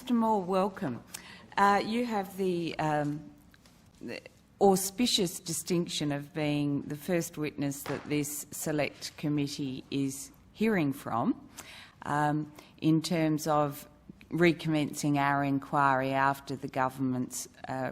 Mr Moore, welcome. You have the auspicious distinction of being the first witness that this select committee is hearing from in terms of recommencing our inquiry after the government's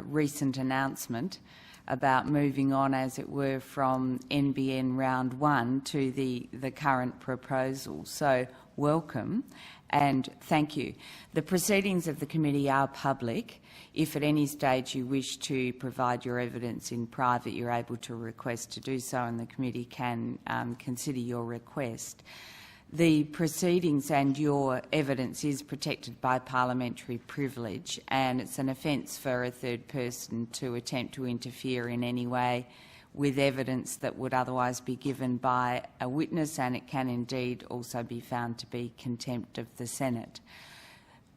recent announcement about moving on, as it were, from NBN round 1 to the current proposal. So welcome and thank you. The proceedings of the committee are public. If at any stage you wish to provide your evidence in private, you're able to request to do so, and the committee can consider your request. The proceedings and your evidence is protected by parliamentary privilege, and it's an offence for a third person to attempt to interfere in any way with evidence that would otherwise be given by a witness, and it can indeed also be found to be contempt of the Senate.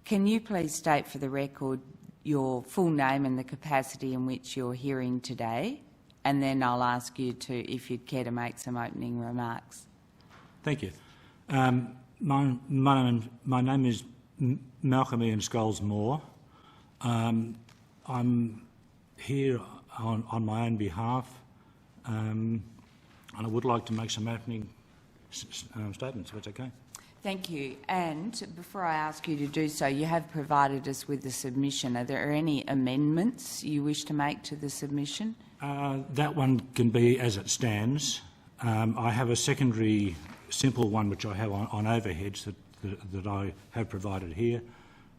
Can you please state for the record your full name and the capacity in which you're hearing today, and then I'll ask you to, if you'd care to make some opening remarks. Thank you. My name is Malcolm Ian Scholes-Moore. I'm here on my own behalf, and I would like to make some opening statements, if it's okay. Thank you. And before I ask you to do so, you have provided us with the submission. Are there any amendments you wish to make to the submission? That one can be as it stands. I have a secondary simple one which I have on overheads that I have provided here,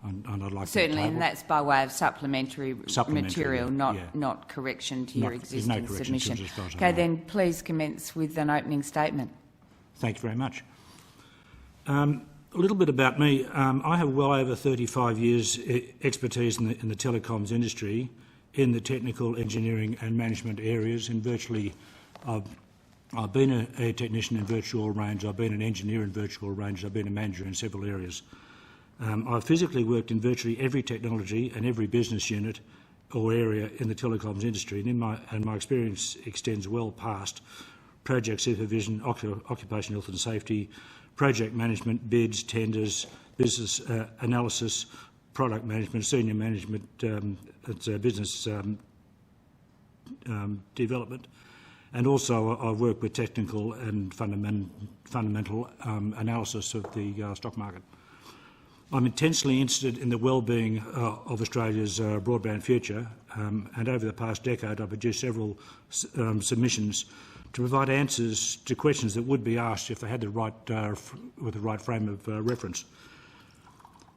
and I'd like certainly, to and that's by way of supplementary material, not correction to your existing submission. Okay, then please commence with an opening statement. Thank you very much. A little bit about me. I have well over 35 years expertise in the telecoms industry, in the technical, engineering and management areas. In virtually, I've been a technician in virtual range, I've been an engineer in virtual range, I've been a manager in several areas. I've physically worked in virtually every technology and every business unit or area in the telecoms industry, and my experience extends well past project supervision, occupational health and safety, project management, bids, tenders, business analysis, product management, senior management, business development. And also I've worked with technical and fundamental analysis of the stock market. I'm intensely interested in the well-being of Australia's broadband future, and over the past decade I've produced several submissions to provide answers to questions that would be asked if they had the right, with the right frame of reference.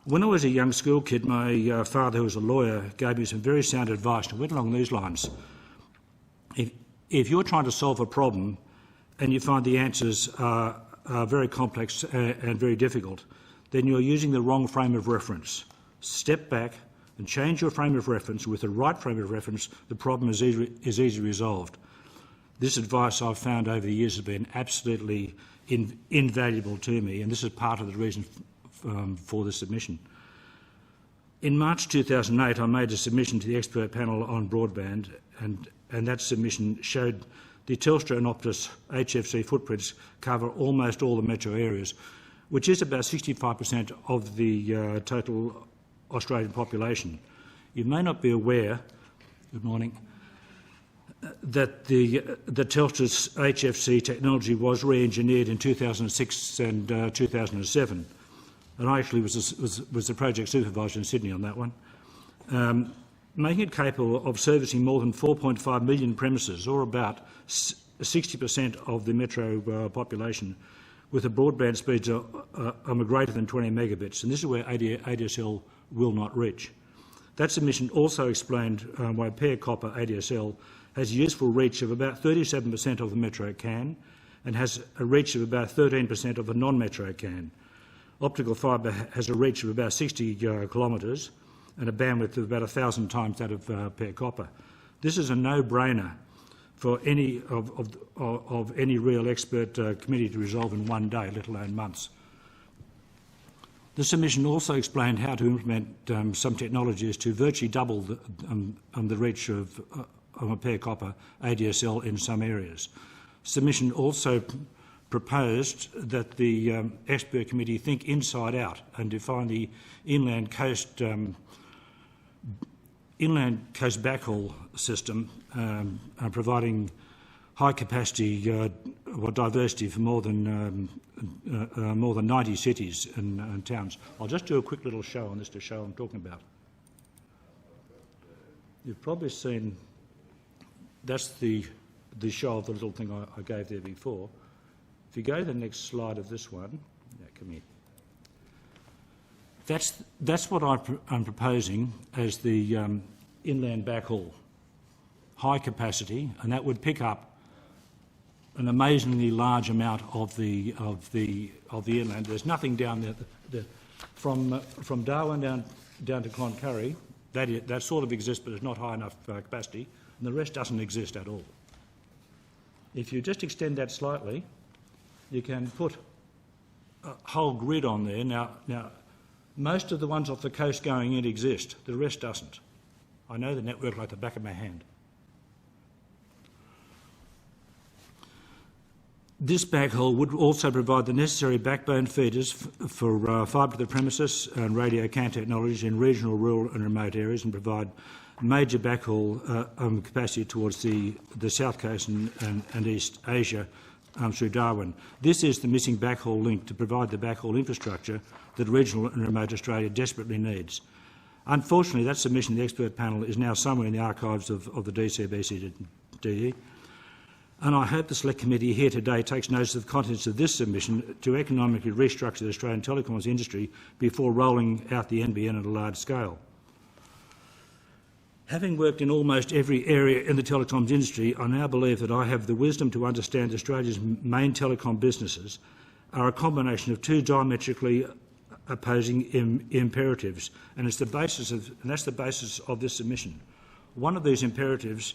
When I was a young school kid, my father, who was a lawyer, gave me some very sound advice, and it went along these lines. If you're trying to solve a problem and you find the answers are very complex and very difficult, then you're using the wrong frame of reference. Step back and change your frame of reference. With the right frame of reference, the problem is easily resolved. This advice I've found over the years has been absolutely invaluable to me, and this is part of the reason for the submission. In March 2008, I made a submission to the expert panel on broadband, and that submission showed the Telstra and Optus HFC footprints cover almost all the metro areas, which is about 65% of the total Australian population. You may not be aware, good morning, that the Telstra's HFC technology was re-engineered in 2006 and 2007, and I actually was the project supervisor in Sydney on that one. Making it capable of servicing more than 4.5 million premises, or about 60% of the metro population, with a broadband speeds of greater than 20 megabits, and this is where ADSL will not reach. That submission also explained why pair copper ADSL has a useful reach of about 37% of the metro can, and has a reach of about 13% of the non-metro can. Optical fibre has a reach of about 60 kilometres, and a bandwidth of about 1,000 times that of pair copper. This is a no-brainer for any of any real expert committee to resolve in one day, let alone months. The submission also explained how to implement some technologies to virtually double the reach of a pair copper ADSL in some areas. Submission also proposed that the expert committee think inside out and define the inland coast backhaul system, providing high capacity diversity for more than 90 cities and towns. I'll just do a quick little show on this to show what I'm talking about. You've probably seen, that's the show of the little thing I gave there before. If you go to the next slide of this one, yeah, come here. That's what I'm proposing as the inland backhaul, high capacity, and that would pick up an amazingly large amount of the inland. There's nothing down there from Darwin down to Cloncurry. That sort of exists, but it's not high enough capacity, and the rest doesn't exist at all. If you just extend that slightly, you can put a whole grid on there. Now, most of the ones off the coast going in exist. The rest doesn't. I know the network like the back of my hand. This backhaul would also provide the necessary backbone feeders for fibre to the premises and radio CAN technologies in regional, rural and remote areas, and provide major backhaul capacity towards the South Coast and East Asia through Darwin. This is the missing backhaul link to provide the backhaul infrastructure that regional and remote Australia desperately needs. Unfortunately, that submission of the expert panel is now somewhere in the archives of the DCBCDE, and I hope the Select Committee here today takes notice of the contents of this submission to economically restructure the Australian telecoms industry before rolling out the NBN at a large scale. Having worked in almost every area in the telecoms industry, I now believe that I have the wisdom to understand Australia's main telecom businesses are a combination of two diametrically opposing imperatives, and that's the basis of this submission. One of these imperatives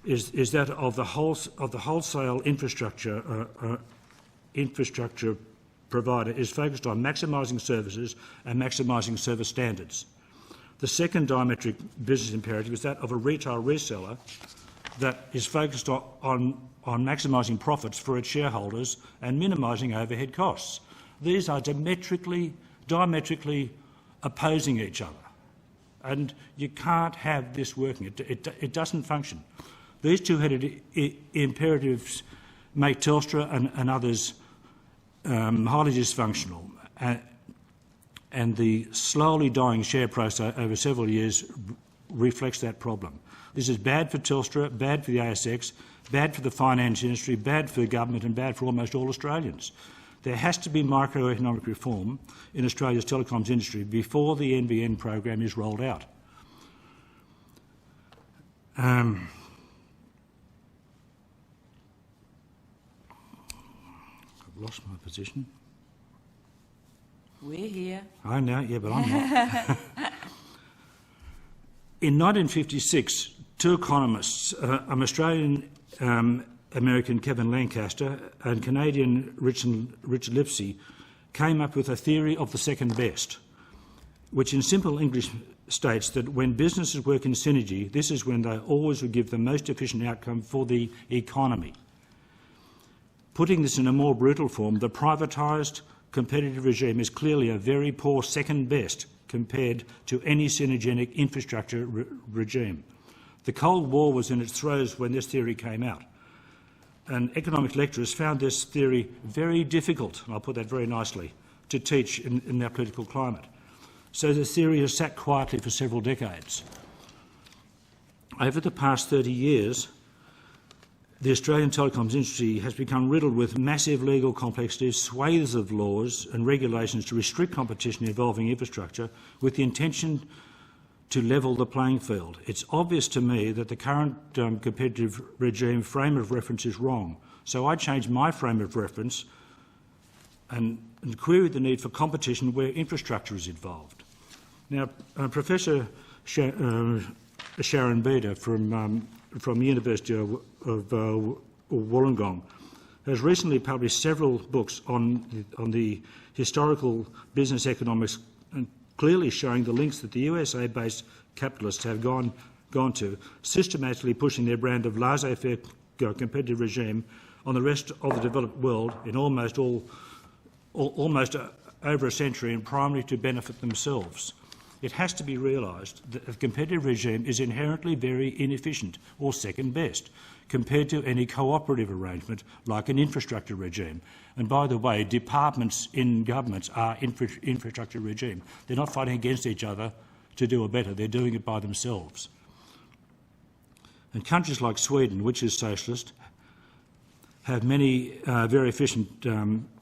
is that of the wholesale infrastructure provider is focused on maximising services and maximising service standards. The second diametric business imperative is that of a retail reseller that is focused on maximising profits for its shareholders and minimising overhead costs. These are diametrically opposing each other, and you can't have this working. It doesn't function. These two-headed imperatives make Telstra and others highly dysfunctional, and the slowly dying share price over several years reflects that problem. This is bad for Telstra, bad for the ASX, bad for the finance industry, bad for the government and bad for almost all Australians. There has to be microeconomic reform in Australia's telecoms industry before the NBN program is rolled out. I've lost my position. We're here. I know, yeah, but I'm not. In 1956, two economists, an Australian American Kevin Lancaster and Canadian Richard Lipsey, came up with a theory of the second best, which in simple English states that when businesses work in synergy, this is when they always will give the most efficient outcome for the economy. Putting this in a more brutal form, the privatised competitive regime is clearly a very poor second best compared to any synergenic infrastructure regime. The Cold War was in its throes when this theory came out, and economic lecturers found this theory very difficult, and I'll put that very nicely, to teach in our political climate. So the theory has sat quietly for several decades. Over the past 30 years, the Australian telecoms industry has become riddled with massive legal complexities, swathes of laws and regulations to restrict competition involving infrastructure with the intention to level the playing field. It's obvious to me that the current competitive regime frame of reference is wrong. So I changed my frame of reference and queried the need for competition where infrastructure is involved. Now, Professor Sharon Beder from the University of Wollongong has recently published several books on the historical business economics, and clearly showing the links that the USA-based capitalists have gone to, systematically pushing their brand of laissez-faire competitive regime on the rest of the developed world in almost over a century, and primarily to benefit themselves. It has to be realised that a competitive regime is inherently very inefficient, or second best, compared to any cooperative arrangement like an infrastructure regime. And by the way, departments in governments are infrastructure regime. They're not fighting against each other to do it better, they're doing it by themselves. And countries like Sweden, which is socialist, have many very efficient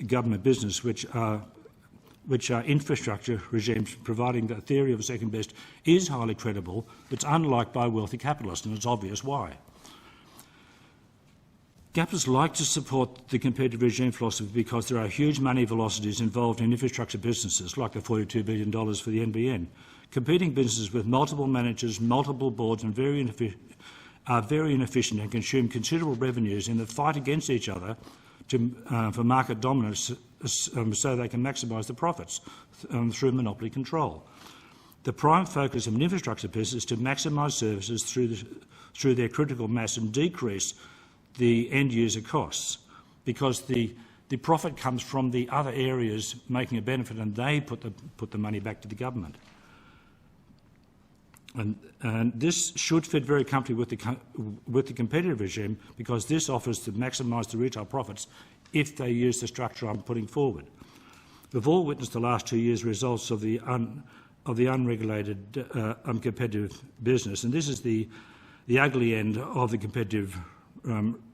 government business which are infrastructure regimes, providing the theory of a second best is highly credible. It's unliked by wealthy capitalists, and it's obvious why. Capitalists like to support the competitive regime philosophy because there are huge money velocities involved in infrastructure businesses, like the $42 billion for the NBN. Competing businesses with multiple managers, multiple boards, and are very inefficient and consume considerable revenues in the fight against each other for market dominance, so they can maximise the profits through monopoly control. The prime focus of an infrastructure business is to maximise services through their critical mass and decrease the end-user costs, because the profit comes from the other areas making a benefit, and they put the money back to the government. And this should fit very comfortably with the competitive regime, because this offers to maximise the retail profits if they use the structure I'm putting forward. We've all witnessed the last 2 years' results of the unregulated, uncompetitive business, and this is the ugly end of the competitive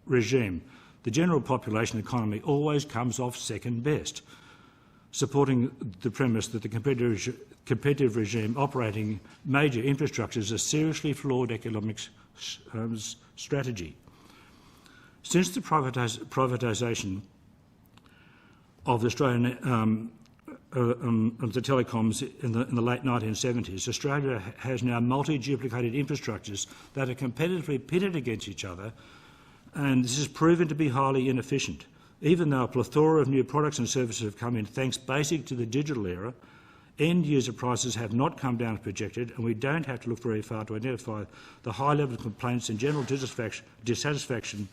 regime. The general population economy always comes off second best, supporting the premise that the competitive regime operating major infrastructure is a seriously flawed economic strategy. Since the privatisation of the Australian the telecoms in the late 1970s, Australia has now multi-duplicated infrastructures that are competitively pitted against each other, and this has proven to be highly inefficient. Even though a plethora of new products and services have come in thanks basically to the digital era, end-user prices have not come down as projected, and we don't have to look very far to identify the high level of complaints and general dissatisfaction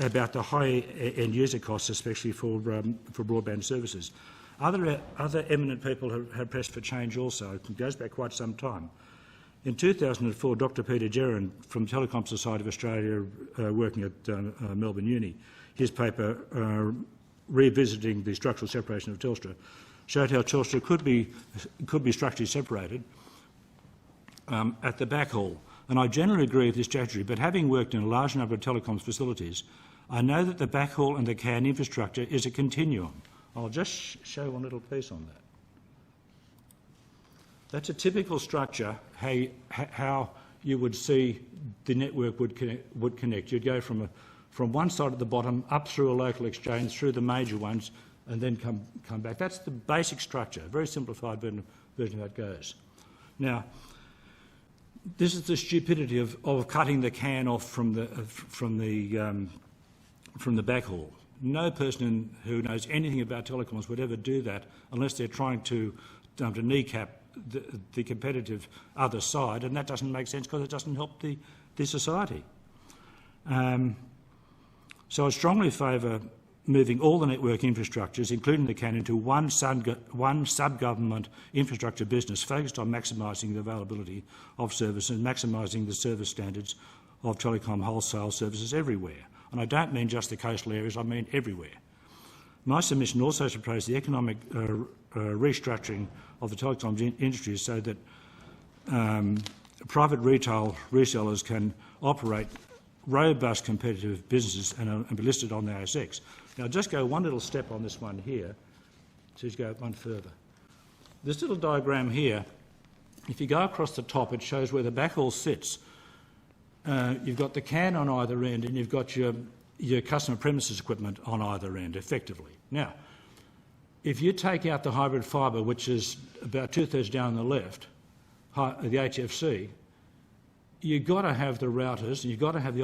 about the high end-user costs, especially for broadband services. Other eminent people have pressed for change also. It goes back quite some time. In 2004, Dr Peter Gerrand from Telecom Society of Australia, working at Melbourne Uni, his paper revisiting the structural separation of Telstra, showed how Telstra could be structurally separated at the backhaul. And I generally agree with this strategy, but having worked in a large number of telecoms facilities, I know that the backhaul and the CAN infrastructure is a continuum. I'll just show one little piece on that. That's a typical structure, how you would see the network would connect. You'd go from one side at the bottom, up through a local exchange, through the major ones, and then come back. That's the basic structure, a very simplified version of how it goes. Now, this is the stupidity of cutting the CAN off from the backhaul. No person who knows anything about telecoms would ever do that unless they're trying to kneecap the competitive other side, and that doesn't make sense because it doesn't help the society. So I strongly favour moving all the network infrastructures, including the CAN, into one sub-government infrastructure business focused on maximising the availability of services and maximising the service standards of telecom wholesale services everywhere. And I don't mean just the coastal areas, I mean everywhere. My submission also proposes the economic restructuring of the telecoms industry so that private retail resellers can operate robust competitive businesses and be listed on the ASX. Now, just go one little step on this one here. Just go one further. This little diagram here, if you go across the top, it shows where the backhaul sits. You've got the CAN on either end, and you've got your customer premises equipment on either end, effectively. Now, if you take out the hybrid fibre, which is about 2/3 down the left, the HFC, you've got to have the routers, and you've got to have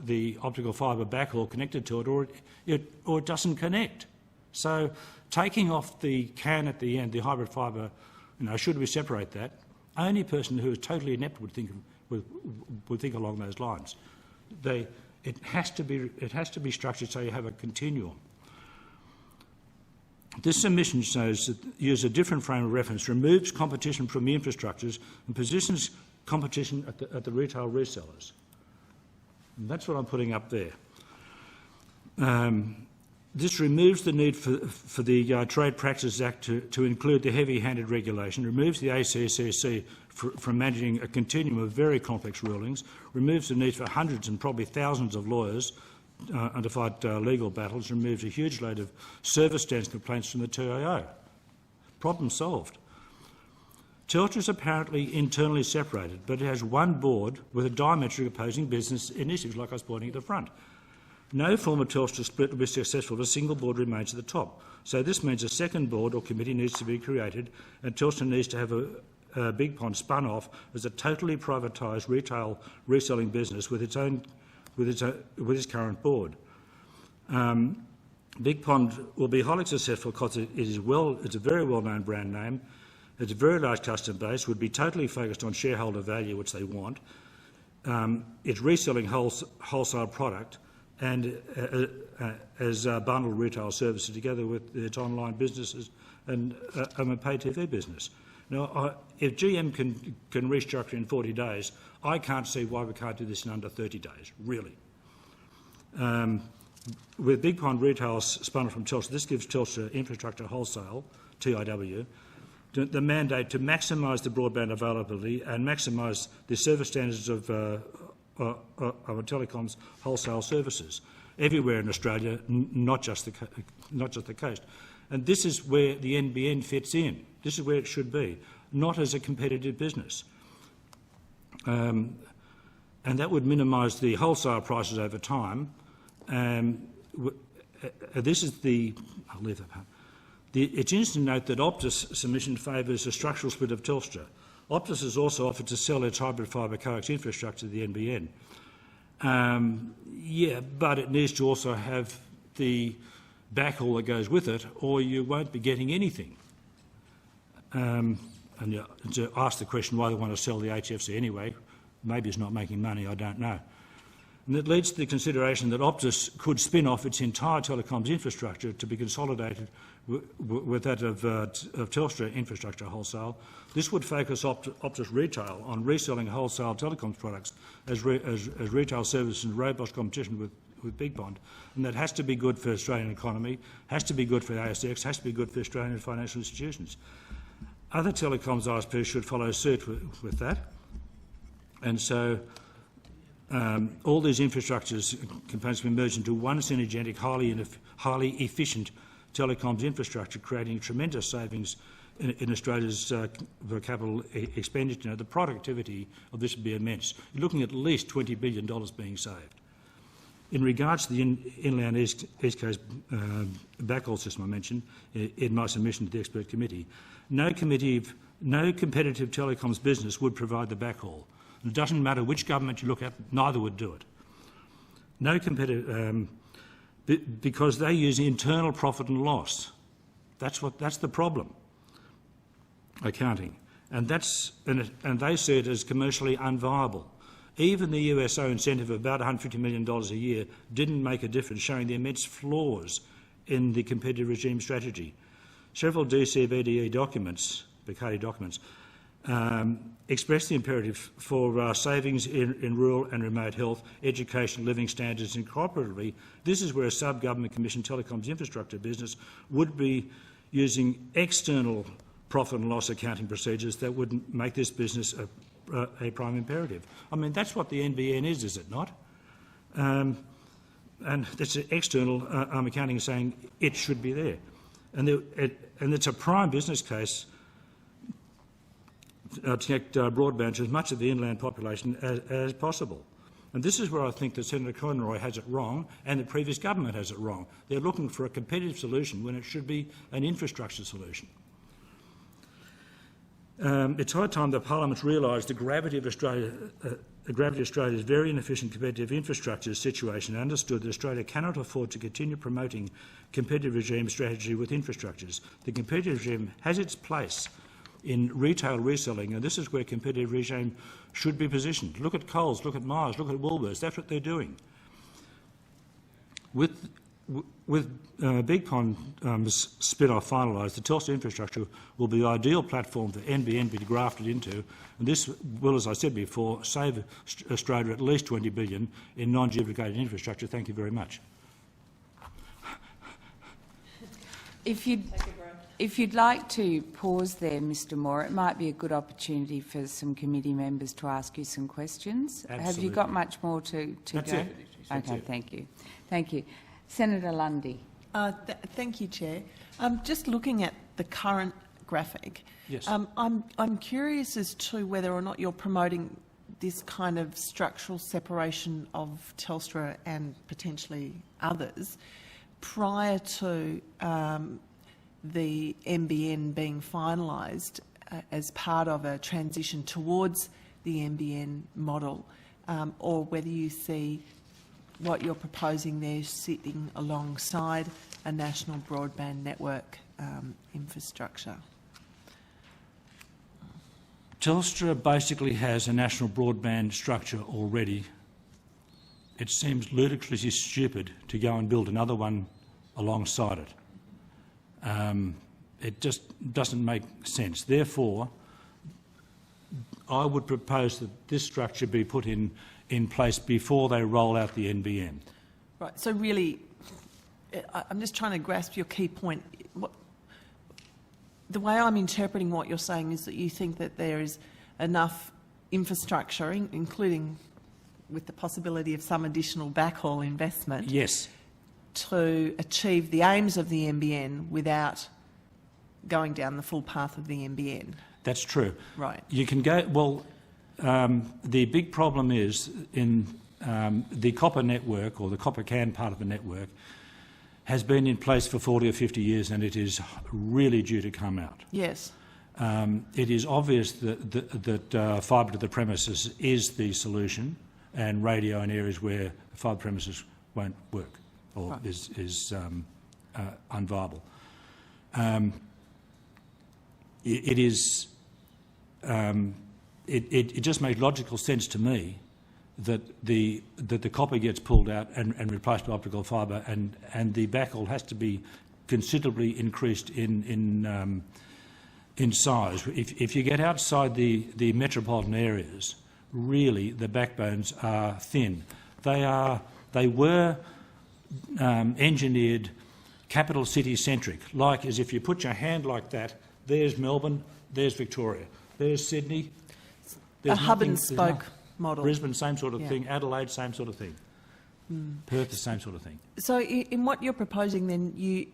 the optical fibre backhaul connected to it, or it doesn't connect. So taking off the CAN at the end, the hybrid fibre, should we separate that? Only person who is totally inept would think along those lines. It has to be structured so you have a continuum. This submission shows that use a different frame of reference, removes competition from the infrastructures and positions competition at the retail resellers. And that's what I'm putting up there. This removes the need for the Trade Practices Act to include the heavy-handed regulation, removes the ACCC from managing a continuum of very complex rulings, removes the need for hundreds and probably thousands of lawyers to fight legal battles, removes a huge load of service standards complaints from the TIO. Problem solved. Telstra is apparently internally separated, but it has one board with a diametrically opposing business initiatives, like I was pointing at the front. No form of Telstra split will be successful if a single board remains at the top. So this means a second board or committee needs to be created, and Telstra needs to have a Big Pond spun off as a totally privatised retail reselling business with its current board. Big Pond will be highly successful because it's a very well-known brand name. It's a very large customer base, would be totally focused on shareholder value, which they want. It's reselling wholesale product and as bundled retail services together with its online businesses and a pay TV business. Now, if GM can restructure in 40 days, I can't see why we can't do this in under 30 days, really. With Big Pond Retail spun from Telstra, this gives Telstra Infrastructure Wholesale, TIW, the mandate to maximise the broadband availability and maximise the service standards of telecoms wholesale services everywhere in Australia, not just the coast. And this is where the NBN fits in. This is where it should be, not as a competitive business. And that would minimise the wholesale prices over time. This is the... I'll leave that part. It's interesting to note that Optus submission favours a structural split of Telstra. Optus has also offered to sell its hybrid fibre coax infrastructure to the NBN. Yeah, but it needs to also have the backhaul that goes with it, or you won't be getting anything. And to ask the question why they want to sell the HFC anyway, maybe it's not making money, I don't know. And it leads to the consideration that Optus could spin off its entire telecoms infrastructure to be consolidated with that of Telstra Infrastructure Wholesale. This would focus Optus Retail on reselling wholesale telecoms products as retail services and robust competition with Big Pond. And that has to be good for the Australian economy, has to be good for the ASX, has to be good for Australian financial institutions. Other telecoms ISPs should follow suit with that. And so all these infrastructures components can be merged into one synergetic, highly efficient telecoms infrastructure, creating tremendous savings in Australia's capital expenditure. The productivity of this would be immense. You're looking at least $20 billion being saved. In regards to the Inland East Coast backhaul system I mentioned in my submission to the expert committee, no competitive telecoms business would provide the backhaul. It doesn't matter which government you look at, neither would do it. No competitive, because they use internal profit and loss. That's the problem. Accounting, and they see it as commercially unviable. Even the USO incentive of about $150 million a year didn't make a difference, showing the immense flaws in the competitive regime strategy. Several DCBDE documents, Bacardi documents, express the imperative for savings in rural and remote health, education, living standards, and cooperatively, this is where a sub-government commissioned telecoms infrastructure business would be using external profit and loss accounting procedures that would make this business a prime imperative. I mean, that's what the NBN is it not? And that's external accounting saying it should be there. And it's a prime business case to connect broadband to as much of the inland population as possible. And this is where I think that Senator Conroy has it wrong and the previous government has it wrong. They're looking for a competitive solution when it should be an infrastructure solution. It's high time that Parliament realised the gravity of Australia's very inefficient competitive infrastructure situation and understood that Australia cannot afford to continue promoting competitive regime strategy with infrastructures. The competitive regime has its place in retail reselling, and this is where competitive regime should be positioned. Look at Coles, look at Mars, look at Woolworths. That's what they're doing. With BigPond spin-off finalised, the Telstra infrastructure will be the ideal platform for NBN to be grafted into, and this will, as I said before, save Australia at least $20 billion in non-duplicated infrastructure. Thank you very much. If you'd like to pause there, Mr Moore, it might be a good opportunity for some committee members to ask you some questions. Absolutely. Have you got much more to That's go? it. That's okay, it. thank you. Thank you. Senator Lundy. Thank you, Chair. Just looking at the current graphic, Yes. I'm curious as to whether or not you're promoting this kind of structural separation of Telstra and potentially others prior to the NBN being finalised as part of a transition towards the NBN model, or whether you see what you're proposing there sitting alongside a national broadband network infrastructure. Telstra basically has a national broadband structure already. It seems ludicrously stupid to go and build another one alongside it. It just doesn't make sense. Therefore, I would propose that this structure be put in place before they roll out the NBN. Right, so really, I'm just trying to grasp your key point. The way I'm interpreting what you're saying is that you think that there is enough infrastructure, including with the possibility of some additional backhaul investment, Yes. to achieve the aims of the NBN without going down the full path of the NBN. That's true. Right. You can go... Well, the big problem is in the copper network, or the copper can part of the network, has been in place for 40 or 50 years, and it is really due to come out. Yes. It is obvious that fibre to the premises is the solution, and radio in areas where fibre premises won't work or Right. is unviable. It just makes logical sense to me that the copper gets pulled out and replaced by optical fibre, and the backhaul has to be considerably increased in size. If you get outside the metropolitan areas, really the backbones are thin. They were engineered capital city centric, like as if you put your hand like that. There's Melbourne, there's Victoria, there's Sydney. There's a hub and spoke model. Brisbane, same sort of Yeah. thing. Adelaide, same sort of thing. Perth, the same sort of thing. So in what you're proposing then, you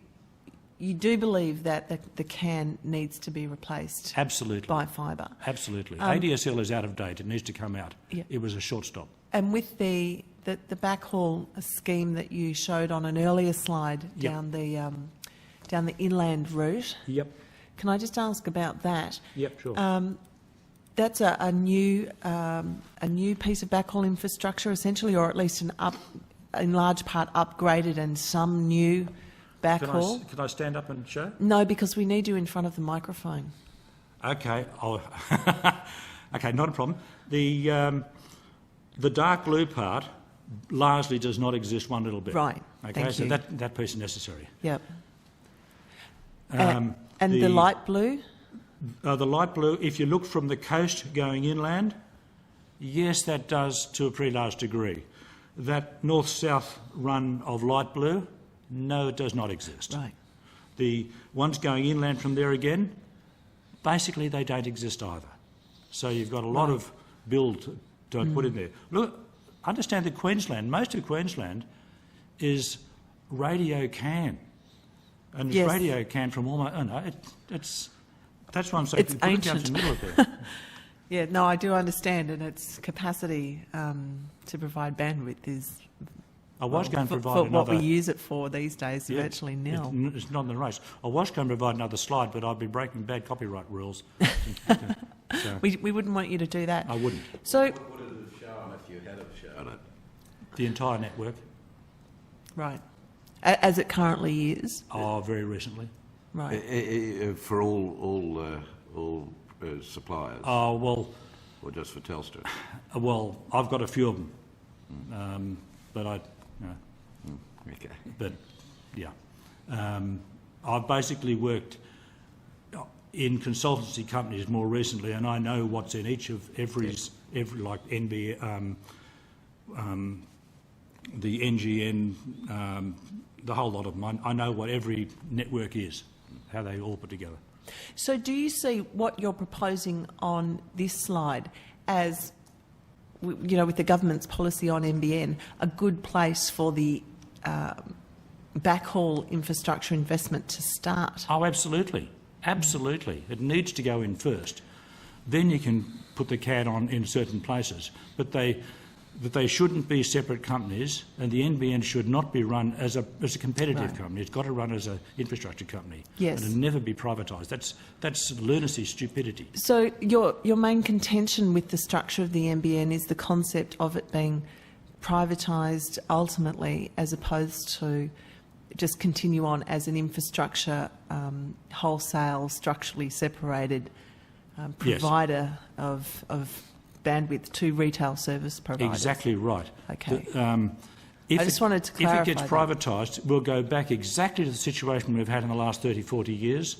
do believe that the CAN needs to be replaced Absolutely. by fibre. Absolutely. ADSL is out of date. It needs to come out. Yeah. It was a short stop. And with the backhaul scheme that you showed on an earlier slide Yep. down the inland route, Yep. can I just ask about that? Yep, sure. That's a new piece of backhaul infrastructure, essentially, or at least in large part upgraded and some new backhaul. Can I stand up and show? No, because we need you in front of the microphone. Okay. Okay, not a problem. The dark blue part largely does not exist one little bit. Right. Okay, Thank so you. that piece is necessary. Yep. And the light blue? The light blue, if you look from the coast going inland, yes, that does to a pretty large degree. That north-south run of light blue, no, it does not exist. Right. The ones going inland from there again, basically they don't exist either. So you've got a lot of build to put in there. Look, understand that Queensland, most of Queensland is radio can. And it's Yes. radio can from almost... Oh no, that's why I'm saying It's put it down ancient. to the middle of there. Yeah, no, I do understand, and its capacity to provide bandwidth is... I was going to for provide what another... we use it for these days, Yeah, virtually nil. It's not in the race. I was going to provide another slide, but I'd be breaking bad copyright rules. So We wouldn't want you to do that. I wouldn't. So, What would it have shown if you had have shown it? The entire network, right, as it currently is, very recently. right. For all suppliers, Oh, well, or just for Telstra? I've got a few of them, but Okay. But, yeah. I've basically worked in consultancy companies more recently, and I know what's in each of every like NBN, the NGN, the whole lot of them. I know what every network is, how they all put together. So do you see what you're proposing on this slide as, you know, with the government's policy on NBN, a good place for the backhaul infrastructure investment to start? Oh, absolutely. Absolutely. It needs to go in first. Then you can put the CAD on in certain places. But they shouldn't be separate companies, and the NBN should not be run as a competitive company. It's got to run as an infrastructure company. Yes. And never be privatised. That's lunacy, stupidity. So your main contention with the structure of the NBN is the concept of it being privatised ultimately, as opposed to just continue on as an infrastructure, wholesale, structurally separated provider of bandwidth to retail service providers. Exactly right. Okay. If I just wanted to clarify If it gets privatised, we'll go back exactly to the situation we've had in the last 30, 40 years.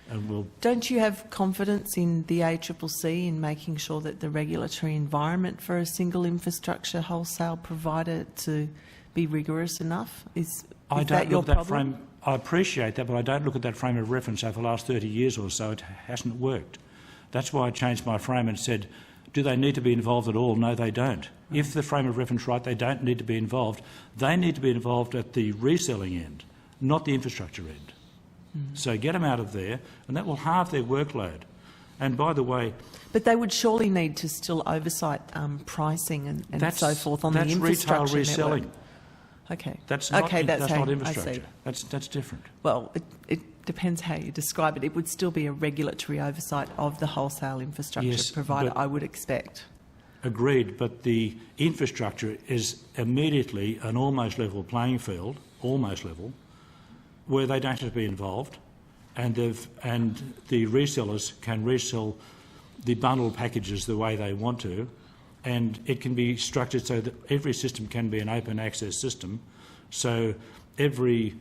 And we'll... Don't you have confidence in the ACCC in making sure that the regulatory environment for a single infrastructure wholesale provider to be rigorous enough? Is that your problem? I appreciate that, but I don't look at that frame of reference over the last 30 years or so. It hasn't worked. That's why I changed my frame and said, do they need to be involved at all? No, they don't. If the frame of reference right, they don't need to be involved. They need to be involved at the reselling end, not the infrastructure end. So get them out of there, and that will halve their workload. And by the way... But they would surely need to still oversight pricing and so forth on the infrastructure That's retail reselling. Network. Okay. That's not, that's not I infrastructure. see. That's different. Well, it depends how you describe it. It would still be a regulatory oversight of the wholesale infrastructure provider, I would expect. Agreed, but the infrastructure is immediately an almost level playing field, almost level, where they don't have to be involved, and the resellers can resell the bundled packages the way they want to, and it can be structured so that every system can be an open access system, so every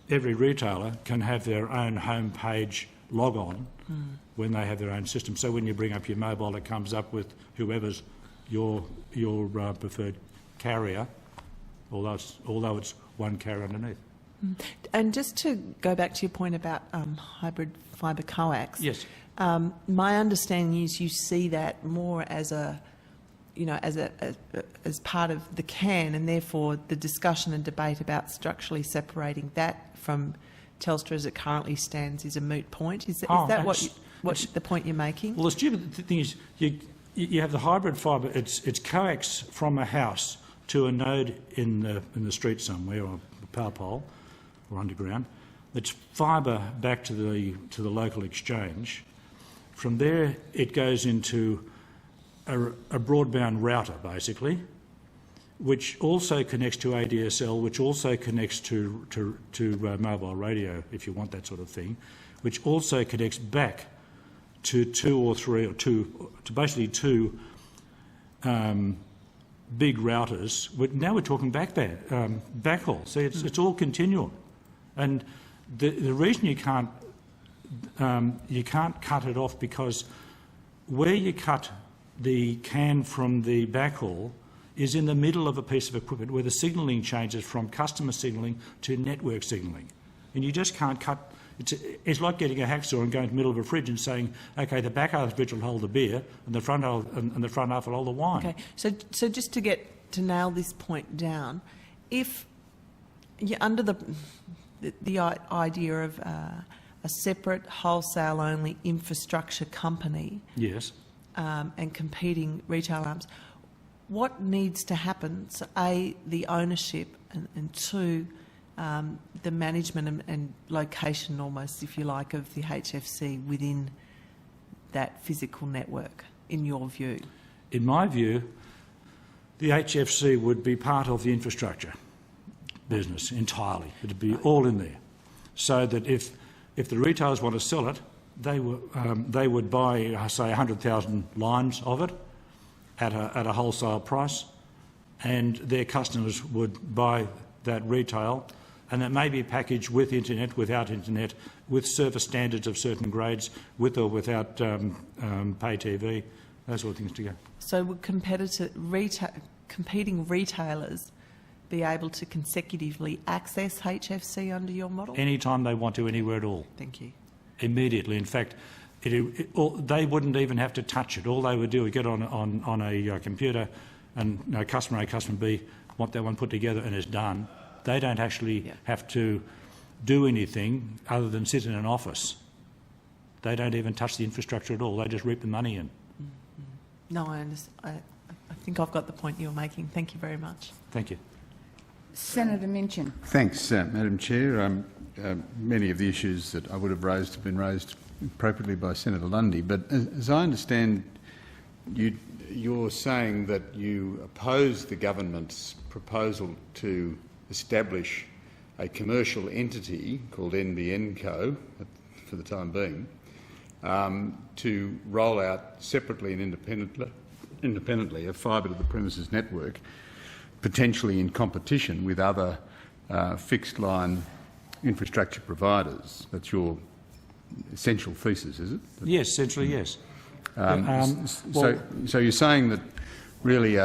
retailer can have their own home page log on when they have their own system. So when you bring up your mobile, it comes up with whoever's your preferred carrier, although it's one carrier underneath. And just to go back to your point about hybrid fibre coax, yes, my understanding is you see that more as as part of the CAN, and therefore the discussion and debate about structurally separating that from Telstra as it currently stands is a moot point. Is that what the point you're making? Well, the stupid thing is you have the hybrid fibre. It's coax from a house to a node in the street somewhere, or a power pole, or underground. It's fibre back to the local exchange. From there, it goes into a broadband router, basically, which also connects to ADSL, which also connects to mobile radio, if you want that sort of thing, which also connects back to two big routers. Now we're talking backhaul. So it's all continuum, and the reason you can't cut it off, because where you cut the CAN from the backhaul is in the middle of a piece of equipment where the signalling changes from customer signalling to network signalling, and you just can't cut. It's like getting a hacksaw and going to the middle of a fridge and saying, "Okay, the back half of the fridge will hold the beer, and the front half will hold the wine." Okay, so just to nail this point down, if you're under the idea of a separate wholesale-only infrastructure company, yes, and competing retail arms, what needs to happen? So, A, the ownership, and two, the management and location, almost, if you like, of the HFC within that physical network, in your view? In my view, the HFC would be part of the infrastructure business entirely. It would be all in there, so that if the retailers want to sell it, they would buy, say, 100,000 lines of it at a wholesale price, and their customers would buy that retail, and that may be packaged with internet, without internet, with service standards of certain grades, with or without pay TV, those sort of things to go. So would competing retailers be able to consecutively access HFC under your model? Anytime they want to, anywhere at all. Thank you. Immediately. In fact, they wouldn't even have to touch it. All they would do is get on a computer and customer A, customer B, want that one put together, and it's done. They don't actually have to do anything other than sit in an office. They don't even touch the infrastructure at all. They just reap the money in. No, I understand. I think I've got the point you're making. Thank you very much. Thank you. Senator Minchin. Thanks, Madam Chair. Many of the issues that I would have raised have been raised appropriately by Senator Lundy, but as I understand, you're saying that you oppose the government's proposal to establish a commercial entity called NBN Co, for the time being, to roll out separately and independently a fibre to the premises network, potentially in competition with other fixed line infrastructure providers. That's your essential thesis, is it? Yes, essentially, yes. So you're saying that really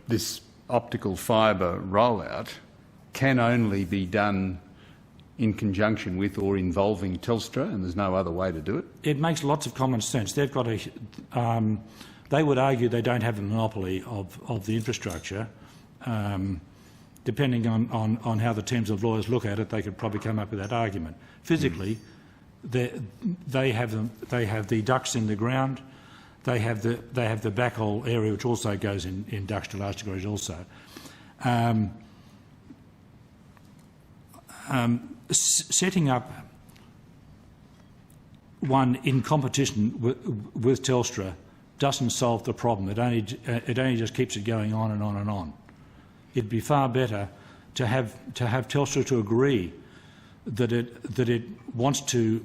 this optical fibre rollout can only be done in conjunction with or involving Telstra, and there's no other way to do it? It makes lots of common sense. They've got a. They would argue they don't have a monopoly of the infrastructure. Depending on how the teams of lawyers look at it, they could probably come up with that argument. Physically, they have the ducts in the ground. They have the backhaul area, which also goes in ducts to large degrees also. Setting up one in competition with Telstra doesn't solve the problem. It only just keeps it going on and on and on. It'd be far better to have Telstra to agree that it wants to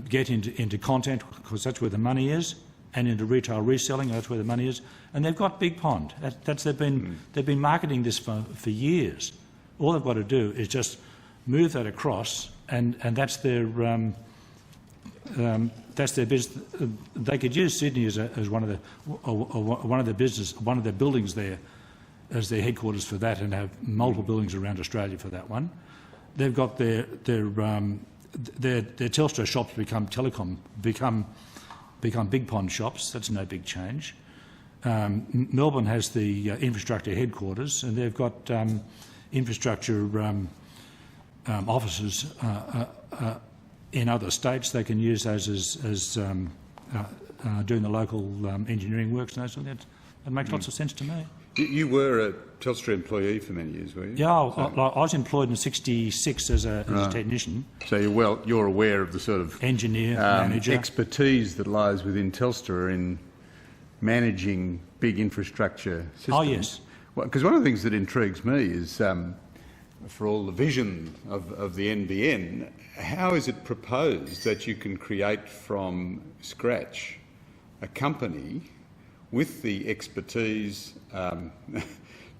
get into content, because that's where the money is, and into retail reselling, that's where the money is. And they've got Big Pond. They've been marketing this for years. All they've got to do is just move that across, and that's their business. They could use Sydney as one of their buildings there as their headquarters for that, and have multiple buildings around Australia for that one. They've got their Telstra shops become Big Pond shops. That's no big change. Melbourne has the infrastructure headquarters, and they've got infrastructure offices in other states. They can use those as doing the local engineering works and those sort of things. That makes lots of sense to me. You were a Telstra employee for many years, were you? Yeah, I was employed in '66 as a technician. So you're aware of the sort of engineer, manager, expertise that lies within Telstra in managing big infrastructure systems. Oh yes. Because one of the things that intrigues me is, for all the vision of the NBN, how is it proposed that you can create from scratch a company with the expertise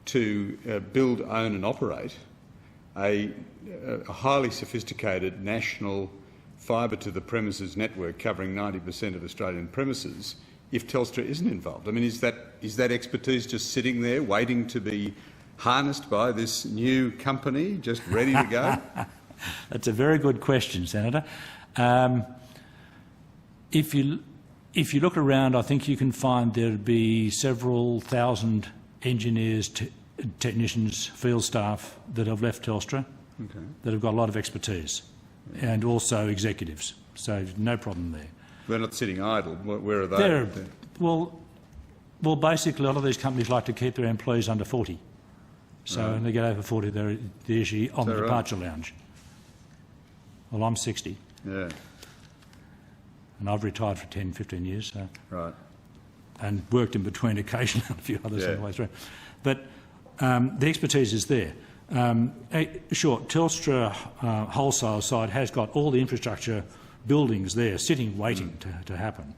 to build, own and operate a highly sophisticated national fibre to the premises network covering 90% of Australian premises if Telstra isn't involved? I mean, is that expertise just sitting there waiting to be harnessed by this new company, just ready to go? That's a very good question, Senator. If you look around, I think you can find there'd be several thousand engineers, technicians, field staff that have left Telstra, that have got a lot of expertise, and also executives. So no problem there. They're not sitting idle. Where are they? Well, basically, a lot of these companies like to keep their employees under 40. So when they get over 40, they're usually on the departure lounge. Well, I'm 60. Yeah. And I've retired for 10, 15 years. So. Right. And worked in between occasionally on a few others on the way through. But the expertise is there. Sure, Telstra wholesale side has got all the infrastructure buildings there sitting waiting to happen.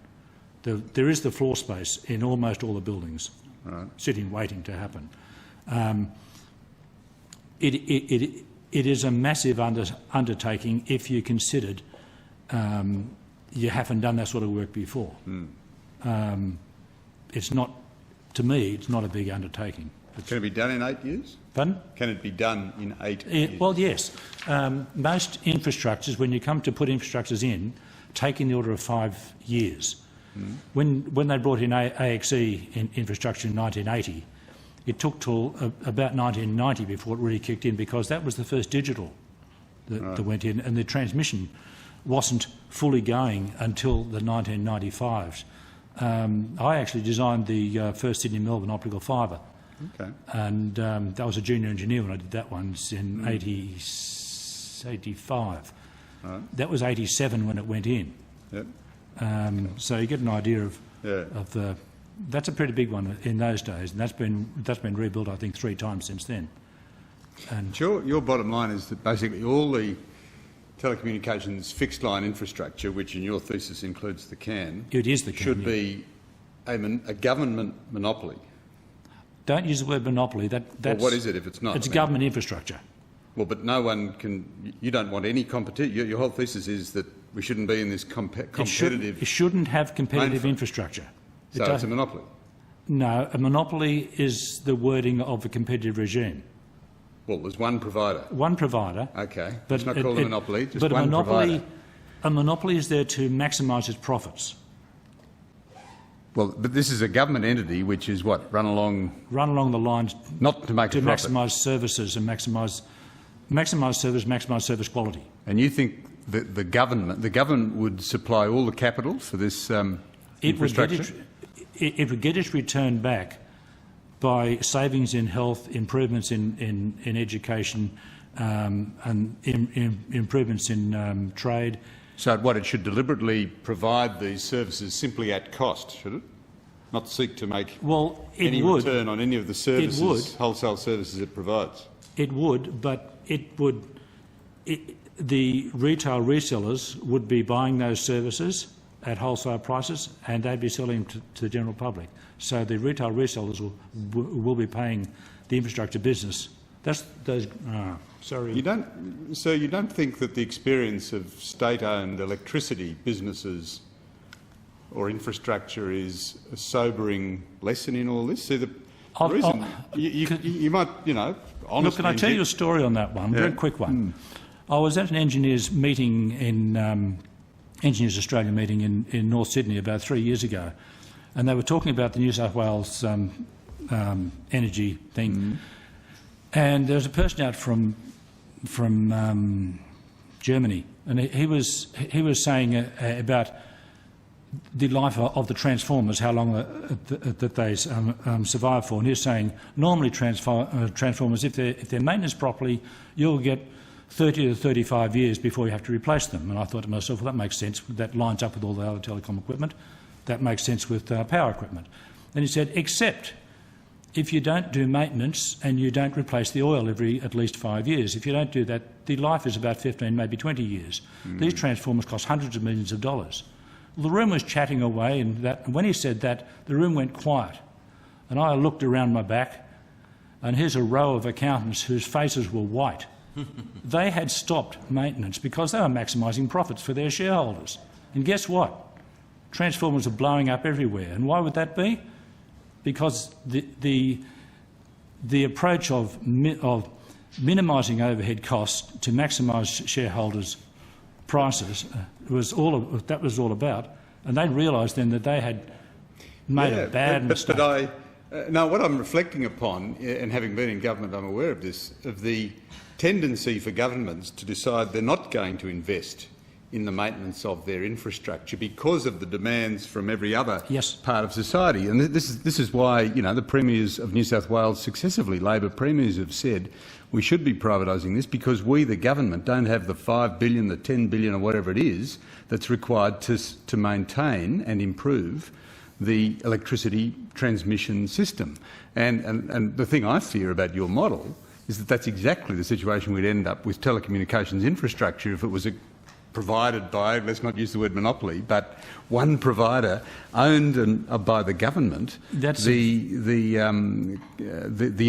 There is the floor space in almost all the buildings sitting waiting to happen. it is a massive undertaking if you considered you haven't done that sort of work before. It's not, to me, it's not a big undertaking. Can it be done in 8 years? Pardon? Can it be done in 8 years? Well, yes. Most infrastructures, when you come to put infrastructures in, take in the order of 5 years. When they brought in AXE infrastructure in 1980, it took till about 1990 before it really kicked in, because that was the first digital that went in, and the transmission wasn't fully going until the 1995s. I actually designed the first Sydney-Melbourne optical fibre. Okay. And that was a junior engineer when I did that once in 85. Right. That was 87 when it went in. Yep. So you get an idea of Yeah. the. That's a pretty big one in those days, and that's been rebuilt, I think, 3 times since then. And Your bottom line is that basically all the telecommunications fixed line infrastructure, which in your thesis includes the CAN, it is the should be a government monopoly. Don't use the word monopoly. That's, Well, what is it if it's not? It's government infrastructure. Well, but no one can. You don't want any competition. Your whole thesis is that we shouldn't be in this competitive. It shouldn't have competitive infrastructure. So it's a monopoly. No, a monopoly is the wording of a competitive regime. Well, there's one provider. One provider. Okay, But it's not called a monopoly. Just but one provider. A monopoly is there to maximise its profits. Well, but this is a government entity which is what, run along the lines not to make a profit. maximise services and maximise service quality. And you think that the government would supply all the capital for this infrastructure? It would get its return back by savings in health, improvements in education, and improvements in trade. So what, it should deliberately provide these services simply at cost, should it? Not seek to make any return on any of the services, wholesale services it provides? It would, but the retail resellers would be buying those services at wholesale prices, and they'd be selling them to the general public. So the retail resellers will be paying the infrastructure business. That's those. Sorry. You don't think that the experience of state-owned electricity businesses or infrastructure is a sobering lesson in all this? See, the reason you might, honestly. Look, can I tell you a story on that one? Yeah. Very quick one. I was at an engineers meeting in Engineers Australia meeting in North Sydney about 3 years ago, and they were talking about the New South Wales energy thing. And there was a person out from Germany, and he was saying about the life of the transformers, how long that they survive for. And he was saying normally transformers, if they're maintained properly, you'll get 30 to 35 years before you have to replace them. And I thought to myself, well, that makes sense. That lines up with all the other telecom equipment. That makes sense with power equipment. And he said, except if you don't do maintenance and you don't replace the oil every at least 5 years. If you don't do that, the life is about 15, maybe 20 years. These transformers cost hundreds of millions of dollars. Well, the room was chatting away, and when he said that, the room went quiet. And I looked around my back, and here's a row of accountants whose faces were white. They had stopped maintenance because they were maximising profits for their shareholders. And guess what? Transformers are blowing up everywhere. And why would that be? Because the approach of minimising overhead costs to maximise shareholders' prices was all about, and they realised then that they had made a bad mistake. Now, what I'm reflecting upon, and having been in government, I'm aware of this, of the tendency for governments to decide they're not going to invest in the maintenance of their infrastructure because of the demands from every other part of society. And this is why, the premiers of New South Wales successively, Labor premiers, have said we should be privatising this because we, the government, don't have the $5 billion, the $10 billion or whatever it is that's required to maintain and improve the electricity transmission system. And the thing I fear about your model is that that's exactly the situation we'd end up with telecommunications infrastructure if it was provided by, let's not use the word monopoly, but one provider owned by the government, the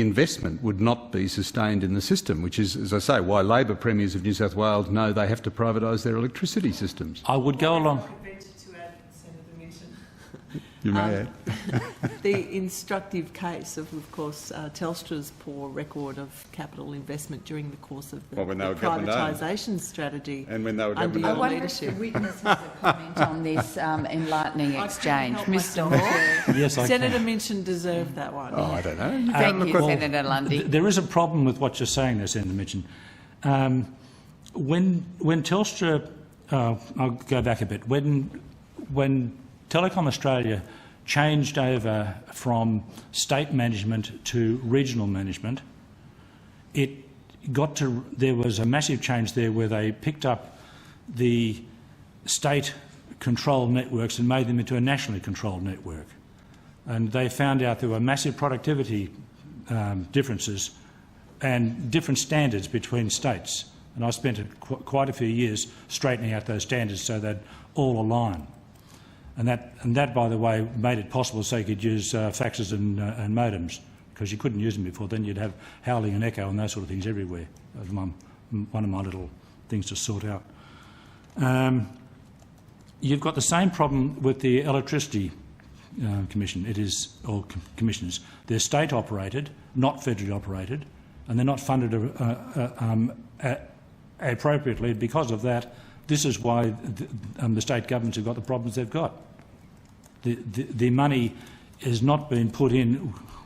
investment would not be sustained in the system, which is, as I say, why Labor premiers of New South Wales know they have to privatise their electricity systems. I would go along. You may add. The instructive case of course, Telstra's poor record of capital investment during the course of the privatisation strategy. And when they were under government your I wonder if leadership. the witness has a comment on this enlightening exchange. Mr. Moore. Yes, I Senator can. Minchin deserved that one. Oh, I don't know. Thank you, Senator Lundy. There is a problem with what you're saying there, Senator Mitchin. When Telstra, I'll go back a bit, when Telecom Australia changed over from state management to regional management, there was a massive change there where they picked up the state-controlled networks and made them into a nationally controlled network. And they found out there were massive productivity differences and different standards between states. And I spent quite a few years straightening out those standards so they'd all align. And that, by the way, made it possible so you could use faxes and modems, because you couldn't use them before. Then you'd have howling and echo and those sort of things everywhere. That was one of my little things to sort out. You've got the same problem with the Electricity Commission. Or commissioners. They're state operated, not federally operated, and they're not funded appropriately. Because of that, this is why the state governments have got the problems they've got. The money has not been put in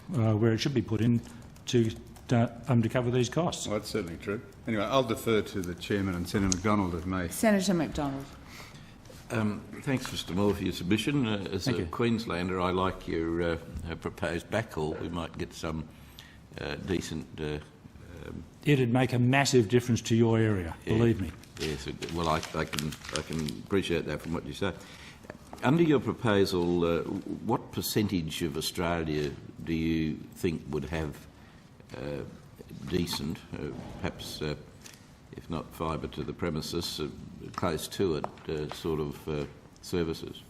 where it should be put in to cover these costs. Well, that's certainly true. Anyway, I'll defer to the Chairman and Senator McDonald, if may. Senator McDonald. Thanks, Mr Moore, for your submission. As a Queenslander, I like your proposed backhaul. We might get some decent... It'd make a massive difference to your area, believe me. Yes, well, I can appreciate that from what you say. Under your proposal, what percentage of Australia do you think would have decent, perhaps if not fibre to the premises, close to it, sort of services?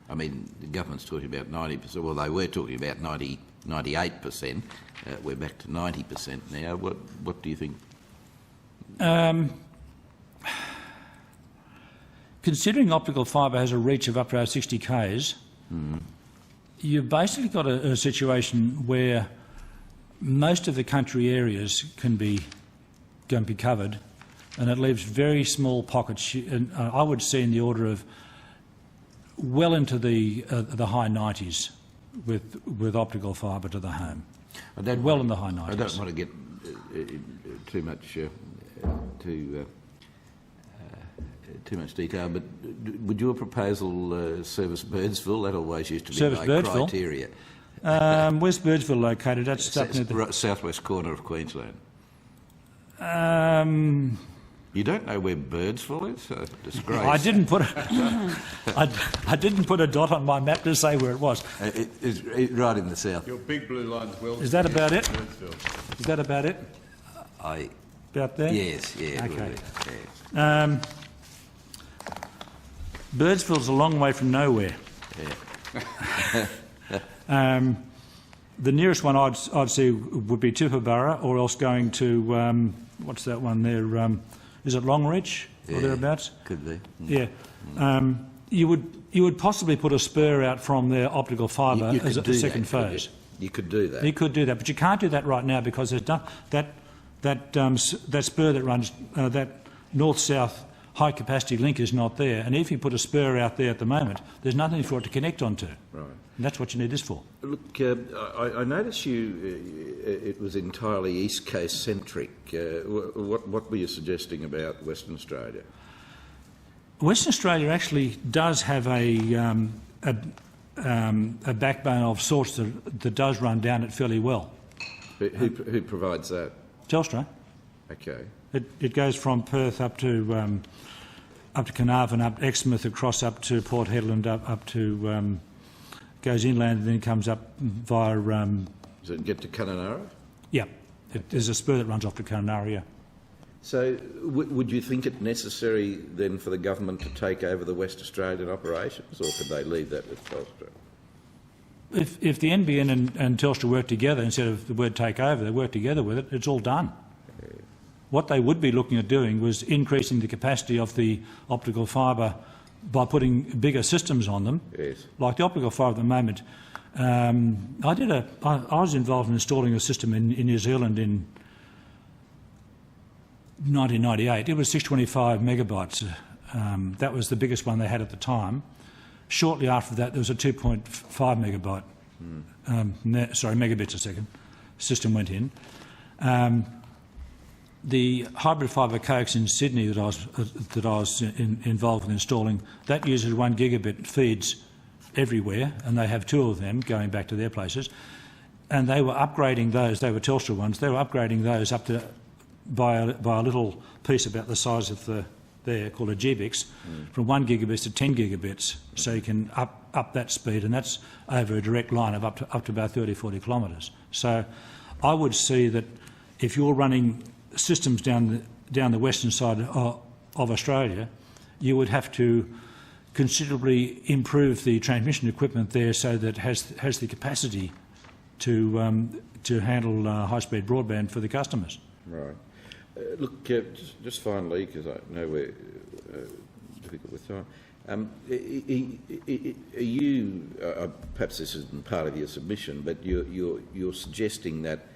I mean, the government's talking about 90%. Well, they were talking about 98%. We're back to 90% now. What do you think? Considering optical fibre has a reach of up to 60 k's, you've basically got a situation where most of the country areas can be covered, and it leaves very small pockets. And I would see in the order of well into the high 90s with optical fibre to the home. Well in the high 90s. I don't want to get too much too much detail, but would your proposal service Birdsville? That always used to be service my Birdsville? criteria. Where's Birdsville located? That's up near the southwest corner of Queensland. You don't know where Birdsville is? Disgrace. I didn't put I didn't put a dot on my map to say where it was. It's right in the south. Your big blue line's well. Is that about it? Birdsville. Is that about it? About there? Yes, yeah. Okay. Yeah. Birdsville's a long way from nowhere. Yeah. The nearest one I'd see would be Tupperburra, or else going to what's that one there? Is it Longreach or thereabouts? Could be. Yeah. You would possibly put a spur out from their optical fibre as a second phase. You could do that. You could do that, but you can't do that right now because there's that spur that runs that north-south high-capacity link is not there, and if you put a spur out there at the moment, there's nothing for it to connect onto. Right. And that's what you need this for. Look, I noticed it was entirely East Coast centric. What were you suggesting about Western Australia? Western Australia actually does have a backbone of sorts that does run down it fairly well. Who provides that? Telstra. Okay. It goes from Perth up to Carnarvon, up Exmouth, across up to Port Hedland, up to goes inland and then comes up via. Does it get to Kununurra? Yeah, there's a spur that runs off to Kununurra. Yeah. So would you think it necessary then for the government to take over the West Australian operations, or could they leave that with Telstra? If the NBN and Telstra work together, instead of the word take over, they work together with it, it's all done. Yeah. What they would be looking at doing was increasing the capacity of the optical fibre by putting bigger systems on them. Yes. Like the optical fibre at the moment. I was involved in installing a system in New Zealand in 1998. It was 625 megabytes. That was the biggest one they had at the time. Shortly after that, there was a 2.5 megabyte, megabits a second system went in. The hybrid fibre coax in Sydney that I was involved in installing, that uses 1 gigabit feeds everywhere, and they have 2 of them going back to their places. And they were upgrading those. They were Telstra ones. They were upgrading those up to by a little piece about the size of there called a GBIX, from 1 gigabits to 10 gigabits, so you can up that speed, and that's over a direct line of up to about 30-40 kilometres. So I would see that if you're running systems down the western side of Australia, you would have to considerably improve the transmission equipment there so that it has the capacity to handle high-speed broadband for the customers. Right. Look, just finally, because I know we're difficult with time, are you, perhaps this isn't part of your submission, but you're suggesting that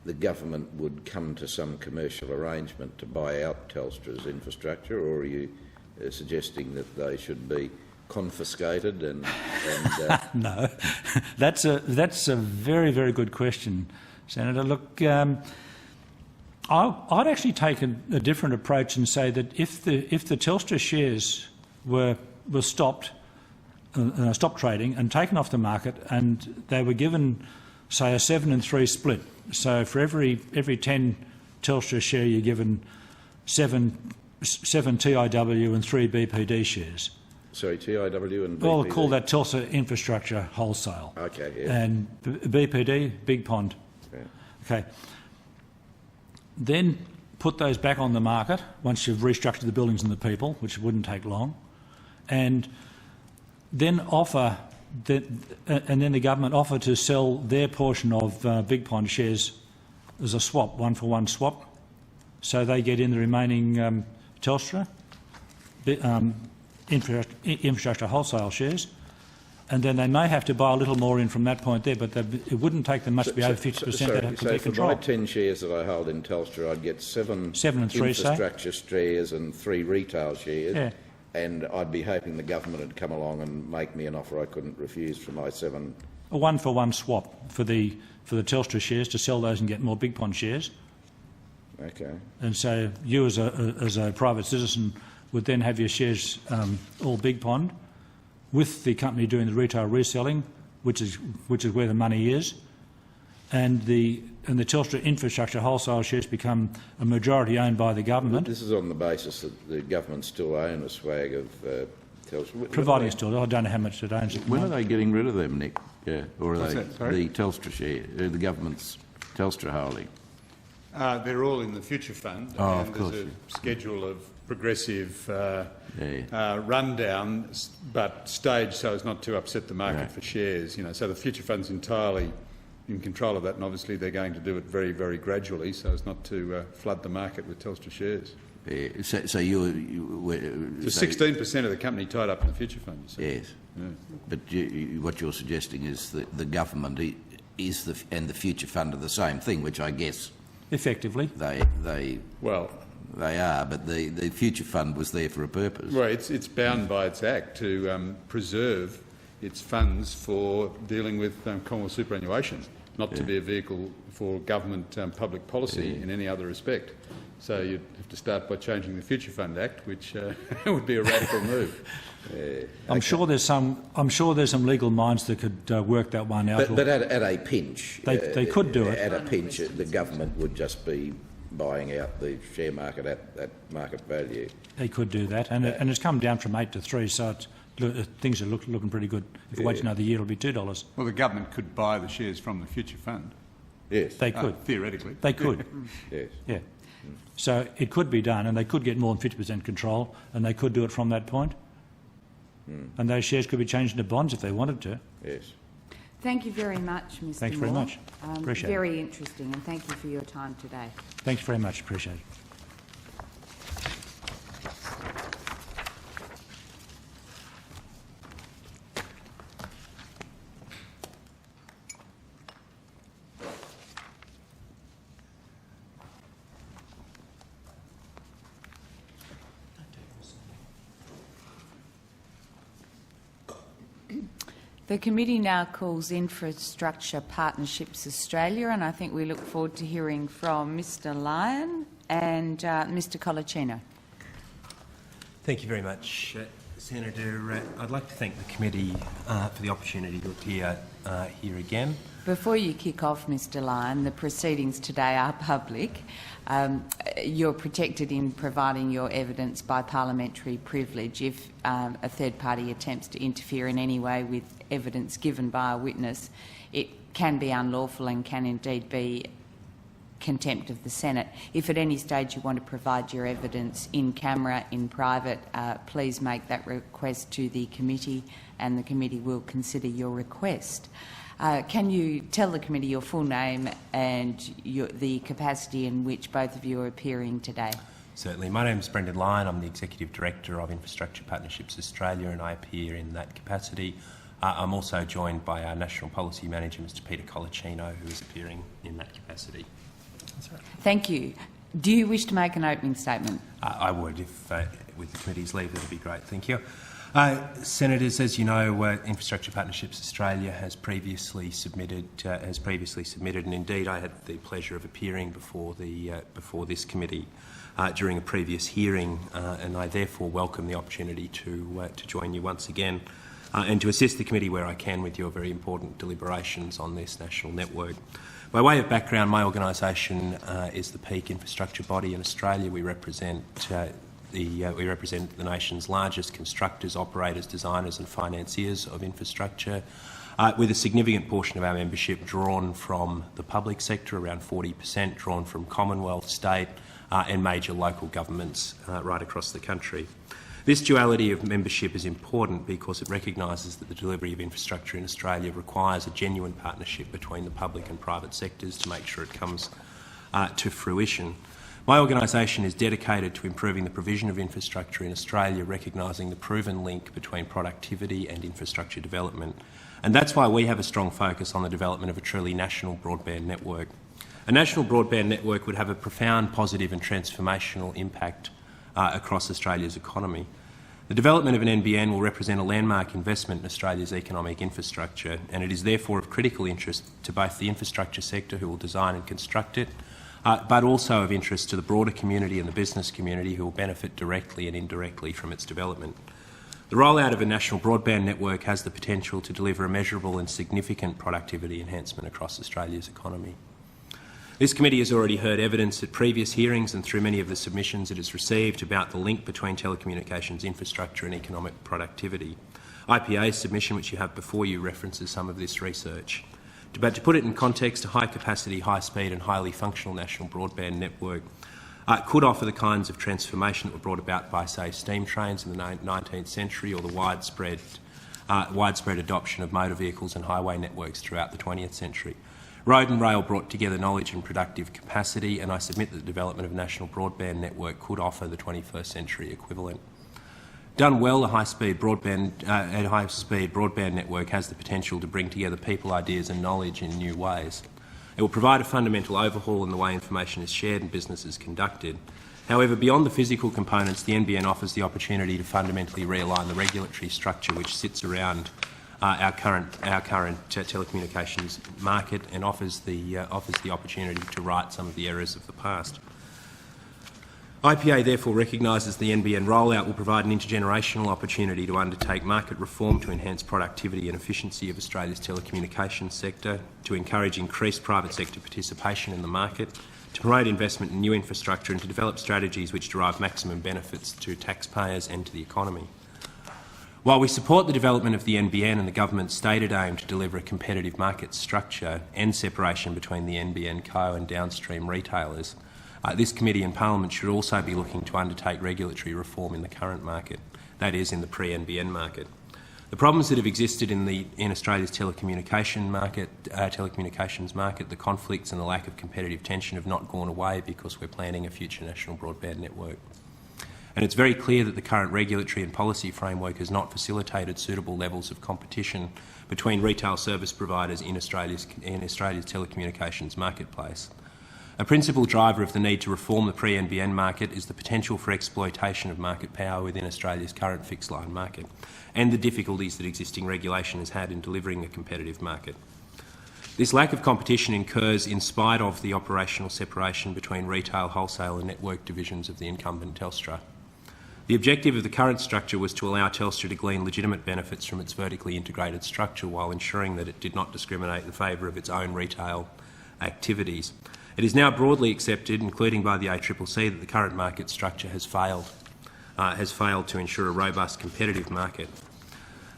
the government would come to some commercial arrangement to buy out Telstra's infrastructure, or are you suggesting that they should be confiscated and No, that's a very, very good question, Senator. Look, I'd actually take a different approach and say that if the Telstra shares were stopped trading and taken off the market, and they were given, say, a 7-3 split. So for every 10 Telstra share, you're given 7 TIW and 3 BPD shares. Sorry, TIW and BPD? Well, we'll call that Telstra Infrastructure Wholesale. Okay, yeah. And BPD, Big Pond. Yeah. Okay. Then put those back on the market once you've restructured the buildings and the people, which wouldn't take long, and then then the government offer to sell their portion of Big Pond shares as a swap, 1-for-1 swap, so they get in the remaining Telstra infrastructure wholesale shares, and then they may have to buy a little more in from that point there, but it wouldn't take them much to be over 50%. They'd have complete control. So for my 10 shares that I hold in Telstra, I'd get 7 and 3, infrastructure shares and 3 retail shares, yeah. And I'd be hoping the government would come along and make me an offer I couldn't refuse for my 7. A 1-for-1 swap for the Telstra shares to sell those and get more Big Pond shares. Okay. And so you as a private citizen would then have your shares all Big Pond, with the company doing the retail reselling, which is where the money is, and the Telstra infrastructure wholesale shares become a majority owned by the government. This is on the basis that the government still own a swag of Telstra. Providing still, I don't know how much it owns. When are they getting rid of them, Nick? Yeah, or are What's they that, sorry? the Telstra share, the government's Telstra holding? They're all in the future fund. Oh, and of course. There's a schedule of progressive rundown, but staged so as not to upset the market for shares. So the future fund's entirely in control of that, and obviously they're going to do it very, very gradually so as not to flood the market with Telstra shares. Yeah. So 16% of the company tied up in the future fund. You see. Yes, yeah. But what you're suggesting is that the government is and the future fund are the same thing, which I guess effectively they are, but the future fund was there for a purpose. Well, it's bound by its act to preserve its funds for dealing with Commonwealth superannuation, not to be a vehicle for government public policy in any other respect. So you'd have to start by changing the Future Fund Act, which would be a radical move. I'm sure there's some legal minds that could work that one out. But at a pinch, they could do it. At a pinch, the government would just be buying out the share market at market value. They could do that, and it's come down from 8 to 3, so things are looking pretty good. If we wait another year, it'll be $2. Well, the government could buy the shares from the future fund. Yes, they could. Theoretically, they could. Yes. Yeah. So it could be done, and they could get more than 50% control, and they could do it from that point. And those shares could be changed into bonds if they wanted to. Yes. Thank you very much, Mr. Thanks very Moore. much. Appreciate it. Very interesting, and thank you for your time today. Thanks very much. Appreciate it. The committee now calls Infrastructure Partnerships Australia, and I think we look forward to hearing from Mr. Lyon and Mr. Colaccino. Thank you very much, Senator. I'd like to thank the committee for the opportunity to appear here again. Before you kick off, Mr. Lyon, the proceedings today are public. You're protected in providing your evidence by parliamentary privilege. If a third party attempts to interfere in any way with evidence given by a witness, it can be unlawful and can indeed be contempt of the Senate. If at any stage you want to provide your evidence in camera, in private, please make that request to the committee and the committee will consider your request. Can you tell the committee your full name and the capacity in which both of you are appearing today? Certainly. My name is Brendan Lyon. I'm the Executive Director of Infrastructure Partnerships Australia and I appear in that capacity. I'm also joined by our National Policy Manager, Mr Peter Colaccino, who is appearing in that capacity. That's right. Thank you. Do you wish to make an opening statement? I would, if with the committee's leave, that would be great. Thank you. Senators, as you know, Infrastructure Partnerships Australia has previously submitted, and indeed I had the pleasure of appearing before this committee during a previous hearing, and I therefore welcome the opportunity to join you once again and to assist the committee where I can with your very important deliberations on this national network. By way of background, my organisation is the peak infrastructure body in Australia. We represent the nation's largest constructors, operators, designers and financiers of infrastructure, with a significant portion of our membership drawn from the public sector, around 40%, drawn from Commonwealth, state and major local governments right across the country. This duality of membership is important because it recognises that the delivery of infrastructure in Australia requires a genuine partnership between the public and private sectors to make sure it comes to fruition. My organisation is dedicated to improving the provision of infrastructure in Australia, recognising the proven link between productivity and infrastructure development. And that's why we have a strong focus on the development of a truly national broadband network. A national broadband network would have a profound positive and transformational impact across Australia's economy. The development of an NBN will represent a landmark investment in Australia's economic infrastructure, and it is therefore of critical interest to both the infrastructure sector, who will design and construct it, but also of interest to the broader community and the business community, who will benefit directly and indirectly from its development. The rollout of a national broadband network has the potential to deliver a measurable and significant productivity enhancement across Australia's economy. This committee has already heard evidence at previous hearings and through many of the submissions it has received about the link between telecommunications infrastructure and economic productivity. IPA's submission, which you have before you, references some of this research. But to put it in context, a high-capacity, high-speed and highly functional national broadband network could offer the kinds of transformation that were brought about by, say, steam trains in the 19th century, or the widespread adoption of motor vehicles and highway networks throughout the 20th century. Road and rail brought together knowledge and productive capacity, and I submit that the development of a national broadband network could offer the 21st century equivalent. Done well, a high-speed broadband network has the potential to bring together people, ideas and knowledge in new ways. It will provide a fundamental overhaul in the way information is shared and business is conducted. However, beyond the physical components, the NBN offers the opportunity to fundamentally realign the regulatory structure which sits around our current telecommunications market, and offers the opportunity to right some of the errors of the past. IPA therefore recognises the NBN rollout will provide an intergenerational opportunity to undertake market reform to enhance productivity and efficiency of Australia's telecommunications sector, to encourage increased private sector participation in the market, to promote investment in new infrastructure and to develop strategies which derive maximum benefits to taxpayers and to the economy. While we support the development of the NBN and the government's stated aim to deliver a competitive market structure and separation between the NBN Co and downstream retailers, This committee and Parliament should also be looking to undertake regulatory reform in the current market, that is, in the pre-NBN market. The problems that have existed in Australia's telecommunications market, the conflicts and the lack of competitive tension have not gone away because we're planning a future national broadband network. And it's very clear that the current regulatory and policy framework has not facilitated suitable levels of competition between retail service providers in Australia's telecommunications marketplace. A principal driver of the need to reform the pre-NBN market is the potential for exploitation of market power within Australia's current fixed-line market and the difficulties that existing regulation has had in delivering a competitive market. This lack of competition occurs in spite of the operational separation between retail, wholesale and network divisions of the incumbent Telstra. The objective of the current structure was to allow Telstra to glean legitimate benefits from its vertically integrated structure while ensuring that it did not discriminate in favour of its own retail activities. It is now broadly accepted, including by the ACCC, that the current market structure has failed to ensure a robust competitive market.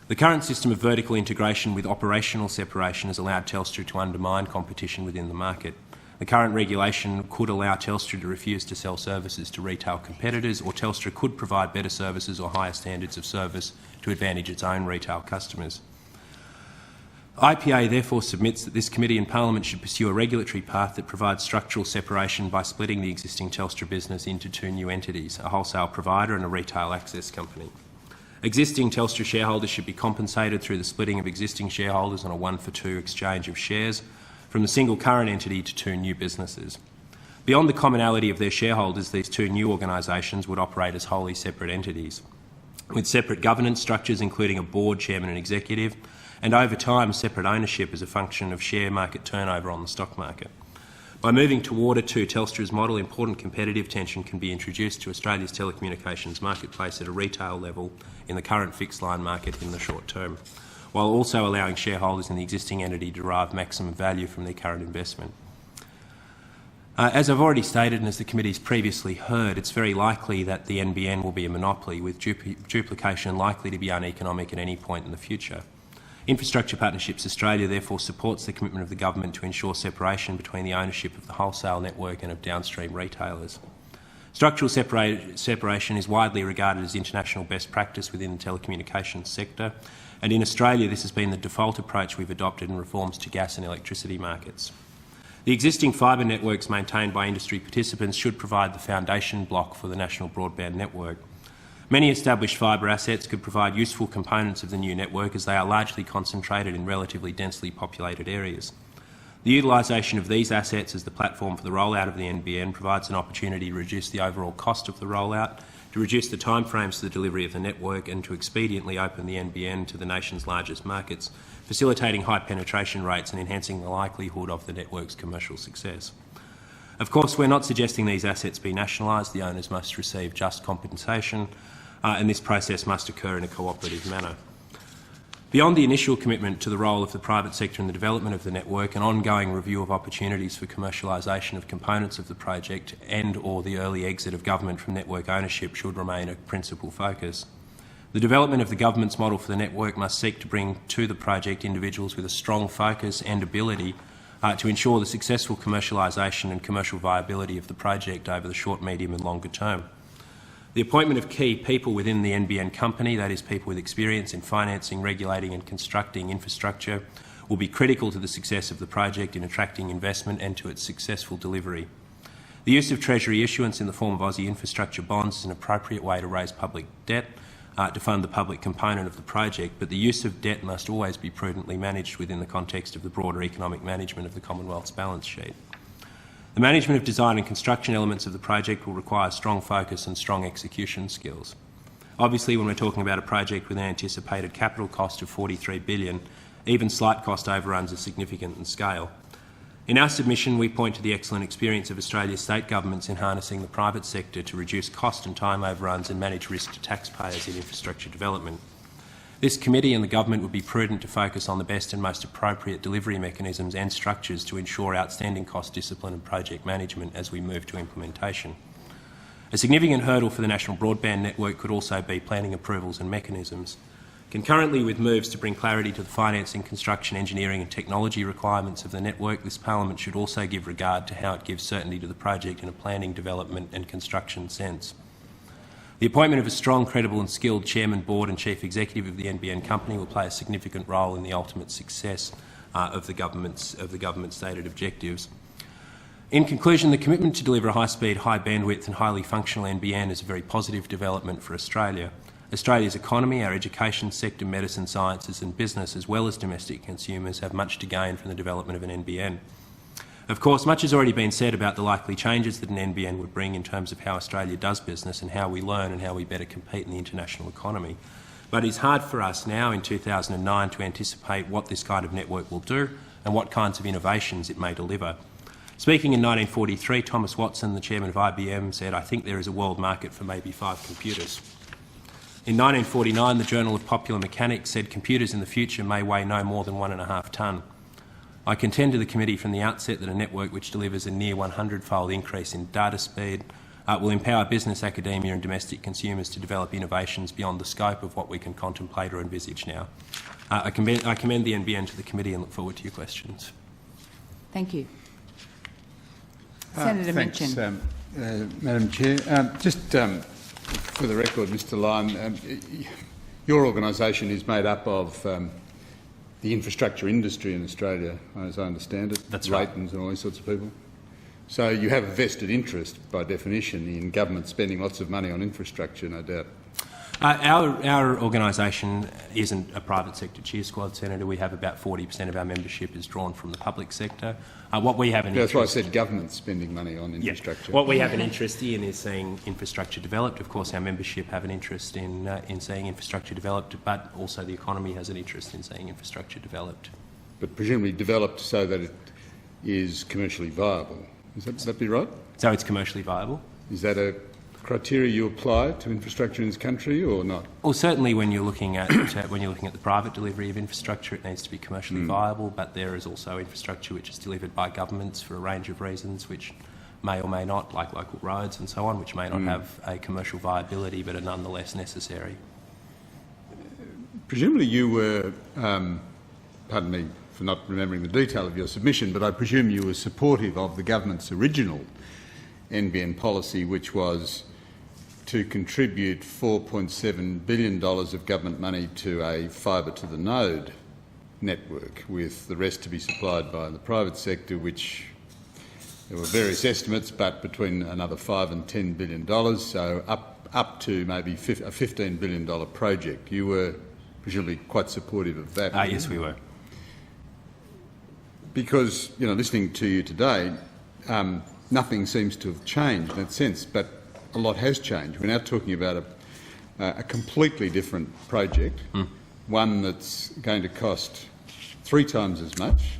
The current system of vertical integration with operational separation has allowed Telstra to undermine competition within the market. The current regulation could allow Telstra to refuse to sell services to retail competitors, or Telstra could provide better services or higher standards of service to advantage its own retail customers. IPA therefore submits that this committee and Parliament should pursue a regulatory path that provides structural separation by splitting the existing Telstra business into two new entities, a wholesale provider and a retail access company. Existing Telstra shareholders should be compensated through the splitting of existing shareholders on a 1-for-2 exchange of shares from the single current entity to two new businesses. Beyond the commonality of their shareholders, these two new organisations would operate as wholly separate entities, with separate governance structures including a board, chairman and executive, and over time separate ownership as a function of share market turnover on the stock market. By moving toward a Telstra's model, important competitive tension can be introduced to Australia's telecommunications marketplace at a retail level in the current fixed-line market in the short term, while also allowing shareholders in the existing entity to derive maximum value from their current investment. As I've already stated and as the committee's previously heard, it's very likely that the NBN will be a monopoly, with duplication likely to be uneconomic at any point in the future. Infrastructure Partnerships Australia therefore supports the commitment of the government to ensure separation between the ownership of the wholesale network and of downstream retailers. Structural separation is widely regarded as international best practice within the telecommunications sector, and in Australia this has been the default approach we've adopted in reforms to gas and electricity markets. The existing fibre networks maintained by industry participants should provide the foundation block for the national broadband network. Many established fibre assets could provide useful components of the new network as they are largely concentrated in relatively densely populated areas. The utilisation of these assets as the platform for the rollout of the NBN provides an opportunity to reduce the overall cost of the rollout, to reduce the timeframes for the delivery of the network and to expediently open the NBN to the nation's largest markets, facilitating high penetration rates and enhancing the likelihood of the network's commercial success. Of course, we're not suggesting these assets be nationalised. The owners must receive just compensation, and this process must occur in a cooperative manner. Beyond the initial commitment to the role of the private sector in the development of the network, an ongoing review of opportunities for commercialisation of components of the project and/or the early exit of government from network ownership should remain a principal focus. The development of the government's model for the network must seek to bring to the project individuals with a strong focus and ability to ensure the successful commercialisation and commercial viability of the project over the short, medium and longer term. The appointment of key people within the NBN company, that is people with experience in financing, regulating and constructing infrastructure, will be critical to the success of the project in attracting investment and to its successful delivery. The use of Treasury issuance in the form of Aussie infrastructure bonds is an appropriate way to raise public debt to fund the public component of the project, but the use of debt must always be prudently managed within the context of the broader economic management of the Commonwealth's balance sheet. The management of design and construction elements of the project will require strong focus and strong execution skills. Obviously, when we're talking about a project with an anticipated capital cost of $43 billion, even slight cost overruns are significant in scale. In our submission, we point to the excellent experience of Australia's state governments in harnessing the private sector to reduce cost and time overruns and manage risk to taxpayers in infrastructure development. This committee and the government would be prudent to focus on the best and most appropriate delivery mechanisms and structures to ensure outstanding cost discipline and project management as we move to implementation. A significant hurdle for the national broadband network could also be planning approvals and mechanisms. Concurrently with moves to bring clarity to the financing, construction, engineering and technology requirements of the network, this parliament should also give regard to how it gives certainty to the project in a planning, development and construction sense. The appointment of a strong, credible and skilled chairman, board and chief executive of the NBN company will play a significant role in the ultimate success of the government's stated objectives. In conclusion, the commitment to deliver a high-speed, high-bandwidth and highly functional NBN is a very positive development for Australia. Australia's economy, our education sector, medicine, sciences and business, as well as domestic consumers, have much to gain from the development of an NBN. Of course, much has already been said about the likely changes that an NBN would bring in terms of how Australia does business and how we learn and how we better compete in the international economy. But it's hard for us now in 2009 to anticipate what this kind of network will do and what kinds of innovations it may deliver. Speaking in 1943, Thomas Watson, the chairman of IBM, said, "I think there is a world market for maybe 5 computers." In 1949, the Journal of Popular Mechanics said computers in the future may weigh no more than 1.5 tonne. I contend to the committee from the outset that a network which delivers a near 100-fold increase in data speed will empower business, academia and domestic consumers to develop innovations beyond the scope of what we can contemplate or envisage now. I commend the NBN to the committee and look forward to your questions. Thank you. Senator thanks, Mitchin. Madam Chair. Just for the record, Mr Lyon, your organisation is made up of the infrastructure industry in Australia, as I understand it. That's right. Leightons and all these sorts of people. So you have a vested interest, by definition, in government spending lots of money on infrastructure, no doubt. Our organisation isn't a private sector cheer squad, Senator. We have about 40% of our membership is drawn from the public sector. What we have an That's why I said government spending money on infrastructure. Yeah. What we have an interest in is seeing infrastructure developed. Of course, our membership have an interest in seeing infrastructure developed, but also the economy has an interest in seeing infrastructure developed. But presumably developed so that it is commercially viable. Would that be right? So it's commercially viable. Is that a criteria you apply to infrastructure in this country, or not? Well, certainly when you're looking at the private delivery of infrastructure, it needs to be commercially viable. But there is also infrastructure which is delivered by governments for a range of reasons, which may or may not, like local roads and so on, which may not have a commercial viability, but are nonetheless necessary. Presumably you were, pardon me for not remembering the detail of your submission, but I presume you were supportive of the government's original NBN policy, which was to contribute $4.7 billion of government money to a fibre to the node network, with the rest to be supplied by the private sector, which there were various estimates, but between another $5 and $10 billion, so up to maybe a $15 billion project. You were presumably quite supportive of that. Yes, we were. Because, listening to you today, nothing seems to have changed in that sense, but a lot has changed. We're now talking about a completely different project, one that's going to cost 3 times as much,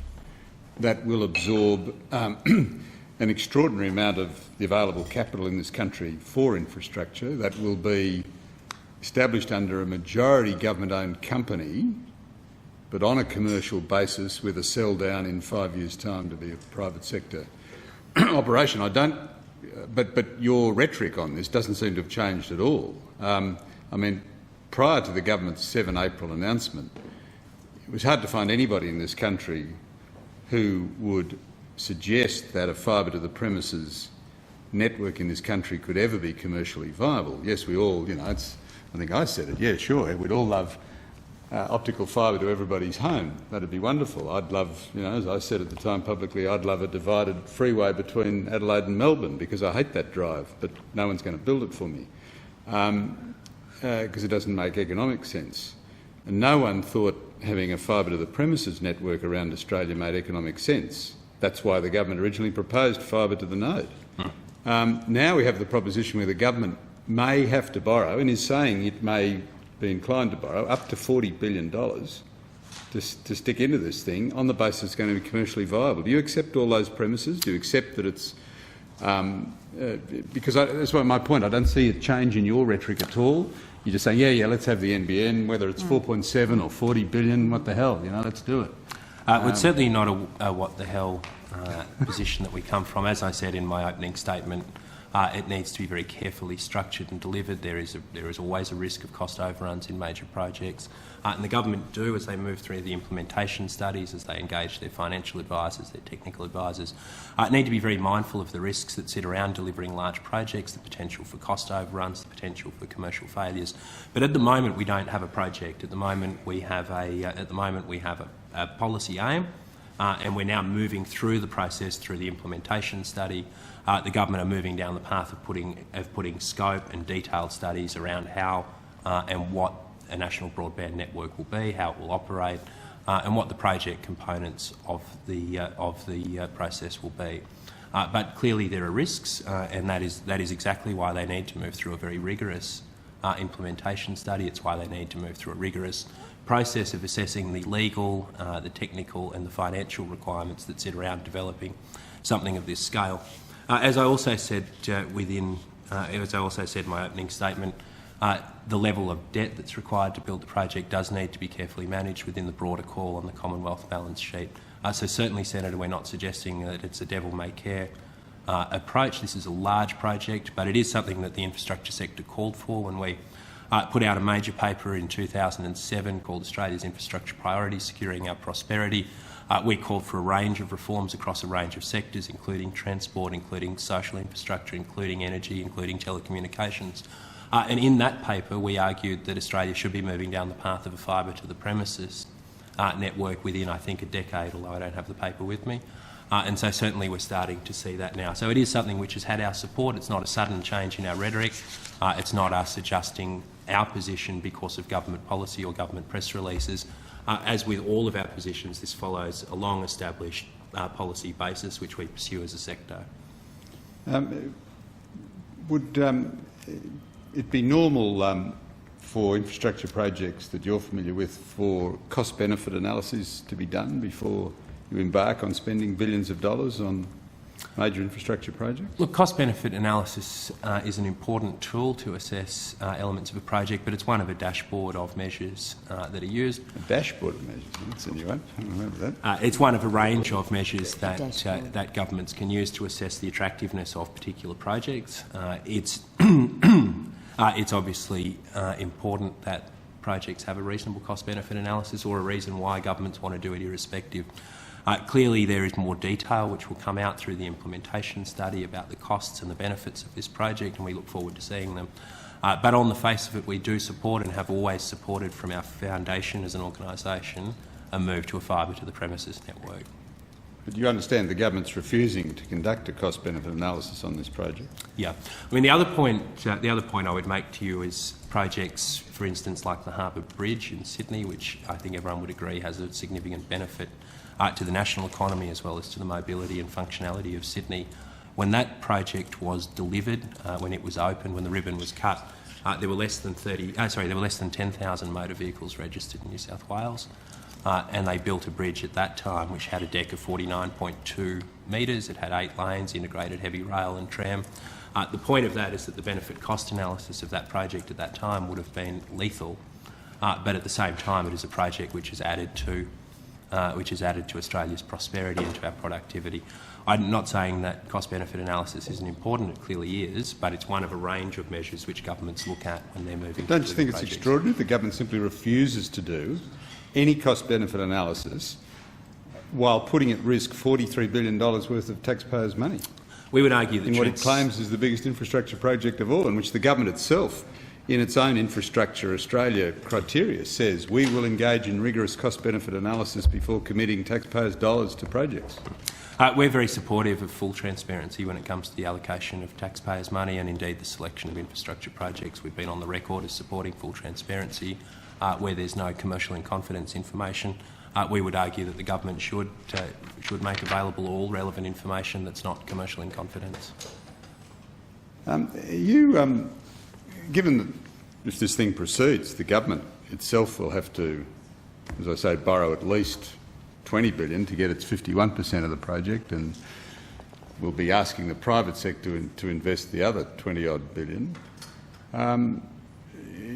that will absorb an extraordinary amount of the available capital in this country for infrastructure, that will be established under a majority government-owned company, but on a commercial basis with a sell down in 5 years' time to be a private sector operation. But your rhetoric on this doesn't seem to have changed at all. Prior to the government's 7 April announcement, it was hard to find anybody in this country who would suggest that a fibre to the premises network in this country could ever be commercially viable. Yes, we all, I think I said it, yeah, sure, we'd all love optical fibre to everybody's home. That'd be wonderful. I'd love, as I said at the time publicly, I'd love a divided freeway between Adelaide and Melbourne, because I hate that drive, but no one's going to build it for me because it doesn't make economic sense. And no one thought having a fibre to the premises network around Australia made economic sense. That's why the government originally proposed fibre to the node. Now we have the proposition where the government may have to borrow, and is saying it may be inclined to borrow, up to $40 billion to stick into this thing on the basis it's going to be commercially viable. Do you accept all those premises? Do you accept that it's... because that's my point. I don't see a change in your rhetoric at all. You're just saying, yeah, let's have the NBN, whether it's 4.7 or 40 billion, what the hell, let's do it. It's certainly not a what the hell position that we come from. As I said in my opening statement, It needs to be very carefully structured and delivered. There is always a risk of cost overruns in major projects. And the government do, as they move through the implementation studies, as they engage their financial advisors, their technical advisors, need to be very mindful of the risks that sit around delivering large projects, the potential for cost overruns, the potential for commercial failures. But at the moment, we don't have a project. At the moment, we have a policy aim, and we're now moving through the process through the implementation study. The government are moving down the path of putting scope and detailed studies around how and what a national broadband network will be, how it will operate, and what the project components of the process will be. But clearly there are risks, and that is exactly why they need to move through a very rigorous implementation study. It's why they need to move through a rigorous process of assessing the legal, the technical and the financial requirements that sit around developing something of this scale. As I also said in my opening statement, the level of debt that's required to build the project does need to be carefully managed within the broader call on the Commonwealth balance sheet. So certainly, Senator, we're not suggesting that it's a devil-may-care approach. This is a large project, but it is something that the infrastructure sector called for when we put out a major paper in 2007 called Australia's Infrastructure Priorities, Securing Our Prosperity. We called for a range of reforms across a range of sectors, including transport, including social infrastructure, including energy, including telecommunications. And in that paper, we argued that Australia should be moving down the path of a fibre to the premises network within, I think, a decade, although I don't have the paper with me. And so certainly we're starting to see that now. So it is something which has had our support. It's not a sudden change in our rhetoric. It's not us adjusting our position because of government policy or government press releases. As with all of our positions, this follows a long-established policy basis which we pursue as a sector. Would it be normal for infrastructure projects that you're familiar with for cost-benefit analysis to be done before you embark on spending billions of dollars on major infrastructure projects? Look, cost-benefit analysis is an important tool to assess elements of a project, but it's one of a dashboard of measures that are used. A dashboard of measures? That's a new one. I remember that. It's one of a range of measures that governments can use to assess the attractiveness of particular projects. It's obviously important that projects have a reasonable cost-benefit analysis, or a reason why governments want to do it irrespective. Clearly there is more detail which will come out through the implementation study about the costs and the benefits of this project, and we look forward to seeing them. But on the face of it, we do support and have always supported from our foundation as an organisation a move to a fibre to the premises network. But you understand the government's refusing to conduct a cost-benefit analysis on this project? Yeah. I mean, the other point I would make to you is projects, for instance, like the Harbour Bridge in Sydney, which I think everyone would agree has a significant benefit to the national economy as well as to the mobility and functionality of Sydney. When that project was delivered, when it was open, when the ribbon was cut, there were less than 10,000 motor vehicles registered in New South Wales, and they built a bridge at that time which had a deck of 49.2 metres. It had 8 lanes, integrated heavy rail and tram. The point of that is that the benefit-cost analysis of that project at that time would have been lethal, but at the same time it is a project which has added to Australia's prosperity and to our productivity. I'm not saying that cost-benefit analysis isn't important, it clearly is, but it's one of a range of measures which governments look at when they're moving. Don't you think it's extraordinary the government simply refuses to do any cost-benefit analysis while putting at risk $43 billion worth of taxpayers' money? We would argue that in what it claims is the biggest infrastructure project of all, in which the government itself, in its own Infrastructure Australia criteria, says we will engage in rigorous cost-benefit analysis before committing taxpayers' dollars to projects. We're very supportive of full transparency when it comes to the allocation of taxpayers' money and indeed the selection of infrastructure projects. We've been on the record as supporting full transparency where there's no commercial in confidence information. We would argue that the government should make available all relevant information that's not commercial in confidence. Given that if this thing proceeds, the government itself will have to, as I say, borrow at least $20 billion to get its 51% of the project, and will be asking the private sector to invest the other 20-odd billion.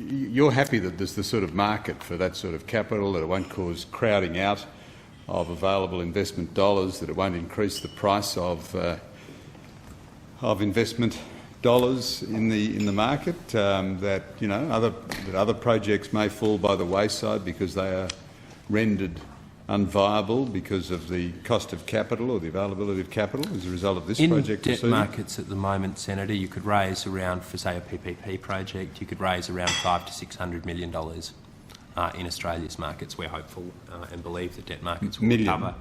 You're happy that there's the sort of market for that sort of capital, that it won't cause crowding out of available investment dollars, that it won't increase the price of investment dollars in the market, that other projects may fall by the wayside because they are rendered unviable because of the cost of capital or the availability of capital as a result of this project? In debt markets at the moment, Senator, you could raise around, for say a PPP project, you could raise around $500 to $600 million in Australia's markets. We're hopeful and believe that debt markets will recover.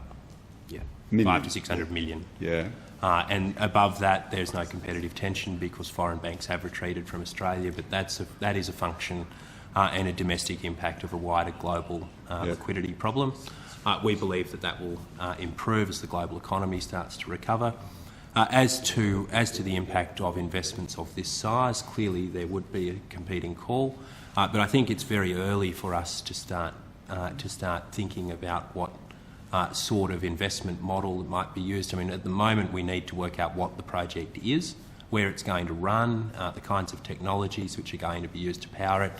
Yeah, million. 500 to 600 million. Yeah. And above that, there's no competitive tension because foreign banks have retreated from Australia, but that is a function and a domestic impact of a wider global liquidity problem. We believe that will improve as the global economy starts to recover. As to the impact of investments of this size, clearly there would be a competing call, but I think it's very early for us to start thinking about what sort of investment model that might be used. I mean, at the moment we need to work out what the project is, where it's going to run, the kinds of technologies which are going to be used to power it.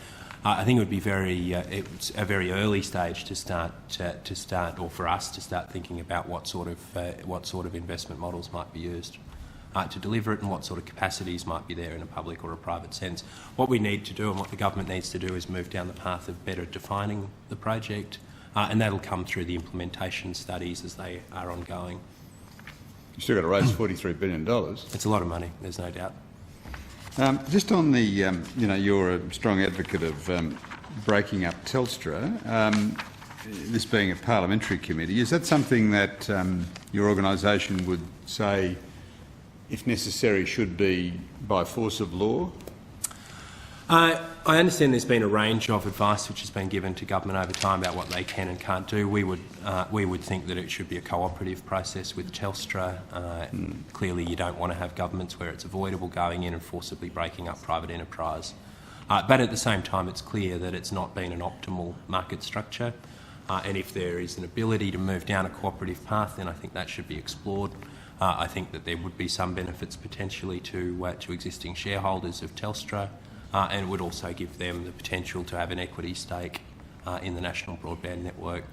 I think it would be it's a very early stage to start, or for us to start thinking about what sort of investment models might be used to deliver it, and what sort of capacities might be there in a public or a private sense. What we need to do, and what the government needs to do, is move down the path of better defining the project, and that'll come through the implementation studies as they are ongoing. You've still got to raise $43 billion. It's a lot of money, there's no doubt. Just on the, you're a strong advocate of breaking up Telstra. This being a parliamentary committee, is that something that your organisation would say, if necessary, should be by force of law? I understand there's been a range of advice which has been given to government over time about what they can and can't do. We would think that it should be a cooperative process with Telstra. Clearly you don't want to have governments where it's avoidable going in and forcibly breaking up private enterprise. But at the same time it's clear that it's not been an optimal market structure, and if there is an ability to move down a cooperative path, then I think that should be explored. I think that there would be some benefits potentially to existing shareholders of Telstra, and it would also give them the potential to have an equity stake in the national broadband network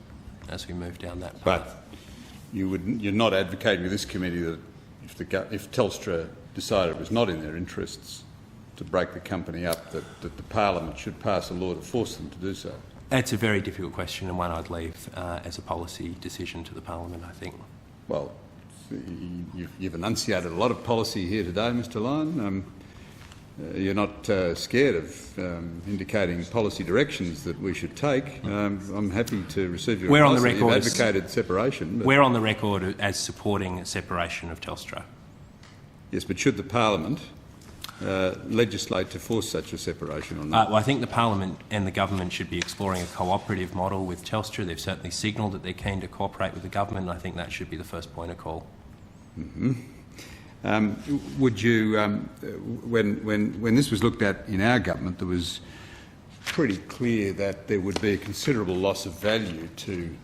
as we move down that path. But you're not advocating with this committee that if Telstra decided it was not in their interests to break the company up, that the Parliament should pass a law to force them to do so? It's a very difficult question, and one I'd leave as a policy decision to the Parliament, I think. Well, you've enunciated a lot of policy here today, Mr Lyon. You're not scared of indicating policy directions that we should take. I'm happy to receive your advice. You've advocated separation. We're on the record as supporting separation of Telstra. Yes, but should the Parliament legislate to force such a separation or not? Well, I think the Parliament and the government should be exploring a cooperative model with Telstra. They've certainly signalled that they're keen to cooperate with the government, and I think that should be the first point of call. Mm-hmm. Would you, when this was looked at in our government, there was pretty clear that there would be a considerable loss of value to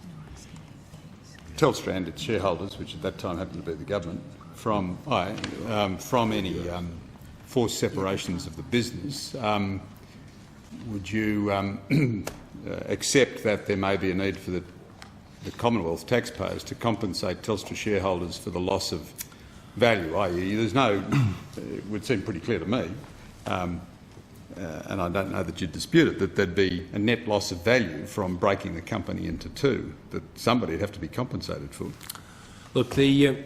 Telstra and its shareholders, which at that time happened to be the government, from any forced separations of the business. Would you accept that there may be a need for the Commonwealth taxpayers to compensate Telstra shareholders for the loss of value, i.e. there's no, it would seem pretty clear to me, and I don't know that you'd dispute it, that there'd be a net loss of value from breaking the company into two, that somebody would have to be compensated for? Look, the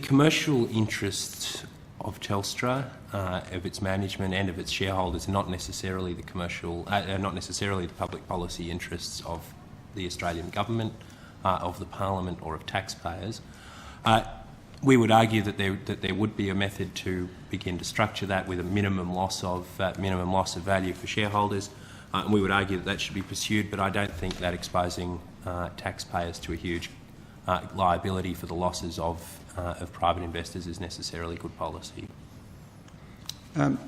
commercial interests of Telstra, of its management and of its shareholders, are not necessarily the public policy interests of the Australian government, of the Parliament or of taxpayers. We would argue that there would be a method to begin to structure that with a minimum loss of value for shareholders, and we would argue that should be pursued. But I don't think that exposing taxpayers to a huge liability for the losses of private investors is necessarily good policy. And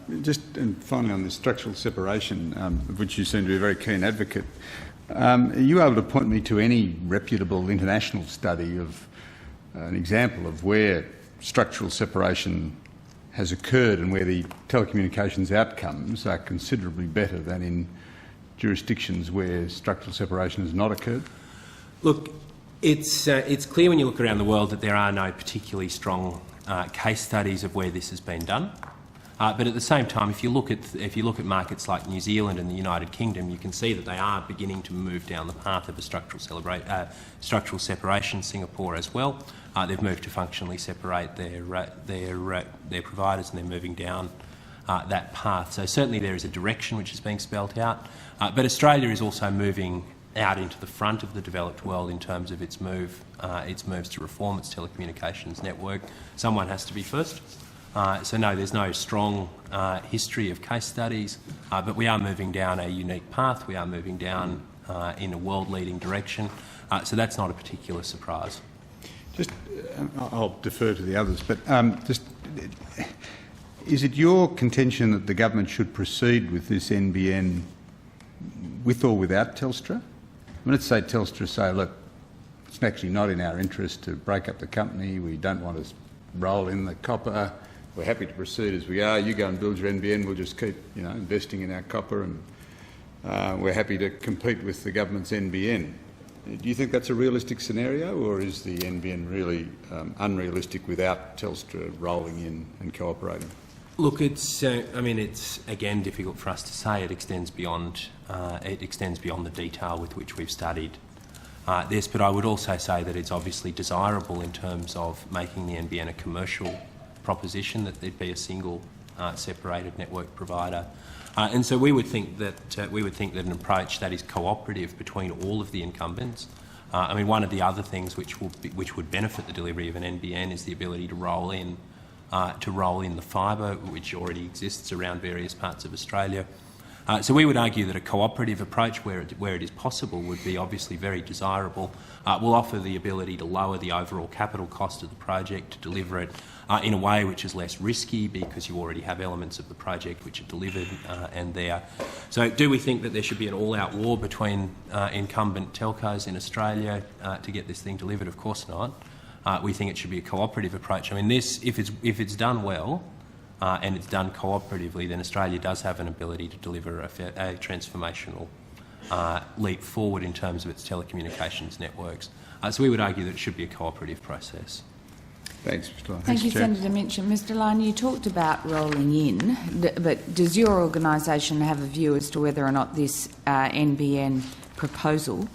finally, on this structural separation, of which you seem to be a very keen advocate, are you able to point me to any reputable international study of an example of where structural separation has occurred and where the telecommunications outcomes are considerably better than in jurisdictions where structural separation has not occurred? Look, it's clear when you look around the world that there are no particularly strong case studies of where this has been done. But at the same time, if you look at markets like New Zealand and the United Kingdom, you can see that they are beginning to move down the path of a structural separation. Singapore as well. They've moved to functionally separate their providers, and they're moving down that path. So certainly there is a direction which is being spelt out. But Australia is also moving out into the front of the developed world in terms of its moves to reform its telecommunications network. Someone has to be first. So no, there's no strong history of case studies, but we are moving down a unique path. We are moving down in a world-leading direction. So that's not a particular surprise. Just, I'll defer to the others, but is it your contention that the government should proceed with this NBN with or without Telstra? I mean, let's say Telstra say, look, it's actually not in our interest to break up the company. We don't want to roll in the copper. We're happy to proceed as we are. You go and build your NBN. We'll just keep, investing in our copper, and we're happy to compete with the government's NBN. Do you think that's a realistic scenario, or is the NBN really unrealistic without Telstra rolling in and cooperating? Look, it's again difficult for us to say. It extends beyond the detail with which we've studied this. But I would also say that it's obviously desirable in terms of making the NBN a commercial proposition, that there'd be a single separated network provider. And so we would think that an approach that is cooperative between all of the incumbents. One of the other things which would benefit the delivery of an NBN is the ability to roll in the fibre which already exists around various parts of Australia. So we would argue that a cooperative approach where it is possible would be obviously very desirable. Will offer the ability to lower the overall capital cost of the project, to deliver it in a way which is less risky because you already have elements of the project which are delivered and there. So do we think that there should be an all-out war between incumbent telcos in Australia to get this thing delivered? Of course not. We think it should be a cooperative approach. If it's done well, and it's done cooperatively, then Australia does have an ability to deliver a transformational leap forward in terms of its telecommunications networks. So we would argue that it should be a cooperative process. Thanks, Mr. Lyon. Thank you, Senator Minchin. Mr. Lyon, you talked about rolling in, but does your organisation have a view as to whether or not this NBN proposal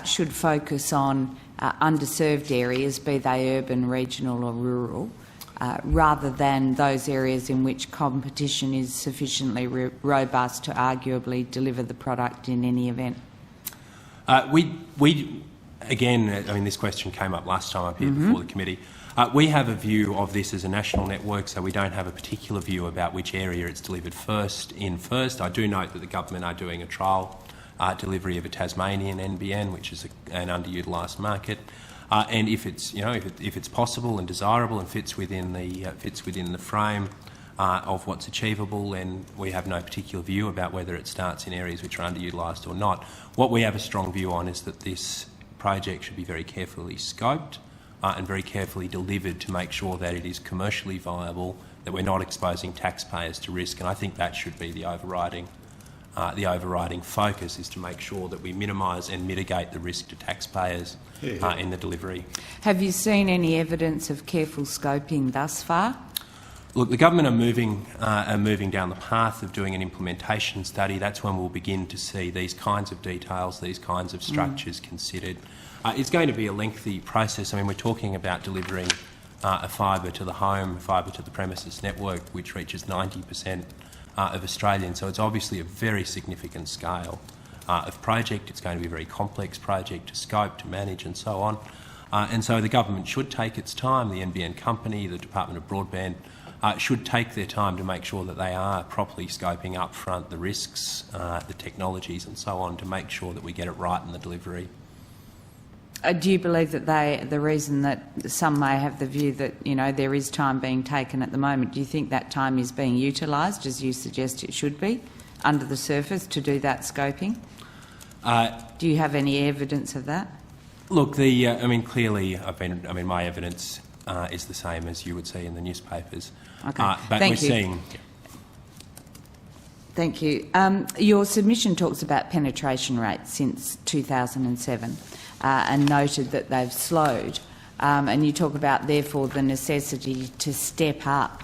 should focus on underserved areas, be they urban, regional or rural, rather than those areas in which competition is sufficiently robust to arguably deliver the product in any event? This question came up last time up here before the committee. We have a view of this as a national network, so we don't have a particular view about which area it's delivered first. I do note that the government are doing a trial delivery of a Tasmanian NBN, which is an underutilised market. And if it's possible and desirable and fits within the frame of what's achievable, then we have no particular view about whether it starts in areas which are underutilised or not. What we have a strong view on is that this project should be very carefully scoped and very carefully delivered to make sure that it is commercially viable, that we're not exposing taxpayers to risk, and I think that should be the overriding focus, is to make sure that we minimise and mitigate the risk to taxpayers in the delivery. Have you seen any evidence of careful scoping thus far? Look, the government are moving down the path of doing an implementation study. That's when we'll begin to see these kinds of details, these kinds of structures considered. It's going to be a lengthy process. We're talking about delivering a fibre to the home, fibre to the premises network, which reaches 90% of Australians. So it's obviously a very significant scale of project. It's going to be a very complex project to scope, to manage and so on. And so the government should take its time, the NBN company, the Department of Broadband, should take their time to make sure that they are properly scoping up front the risks, the technologies and so on, to make sure that we get it right in the delivery. Do you believe that the reason that some may have the view that, there is time being taken at the moment, do you think that time is being utilised, as you suggest it should be, under the surface to do that scoping? Do you have any evidence of that? Look, clearly, my evidence is the same as you would see in the newspapers. Okay. But Thank we're you. seeing. Thank you. Your submission talks about penetration rates since 2007 and noted that they've slowed. And you talk about, therefore, the necessity to step up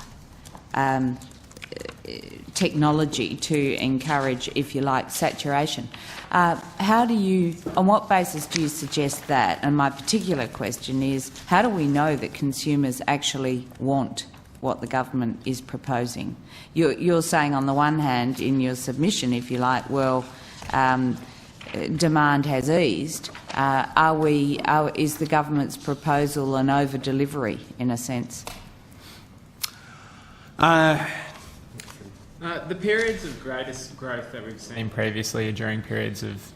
technology to encourage, if you like, saturation. How do you, on what basis do you suggest that? And my particular question is, how do we know that consumers actually want what the government is proposing? You're saying on the one hand in your submission, if you like, well, demand has eased. Is the government's proposal an over-delivery in a sense? The periods of greatest growth that we've seen previously are during periods of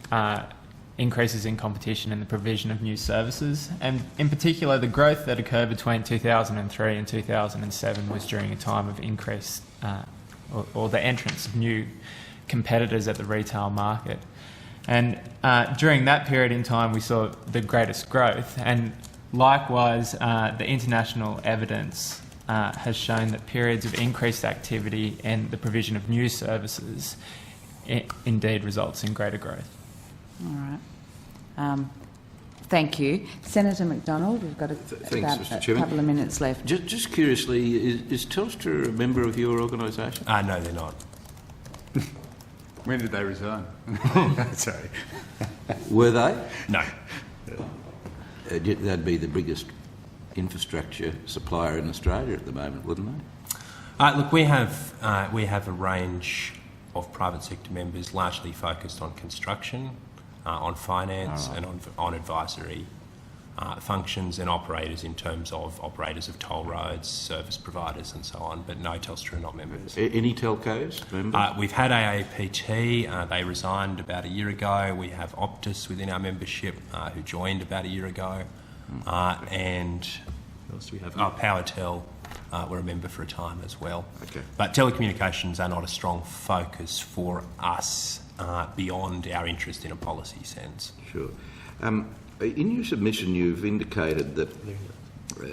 increases in competition and the provision of new services. And in particular, the growth that occurred between 2003 and 2007 was during a time of increased or the entrance of new competitors at the retail market. And during that period in time, we saw the greatest growth. And likewise, the international evidence has shown that periods of increased activity and the provision of new services indeed results in greater growth. All right. Thank you. Senator McDonald, we've got Thanks, a Mr. Chairman. couple of minutes left. Just curiously, is Telstra a member of your organisation? No, they're not. When did they resign? Sorry. Were they? No. They'd be the biggest infrastructure supplier in Australia at the moment, wouldn't they? Look, we have a range of private sector members largely focused on construction, on finance and on advisory functions and operators in terms of operators of toll roads, service providers and so on, but no, Telstra are not members. Any telcos members? We've had AAPT, they resigned about a year ago. We have Optus within our membership who joined about a year ago. And what else do we have? PowerTel were a member for a time as well. Okay. But telecommunications are not a strong focus for us beyond our interest in a policy sense. Sure. In your submission, you've indicated that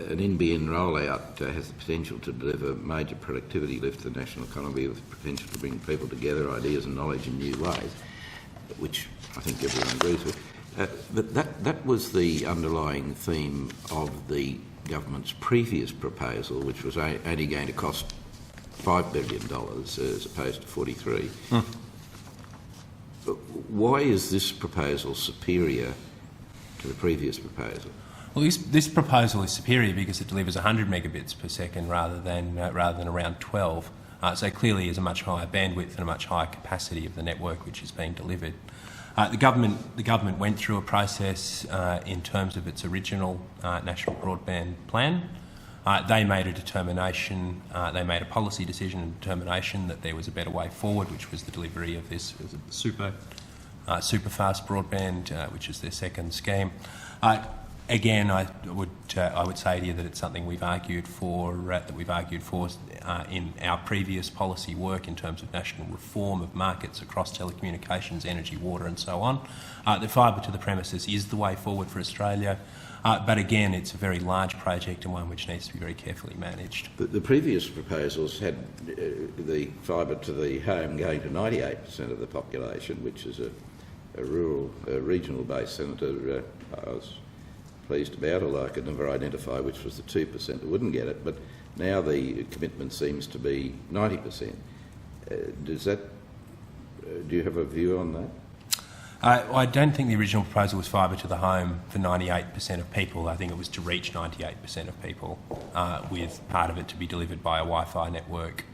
an NBN rollout has the potential to deliver major productivity lift to the national economy with the potential to bring people together, ideas and knowledge in new ways, which I think everyone agrees with. But that was the underlying theme of the government's previous proposal, which was only going to cost $5 billion as opposed to 43. Why is this proposal superior to the previous proposal? Well, this proposal is superior because it delivers 100 megabits per second rather than around 12. So clearly is a much higher bandwidth and a much higher capacity of the network which is being delivered. The government went through a process in terms of its original national broadband plan. They made a determination, they made a policy decision and determination that there was a better way forward, which was the delivery of this super fast broadband, which is their second scheme. Again, I would say to you that it's something we've argued for in our previous policy work in terms of national reform of markets across telecommunications, energy, water, and so on. The fibre to the premises is the way forward for Australia, but again, it's a very large project and one which needs to be very carefully managed. The previous proposals had the fibre to the home going to 98% of the population, which is a regional-based senator I was pleased about, although I could never identify which was the 2% that wouldn't get it. But now the commitment seems to be 90%. Do you have a view on that? I don't think the original proposal was fibre to the home for 98% of people. I think it was to reach 98% of people, with part of it to be delivered by a Wi-Fi network.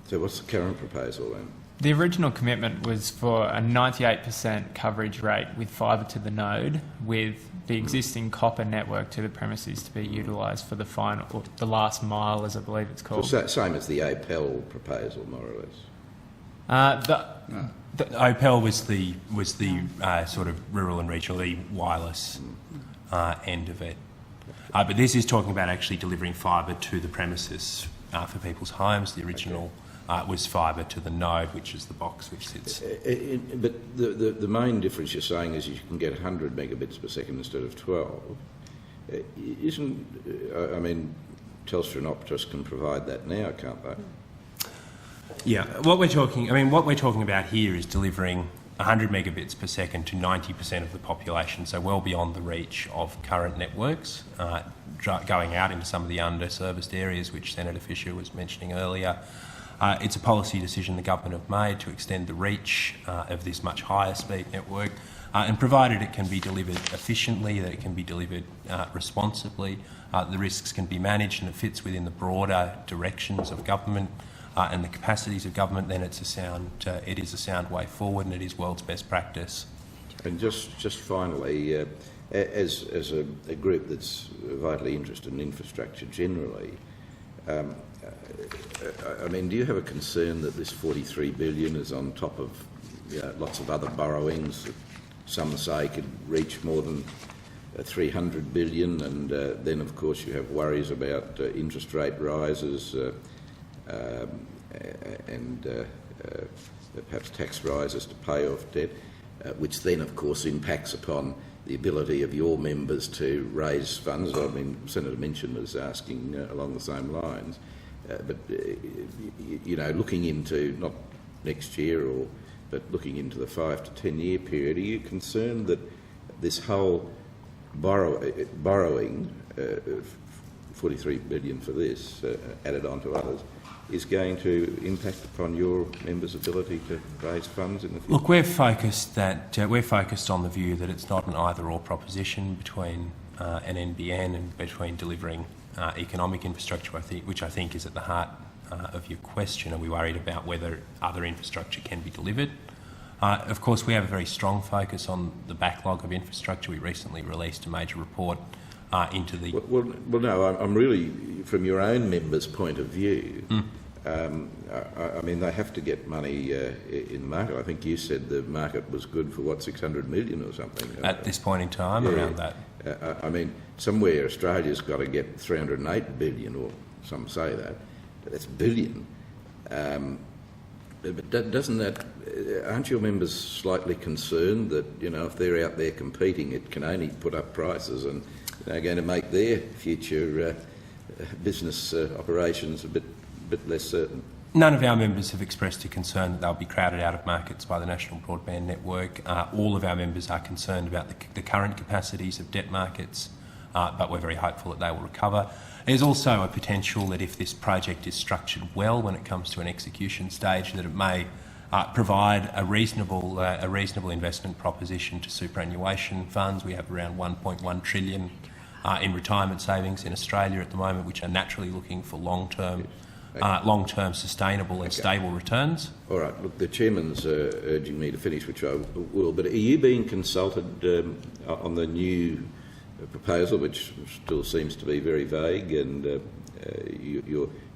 So what's the current proposal then? The original commitment was for a 98% coverage rate with fibre to the node, with the existing copper network to the premises to be utilised for the final, or the last mile, as I believe it's called. So same as the APEL proposal, more or less. The OPEL was the sort of rural and regionally wireless end of it. But this is talking about actually delivering fibre to the premises for people's homes. The original was fibre to the node, which is the box which sits. But the main difference you're saying is you can get 100 megabits per second instead of 12. Telstra and Optus can provide that now, can't they? Yeah, what we're talking about here is delivering 100 megabits per second to 90% of the population, so well beyond the reach of current networks, going out into some of the under-serviced areas which Senator Fisher was mentioning earlier. It's a policy decision the government have made to extend the reach of this much higher speed network, and provided it can be delivered efficiently, that it can be delivered responsibly, the risks can be managed and it fits within the broader directions of government and the capacities of government, then it is a sound way forward, and it is world's best practice. And just finally, as a group that's vitally interested in infrastructure generally, I mean, do you have a concern that this $43 billion is on top of lots of other borrowings that some say could reach more than $300 billion, and then of course you have worries about interest rate rises and perhaps tax rises to pay off debt, which then of course impacts upon the ability of your members to raise funds. I mean, Senator Minchin was asking along the same lines. But you know, looking into not next year, but looking into the 5 to 10 year period, are you concerned that this whole borrowing, $43 billion for this, added on to others, is going to impact upon your members' ability to raise funds in the future? Look, we're focused on the view that it's not an either-or proposition between an NBN and between delivering economic infrastructure, which I think is at the heart of your question. Are we worried about whether other infrastructure can be delivered? Of course, we have a very strong focus on the backlog of infrastructure. We recently released a major report into the... Well, no, I'm really, from your own members' point of view, I mean, they have to get money in the market. I think you said the market was good for, what, 600 million or something? At this point in time, around that. I mean, somewhere Australia's got to get 308 billion, or some say that. But that's billion. But doesn't that... aren't your members slightly concerned that, you know, if they're out there competing, it can only put up prices and they're going to make their future business operations a bit less certain? None of our members have expressed a concern that they'll be crowded out of markets by the National Broadband Network. All of our members are concerned about the current capacities of debt markets, but we're very hopeful that they will recover. There's also a potential that if this project is structured well when it comes to an execution stage, that it may provide a reasonable investment proposition to superannuation funds. We have around 1.1 trillion in retirement savings in Australia at the moment, which are naturally looking for long-term sustainable and stable returns. All right. Look, the chairman's urging me to finish, which I will. But are you being consulted on the new proposal, which still seems to be very vague, and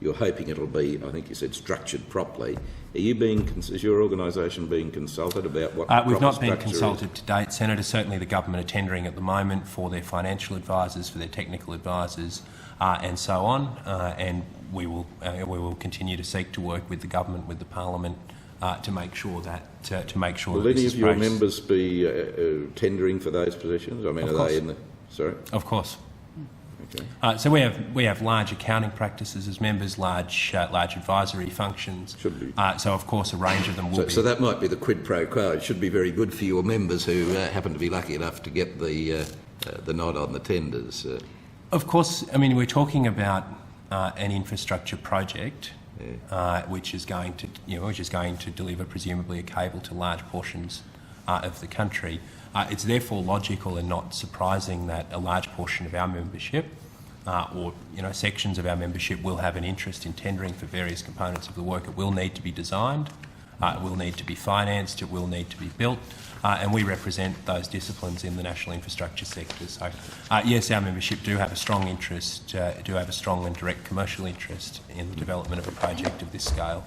you're hoping it'll be, I think you said, structured properly? Is your organisation being consulted about what we've not been consulted to date, Senator. Certainly the government are tendering at the moment for their financial advisors, for their technical advisors, and so on. And we will continue to seek to work with the government, with the Parliament, to make sure that Will any of your members be tendering for those positions? I mean, are they in the... Sorry? Of course. Okay. So we have large accounting practices as members, large advisory functions. Should be. So of course a range of them will be. So that might be the quid pro quo. It should be very good for your members who happen to be lucky enough to get the nod on the tenders. Of course. I mean, we're talking about an infrastructure project, which is going to deliver presumably a cable to large portions of the country. It's therefore logical and not surprising that a large portion of our membership, or sections of our membership, will have an interest in tendering for various components of the work. It will need to be designed, it will need to be financed, it will need to be built, and we represent those disciplines in the national infrastructure sector. So, yes, our membership do have a strong interest, do have a strong and direct commercial interest in the development of a project of this scale.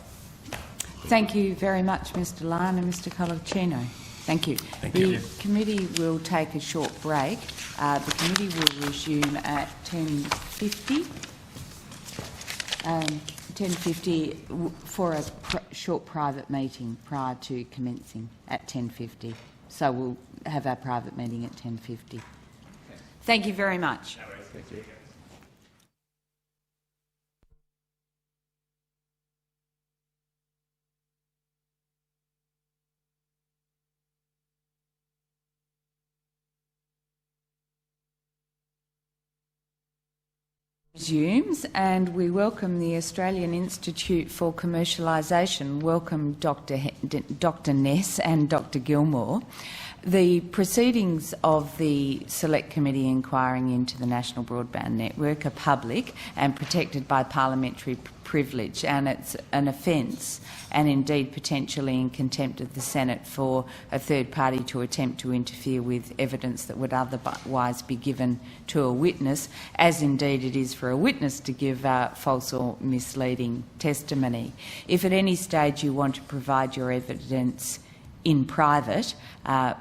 Thank you very much, Mr. Lyon and Mr. Colaccino. Thank you. The committee will take a short break. The committee will resume at 10:50. 10:50 for a short private meeting prior to commencing at 10:50. So we'll have our private meeting at 10:50. Thank you very much. Thank you. Resumes, and we welcome the Australian Institute for Commercialisation. Welcome Dr Ness and Dr Gilmour. The proceedings of the Select Committee inquiring into the National Broadband Network are public and protected by parliamentary privilege, and it's an offence and indeed potentially in contempt of the Senate for a third party to attempt to interfere with evidence that would otherwise be given to a witness, as indeed it is for a witness to give false or misleading testimony. If at any stage you want to provide your evidence in private,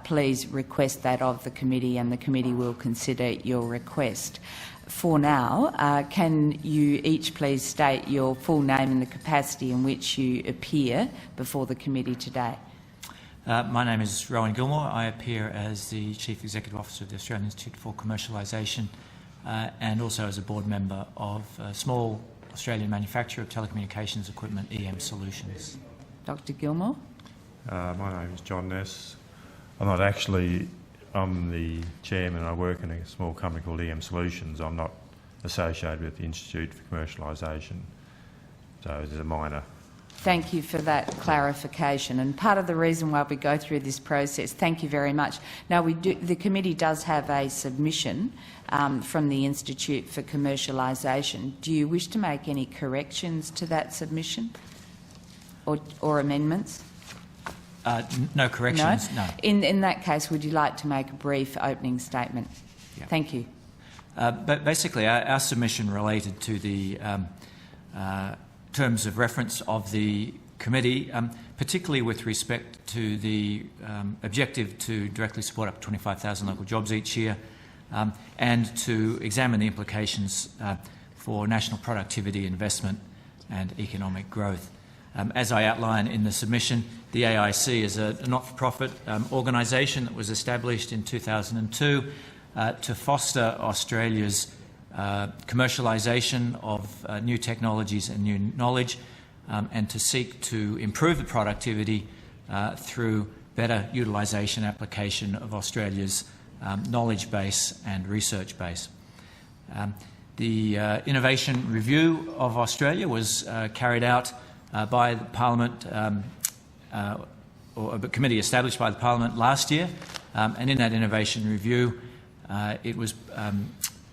please request that of the committee and the committee will consider your request. For now, can you each please state your full name and the capacity in which you appear before the committee today? My name is Rowan Gilmour. I appear as the Chief Executive Officer of the Australian Institute for Commercialisation and also as a board member of a small Australian manufacturer of telecommunications equipment, EM Solutions. Dr Gilmour? My name is John Ness. I'm the chairman. I work in a small company called EM Solutions. I'm not associated with the Institute for Commercialisation, so there's a minor. Thank you for that clarification. And part of the reason why we go through this process, thank you very much. Now, the committee does have a submission from the Institute for Commercialisation. Do you wish to make any corrections to that submission or amendments? No corrections, no. In that case, would you like to make a brief opening statement? Yeah. Thank you. But basically, our submission related to the terms of reference of the committee, particularly with respect to the objective to directly support up to 25,000 local jobs each year, and to examine the implications for national productivity, investment and economic growth. As I outline in the submission, the AIC is a not-for-profit organisation that was established in 2002 to foster Australia's commercialisation of new technologies and new knowledge, and to seek to improve the productivity through better utilisation application of Australia's knowledge base and research base. The Innovation Review of Australia was carried out by the Parliament, or a committee established by the Parliament last year, and in that innovation review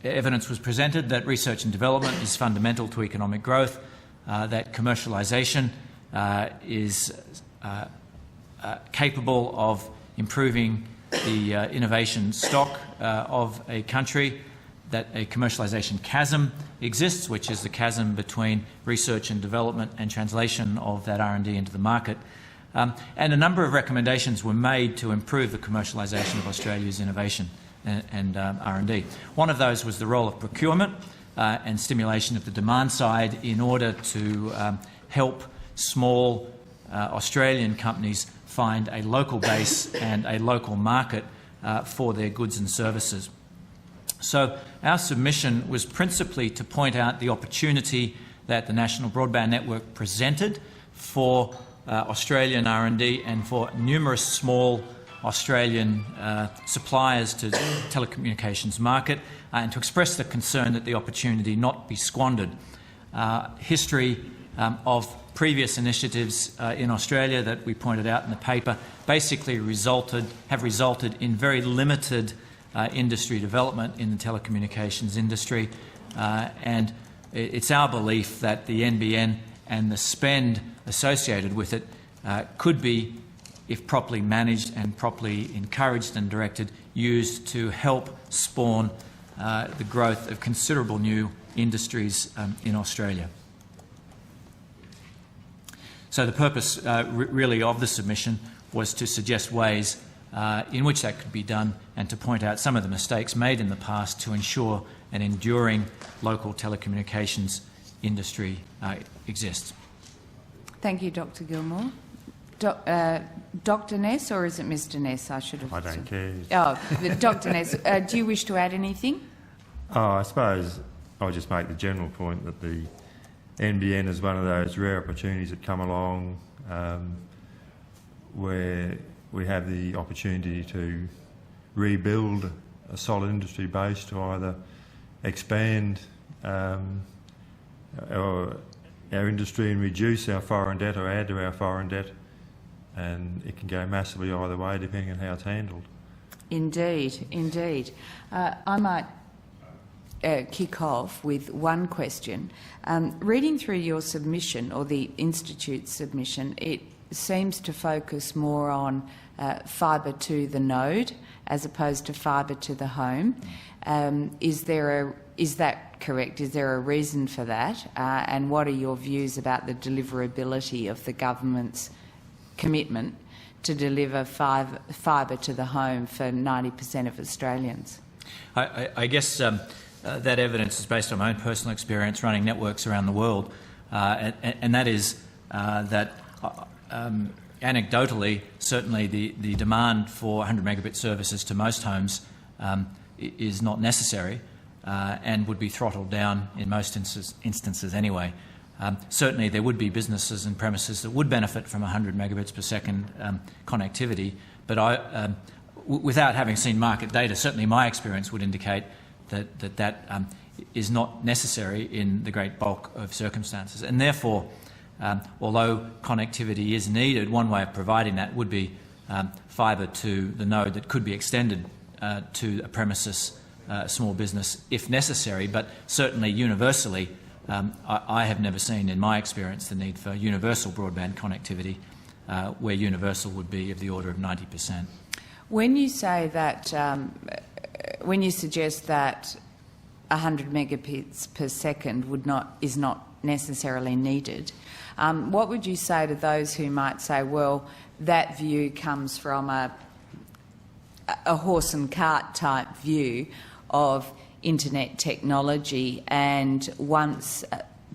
evidence was presented that research and development is fundamental to economic growth, that commercialisation is capable of improving the innovation stock of a country, that a commercialisation chasm exists, which is the chasm between research and development and translation of that R&D into the market. And a number of recommendations were made to improve the commercialisation of Australia's innovation and R&D. One of those was the role of procurement and stimulation of the demand side in order to help small Australian companies find a local base and a local market for their goods and services. So our submission was principally to point out the opportunity that the National Broadband Network presented for Australian R&D and for numerous small Australian suppliers to the telecommunications market, and to express the concern that the opportunity not be squandered. History of previous initiatives in Australia that we pointed out in the paper basically have resulted in very limited industry development in the telecommunications industry, and it's our belief that the NBN and the spend associated with it could be, if properly managed and properly encouraged and directed, used to help spawn the growth of considerable new industries in Australia. So the purpose really of the submission was to suggest ways in which that could be done and to point out some of the mistakes made in the past to ensure an enduring local telecommunications industry exists. Thank you, Dr Gilmour. Dr Ness, or is it Mr Ness? I should have... I don't care. Oh, Dr Ness, do you wish to add anything? I suppose I'll just make the general point that the NBN is one of those rare opportunities that come along where we have the opportunity to rebuild a solid industry base, to either expand our industry and reduce our foreign debt or add to our foreign debt, and it can go massively either way depending on how it's handled. Indeed, indeed. I might kick off with one question. Reading through your submission, or the Institute's submission, it seems to focus more on fibre to the node as opposed to fibre to the home. Is that correct? Is there a reason for that? And what are your views about the deliverability of the government's commitment to deliver fibre to the home for 90% of Australians? I guess that evidence is based on my own personal experience running networks around the world, and that is that anecdotally, certainly the demand for 100 megabit services to most homes is not necessary and would be throttled down in most instances anyway. Certainly there would be businesses and premises that would benefit from 100 megabits per second connectivity, but without having seen market data, certainly my experience would indicate that is not necessary in the great bulk of circumstances. And therefore, although connectivity is needed, one way of providing that would be fibre to the node that could be extended to a premises, small business if necessary, but certainly universally, I have never seen in my experience the need for universal broadband connectivity, where universal would be of the order of 90%. When you say that, when you suggest that 100 megabits per second is not necessarily needed, what would you say to those who might say, well, that view comes from a horse and cart type view of internet technology, and once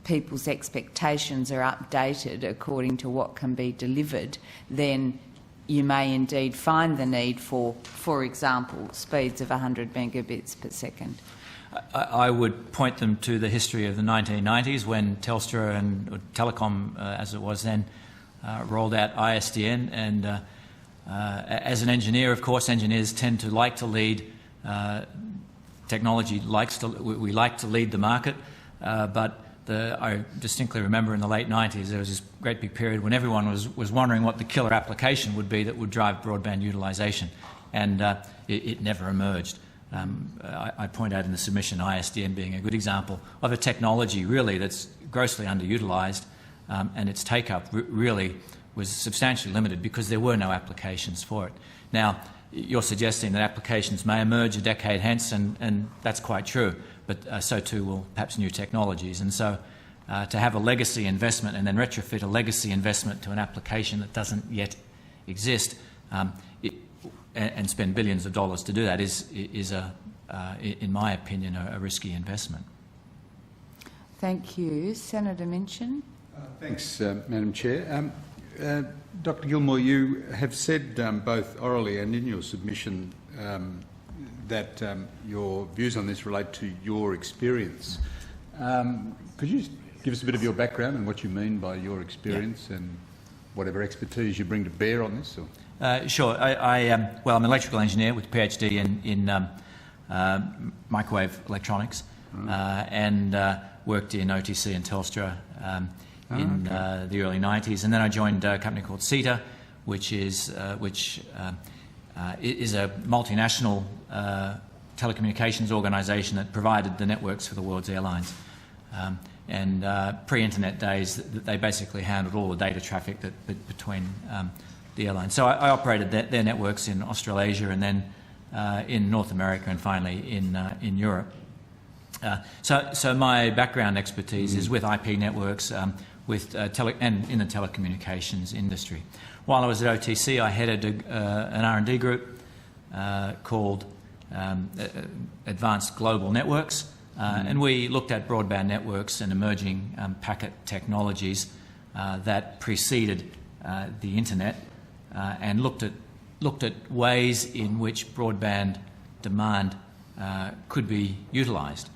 people's expectations are updated according to what can be delivered, then you may indeed find the need for example, speeds of 100 megabits per second? I would point them to the history of the 1990s when Telstra and Telecom, as it was then, rolled out ISDN. And as an engineer, of course, engineers tend to like to lead. Technology we like to lead the market, but I distinctly remember in the late 90s there was this great big period when everyone was wondering what the killer application would be that would drive broadband utilisation, and it never emerged. I point out in the submission ISDN being a good example of a technology really that's grossly underutilised, and its take-up really was substantially limited because there were no applications for it. Now, you're suggesting that applications may emerge a decade hence, and that's quite true, but so too will perhaps new technologies. And so to have a legacy investment and then retrofit a legacy investment to an application that doesn't yet exist and spend billions of dollars to do that is in my opinion, a risky investment. Thank you. Senator Minchin. Thanks, Madam Chair. Dr Gilmour, you have said both orally and in your submission that your views on this relate to your experience. Could you give us a bit of your background and what you mean by your experience and whatever expertise you bring to bear on this? Or? Sure. I'm an electrical engineer with a PhD in microwave electronics and worked in OTC and Telstra in the early 90s, and then I joined a company called CETA, which is a multinational telecommunications organisation that provided the networks for the world's airlines. And pre-internet days, they basically handled all the data traffic between the airlines. So I operated their networks in Australasia and then in North America and finally in Europe. So my background expertise is with IP networks, and in the telecommunications industry. While I was at OTC, I headed an R&D group called Advanced Global Networks, and we looked at broadband networks and emerging packet technologies that preceded the internet, and looked at ways in which broadband demand could be utilised.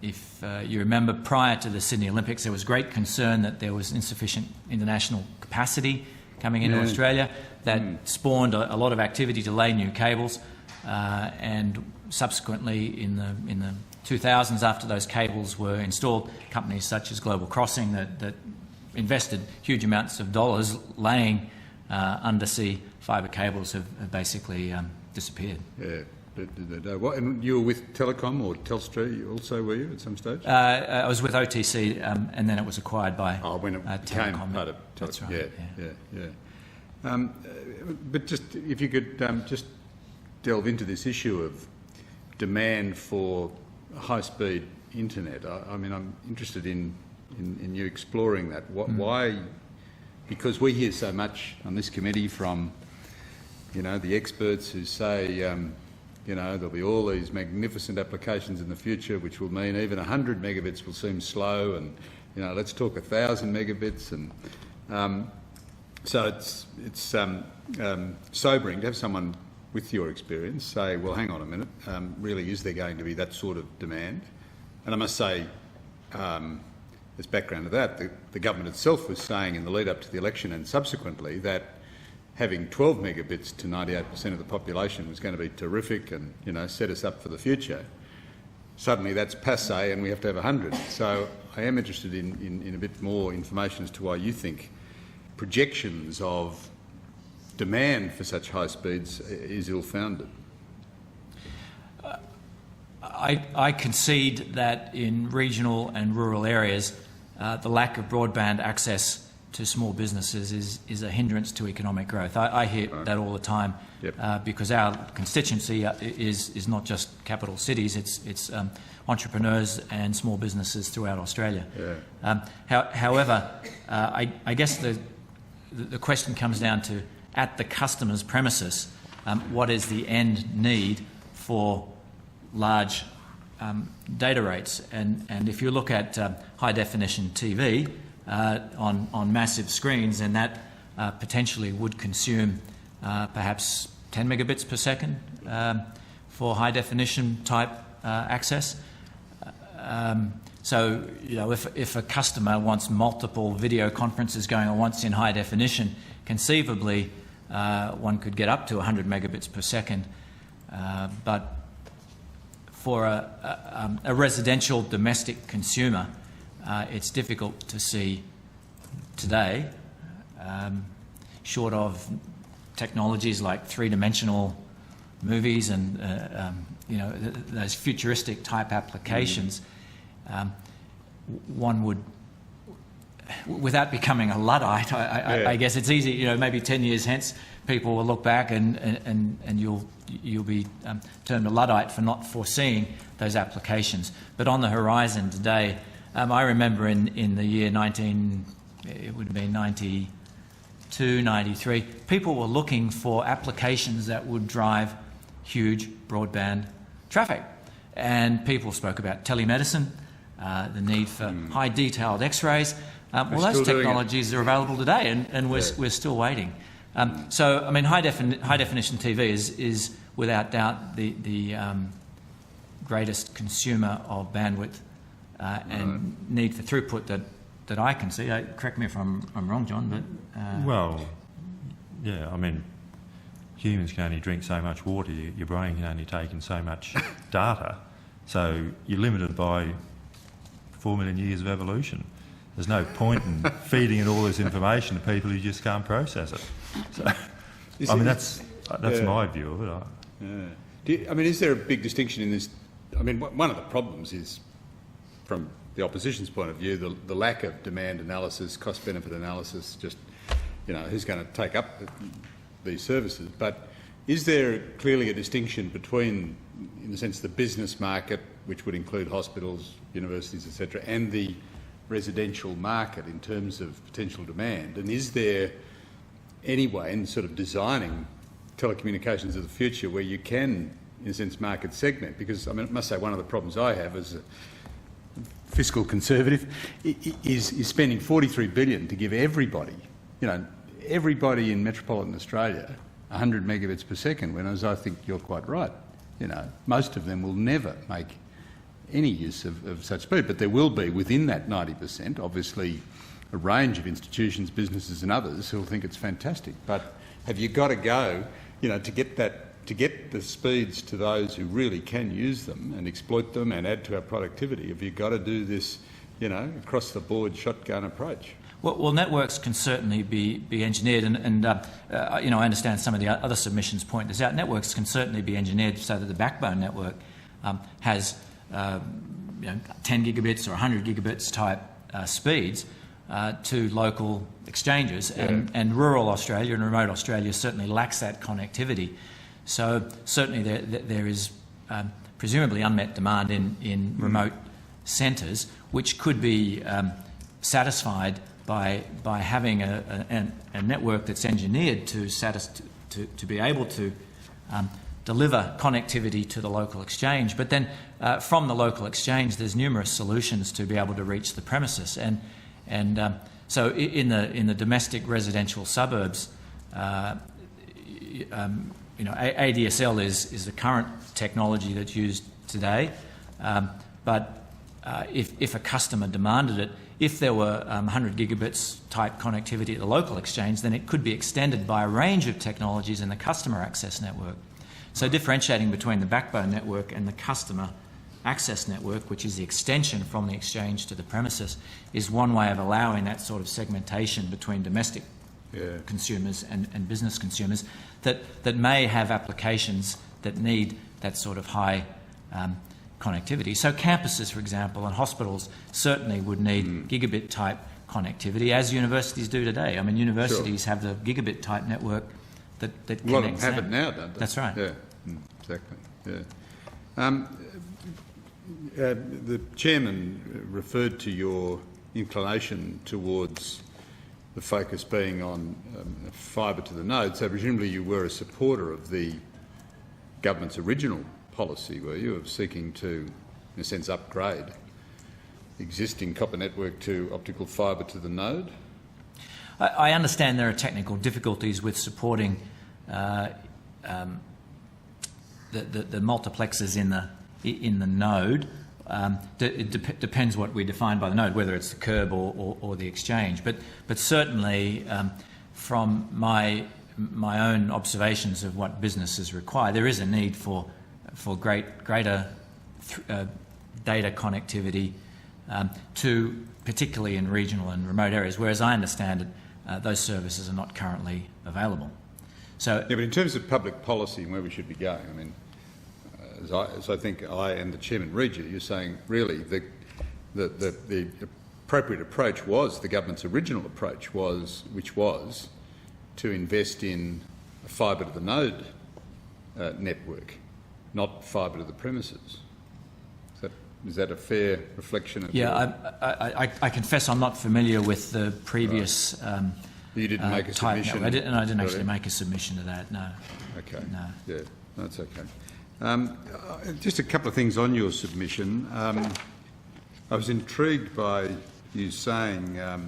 If you remember, prior to the Sydney Olympics, there was great concern that there was insufficient international capacity coming into Australia. That spawned a lot of activity to lay new cables, and subsequently, in the 2000s, after those cables were installed, companies such as Global Crossing that invested huge amounts of dollars laying undersea fibre cables have basically disappeared. Yeah. And you were with Telecom or Telstra also, were you, at some stage? I was with OTC, and then it was acquired by when it became Telecom. part of Telecom. That's right. Yeah. But just if you could just delve into this issue of demand for high-speed internet. I mean, I'm interested in you exploring that. Why? Because we hear so much on this committee from, the experts who say, there'll be all these magnificent applications in the future, which will mean even 100 megabits will seem slow, and let's talk 1,000 megabits, and so it's sobering to have someone with your experience say, well, hang on a minute, really, is there going to be that sort of demand? And I must say, as background to that, the government itself was saying in the lead up to the election and subsequently that having 12 megabits to 98% of the population was going to be terrific and, set us up for the future. Suddenly that's passé and we have to have 100. So I am interested in a bit more information as to why you think projections of demand for such high speeds is ill-founded. I concede that in regional and rural areas, the lack of broadband access to small businesses is a hindrance to economic growth. I hear that all the time. Yep. Because our constituency is not just capital cities, it's entrepreneurs and small businesses throughout Australia. Yeah. However, I guess the question comes down to, at the customer's premises, what is the end need for large data rates? And if you look at high-definition TV on massive screens, then that potentially would consume perhaps 10 megabits per second for high-definition type access. So, if a customer wants multiple video conferences going on once in high definition, conceivably one could get up to 100 megabits per second. But for a residential domestic consumer, it's difficult to see today, short of technologies like three-dimensional movies and those futuristic type applications. One would, without becoming a Luddite, I guess it's easy. Maybe 10 years hence, people will look back and you'll be termed a Luddite for not foreseeing those applications. But on the horizon today, I remember in the year 92, 93, people were looking for applications that would drive huge broadband traffic, and people spoke about telemedicine. The need for high detailed X-rays. Well, those technologies are available today, and we're still waiting. So, I mean, high definition TV is without doubt the greatest consumer of bandwidth and need for throughput that I can see. Correct me if I'm wrong, John, but well, yeah. I mean, humans can only drink so much water. Your brain can only take in so much data. So you're limited by 4 million years of evolution. There's no point in feeding it all this information to people who just can't process it. So, that's my view of it. Is there a big distinction in this? I mean, one of the problems is, from the opposition's point of view, the lack of demand analysis, cost-benefit analysis, just, who's going to take up these services. But is there clearly a distinction between, in a sense, the business market, which would include hospitals, universities, etc., and the residential market in terms of potential demand? And is there any way in sort of designing telecommunications of the future where you can, in a sense, market segment? Because, I must say, one of the problems I have as a fiscal conservative is spending $43 billion to give everybody, everybody in metropolitan Australia 100 megabits per second, whereas I think you're quite right. Most of them will never make any use of such speed, but there will be, within that 90%, obviously a range of institutions, businesses and others who will think it's fantastic. But have you got to go, to get that to get the speeds to those who really can use them and exploit them and add to our productivity, have you got to do this, you know, across-the-board shotgun approach? Well, networks can certainly be engineered, and you know, I understand some of the other submissions point this out. Networks can certainly be engineered so that the backbone network has you know, 10 gigabits or 100 gigabits type speeds to local exchanges, and rural Australia and remote Australia certainly lacks that connectivity. So certainly there is presumably unmet demand in remote centres, which could be satisfied by having a network that's engineered to be able to deliver connectivity to the local exchange. But then from the local exchange, there's numerous solutions to be able to reach the premises. And so in the domestic residential suburbs, you know, ADSL is the current technology that's used today. But if a customer demanded it, if there were 100 gigabits type connectivity at the local exchange, then it could be extended by a range of technologies in the customer access network. So differentiating between the backbone network and the customer access network, which is the extension from the exchange to the premises, is one way of allowing that sort of segmentation between domestic consumers and business consumers that may have applications that need that sort of high connectivity. So campuses, for example, and hospitals certainly would need gigabit-type connectivity, as universities do today. I mean, universities have the gigabit-type network that connects. A lot of them have it now, don't they? That's right. Yeah, exactly. Yeah. The chairman referred to your inclination towards the focus being on fibre to the node, so presumably you were a supporter of the government's original policy, were you, of seeking to, in a sense, upgrade existing copper network to optical fibre to the node? I understand there are technical difficulties with supporting the multiplexers in the node. It depends what we define by the node, whether it's the curb or the exchange. But certainly, from my own observations of what businesses require, there is a need for greater data connectivity to particularly in regional and remote areas, whereas I understand it, those services are not currently available. So, yeah, but in terms of public policy and where we should be going, I mean, as I think I and the chairman read you, you're saying really the appropriate approach was the government's original approach which was to invest in a fibre to the node network, not fibre to the premises. Is that a fair reflection of I confess I'm not familiar with the previous you didn't make a submission? I didn't actually make a submission to that, no. Okay. No. Yeah, that's okay. Just a couple of things on your submission. I was intrigued by you saying at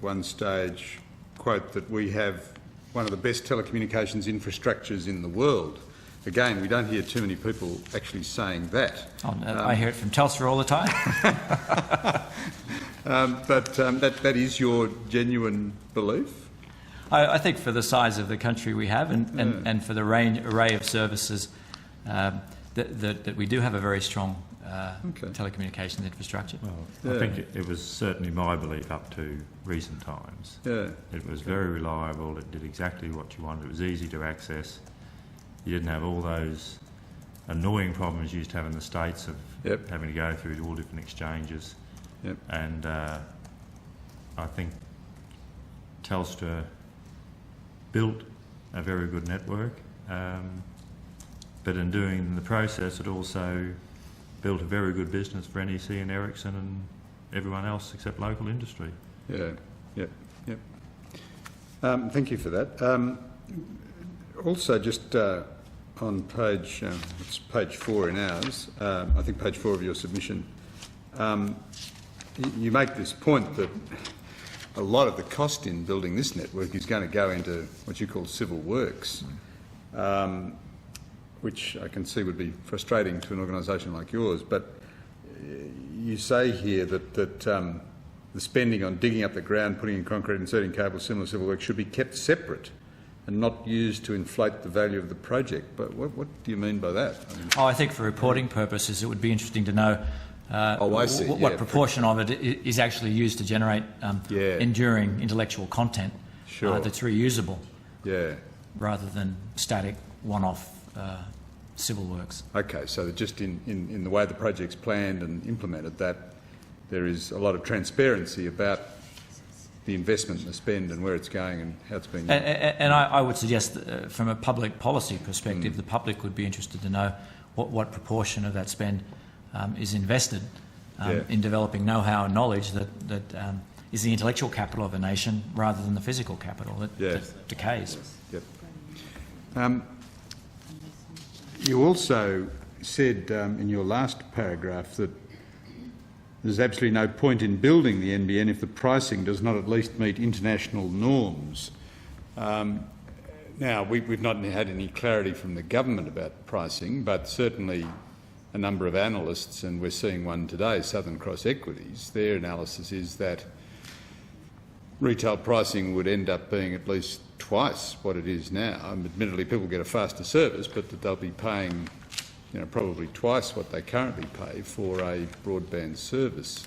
one stage, quote, that we have one of the best telecommunications infrastructures in the world. Again, we don't hear too many people actually saying that. I hear it from Telstra all the time. But that is your genuine belief? I think for the size of the country we have and for the array of services that we do have a very strong telecommunications infrastructure. Well, I think it was certainly my belief up to recent times. Yeah. It was very reliable, it did exactly what you wanted, it was easy to access. You didn't have all those annoying problems you used to have in the States of having to go through all different exchanges. Yep. And I think Telstra built a very good network, but in doing the process it also built a very good business for NEC and Ericsson and everyone else except local industry. Yeah, yep. Thank you for that. Also, just on page, it's page 4 in ours, I think page 4 of your submission, you make this point that a lot of the cost in building this network is going to go into what you call civil works, which I can see would be frustrating to an organisation like yours. But you say here that the spending on digging up the ground, putting in concrete, inserting cables, similar civil work should be kept separate and not used to inflate the value of the project. But what do you mean by that? I mean, I think for reporting purposes it would be interesting to know what proportion of it is actually used to generate enduring intellectual content that's reusable rather than static one-off civil works. Okay, so just in the way the project's planned and implemented, that there is a lot of transparency about the investment and the spend and where it's going and how it's being used. And I would suggest that, from a public policy perspective, the public would be interested to know what proportion of that spend is invested in developing know-how and knowledge that is the intellectual capital of a nation rather than the physical capital that decays. Yep. You also said in your last paragraph that there's absolutely no point in building the NBN if the pricing does not at least meet international norms. Now, we've not had any clarity from the government about pricing, but certainly a number of analysts, and we're seeing one today, Southern Cross Equities, their analysis is that retail pricing would end up being at least twice what it is now. Admittedly, people get a faster service, but that they'll be paying probably twice what they currently pay for a broadband service.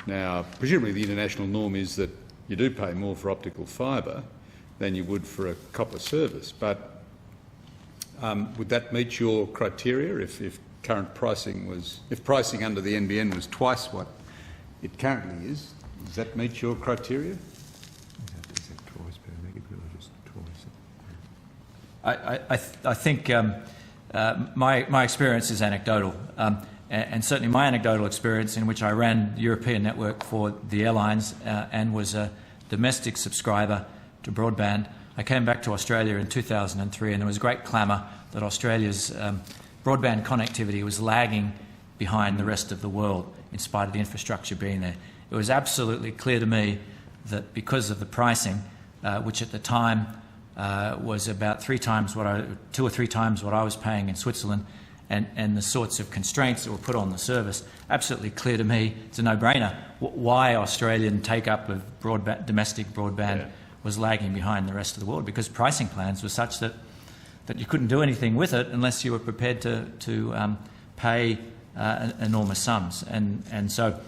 Now, presumably the international norm is that you do pay more for optical fibre than you would for a copper service, but would that meet your criteria if current pricing was, if pricing under the NBN was twice what it currently is? Does that meet your criteria? I think my experience is anecdotal, and certainly my anecdotal experience in which I ran the European network for the airlines and was a domestic subscriber to broadband. I came back to Australia in 2003 and there was great clamour that Australia's broadband connectivity was lagging behind the rest of the world in spite of the infrastructure being there. It was absolutely clear to me that because of the pricing, which at the time was about 2 or 3 times what I was paying in Switzerland, and the sorts of constraints that were put on the service, absolutely clear to me, it's a no-brainer, why Australian take-up of domestic broadband was lagging behind the rest of the world, because pricing plans were such that you couldn't do anything with it unless you were prepared to pay enormous sums. And so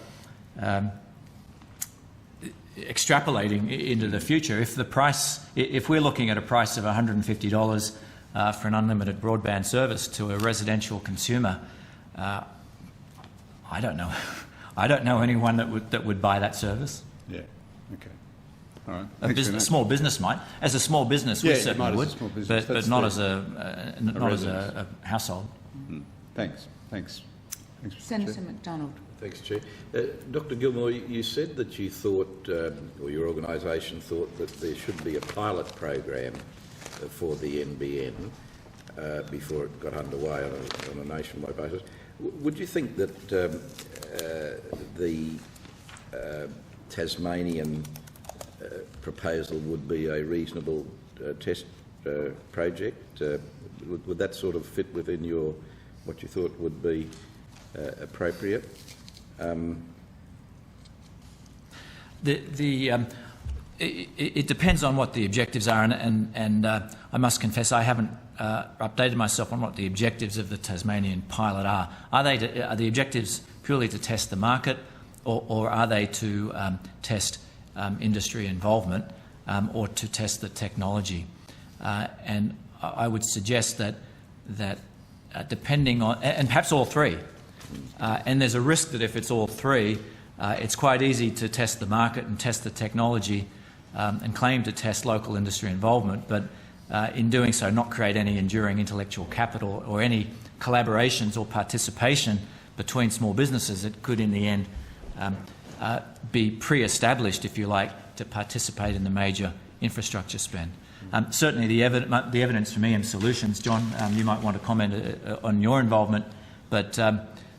extrapolating into the future, if we're looking at a price of $150 for an unlimited broadband service to a residential consumer, I don't know. I don't know anyone that would buy that service. Yeah. Okay. All right. A small business might. As a small business, we certainly would, but not as a household. Thanks. Senator McDonald. Thanks, Chair. Dr Gilmour, you said that you thought, or your organisation thought, that there should be a pilot program for the NBN before it got underway on a nationwide basis. Would you think that the Tasmanian proposal would be a reasonable test project? Would that sort of fit within what you thought would be appropriate? It depends on what the objectives are, and I must confess I haven't updated myself on what the objectives of the Tasmanian pilot are. Are the objectives purely to test the market, or are they to test industry involvement, or to test the technology? And I would suggest that depending on, and perhaps all three, and there's a risk that if it's all three, it's quite easy to test the market and test the technology and claim to test local industry involvement, but in doing so not create any enduring intellectual capital or any collaborations or participation between small businesses that could in the end be pre-established, if you like, to participate in the major infrastructure spend. Certainly the evidence from EM Solutions, John, you might want to comment on your involvement, but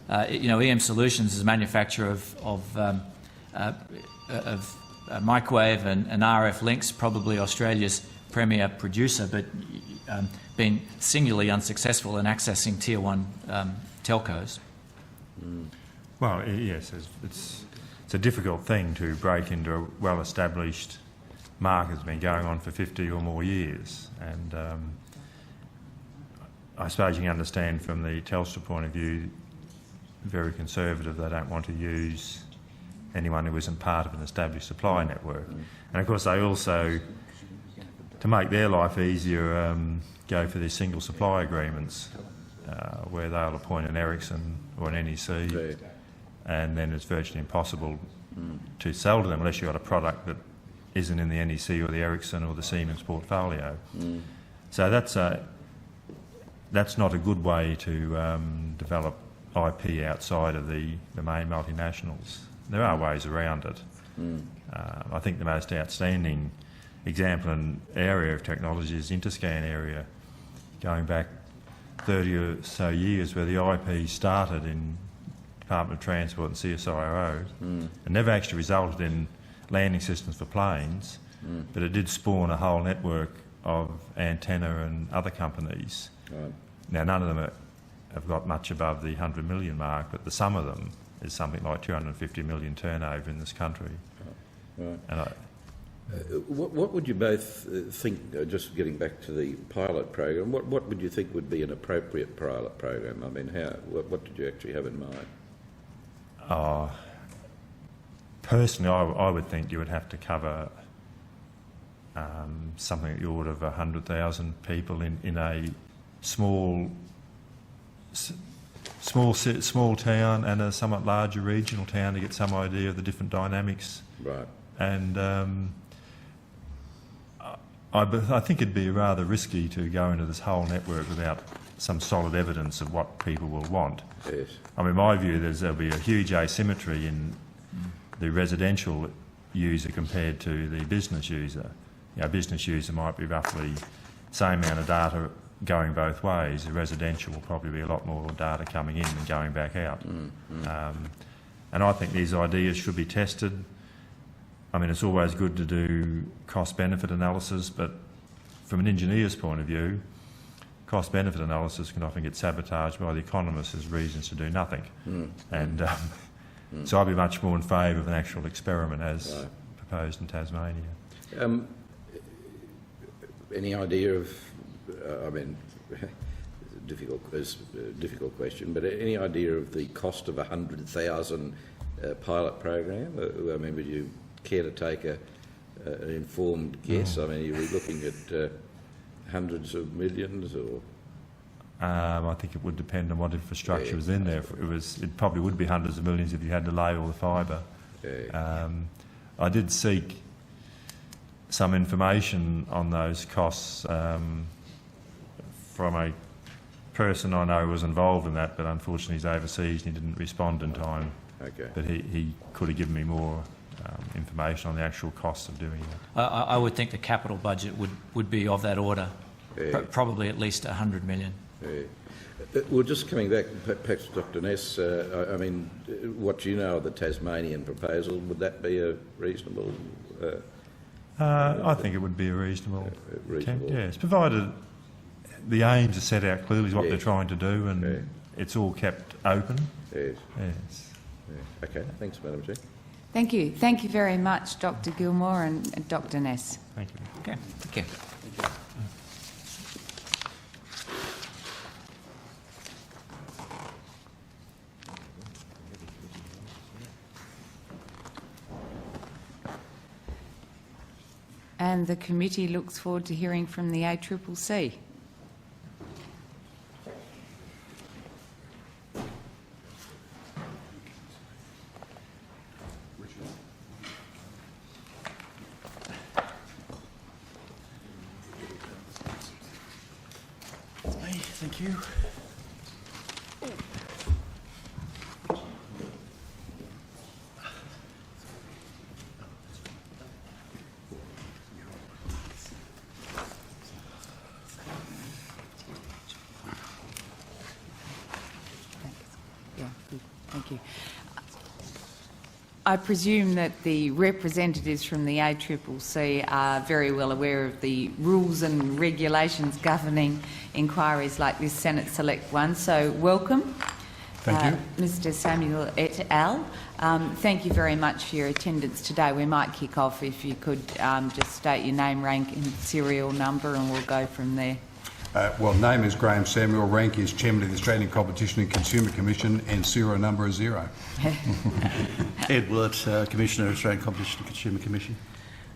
EM Solutions is a manufacturer of microwave and RF links, probably Australia's premier producer, but been singularly unsuccessful in accessing Tier 1 telcos. Well, yes, it's a difficult thing to break into a well-established market has been going on for 50 or more years. And I suppose you can understand from the Telstra point of view, very conservative, they don't want to use anyone who isn't part of an established supply network. And of course they also, to make their life easier, go for these single supply agreements where they'll appoint an Ericsson or an NEC, and then it's virtually impossible to sell to them unless you've got a product that isn't in the NEC or the Ericsson or the Siemens portfolio. So that's not a good way to develop IP outside of the main multinationals. There are ways around it. I think the most outstanding example and area of technology is Interscan area, going back 30 or so years, where the IP started in Department of Transport and CSIRO and never actually resulted in landing systems for planes, but it did spawn a whole network of antenna and other companies. Now, none of them have got much above the 100 million mark, but the sum of them is something like 250 million turnover in this country. And what would you both think, just getting back to the pilot program, what would you think would be an appropriate pilot program? I mean, what did you actually have in mind? Personally, I would think you would have to cover something at the order of 100,000 people in a small town and a somewhat larger regional town to get some idea of the different dynamics. Right. And I think it'd be rather risky to go into this whole network without some solid evidence of what people will want. Yes. I mean, my view is there'll be a huge asymmetry in the residential user compared to the business user. You know, a business user might be roughly the same amount of data going both ways. The residential will probably be a lot more data coming in than going back out. And I think these ideas should be tested. I mean, it's always good to do cost-benefit analysis, but from an engineer's point of view, cost-benefit analysis can often get sabotaged by the economists as reasons to do nothing. So I'd be much more in favour of an actual experiment as proposed in Tasmania. Any idea of, I mean, difficult question, but any idea of the cost of 100,000 pilot program? I mean, would you care to take an informed guess? I mean, are we looking at hundreds of millions or? I think it would depend on what infrastructure was in there. It probably would be hundreds of millions if you had to lay all the fibre. I did seek some information on those costs from a person I know who was involved in that, but unfortunately he's overseas and he didn't respond in time. But he could have given me more information on the actual costs of doing that. I would think the capital budget would be of that order, probably at least 100 million. Well, just coming back, perhaps Dr. Ness, I mean, what you know of the Tasmanian proposal, would that be a reasonable? I think it would be a reasonable. Yes, provided the aims are set out clearly, what they're trying to do, and it's all kept open. Yes. Okay, thanks, Madam Chair. Thank you. Thank you very much, Dr. Gilmour and Dr. Ness. Thank you. Okay. Thank you. And the committee looks forward to hearing from the ACCC. Thank you. Thank you. I presume that the representatives from the ACCC are very well aware of the rules and regulations governing inquiries like this Senate Select one, so welcome. Thank you. Mr Samuel et al. Thank you very much for your attendance today. We might kick off if you could just state your name, rank and serial number, and we'll go from there. Well, name is Graham Samuel, rank is Chairman of the Australian Competition and Consumer Commission, and serial number is 0. Ed Willett, Commissioner, Australian Competition and Consumer Commission.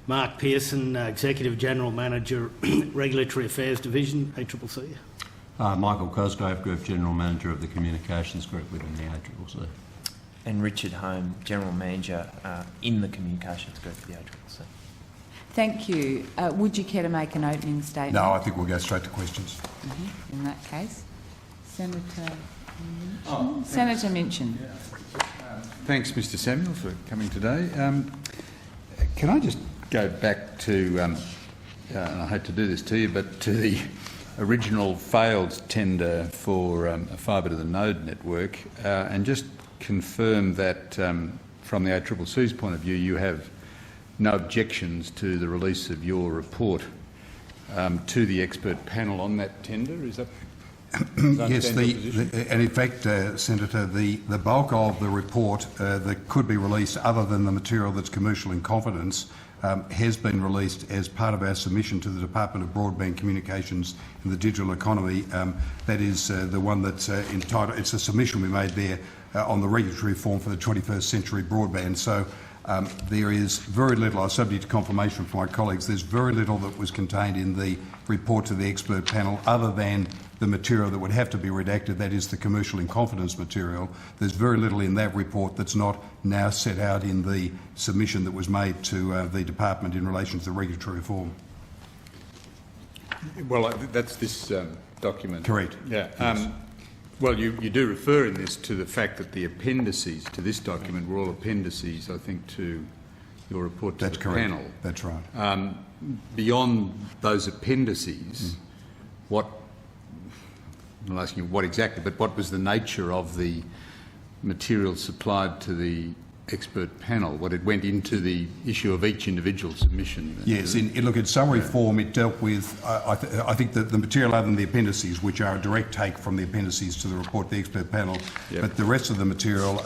Mark Pearson, Executive General Manager, Regulatory Affairs Division, ACCC. Michael Cosgrove, Group General Manager of the Communications Group within the ACCC. And Richard Home, General Manager in the Communications Group of the ACCC. Thank you. Would you care to make an opening statement? No, I think we'll go straight to questions. In that case, Senator Minchin. Senator Minchin. Thanks, Mr Samuel, for coming today. Can I just go back to, and I hate to do this to you, but to the original failed tender for a fibre to the node network, and just confirm that from the ACCC's point of view, you have no objections to the release of your report to the expert panel on that tender. Is that? Yes, and in fact, Senator, the bulk of the report that could be released, other than the material that's commercial in confidence, has been released as part of our submission to the Department of Broadband Communications and the Digital Economy. That is the one that's entitled, it's a submission we made there on the regulatory reform for the 21st century broadband. So there is very little, I'm subject to confirmation from my colleagues, there's very little that was contained in the report to the expert panel other than the material that would have to be redacted, that is the commercial in confidence material. There's very little in that report that's not now set out in the submission that was made to the department in relation to the regulatory reform. Well, that's this document. Correct. Yeah. Yes. Well, you do refer in this to the fact that the appendices to this document were all appendices, I think, to your report to the panel. That's right. Beyond those appendices, what, I'm not asking you what exactly, but what was the nature of the material supplied to the expert panel? What it went into the issue of each individual submission? Yes, in summary form, it dealt with, I think that the material other than the appendices, which are a direct take from the appendices to the report of the expert panel, but the rest of the material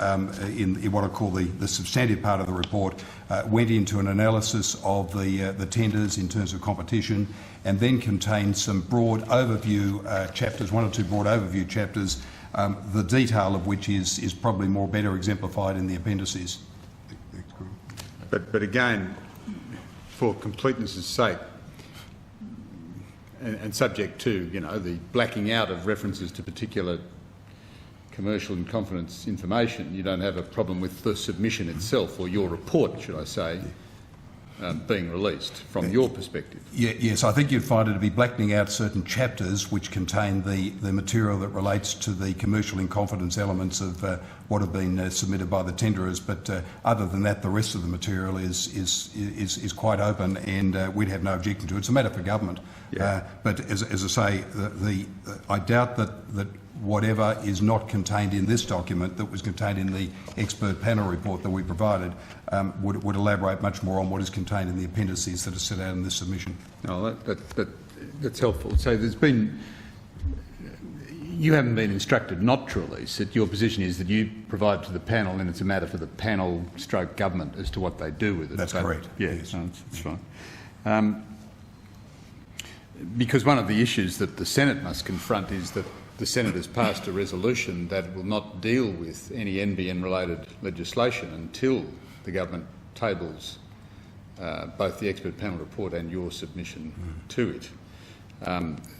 in what I call the substantive part of the report went into an analysis of the tenders in terms of competition, and then contained some broad overview chapters, 1 or 2 broad overview chapters, the detail of which is probably more better exemplified in the appendices. But again, for completeness' sake, and subject to, the blacking out of references to particular commercial and confidence information, you don't have a problem with the submission itself, or your report, should I say, being released from your perspective. Yes, I think you'd find it to be blackening out certain chapters which contain the material that relates to the commercial in confidence elements of what have been submitted by the tenderers. But other than that, the rest of the material is quite open, and we'd have no objection to it. It's a matter for government. Yeah. But as I say, I doubt that whatever is not contained in this document that was contained in the expert panel report that we provided would elaborate much more on what is contained in the appendices that are set out in this submission. No, that's helpful. So you haven't been instructed not to release it. Your position is that you provide to the panel, and it's a matter for the panel stroke government as to what they do with it. That's correct. Yeah, yes. No, that's fine. Because one of the issues that the Senate must confront is that the Senate has passed a resolution that will not deal with any NBN-related legislation until the government tables both the expert panel report and your submission to it.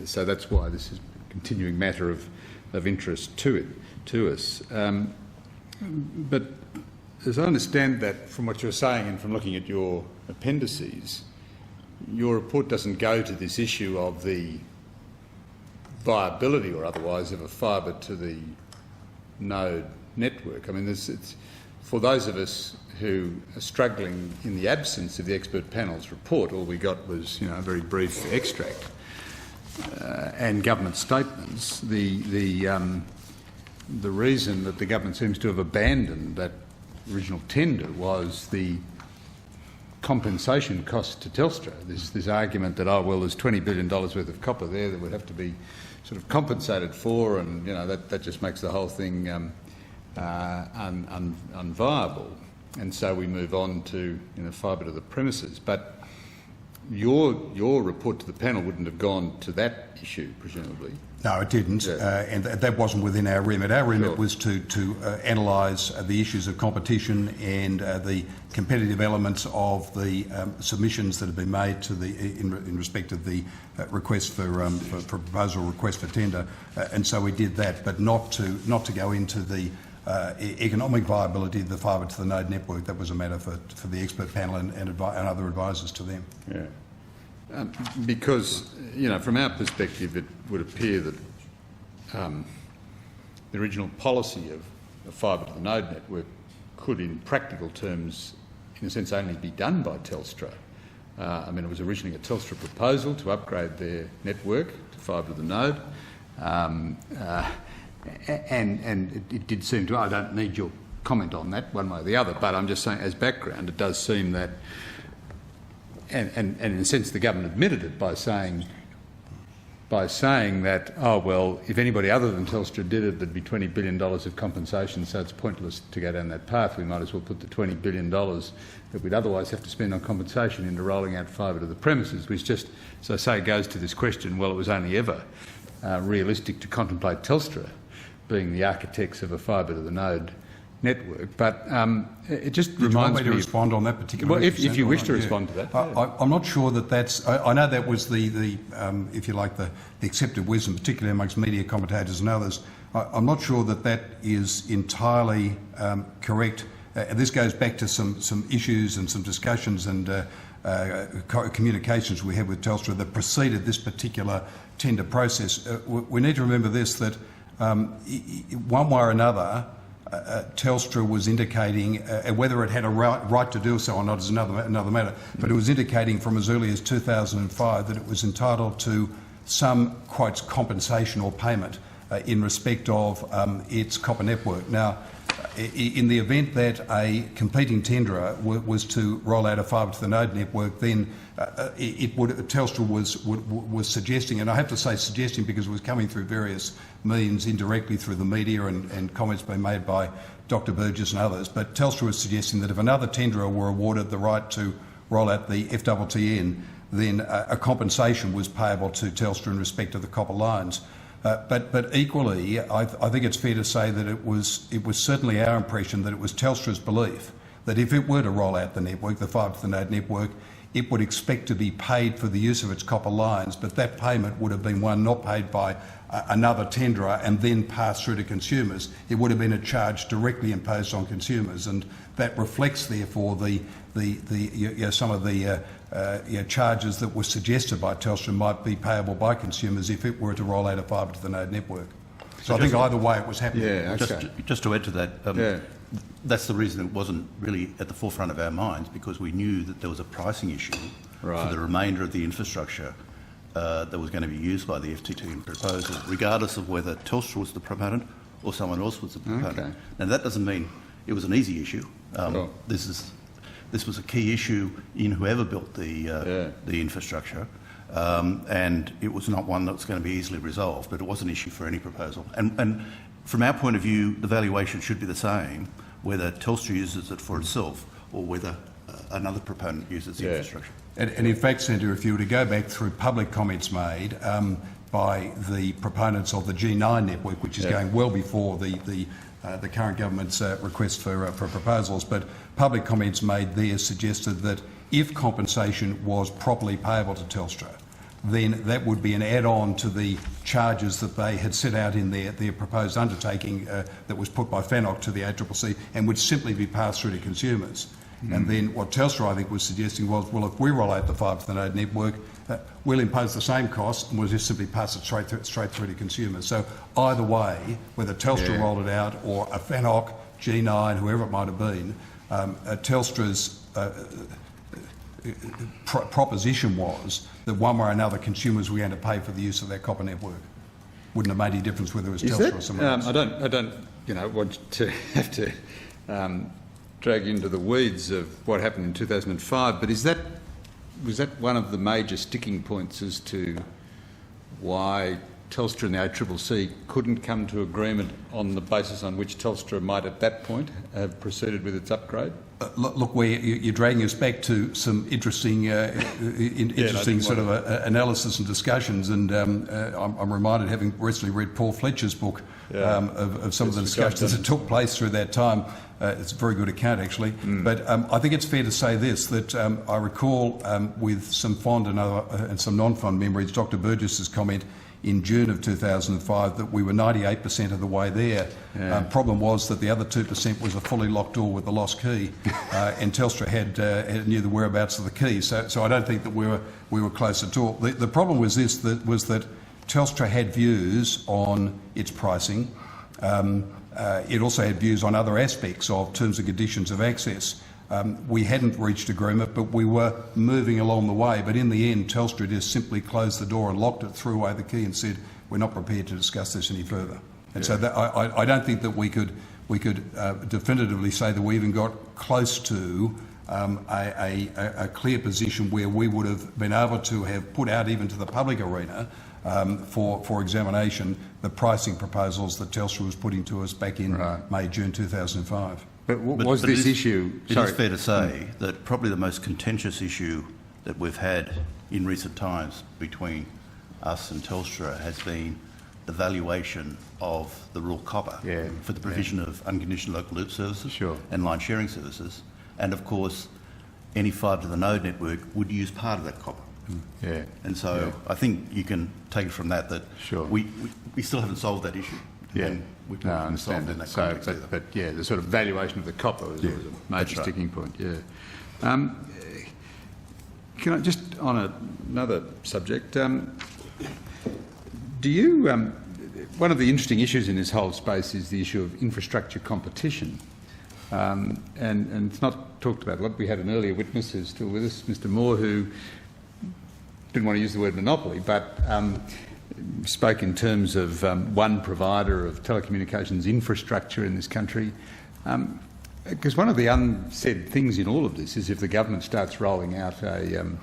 So that's why this is a continuing matter of interest to us. But as I understand that from what you're saying and from looking at your appendices, your report doesn't go to this issue of the viability or otherwise of a fibre to the node network. I mean, it's for those of us who are struggling in the absence of the expert panel's report, all we got was a very brief extract and government statements. The reason that the government seems to have abandoned that original tender was the compensation cost to Telstra. This argument that, there's $20 billion worth of copper there that would have to be sort of compensated for, and that just makes the whole thing unviable, and so we move on to fibre to the premises. But your report to the panel wouldn't have gone to that issue, presumably. No, it didn't, and that wasn't within our remit. Our remit was to analyse the issues of competition and the competitive elements of the submissions that have been made to the in respect of the request for proposal, request for tender, and so we did that, but not to go into the economic viability of the fibre to the node network. That was a matter for the expert panel and other advisors to them. Yeah. Because, from our perspective, it would appear that the original policy of fibre to the node network could, in practical terms, in a sense, only be done by Telstra. It was originally a Telstra proposal to upgrade their network to fibre to the node, and it did seem to, I don't need your comment on that one way or the other, but I'm just saying as background, it does seem that, and in a sense the government admitted it by saying that, oh well, if anybody other than Telstra did it, there'd be $20 billion of compensation, so it's pointless to go down that path. We might as well put the $20 billion that we'd otherwise have to spend on compensation into rolling out fibre to the premises, which just, as I say, goes to this question, well, it was only ever realistic to contemplate Telstra being the architects of a fibre to the node network, but it just reminds me... Do you want me to respond on that particular... Well, if you wish to respond to that. I'm not sure that that's... I know that was the if you like, the accepted wisdom, particularly amongst media commentators and others. I'm not sure that that is entirely correct. This goes back to some issues and some discussions and communications we had with Telstra that preceded this particular tender process. We need to remember this, that one way or another, Telstra was indicating, whether it had a right to do so or not is another matter, but it was indicating from as early as 2005 that it was entitled to some, quotes, compensation or payment in respect of its copper network. Now, in the event that a competing tenderer was to roll out a fibre to the node network, then Telstra was suggesting, and I have to say suggesting because it was coming through various means, indirectly through the media and comments being made by Dr Burgess and others, but Telstra was suggesting that if another tenderer were awarded the right to roll out the FTTN, then a compensation was payable to Telstra in respect of the copper lines. But equally, I think it's fair to say that it was certainly our impression that it was Telstra's belief that if it were to roll out the network, the fibre to the node network, it would expect to be paid for the use of its copper lines, but that payment would have been one not paid by another tenderer and then passed through to consumers. It would have been a charge directly imposed on consumers, and that reflects, therefore, some of the charges that were suggested by Telstra might be payable by consumers if it were to roll out a fibre to the node network. So I think either way it was happening. Yeah, okay. Just to add to that, that's the reason it wasn't really at the forefront of our minds, because we knew that there was a pricing issue for the remainder of the infrastructure that was going to be used by the FTTN proposal, regardless of whether Telstra was the proponent or someone else was the proponent. Okay. Now, that doesn't mean it was an easy issue. This was a key issue in whoever built the infrastructure, and it was not one that was going to be easily resolved, but it was an issue for any proposal. And from our point of view, the valuation should be the same, whether Telstra uses it for itself or whether another proponent uses the infrastructure. And in fact, Senator, if you were to go back through public comments made by the proponents of the G9 network, which is going well before the current government's request for proposals, but public comments made there suggested that if compensation was properly payable to Telstra, then that would be an add-on to the charges that they had set out in their proposed undertaking that was put by FANOC to the ACCC and would simply be passed through to consumers. And then what Telstra, I think, was suggesting was, well, if we roll out the fibre to the node network, we'll impose the same cost and we'll just simply pass it straight through to consumers. So either way, whether Telstra rolled it out or a FANOC, G9, whoever it might have been, Telstra's proposition was that one way or another consumers were going to pay for the use of their copper network. Wouldn't have made any difference whether it was Telstra or someone else. I don't want to have to drag you into the weeds of what happened in 2005, but was that one of the major sticking points as to why Telstra and the ACCC couldn't come to agreement on the basis on which Telstra might at that point have proceeded with its upgrade? Look, you're dragging us back to some interesting sort of analysis and discussions, and I'm reminded, having recently read Paul Fletcher's book, of some of the discussions that took place through that time. It's a very good account, actually. But I think it's fair to say this, that I recall with some fond and some non-fond memories, Dr Burgess's comment in June of 2005 that we were 98% of the way there. Problem was that the other 2% was a fully locked door with the lost key, and Telstra knew the whereabouts of the key. So I don't think that we were close at all. The problem was this: that Telstra had views on its pricing. It also had views on other aspects of terms and conditions of access. We hadn't reached agreement, but we were moving along the way. But in the end, Telstra just simply closed the door and locked it, threw away the key and said, we're not prepared to discuss this any further. And so that, I don't think that we could definitively say that we even got close to a clear position where we would have been able to have put out even to the public arena for examination the pricing proposals that Telstra was putting to us back in May, June 2005. But this issue... It is fair to say that probably the most contentious issue that we've had in recent times between us and Telstra has been the valuation of the rural copper for the provision of unconditional local loop services and line sharing services. And of course, any fibre to the node network would use part of that copper. And so I think you can take it from that we still haven't solved that issue. And we I understand that. So, but the sort of valuation of the copper was a major sticking point. Can I just on another subject? Do you? One of the interesting issues in this whole space is the issue of infrastructure competition, and it's not talked about a lot. We had an earlier witness who's still with us, Mr. Moore, who didn't want to use the word monopoly, but spoke in terms of one provider of telecommunications infrastructure in this country. Because one of the unsaid things in all of this is if the government starts rolling out an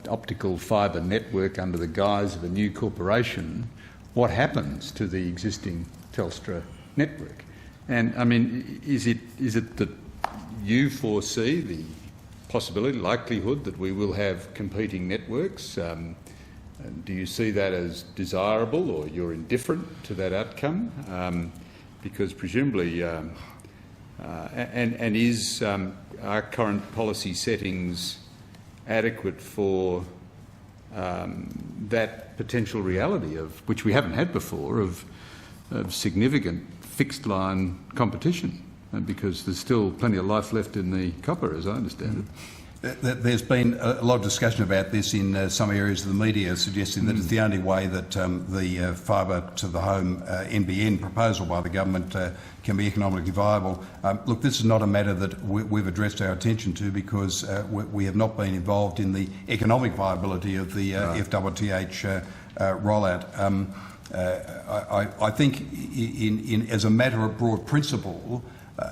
optical fibre network under the guise of a new corporation, what happens to the existing Telstra network? And I mean, is it that you foresee the possibility, likelihood that we will have competing networks? Do you see that as desirable, or you're indifferent to that outcome? Because presumably, is our current policy settings adequate for that potential reality of which we haven't had before of significant fixed line competition? Because there's still plenty of life left in the copper, as I understand it. There's been a lot of discussion about this in some areas of the media, suggesting that it's the only way that the fibre to the home NBN proposal by the government can be economically viable. Look, this is not a matter that we've addressed our attention to because we have not been involved in the economic viability of the FTTH rollout. I think as a matter of broad principle,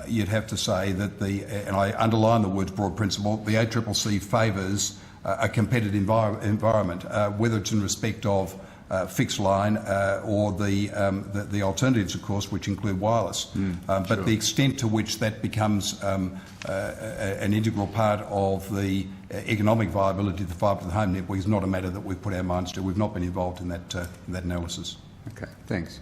you'd have to say that and I underline the words broad principle, the ACCC favours a competitive environment, whether it's in respect of fixed line or the alternatives, of course, which include wireless. But the extent to which that becomes an integral part of the economic viability of the fibre to the home network is not a matter that we've put our minds to. We've not been involved in that analysis. Okay, thanks.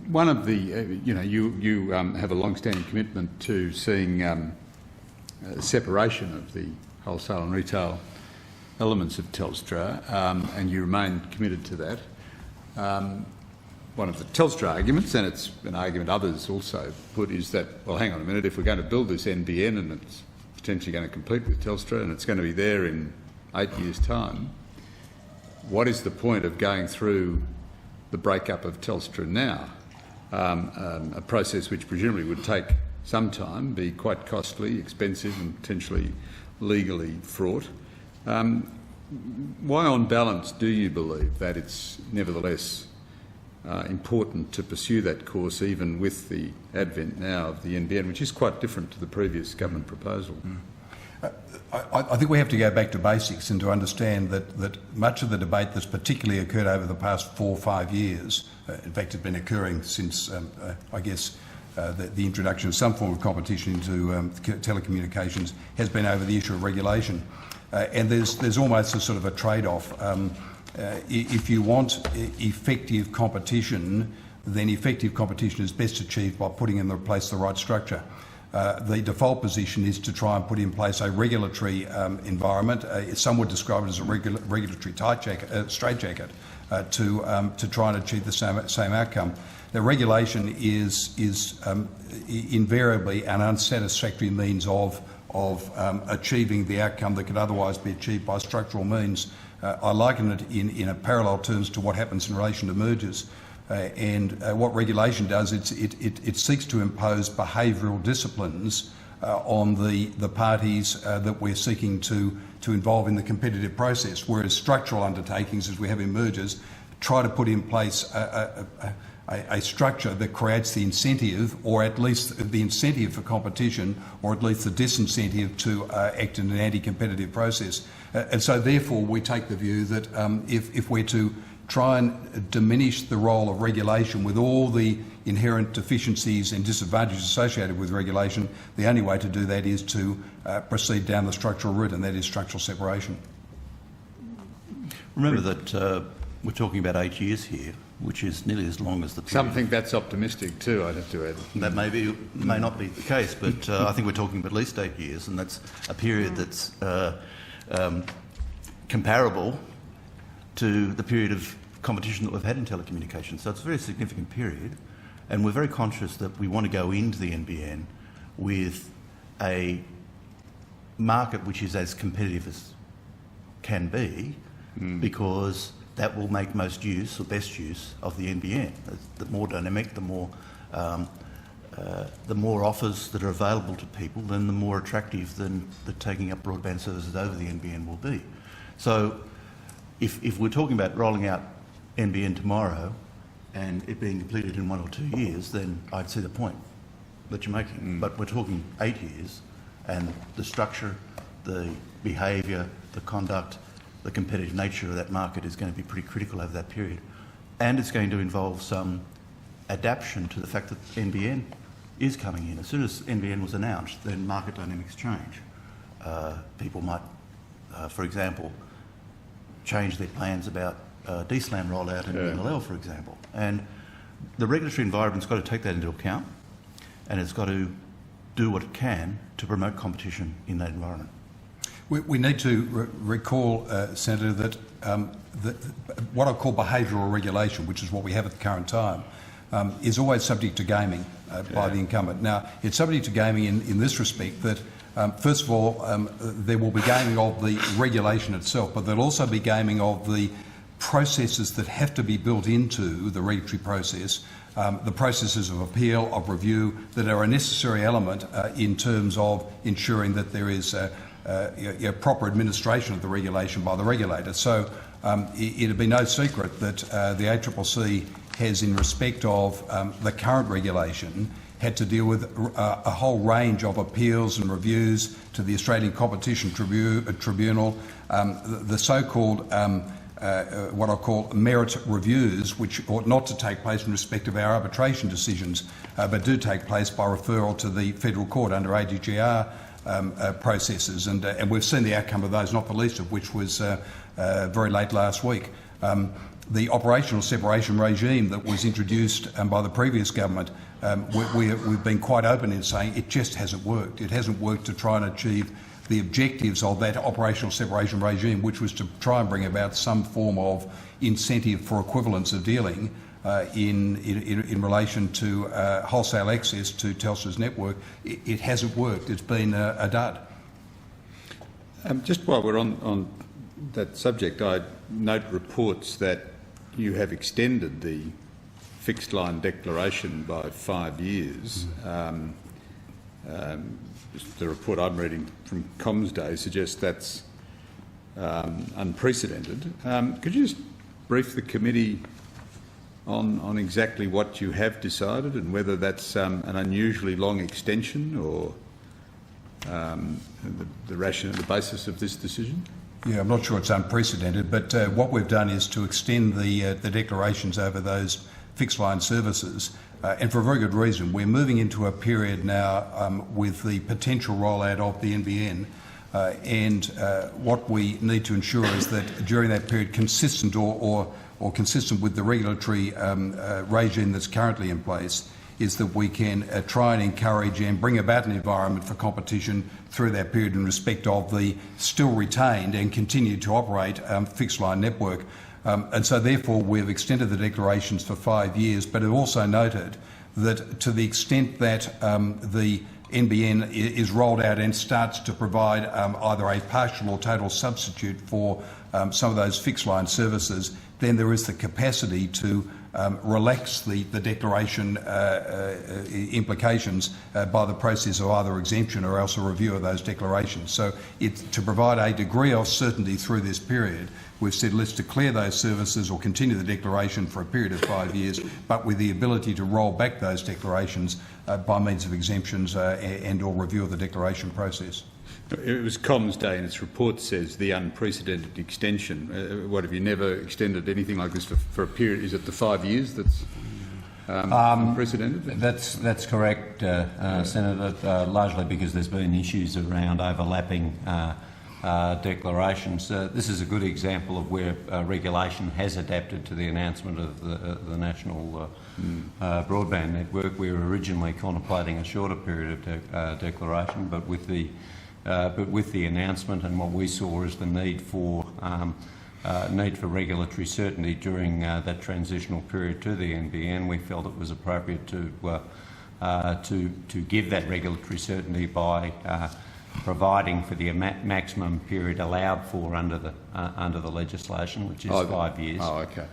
One of the, you have a long-standing commitment to seeing separation of the wholesale and retail elements of Telstra, and you remain committed to that. One of the Telstra arguments, and it's an argument others also put, is that, well, hang on a minute, if we're going to build this NBN and it's potentially going to compete with Telstra and it's going to be there in 8 years' time, what is the point of going through the breakup of Telstra now? A process which presumably would take some time, be quite costly, expensive and potentially legally fraught. Why on balance do you believe that it's nevertheless important to pursue that course even with the advent now of the NBN, which is quite different to the previous government proposal? I think we have to go back to basics and to understand that much of the debate that's particularly occurred over the past 4 or 5 years, in fact it's been occurring since, I guess, the introduction of some form of competition into telecommunications, has been over the issue of regulation. And there's almost a sort of a trade-off. If you want effective competition, then effective competition is best achieved by putting in place the right structure. The default position is to try and put in place a regulatory environment. Some would describe it as a regulatory straitjacket to try and achieve the same outcome. The regulation is invariably an unsatisfactory means of achieving the outcome that could otherwise be achieved by structural means. I liken it in a parallel terms to what happens in relation to mergers. What regulation does, it seeks to impose behavioural disciplines on the parties that we're seeking to involve in the competitive process, whereas structural undertakings, as we have in mergers, try to put in place a structure that creates the incentive, or at least the incentive for competition, or at least the disincentive to act in an anti-competitive process. And so therefore we take the view that if we're to try and diminish the role of regulation with all the inherent deficiencies and disadvantages associated with regulation, the only way to do that is to proceed down the structural route, and that is structural separation. Remember that we're talking about 8 years here, which is nearly as long as the period. Some think that's optimistic too, I'd have to add. That may not be the case, but I think we're talking about at least 8 years, and that's a period that's comparable to the period of competition that we've had in telecommunications. So it's a very significant period, and we're very conscious that we want to go into the NBN with a market which is as competitive as can be, because that will make most use or best use of the NBN. The more dynamic, the more offers that are available to people, then the more attractive than the taking up broadband services over the NBN will be. So if we're talking about rolling out NBN tomorrow and it being completed in 1 or 2 years, then I'd see the point that you're making. But we're talking 8 years, and the structure, the behaviour, the conduct, the competitive nature of that market is going to be pretty critical over that period. And it's going to involve some adaptation to the fact that NBN is coming in. As soon as NBN was announced, then market dynamics change. People might, for example, change their plans about DSLAM rollout in NLL, for example. And the regulatory environment's got to take that into account, and it's got to do what it can to promote competition in that environment. We need to recall, Senator, that what I call behavioural regulation, which is what we have at the current time, is always subject to gaming by the incumbent. Now, it's subject to gaming in this respect that, first of all, there will be gaming of the regulation itself, but there'll also be gaming of the processes that have to be built into the regulatory process, the processes of appeal, of review, that are a necessary element in terms of ensuring that there is proper administration of the regulation by the regulator. So it'd be no secret that the ACCC has, in respect of the current regulation, had to deal with a whole range of appeals and reviews to the Australian Competition Tribunal, the so-called what I call merit reviews, which ought not to take place in respect of our arbitration decisions, but do take place by referral to the Federal Court under ADGR processes, and we've seen the outcome of those, not the least of which was very late last week. The operational separation regime that was introduced by the previous government, we've been quite open in saying it just hasn't worked. It hasn't worked to try and achieve the objectives of that operational separation regime, which was to try and bring about some form of incentive for equivalence of dealing in relation to wholesale access to Telstra's network. It hasn't worked. It's been a dud. Just while we're on that subject, I note reports that you have extended the fixed line declaration by 5 years. The report I'm reading from Comms Day suggests that's unprecedented. Could you just brief the committee on exactly what you have decided and whether that's an unusually long extension or the rationale, the basis of this decision? Yeah, I'm not sure it's unprecedented, but what we've done is to extend the declarations over those fixed line services, and for a very good reason. We're moving into a period now with the potential rollout of the NBN, and what we need to ensure is that during that period, consistent or consistent with the regulatory regime that's currently in place, is that we can try and encourage and bring about an environment for competition through that period in respect of the still retained and continued to operate fixed line network. And so therefore we've extended the declarations for 5 years, but have also noted that to the extent that the NBN is rolled out and starts to provide either a partial or total substitute for some of those fixed line services, then there is the capacity to relax the declaration implications by the process of either exemption or else a review of those declarations. So to provide a degree of certainty through this period, we've said let's declare those services or continue the declaration for a period of 5 years, but with the ability to roll back those declarations by means of exemptions and or review of the declaration process. It was Comms Day, and its report says the unprecedented extension. What, have you never extended anything like this for a period? Is it the 5 years that's unprecedented? That's correct, Senator, largely because there's been issues around overlapping declarations. This is a good example of where regulation has adapted to the announcement of the national broadband network. We were originally contemplating a shorter period of declaration, but with the announcement and what we saw as the need for regulatory certainty during that transitional period to the NBN, we felt it was appropriate to give that regulatory certainty by providing for the maximum period allowed for under the legislation, which is 5 years. Oh, okay.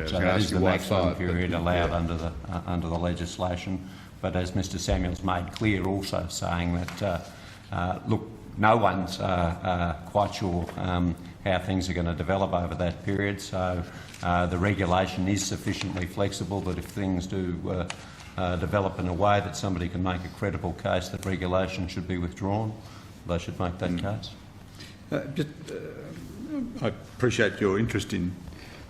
So that is the maximum period allowed under the legislation. But as Mr Samuels made clear, also saying that look, no one's quite sure how things are going to develop over that period. So the regulation is sufficiently flexible that if things do develop in a way that somebody can make a credible case that regulation should be withdrawn, they should make that case. I appreciate your interest in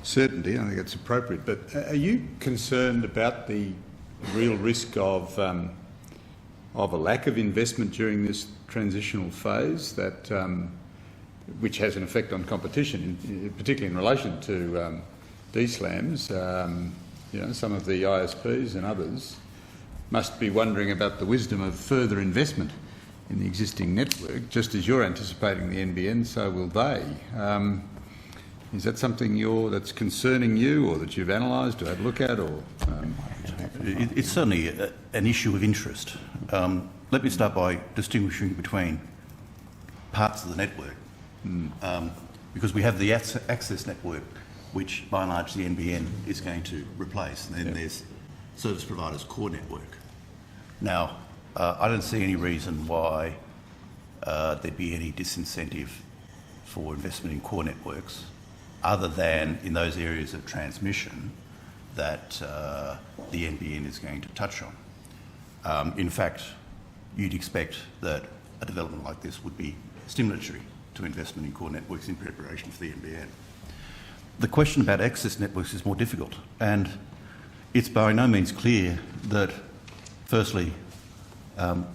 certainty. I think it's appropriate. But are you concerned about the real risk of a lack of investment during this transitional phase, that which has an effect on competition, particularly in relation to DSLAMs? You know, some of the ISPs and others must be wondering about the wisdom of further investment in the existing network. Just as you're anticipating the NBN, so will they. Is that something that's concerning you, or that you've analysed or had a look at? Or It's certainly an issue of interest. Let me start by distinguishing between parts of the network, because we have the access network, which by and large the NBN is going to replace, and then there's service providers' core network. Now, I don't see any reason why there'd be any disincentive for investment in core networks, other than in those areas of transmission that the NBN is going to touch on. In fact, you'd expect that a development like this would be stimulatory to investment in core networks in preparation for the NBN. The question about access networks is more difficult, and it's by no means clear that, firstly,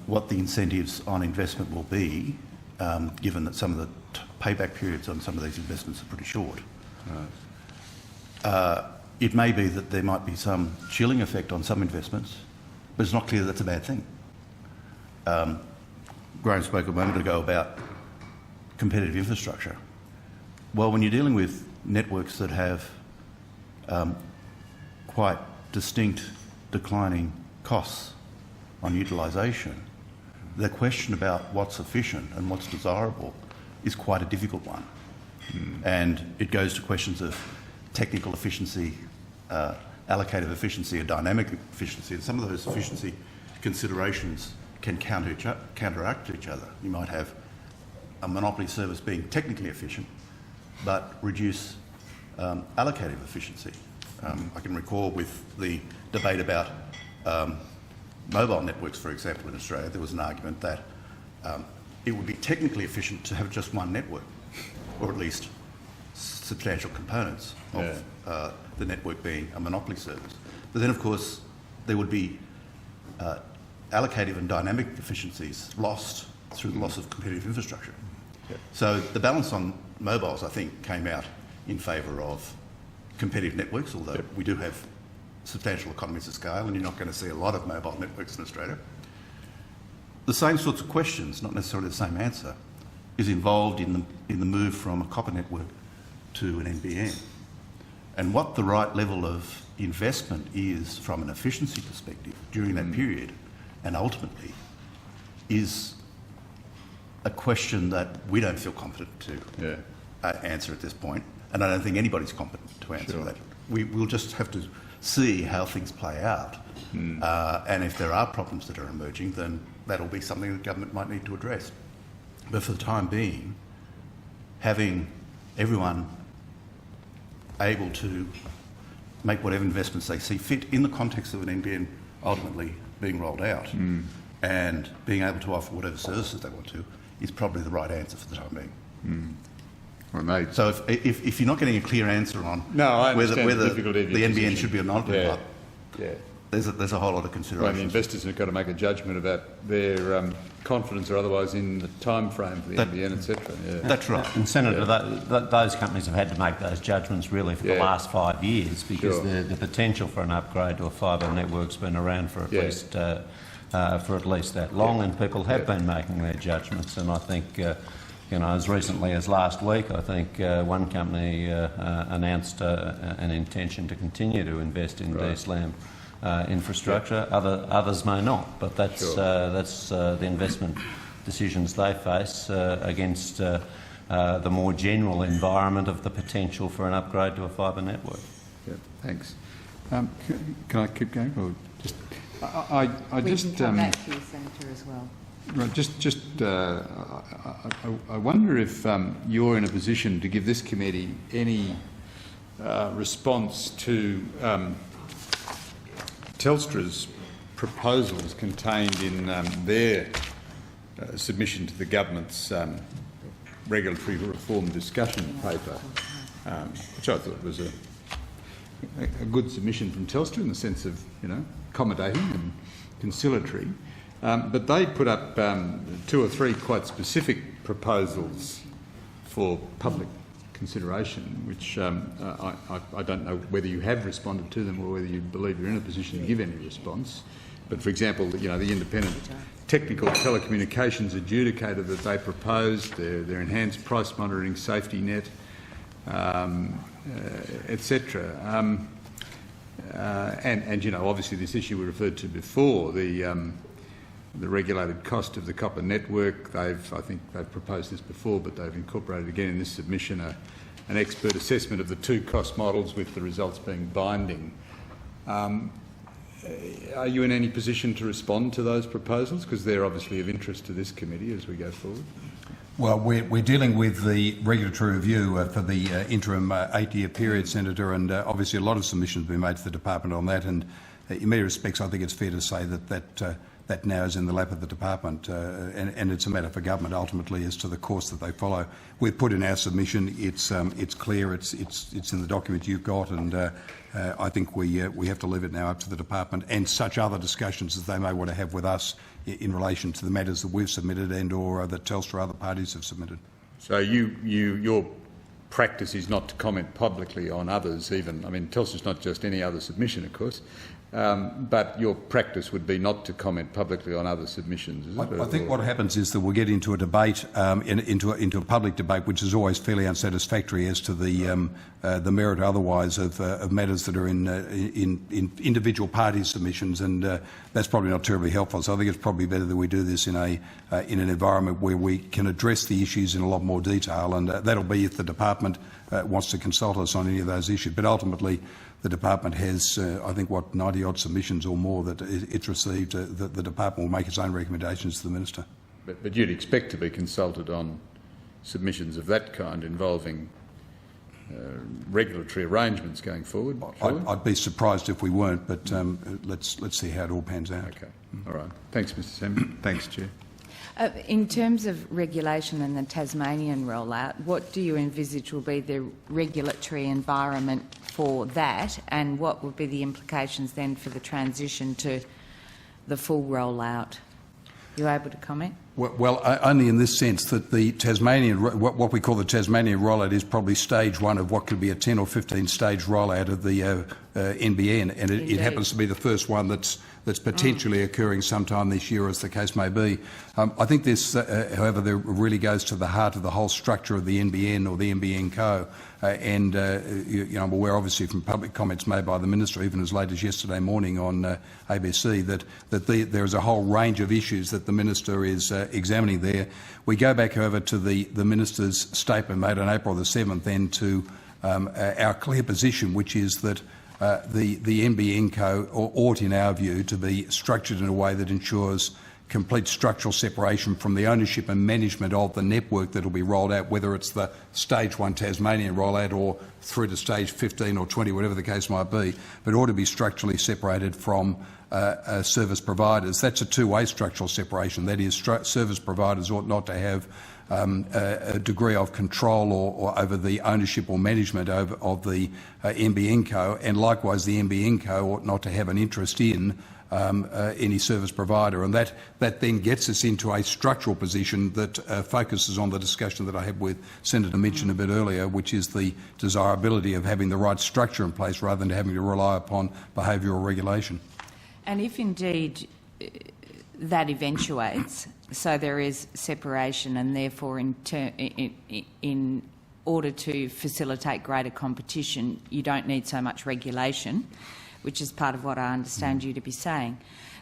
what the incentives on investment will be, given that some of the payback periods on some of these investments are pretty short. It may be that there might be some chilling effect on some investments, but it's not clear that's a bad thing. Graham spoke a moment ago about competitive infrastructure. Well, when you're dealing with networks that have quite distinct declining costs on utilisation, the question about what's efficient and what's desirable is quite a difficult one. And it goes to questions of technical efficiency, allocative efficiency and dynamic efficiency, and some of those efficiency considerations can counteract each other. You might have a monopoly service being technically efficient but reduce allocative efficiency. I can recall with the debate about mobile networks, for example, in Australia, there was an argument that it would be technically efficient to have just one network, or at least substantial components of the network being a monopoly service. But then, of course, there would be allocative and dynamic efficiencies lost through the loss of competitive infrastructure. So the balance on mobiles, I think, came out in favour of competitive networks, although we do have substantial economies of scale and you're not going to see a lot of mobile networks in Australia. The same sorts of questions, not necessarily the same answer, is involved in the move from a copper network to an NBN. And what the right level of investment is from an efficiency perspective during that period and ultimately is a question that we don't feel confident to answer at this point, and I don't think anybody's competent to answer that. We'll just have to see how things play out, and if there are problems that are emerging, then that'll be something that government might need to address. But for the time being, having everyone able to make whatever investments they see fit in the context of an NBN ultimately being rolled out and being able to offer whatever services they want to is probably the right answer for the time being. Well, so if you're not getting a clear answer on whether the NBN should be or not, there's a whole lot of consideration. Well, the investors have got to make a judgment about their confidence or otherwise in the time frame for the NBN, etc. That's right. And Senator, those companies have had to make those judgments really for the last 5 years because the potential for an upgrade to a fibre network's been around for at least that long, and people have been making their judgments. And I think, as recently as last week, I think one company announced an intention to continue to invest in DSLAM infrastructure. Others may not, but that's the investment decisions they face against the more general environment of the potential for an upgrade to a fibre network. Yeah, thanks. Can I keep going? Or just, we can come back to you, Senator, as well. Right, I wonder if you're in a position to give this committee any response to Telstra's proposals contained in their submission to the government's regulatory reform discussion paper, which I thought was a good submission from Telstra in the sense of, accommodating and conciliatory. But they put up 2 or 3 quite specific proposals for public consideration, which I don't know whether you have responded to them or whether you believe you're in a position to give any response. But, for example, the independent technical telecommunications adjudicator that they proposed, their enhanced price monitoring safety net, etc. And obviously this issue we referred to before, the regulated cost of the copper network. I think they've proposed this before, but they've incorporated again in this submission an expert assessment of the 2 cost models with the results being binding. Are you in any position to respond to those proposals? Because they're obviously of interest to this committee as we go forward. Well, we're dealing with the regulatory review for the interim 8-year period, Senator, and obviously a lot of submissions have been made to the department on that, and in many respects I think it's fair to say that now is in the lap of the department, and it's a matter for government ultimately as to the course that they follow. We've put in our submission. It's clear. It's in the document you've got, and I think we have to leave it now up to the department and such other discussions as they may want to have with us in relation to the matters that we've submitted and/or that Telstra or other parties have submitted. So your practice is not to comment publicly on others. Even Telstra's not just any other submission, of course. But your practice would be not to comment publicly on other submissions, is it? I think what happens is that we'll get into a debate, into a public debate, which is always fairly unsatisfactory as to the merit otherwise of matters that are in individual parties' submissions, and that's probably not terribly helpful. So I think it's probably better that we do this in an environment where we can address the issues in a lot more detail, and that'll be if the department wants to consult us on any of those issues. But ultimately, the department has, I think, 90-odd submissions or more that it's received. The department will make its own recommendations to the Minister. But you'd expect to be consulted on submissions of that kind involving regulatory arrangements going forward? I'd be surprised if we weren't, but let's see how it all pans out. Okay. All right. Thanks, Mr. Samuel. Thanks, Chair. In terms of regulation and the Tasmanian rollout, what do you envisage will be the regulatory environment for that, and what would be the implications then for the transition to the full rollout? Are you able to comment? Well, only in this sense that the Tasmanian, what we call the Tasmanian rollout, is probably stage one of what could be a 10 or 15 stage rollout of the NBN, and it happens to be the first one that's potentially occurring sometime this year, as the case may be. I think this, however, there really goes to the heart of the whole structure of the NBN or the NBN Co. I'm aware, obviously, from public comments made by the Minister, even as late as yesterday morning on ABC, that there is a whole range of issues that the Minister is examining there. We go back, however, to the Minister's statement made on April the 7th, then to our clear position, which is that the NBN Co ought, in our view, to be structured in a way that ensures complete structural separation from the ownership and management of the network that will be rolled out, whether it's the stage 1 Tasmanian rollout or through to stage 15 or 20, whatever the case might be, but ought to be structurally separated from service providers. That's a two-way structural separation. That is, service providers ought not to have a degree of control or over the ownership or management of the NBN Co, and likewise the NBN Co ought not to have an interest in any service provider, and that then gets us into a structural position that focuses on the discussion that I had with Senator Minchin a bit earlier, which is the desirability of having the right structure in place rather than having to rely upon behavioural regulation. And if indeed that eventuates, so there is separation, and therefore in order to facilitate greater competition, you don't need so much regulation, which is part of what I understand you to be saying,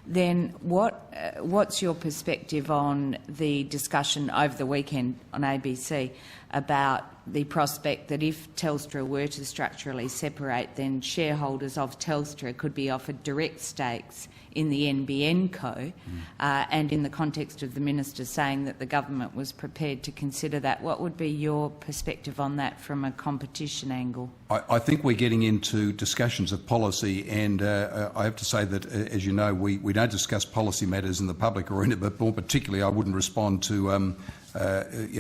then what's your perspective on the discussion over the weekend on ABC about the prospect that if Telstra were to structurally separate, then shareholders of Telstra could be offered direct stakes in the NBN Co, and in the context of the Minister saying that the government was prepared to consider that, what would be your perspective on that from a competition angle? I think we're getting into discussions of policy, and I have to say that, as you know, we don't discuss policy matters in the public arena, but more particularly I wouldn't respond to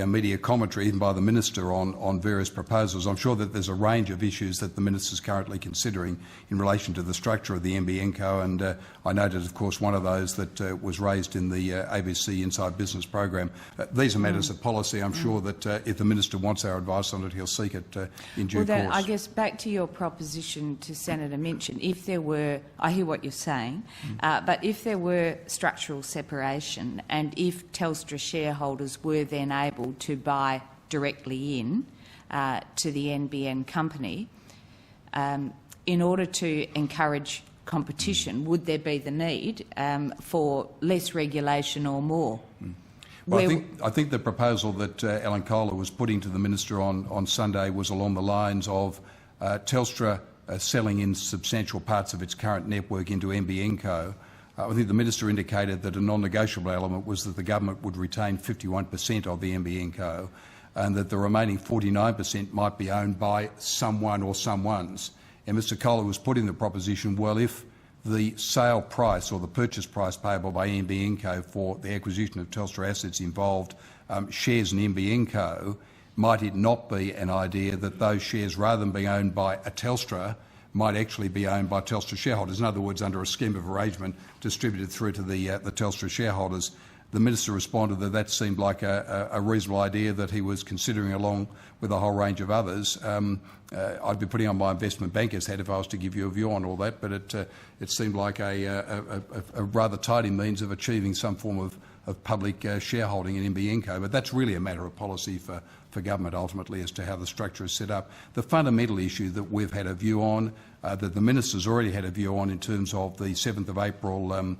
media commentary, even by the Minister, on various proposals. I'm sure that there's a range of issues that the Minister is currently considering in relation to the structure of the NBN Co, and I noted, of course, one of those that was raised in the ABC Inside Business program. These are matters of policy. I'm sure that if the Minister wants our advice on it, he'll seek it in due course. Then I guess back to your proposition to Senator Minchin, if there were, I hear what you're saying, but if there were structural separation and if Telstra shareholders were then able to buy directly in to the NBN company, in order to encourage competition, would there be the need for less regulation or more? Well, I think the proposal that Alan Kohler was putting to the Minister on Sunday was along the lines of Telstra selling in substantial parts of its current network into NBN Co. I think the Minister indicated that a non-negotiable element was that the government would retain 51% of the NBN Co, and that the remaining 49% might be owned by someone or someones. And Mr Kohler was putting the proposition, well, if the sale price or the purchase price payable by NBN Co for the acquisition of Telstra assets involved shares in NBN Co, might it not be an idea that those shares, rather than being owned by a Telstra, might actually be owned by Telstra shareholders, in other words, under a scheme of arrangement distributed through to the Telstra shareholders? The Minister responded that that seemed like a reasonable idea that he was considering along with a whole range of others. I'd be putting on my investment banker's hat if I was to give you a view on all that, but it seemed like a rather tidy means of achieving some form of public shareholding in NBN Co. But that's really a matter of policy for government ultimately as to how the structure is set up. The fundamental issue that we've had a view on, that the Minister's already had a view on in terms of the 7th of April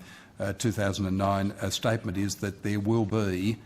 2009 statement, is that there will be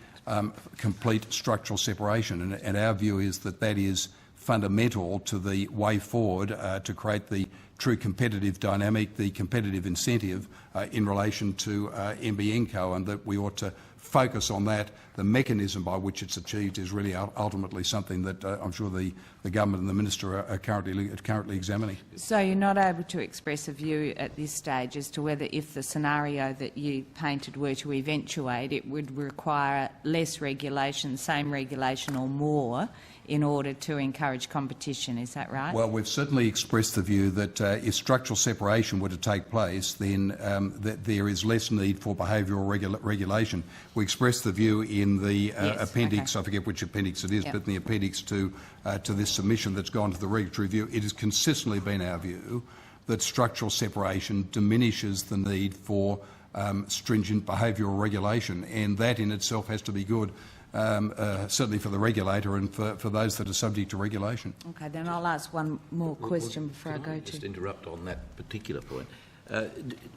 complete structural separation, and our view is that that is fundamental to the way forward to create the true competitive dynamic, the competitive incentive in relation to NBN Co, and that we ought to focus on that. The mechanism by which it's achieved is really ultimately something that I'm sure the government and the minister are currently examining. So you're not able to express a view at this stage as to whether, if the scenario that you painted were to eventuate, it would require less regulation, same regulation or more in order to encourage competition. Is that right? Well, we've certainly expressed the view that if structural separation were to take place, then that there is less need for behavioural regulation. We expressed the view in the appendix, I forget which appendix it is, but in the appendix to this submission that's gone to the regulatory review, it has consistently been our view that structural separation diminishes the need for stringent behavioural regulation, and that in itself has to be good. Certainly for the regulator and for those that are subject to regulation. Okay, then I'll ask one more question before I go to... Just interrupt on that particular point.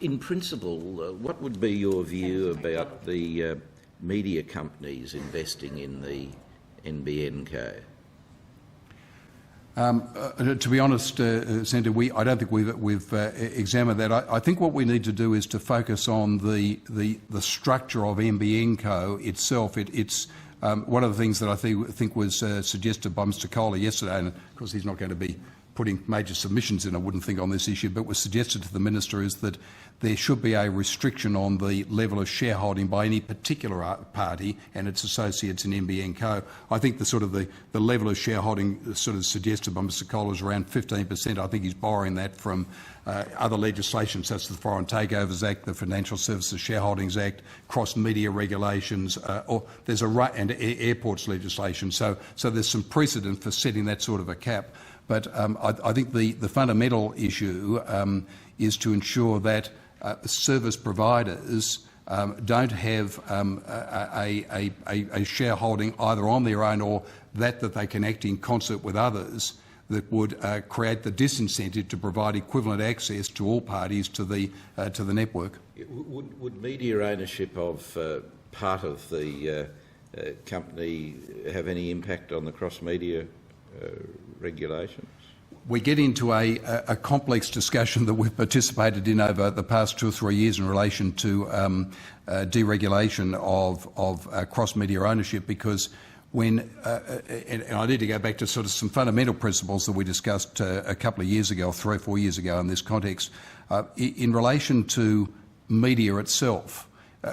In principle, what would be your view about the media companies investing in the NBN Co? To be honest, Senator, I don't think we've examined that. I think what we need to do is to focus on the structure of NBN Co itself. It's one of the things that I think was suggested by Mr. Kohler yesterday, and of course he's not going to be putting major submissions in, I wouldn't think, on this issue, but was suggested to the Minister is that there should be a restriction on the level of shareholding by any particular party and its associates in NBN Co. I think the level of shareholding sort of suggested by Mr. Kohler is around 15%. I think he's borrowing that from other legislation such as the Foreign Takeovers Act, the Financial Services Shareholdings Act, cross-media regulations, and airports legislation. So there's some precedent for setting that sort of a cap. But I think the fundamental issue is to ensure that service providers don't have a shareholding either on their own or that they can act in concert with others that would create the disincentive to provide equivalent access to all parties to the network. Would media ownership of part of the company have any impact on the cross-media regulations? We get into a complex discussion that we've participated in over the past 2 or 3 years in relation to deregulation of cross-media ownership, because when and I need to go back to sort of some fundamental principles that we discussed a couple of years ago, 3 or 4 years ago in this context. In relation to media itself,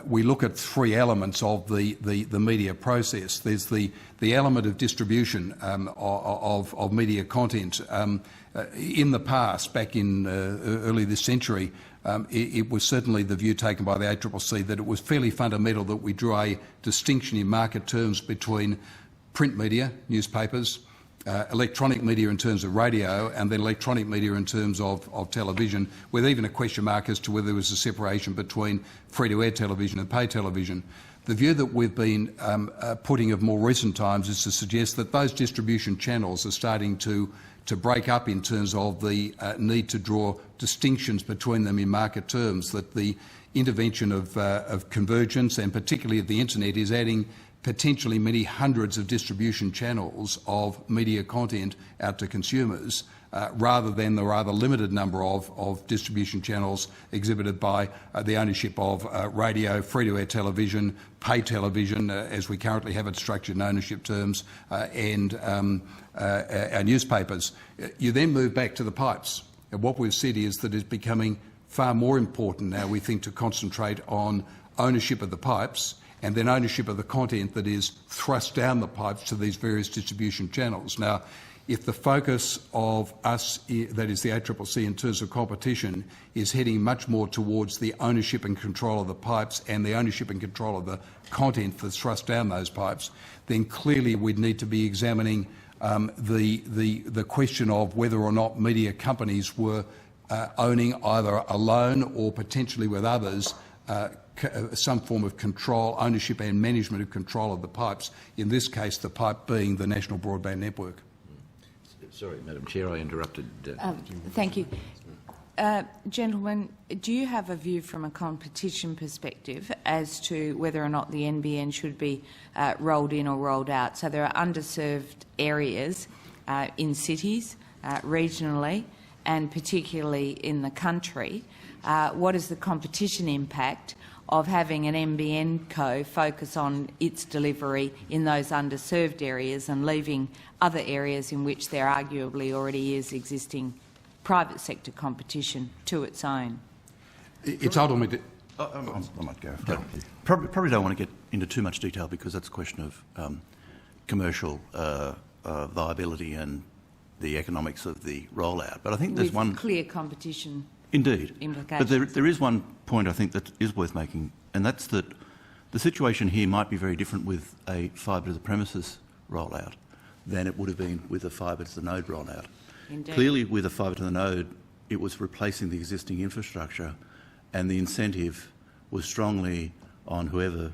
we look at 3 elements of the media process. There's the element of distribution of media content. In the past, back in early this century, it was certainly the view taken by the ACCC that it was fairly fundamental that we drew a distinction in market terms between print media, newspapers, electronic media in terms of radio, and then electronic media in terms of television, with even a question mark as to whether there was a separation between free-to-air television and pay television. The view that we've been putting of more recent times is to suggest that those distribution channels are starting to break up in terms of the need to draw distinctions between them in market terms, that the intervention of convergence and particularly of the internet is adding potentially many hundreds of distribution channels of media content out to consumers, rather than the rather limited number of distribution channels exhibited by the ownership of radio, free-to-air television, pay television, as we currently have it structured in ownership terms, and our newspapers. You then move back to the pipes. And what we've said is that it's becoming far more important now, we think, to concentrate on ownership of the pipes and then ownership of the content that is thrust down the pipes to these various distribution channels. Now, if the focus of us, that is the ACCC, in terms of competition, is heading much more towards the ownership and control of the pipes and the ownership and control of the content that's thrust down those pipes, then clearly we'd need to be examining the question of whether or not media companies were owning either alone or potentially with others some form of control, ownership and management of control of the pipes, in this case the pipe being the National Broadband Network. Sorry, Madam Chair, I interrupted. Thank you. Gentlemen, do you have a view from a competition perspective as to whether or not the NBN should be rolled in or rolled out? So there are underserved areas in cities, regionally, and particularly in the country. What is the competition impact of having an NBN co focus on its delivery in those underserved areas and leaving other areas in which there arguably already is existing private sector competition to its own? It's ultimately... I might go. Probably don't want to get into too much detail because that's a question of commercial viability and the economics of the rollout. But I think there's one clear competition. Indeed. Implications. But there is one point I think that is worth making, and that's that the situation here might be very different with a fibre to the premises rollout than it would have been with a fibre to the node rollout. Indeed. Clearly, with a fibre to the node, it was replacing the existing infrastructure, and the incentive was strongly on whoever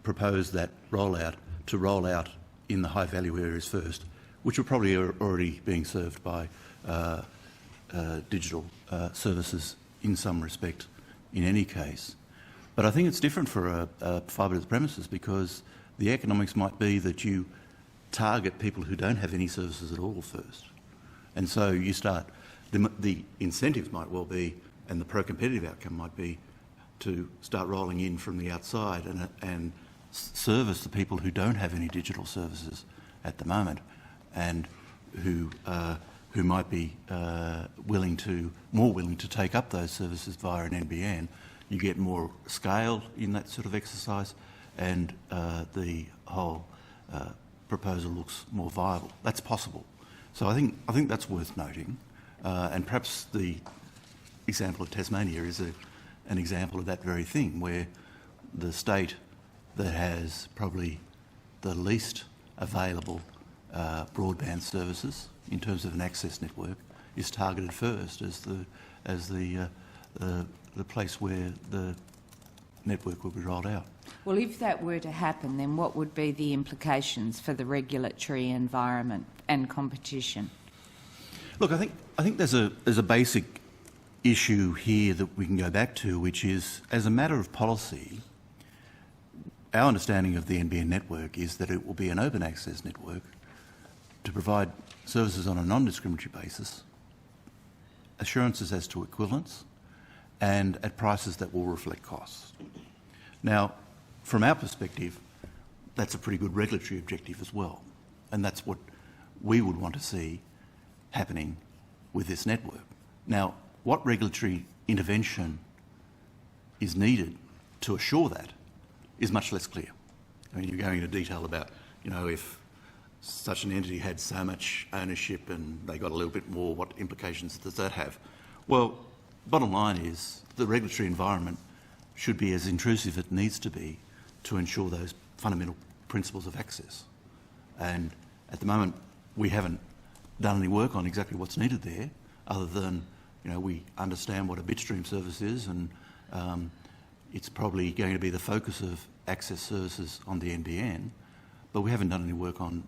proposed that rollout to roll out in the high-value areas first, which were probably already being served by digital services in some respect in any case. But I think it's different for a fibre to the premises because the economics might be that you target people who don't have any services at all first. And so you start, the incentive might well be, and the pro-competitive outcome might be, to start rolling in from the outside and service the people who don't have any digital services at the moment and who might be more willing to take up those services via an NBN. You get more scale in that sort of exercise, and the whole proposal looks more viable. That's possible. So I think that's worth noting, and perhaps the example of Tasmania is an example of that very thing, where the state that has probably the least available broadband services in terms of an access network is targeted first as the place where the network will be rolled out. Well, if that were to happen, then what would be the implications for the regulatory environment and competition? Look, I think there's a basic issue here that we can go back to, which is, as a matter of policy, our understanding of the NBN network is that it will be an open access network to provide services on a non-discriminatory basis, assurances as to equivalence, and at prices that will reflect costs. Now, from our perspective, that's a pretty good regulatory objective as well, and that's what we would want to see happening with this network. Now, what regulatory intervention is needed to assure that is much less clear. I mean, you're going into detail about, if such an entity had so much ownership and they got a little bit more, what implications does that have? Well, bottom line is the regulatory environment should be as intrusive as it needs to be to ensure those fundamental principles of access. And at the moment, we haven't done any work on exactly what's needed there, other than, we understand what a bitstream service is, and it's probably going to be the focus of access services on the NBN, but we haven't done any work on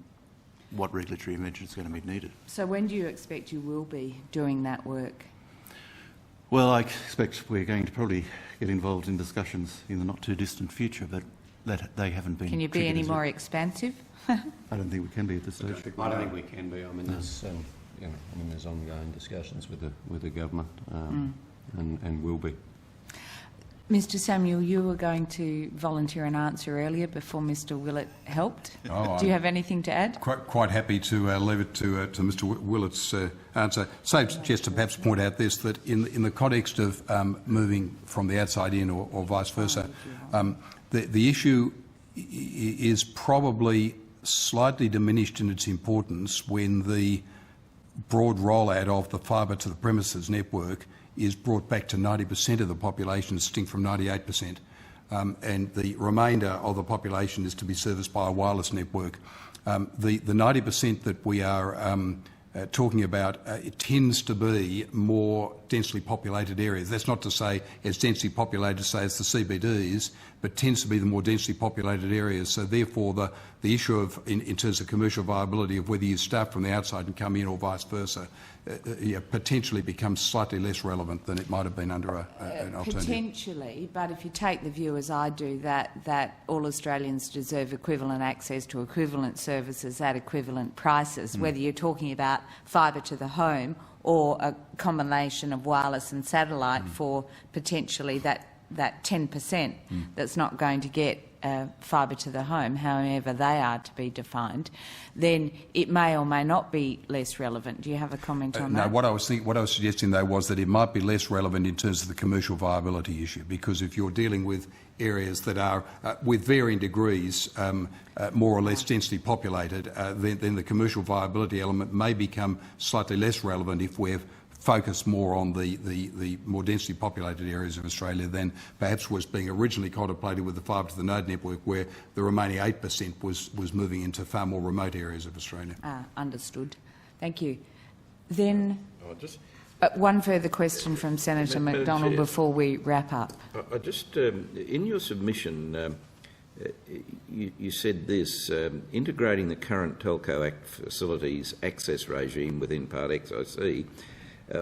what regulatory intervention is going to be needed. So when do you expect you will be doing that work? Well, I expect we're going to probably get involved in discussions in the not too distant future, but that they haven't been. Can you be any more expansive? I don't think we can be at this stage. I don't think we can be. I mean, there's ongoing discussions with the government, and will be. Mr. Samuel, you were going to volunteer an answer earlier before Mr. Willett helped. Do you have anything to add? Quite happy to leave it to Mr. Willett's answer. So just to perhaps point out this, that in the context of moving from the outside in or vice versa, the issue is probably slightly diminished in its importance when the broad rollout of the fibre to the premises network is brought back to 90% of the population, distinct from 98%. And the remainder of the population is to be serviced by a wireless network. The 90% that we are talking about, it tends to be more densely populated areas. That's not to say as densely populated, say, as the CBDs, but tends to be the more densely populated areas. So therefore, the issue of, in terms of commercial viability, of whether you start from the outside and come in or vice versa, potentially becomes slightly less relevant than it might have been under an alternative. Potentially, but if you take the view, as I do, that all Australians deserve equivalent access to equivalent services at equivalent prices, whether you're talking about fibre to the home or a combination of wireless and satellite for potentially that that 10% that's not going to get fibre to the home, however they are to be defined, then it may or may not be less relevant. Do you have a comment on that? No, what I was suggesting though was that it might be less relevant in terms of the commercial viability issue, because if you're dealing with areas that are, with varying degrees, more or less densely populated, then the commercial viability element may become slightly less relevant if we're focus more on the more densely populated areas of Australia than perhaps was being originally contemplated with the fibre to the node network, where the remaining 8% was moving into far more remote areas of Australia. Understood. Thank you. Then one further question from Senator McDonald before we wrap up. I just, in your submission, you said this, integrating the current Telco Act facilities access regime within Part XIC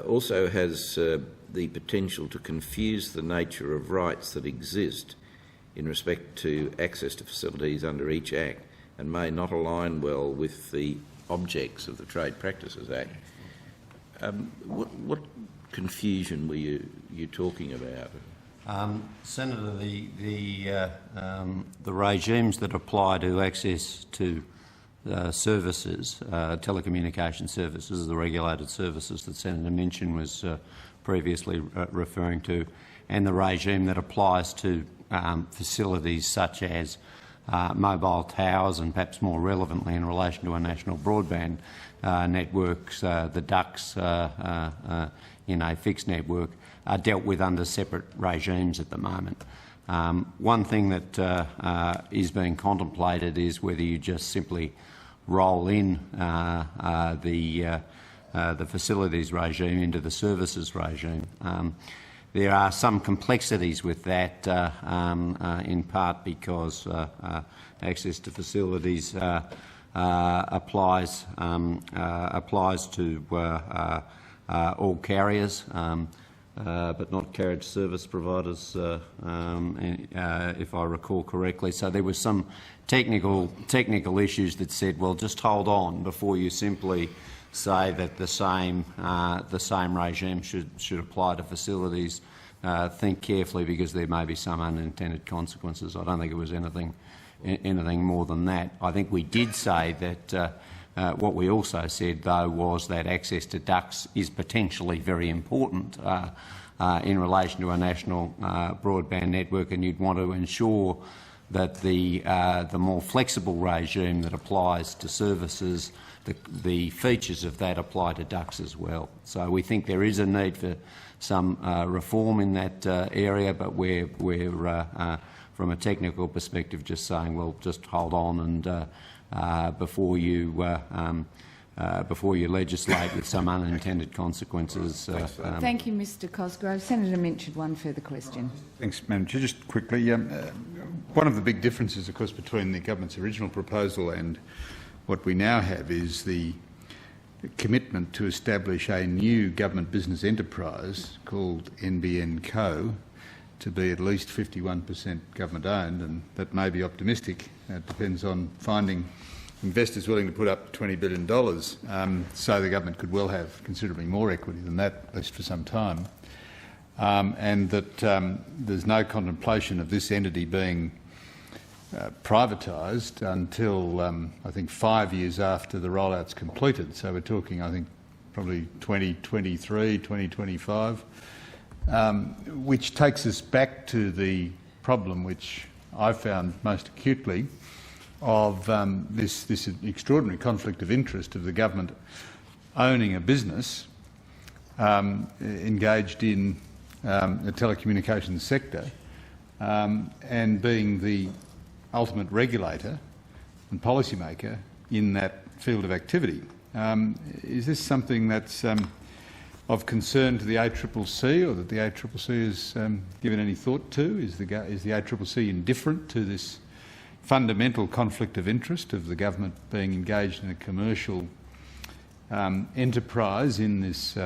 also has the potential to confuse the nature of rights that exist in respect to access to facilities under each Act and may not align well with the objects of the Trade Practices Act. What confusion were you talking about? Senator, the regimes that apply to access to services, telecommunication services, the regulated services that Senator Minchin was previously referring to, and the regime that applies to facilities such as mobile towers and perhaps more relevantly in relation to our national broadband networks, the ducts in a fixed network, are dealt with under separate regimes at the moment. One thing that is being contemplated is whether you just simply roll in the facilities regime into the services regime. There are some complexities with that, in part because access to facilities applies to all carriers, but not carriage service providers, if I recall correctly. So there was some technical issues that said, well, just hold on before you simply say that the same regime should apply to facilities. Think carefully, because there may be some unintended consequences. I don't think it was anything more than that. I think we did say that what we also said, though, was that access to ducts is potentially very important in relation to a national broadband network, and you'd want to ensure that the more flexible regime that applies to services, the features of that apply to ducts as well. So we think there is a need for some reform in that area, but we're from a technical perspective just saying, well, just hold on and before you legislate with some unintended consequences. Thank you, Mr Cosgrove. Senator Minchin, one further question. Thanks, Madam Chair. Just quickly, one of the big differences, of course, between the government's original proposal and what we now have is the commitment to establish a new government business enterprise called NBN Co, to be at least 51% government-owned, and that may be optimistic. It depends on finding investors willing to put up $20 billion, so the government could well have considerably more equity than that, at least for some time, and that there's no contemplation of this entity being privatised until, I think, 5 years after the rollout's completed. So we're talking, I think, probably 2023, 2025, which takes us back to the problem which I found most acutely of this extraordinary conflict of interest of the government owning a business engaged in the telecommunications sector and being the ultimate regulator and policymaker in that field of activity. Is this something that's of concern to the ACCC, or that the ACCC has given any thought to? Is the ACCC indifferent to this fundamental conflict of interest of the government being engaged in a commercial enterprise in this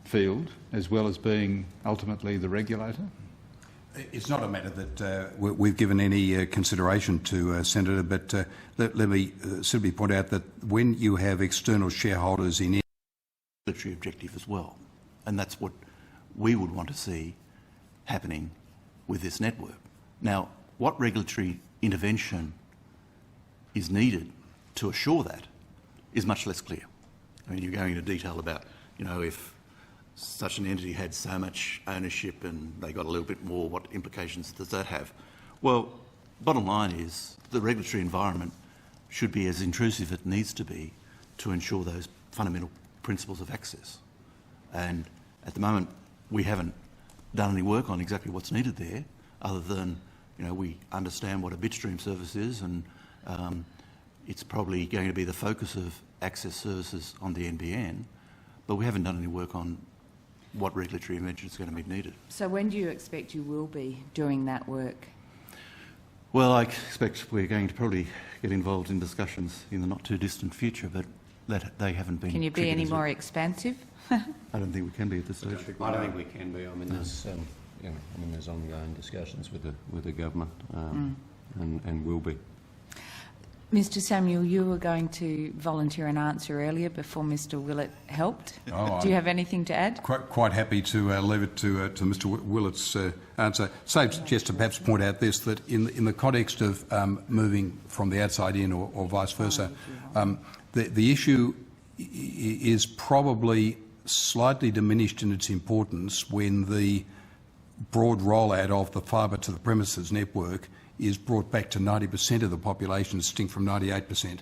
field, as well as being ultimately the regulator? It's not a matter that we've given any consideration to, Senator, but let me simply point out that when you have external shareholders in regulatory objective as well, and that's what we would want to see happening with this network. Now, what regulatory intervention is needed to assure that is much less clear. I mean, you're going into detail about, you know, if such an entity had so much ownership and they got a little bit more, what implications does that have? Well, bottom line is the regulatory environment should be as intrusive as it needs to be to ensure those fundamental principles of access. And at the moment, we haven't done any work on exactly what's needed there, other than, you know, we understand what a bitstream service is, and it's probably going to be the focus of access services on the NBN, but we haven't done any work on what regulatory intervention is going to be needed. So when do you expect you will be doing that work? Well, I expect we're going to probably get involved in discussions in the not too distant future, but that they haven't been. Can you be any more expansive? I don't think we can be at this stage. I don't think we can be. I mean, there's ongoing discussions with the government, and will be. Mr Samuel, you were going to volunteer an answer earlier before Mr Willett helped. Do you have anything to add? Quite happy to leave it to Mr Willett's answer. Save just to perhaps point out this, that in the context of moving from the outside in or vice versa, the issue is probably slightly diminished in its importance when the broad rollout of the fibre to the premises network is brought back to 90% of the population, distinct from 98%.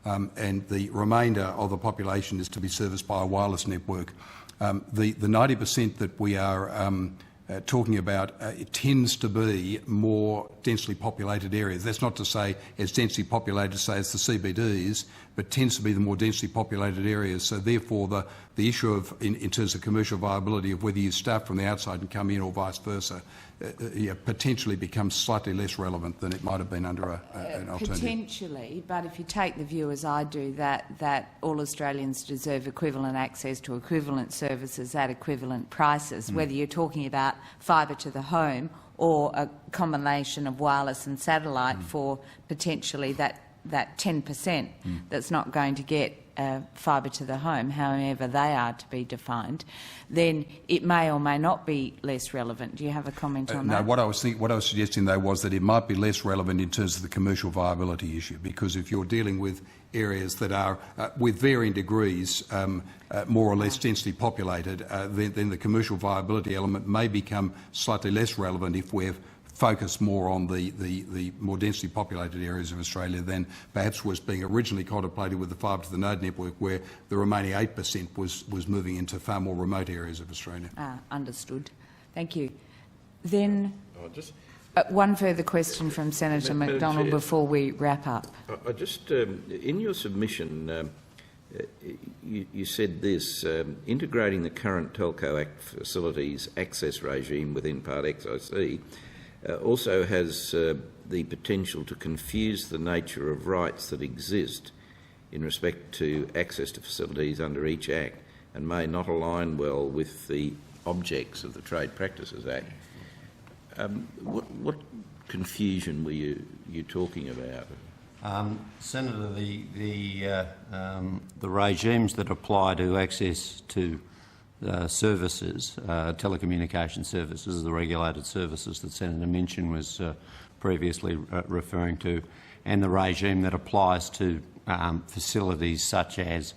And the remainder of the population is to be serviced by a wireless network. The 90% that we are talking about it tends to be more densely populated areas. That's not to say as densely populated, say, as the CBDs, but tends to be the more densely populated areas. So therefore the issue of, in terms of commercial viability, of whether you start from the outside and come in or vice versa, potentially becomes slightly less relevant than it might have been under an alternative. Potentially, but if you take the view, as I do, that all Australians deserve equivalent access to equivalent services at equivalent prices, whether you're talking about fibre to the home or a combination of wireless and satellite for potentially that 10% that's not going to get fibre to the home, however they are to be defined, then it may or may not be less relevant. Do you have a comment on that? No, what I was suggesting, though, was that it might be less relevant in terms of the commercial viability issue, because if you're dealing with areas that are, with varying degrees, more or less densely populated, then the commercial viability element may become slightly less relevant if we're focus more on the more densely populated areas of Australia than perhaps was being originally contemplated with the fibre to the node network, where the remaining 8% was moving into far more remote areas of Australia. Understood. Thank you. Then one further question from Senator McDonald before we wrap up. I just, in your submission, you said this, integrating the current Telco Act facilities access regime within Part XIC also has the potential to confuse the nature of rights that exist in respect to access to facilities under each Act, and may not align well with the objects of the Trade Practices Act. What confusion were you talking about? Senator, the regimes that apply to access to services, telecommunication services, the regulated services that Senator Minchin was previously referring to, and the regime that applies to facilities such as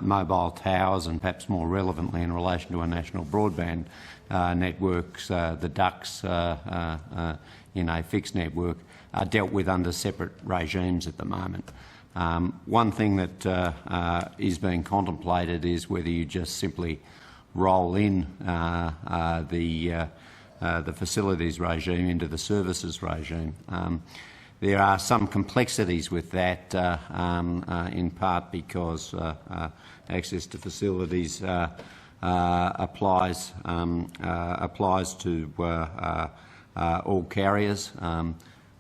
mobile towers, and perhaps more relevantly in relation to our national broadband networks, the ducts in a fixed network, are dealt with under separate regimes at the moment. One thing that is being contemplated is whether you just simply roll in the facilities regime into the services regime. There are some complexities with that, in part because access to facilities applies to all carriers,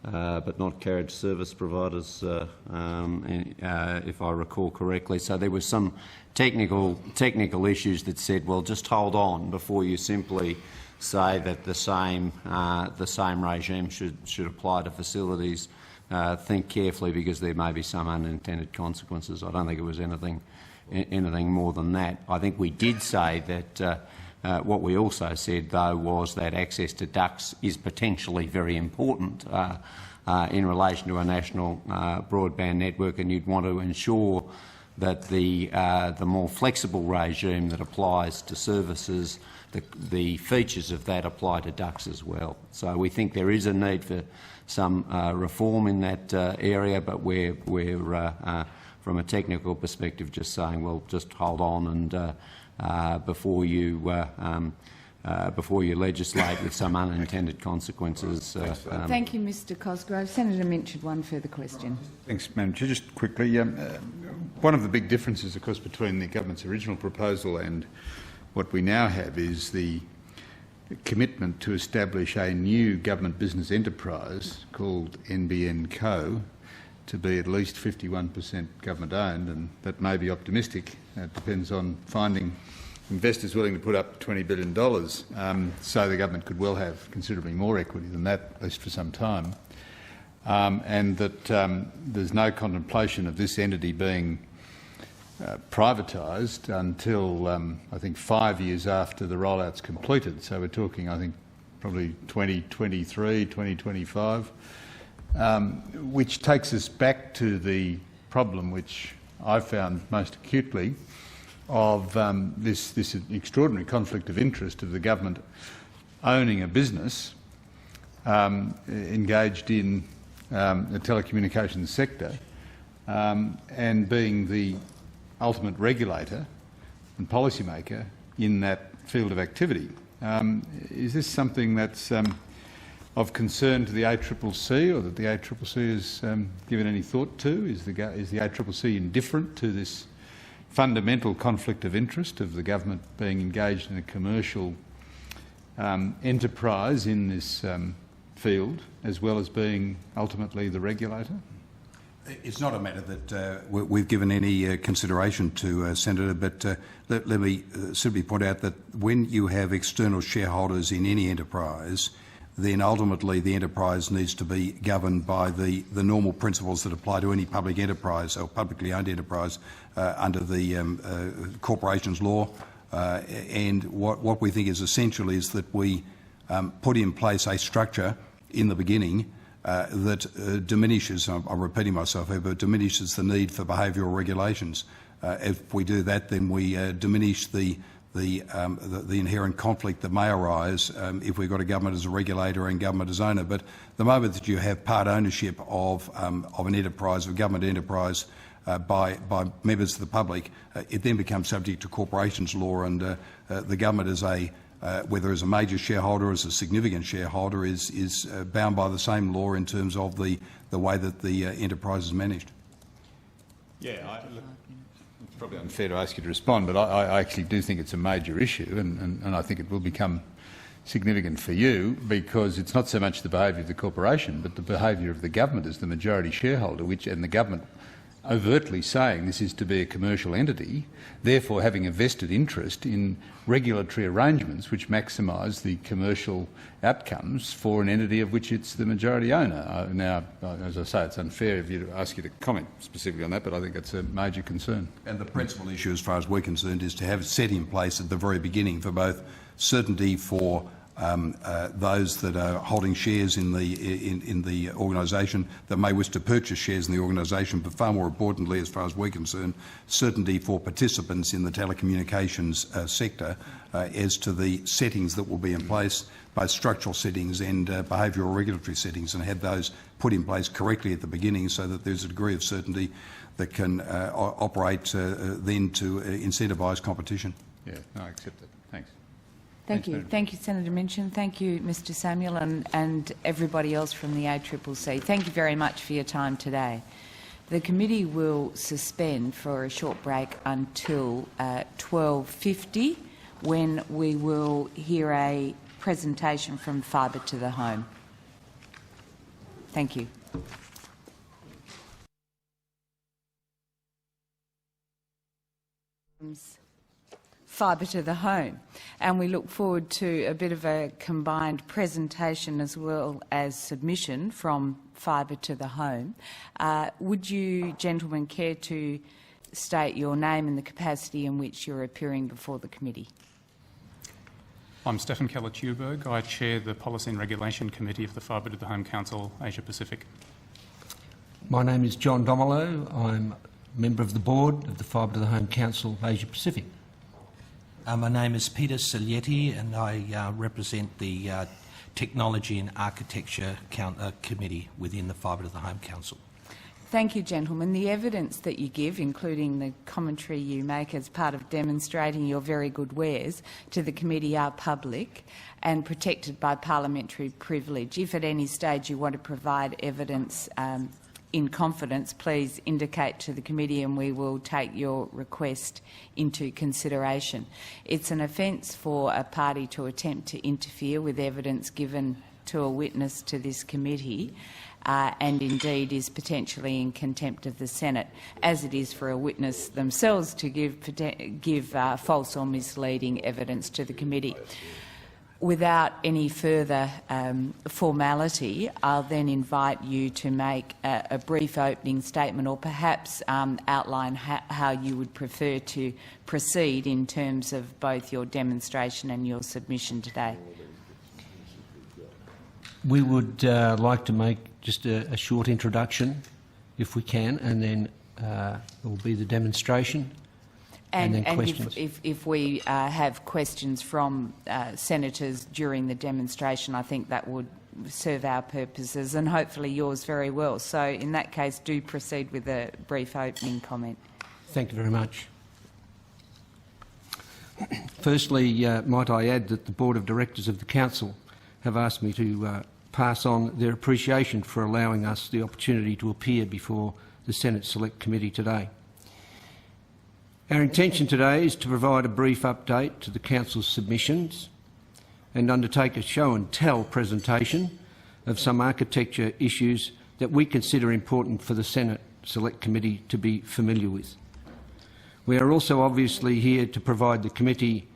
but not carriage service providers, if I recall correctly. So there was some technical issues that said, well, just hold on before you simply say that the same regime should apply to facilities. Think carefully, because there may be some unintended consequences. I don't think it was anything more than that. I think we did say that What we also said, though, was that access to ducts is potentially very important in relation to a national broadband network, and you'd want to ensure that the more flexible regime that applies to services, the features of that apply to ducts as well. So we think there is a need for some reform in that area, but we're from a technical perspective just saying, well, just hold on and before you legislate with some unintended consequences. Thank you, Mr Cosgrove. Senator Minchin, one further question. Thanks, Madam Chair. Just quickly, one of the big differences, of course, between the government's original proposal and what we now have is the commitment to establish a new government business enterprise called NBN Co, to be at least 51% government owned, and that may be optimistic. It depends on finding investors willing to put up $20 billion, so the government could well have considerably more equity than that, at least for some time, and that there's no contemplation of this entity being privatised until, I think, 5 years after the rollout's completed. So we're talking, I think, probably 2023, 2025, which takes us back to the problem which I found most acutely of this extraordinary conflict of interest of the government owning a business engaged in the telecommunications sector and being the ultimate regulator and policymaker in that field of activity. Is this something that's of concern to the ACCC, or that the ACCC has given any thought to? Is the ACCC indifferent to this fundamental conflict of interest of the government being engaged in a commercial enterprise in this field, as well as being ultimately the regulator? It's not a matter that we've given any consideration to, Senator, but let me simply point out that when you have external shareholders in any enterprise, then ultimately the enterprise needs to be governed by the normal principles that apply to any public enterprise or publicly owned enterprise under the corporations law. And what we think is essential is that we put in place a structure in the beginning that diminishes, I'm repeating myself here, but diminishes the need for behavioural regulations. If we do that, then we diminish the inherent conflict that may arise if we've got a government as a regulator and government as owner. But the moment that you have part ownership of an enterprise, of a government enterprise, by members of the public, it then becomes subject to corporations law, and the government as whether as a major shareholder or as a significant shareholder is bound by the same law in terms of the way that the enterprise is managed. Yeah, it's probably unfair to ask you to respond, but I actually do think it's a major issue, and I think it will become significant for you, because it's not so much the behaviour of the corporation, but the behaviour of the government as the majority shareholder, and the government overtly saying this is to be a commercial entity, therefore having a vested interest in regulatory arrangements which maximise the commercial outcomes for an entity of which it's the majority owner. Now, as I say, it's unfair of you to ask you to comment specifically on that, but I think it's a major concern. And the principal issue, as far as we're concerned, is to have set in place at the very beginning for both certainty for those that are holding shares in the organisation that may wish to purchase shares in the organisation, but far more importantly, as far as we're concerned, certainty for participants in the telecommunications sector as to the settings that will be in place, both structural settings and behavioural regulatory settings, and have those put in place correctly at the beginning so that there's a degree of certainty that can operate then to incentivise competition. Yeah, no, I accept it. Thanks. Thank you. Thank you, Senator Minchin. Thank you, Mr Samuel, and everybody else from the ACCC. Thank you very much for your time today. The committee will suspend for a short break until 12:50, when we will hear a presentation from Fibre to the Home. Thank you. Fibre to the Home, and we look forward to a bit of a combined presentation as well as submission from Fibre to the Home. Would you gentlemen care to state your name and the capacity in which you're appearing before the committee? I'm Stefan Keller-Tuberg. I chair the Policy and Regulation Committee of the Fibre to the Home Council Asia Pacific. My name is John Domelo. I'm a member of the board of the Fibre to the Home Council Asia Pacific. My name is Peter Silietti and I represent the Technology and Architecture Committee within the Fibre to the Home Council. Thank you, gentlemen. The evidence that you give, including the commentary you make as part of demonstrating your very good wares to the committee, are public and protected by parliamentary privilege. If at any stage you want to provide evidence in confidence, please indicate to the committee and we will take your request into consideration. It's an offence for a party to attempt to interfere with evidence given to a witness to this committee, and indeed is potentially in contempt of the Senate, as it is for a witness themselves to give false or misleading evidence to the committee. Without any further formality, I'll then invite you to make a brief opening statement, or perhaps outline how you would prefer to proceed in terms of both your demonstration and your submission today. We would like to make just a short introduction, if we can, and then it will be the demonstration and then questions. If we have questions from senators during the demonstration, I think that would serve our purposes and hopefully yours very well. So in that case, do proceed with a brief opening comment. Thank you very much. Firstly, might I add that the Board of Directors of the Council have asked me to pass on their appreciation for allowing us the opportunity to appear before the Senate Select Committee today. Our intention today is to provide a brief update to the Council's submissions and undertake a show and tell presentation of some architecture issues that we consider important for the Senate Select Committee to be familiar with. We are also obviously here to provide the committee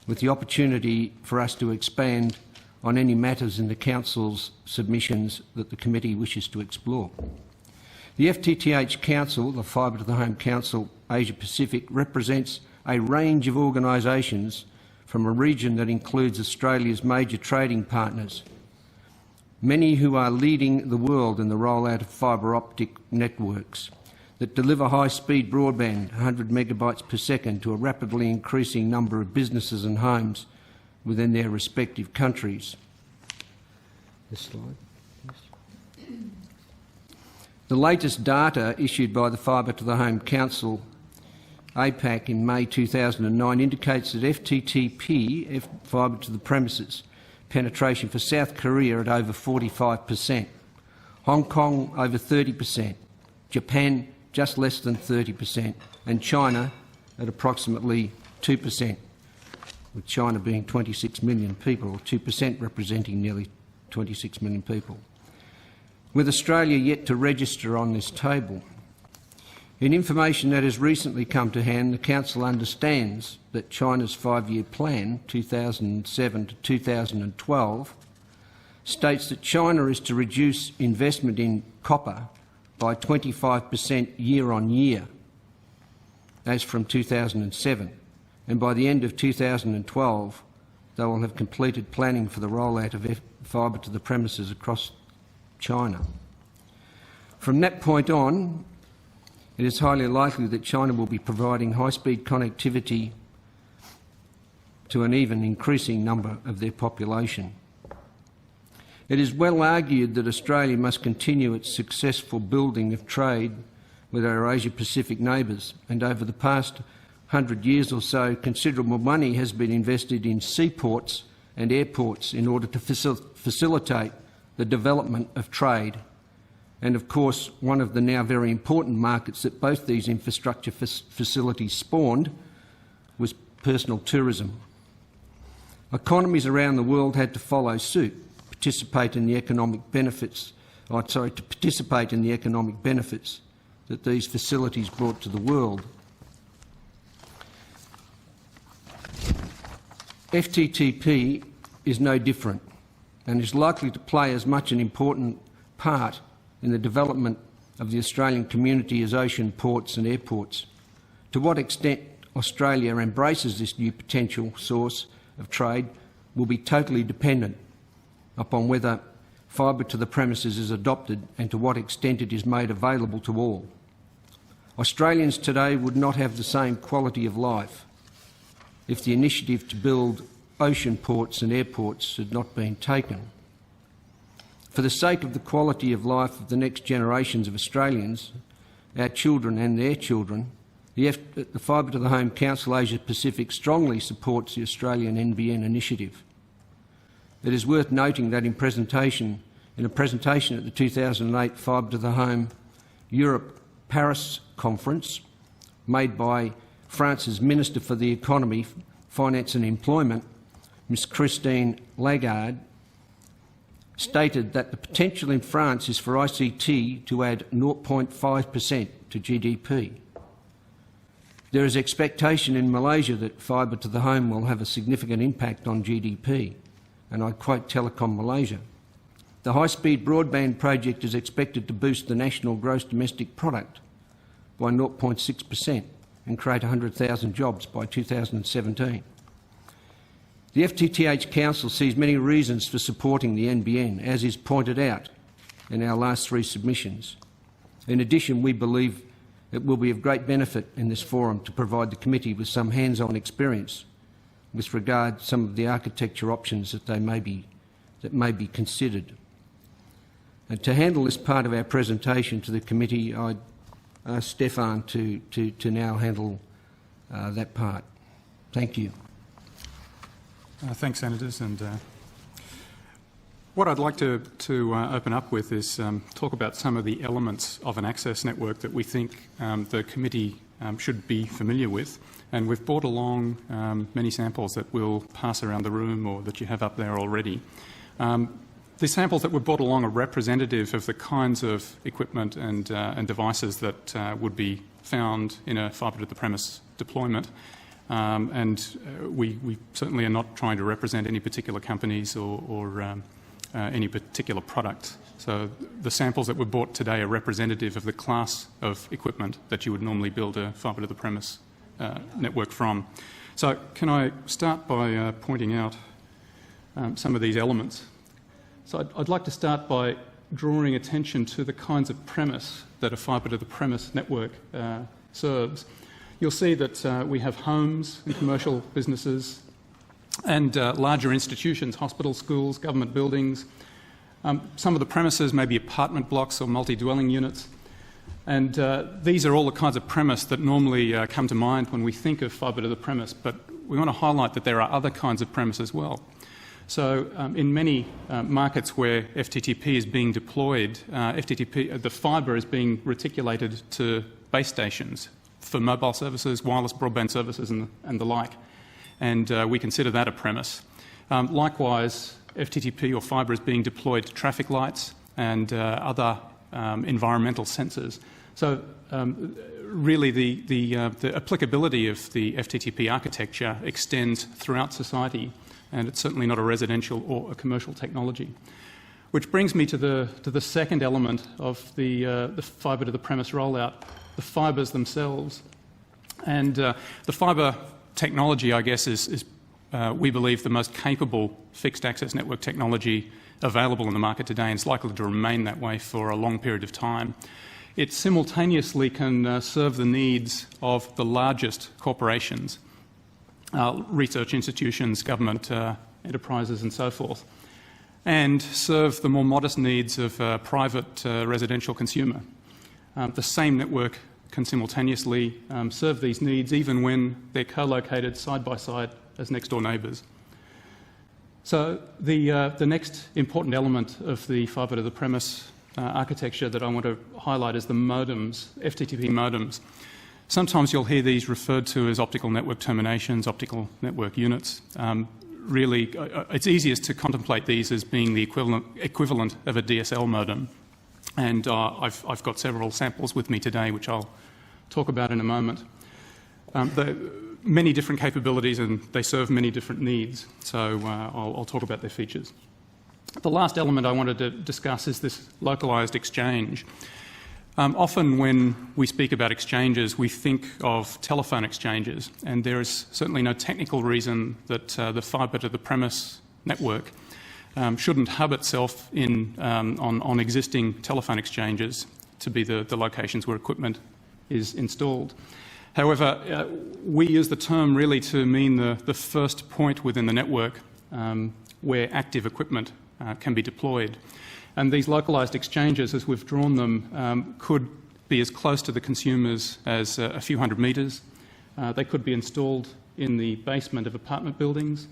with the opportunity for us to expand on any matters in the Council's submissions that the committee wishes to explore. The FTTH Council, the Fibre to the Home Council Asia Pacific, represents a range of organisations from a region that includes Australia's major trading partners, many who are leading the world in the rollout of fibre optic networks that deliver high-speed broadband, 100 megabytes per second, to a rapidly increasing number of businesses and homes within their respective countries. This slide. Yes. The latest data issued by the Fibre to the Home Council APAC in May 2009 indicates that FTTP, fibre to the premises, penetration for South Korea at over 45%, Hong Kong over 30%, Japan just less than 30%, and China at approximately 2%. With China being 26 million people, or 2% representing nearly 26 million people. With Australia yet to register on this table. In information that has recently come to hand, the Council understands that China's 5-year plan, 2007 to 2012, states that China is to reduce investment in copper by 25% year on year, as from 2007. And by the end of 2012, they will have completed planning for the rollout of fibre to the premises across China. From that point on, it is highly likely that China will be providing high-speed connectivity to an even increasing number of their population. It is well argued that Australia must continue its successful building of trade with our Asia-Pacific neighbours, and over the past 100 years or so, considerable money has been invested in seaports and airports in order to facilitate the development of trade. And of course, one of the now very important markets that both these infrastructure facilities spawned was personal tourism. Economies around the world had to follow suit, to participate in the economic benefits that these facilities brought to the world. FTTP is no different and is likely to play as much an important part in the development of the Australian community as ocean ports and airports. To what extent Australia embraces this new potential source of trade will be totally dependent upon whether fibre to the premises is adopted and to what extent it is made available to all. Australians today would not have the same quality of life if the initiative to build ocean ports and airports had not been taken. For the sake of the quality of life of the next generations of Australians, our children and their children, the Fibre to the Home Council Asia Pacific strongly supports the Australian NBN initiative. It is worth noting that in a presentation at the 2008 Fibre to the Home Europe Paris conference made by France's Minister for the Economy, Finance and Employment, Ms Christine Lagarde, stated that the potential in France is for ICT to add 0.5% to GDP. There is expectation in Malaysia that fibre to the home will have a significant impact on GDP, and I quote Telecom Malaysia. The high-speed broadband project is expected to boost the national gross domestic product by 0.6% and create 100,000 jobs by 2017. The FTTH Council sees many reasons for supporting the NBN, as is pointed out in our last three submissions. In addition, we believe it will be of great benefit in this forum to provide the committee with some hands-on experience with regard to some of the architecture options that may be considered. And to handle this part of our presentation to the committee, I'd ask Stefan to now handle that part. Thank you. Thanks, Senators. And what I'd like to open up with is talk about some of the elements of an access network that we think the committee should be familiar with. And we've brought along many samples that we'll pass around the room or that you have up there already. The samples that we've brought along are representative of the kinds of equipment and devices that would be found in a fibre to the premise deployment. We certainly are not trying to represent any particular companies or any particular product. So the samples that were brought today are representative of the class of equipment that you would normally build a fibre to the premise network from. So can I start by pointing out some of these elements? So I'd like to start by drawing attention to the kinds of premise that a fibre to the premise network serves. You'll see that we have homes and commercial businesses and larger institutions, hospitals, schools, government buildings. Some of the premises may be apartment blocks or multi-dwelling units. And these are all the kinds of premise that normally come to mind when we think of fibre to the premise, but we want to highlight that there are other kinds of premise as well. So in many markets where FTTP is being deployed, the fibre is being reticulated to base stations for mobile services, wireless broadband services and the like. And we consider that a premise. Likewise, FTTP or fibre is being deployed to traffic lights and other environmental sensors. So really the applicability of the FTTP architecture extends throughout society, and it's certainly not a residential or a commercial technology. Which brings me to the second element of the fibre to the premise rollout, the fibres themselves. And the fibre technology, I guess, is we believe the most capable fixed access network technology available in the market today, and it's likely to remain that way for a long period of time. It simultaneously can serve the needs of the largest corporations, research institutions, government enterprises and so forth, and serve the more modest needs of a private residential consumer. The same network can simultaneously serve these needs even when they're co-located side by side as next-door neighbours. So the next important element of the fibre to the premise architecture that I want to highlight is the modems, FTTP modems. Sometimes you'll hear these referred to as optical network terminations, optical network units. Really, it's easiest to contemplate these as being the equivalent of a DSL modem. And I've got several samples with me today, which I'll talk about in a moment. Many different capabilities and they serve many different needs, so I'll talk about their features. The last element I wanted to discuss is this localised exchange. Often when we speak about exchanges, we think of telephone exchanges, and there is certainly no technical reason that the fibre to the premise network shouldn't hub itself in, on existing telephone exchanges to be the locations where equipment is installed. However, we use the term really to mean the first point within the network where active equipment can be deployed. And these localised exchanges, as we've drawn them, could be as close to the consumers as a few hundred metres. They could be installed in the basement of apartment buildings,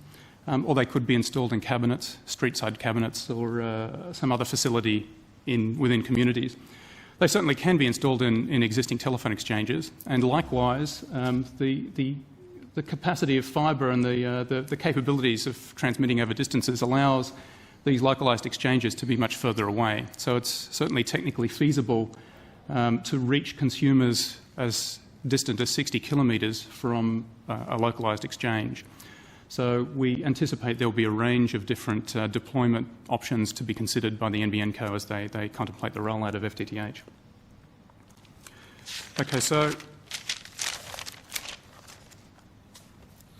or they could be installed in cabinets, street-side cabinets, or some other facility within communities. They certainly can be installed in existing telephone exchanges, and likewise, the capacity of fibre and the capabilities of transmitting over distances allows these localised exchanges to be much further away. So it's certainly technically feasible to reach consumers as distant as 60 kilometres from a localised exchange. So we anticipate there will be a range of different deployment options to be considered by the NBN Co as they contemplate the rollout of FTTH. Okay, so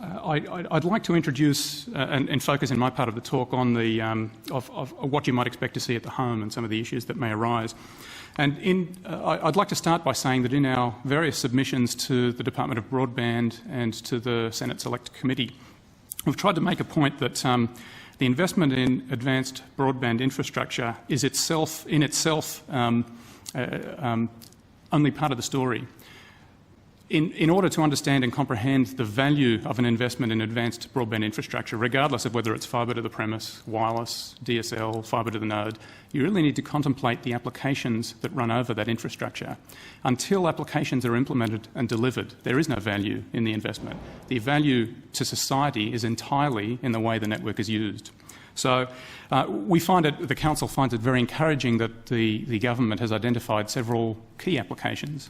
I'd like to introduce and focus in my part of the talk on the of what you might expect to see at the home and some of the issues that may arise. And I'd like to start by saying that in our various submissions to the Department of Broadband and to the Senate Select Committee, we've tried to make a point that the investment in advanced broadband infrastructure is in itself only part of the story. In order to understand and comprehend the value of an investment in advanced broadband infrastructure, regardless of whether it's fibre to the premise, wireless, DSL, fibre to the node, you really need to contemplate the applications that run over that infrastructure. Until applications are implemented and delivered, there is no value in the investment. The value to society is entirely in the way the network is used. So the Council finds it very encouraging that the government has identified several key applications.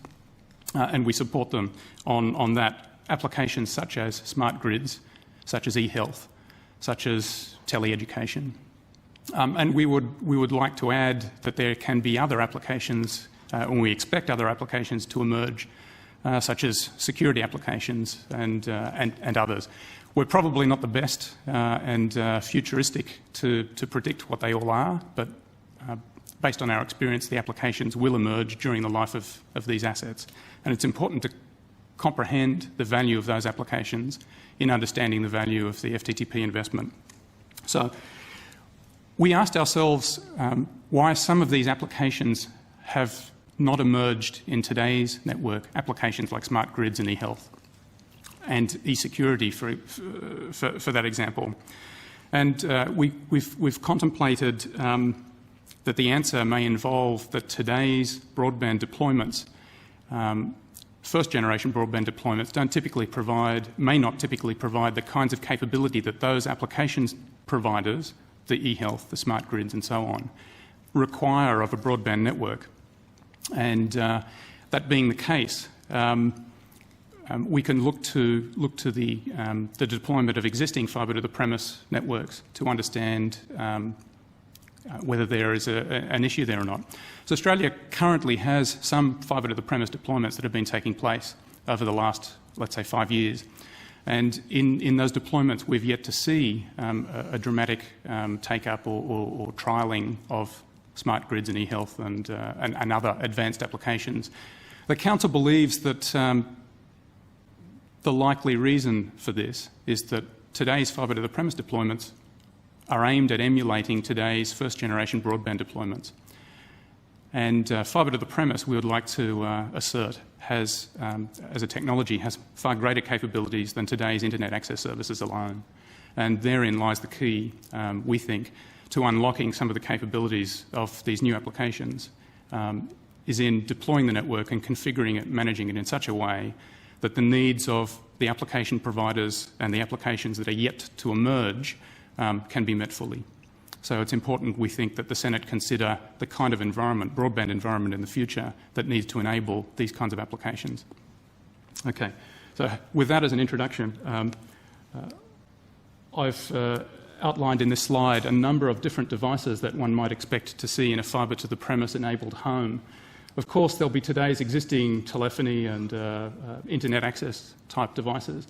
And we support them on that. Applications such as smart grids, such as e-health, such as tele-education. And we would like to add that there can be other applications, and we expect other applications to emerge, such as security applications and others. We're probably not the best and futuristic to predict what they all are, but based on our experience, the applications will emerge during the life of these assets. And it's important to comprehend the value of those applications in understanding the value of the FTTP investment. So we asked ourselves why some of these applications have not emerged in today's network, applications like smart grids and e-health and e-security, for that example. And we've contemplated that the answer may involve that today's broadband deployments, first-generation broadband deployments, may not typically provide the kinds of capability that those applications providers, the e-health, the smart grids and so on, require of a broadband network. And that being the case, we can look to the deployment of existing fibre to the premise networks to understand whether there is an issue there or not. So Australia currently has some fibre to the premise deployments that have been taking place over the last, let's say, 5 years. And in those deployments, we've yet to see a dramatic take-up or trialling of smart grids and e-health and other advanced applications. The Council believes that the likely reason for this is that today's fibre to the premise deployments are aimed at emulating today's first-generation broadband deployments. And fibre to the premise, we would like to assert, as a technology, has far greater capabilities than today's internet access services alone. And therein lies the key, we think, to unlocking some of the capabilities of these new applications, is in deploying the network and configuring it, managing it in such a way that the needs of the application providers and the applications that are yet to emerge can be met fully. So it's important, we think, that the Senate consider the kind of environment, broadband environment in the future, that needs to enable these kinds of applications. Okay, so with that as an introduction, I've outlined in this slide a number of different devices that one might expect to see in a fibre to the premise enabled home. Of course, there'll be today's existing telephony and internet access type devices.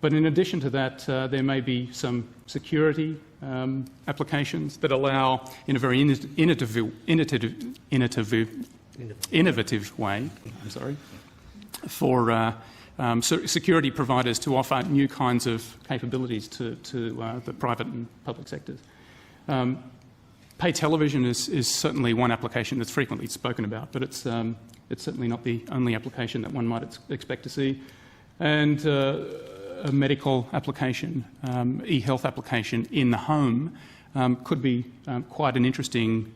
But in addition to that, there may be some security applications that allow, in a very innovative way, for security providers to offer new kinds of capabilities to the private and public sectors. Pay television is certainly one application that's frequently spoken about, but it's certainly not the only application that one might expect to see. And a medical application, e-health application in the home could be quite an interesting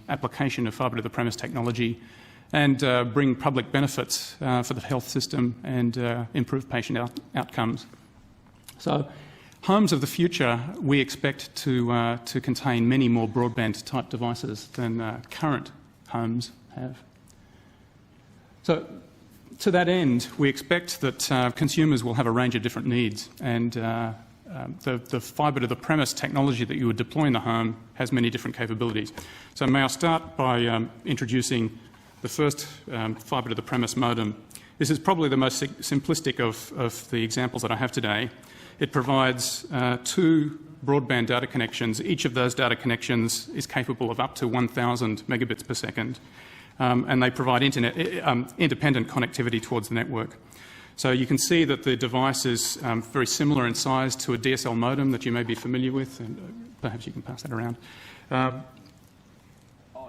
application of fibre to the premise technology and bring public benefits for the health system and improve patient outcomes. So homes of the future we expect to contain many more broadband type devices than current homes have. So to that end, we expect that consumers will have a range of different needs, and the fibre to the premise technology that you would deploy in the home has many different capabilities. So may I start by introducing the first fibre to the premise modem. This is probably the most simplistic of the examples that I have today. It provides 2 broadband data connections. Each of those data connections is capable of up to 1,000 megabits per second. And they provide independent connectivity towards the network. So you can see that the device is very similar in size to a DSL modem that you may be familiar with, and perhaps you can pass that around.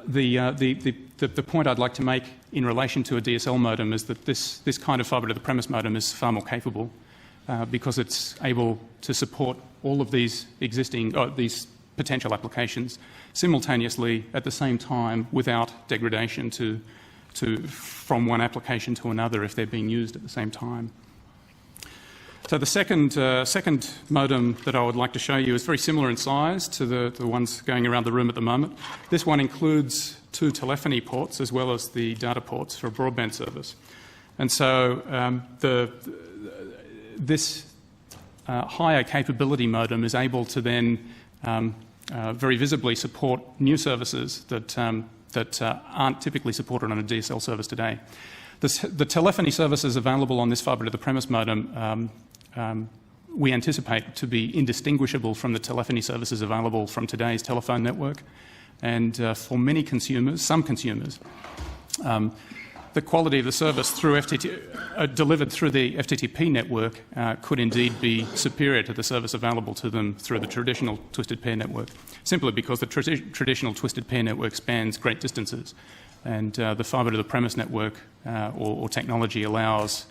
The point I'd like to make in relation to a DSL modem is that this kind of fibre to the premise modem is far more capable because it's able to support all of these these potential applications simultaneously at the same time without degradation from one application to another if they're being used at the same time. So the second modem that I would like to show you is very similar in size to the ones going around the room at the moment. This one includes 2 telephony ports as well as the data ports for a broadband service. And so this higher capability modem is able to then very visibly support new services that aren't typically supported on a DSL service today. The telephony services available on this fibre to the premise modem we anticipate to be indistinguishable from the telephony services available from today's telephone network. And for many consumers, some consumers, the quality of the service through delivered through the FTTP network could indeed be superior to the service available to them through the traditional twisted pair network, simply because the traditional twisted pair network spans great distances, and the fibre to the premise network or technology allows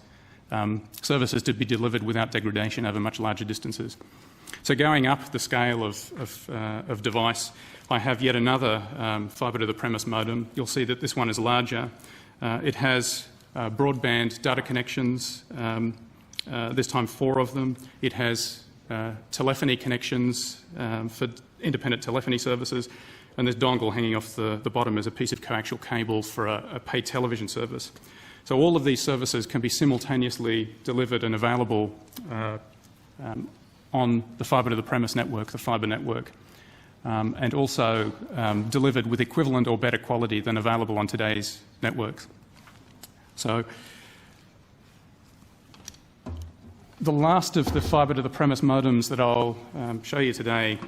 services to be delivered without degradation over much larger distances. So going up the scale of device, I have yet another fibre to the premise modem. You'll see that this one is larger. It has broadband data connections, this time 4 of them. It has telephony connections for independent telephony services, and this dongle hanging off the bottom is a piece of coaxial cable for a paid television service. So all of these services can be simultaneously delivered and available on the fibre to the premise network, the fibre network, and also delivered with equivalent or better quality than available on today's networks. So the last of the fibre to the premise modems that I'll show you today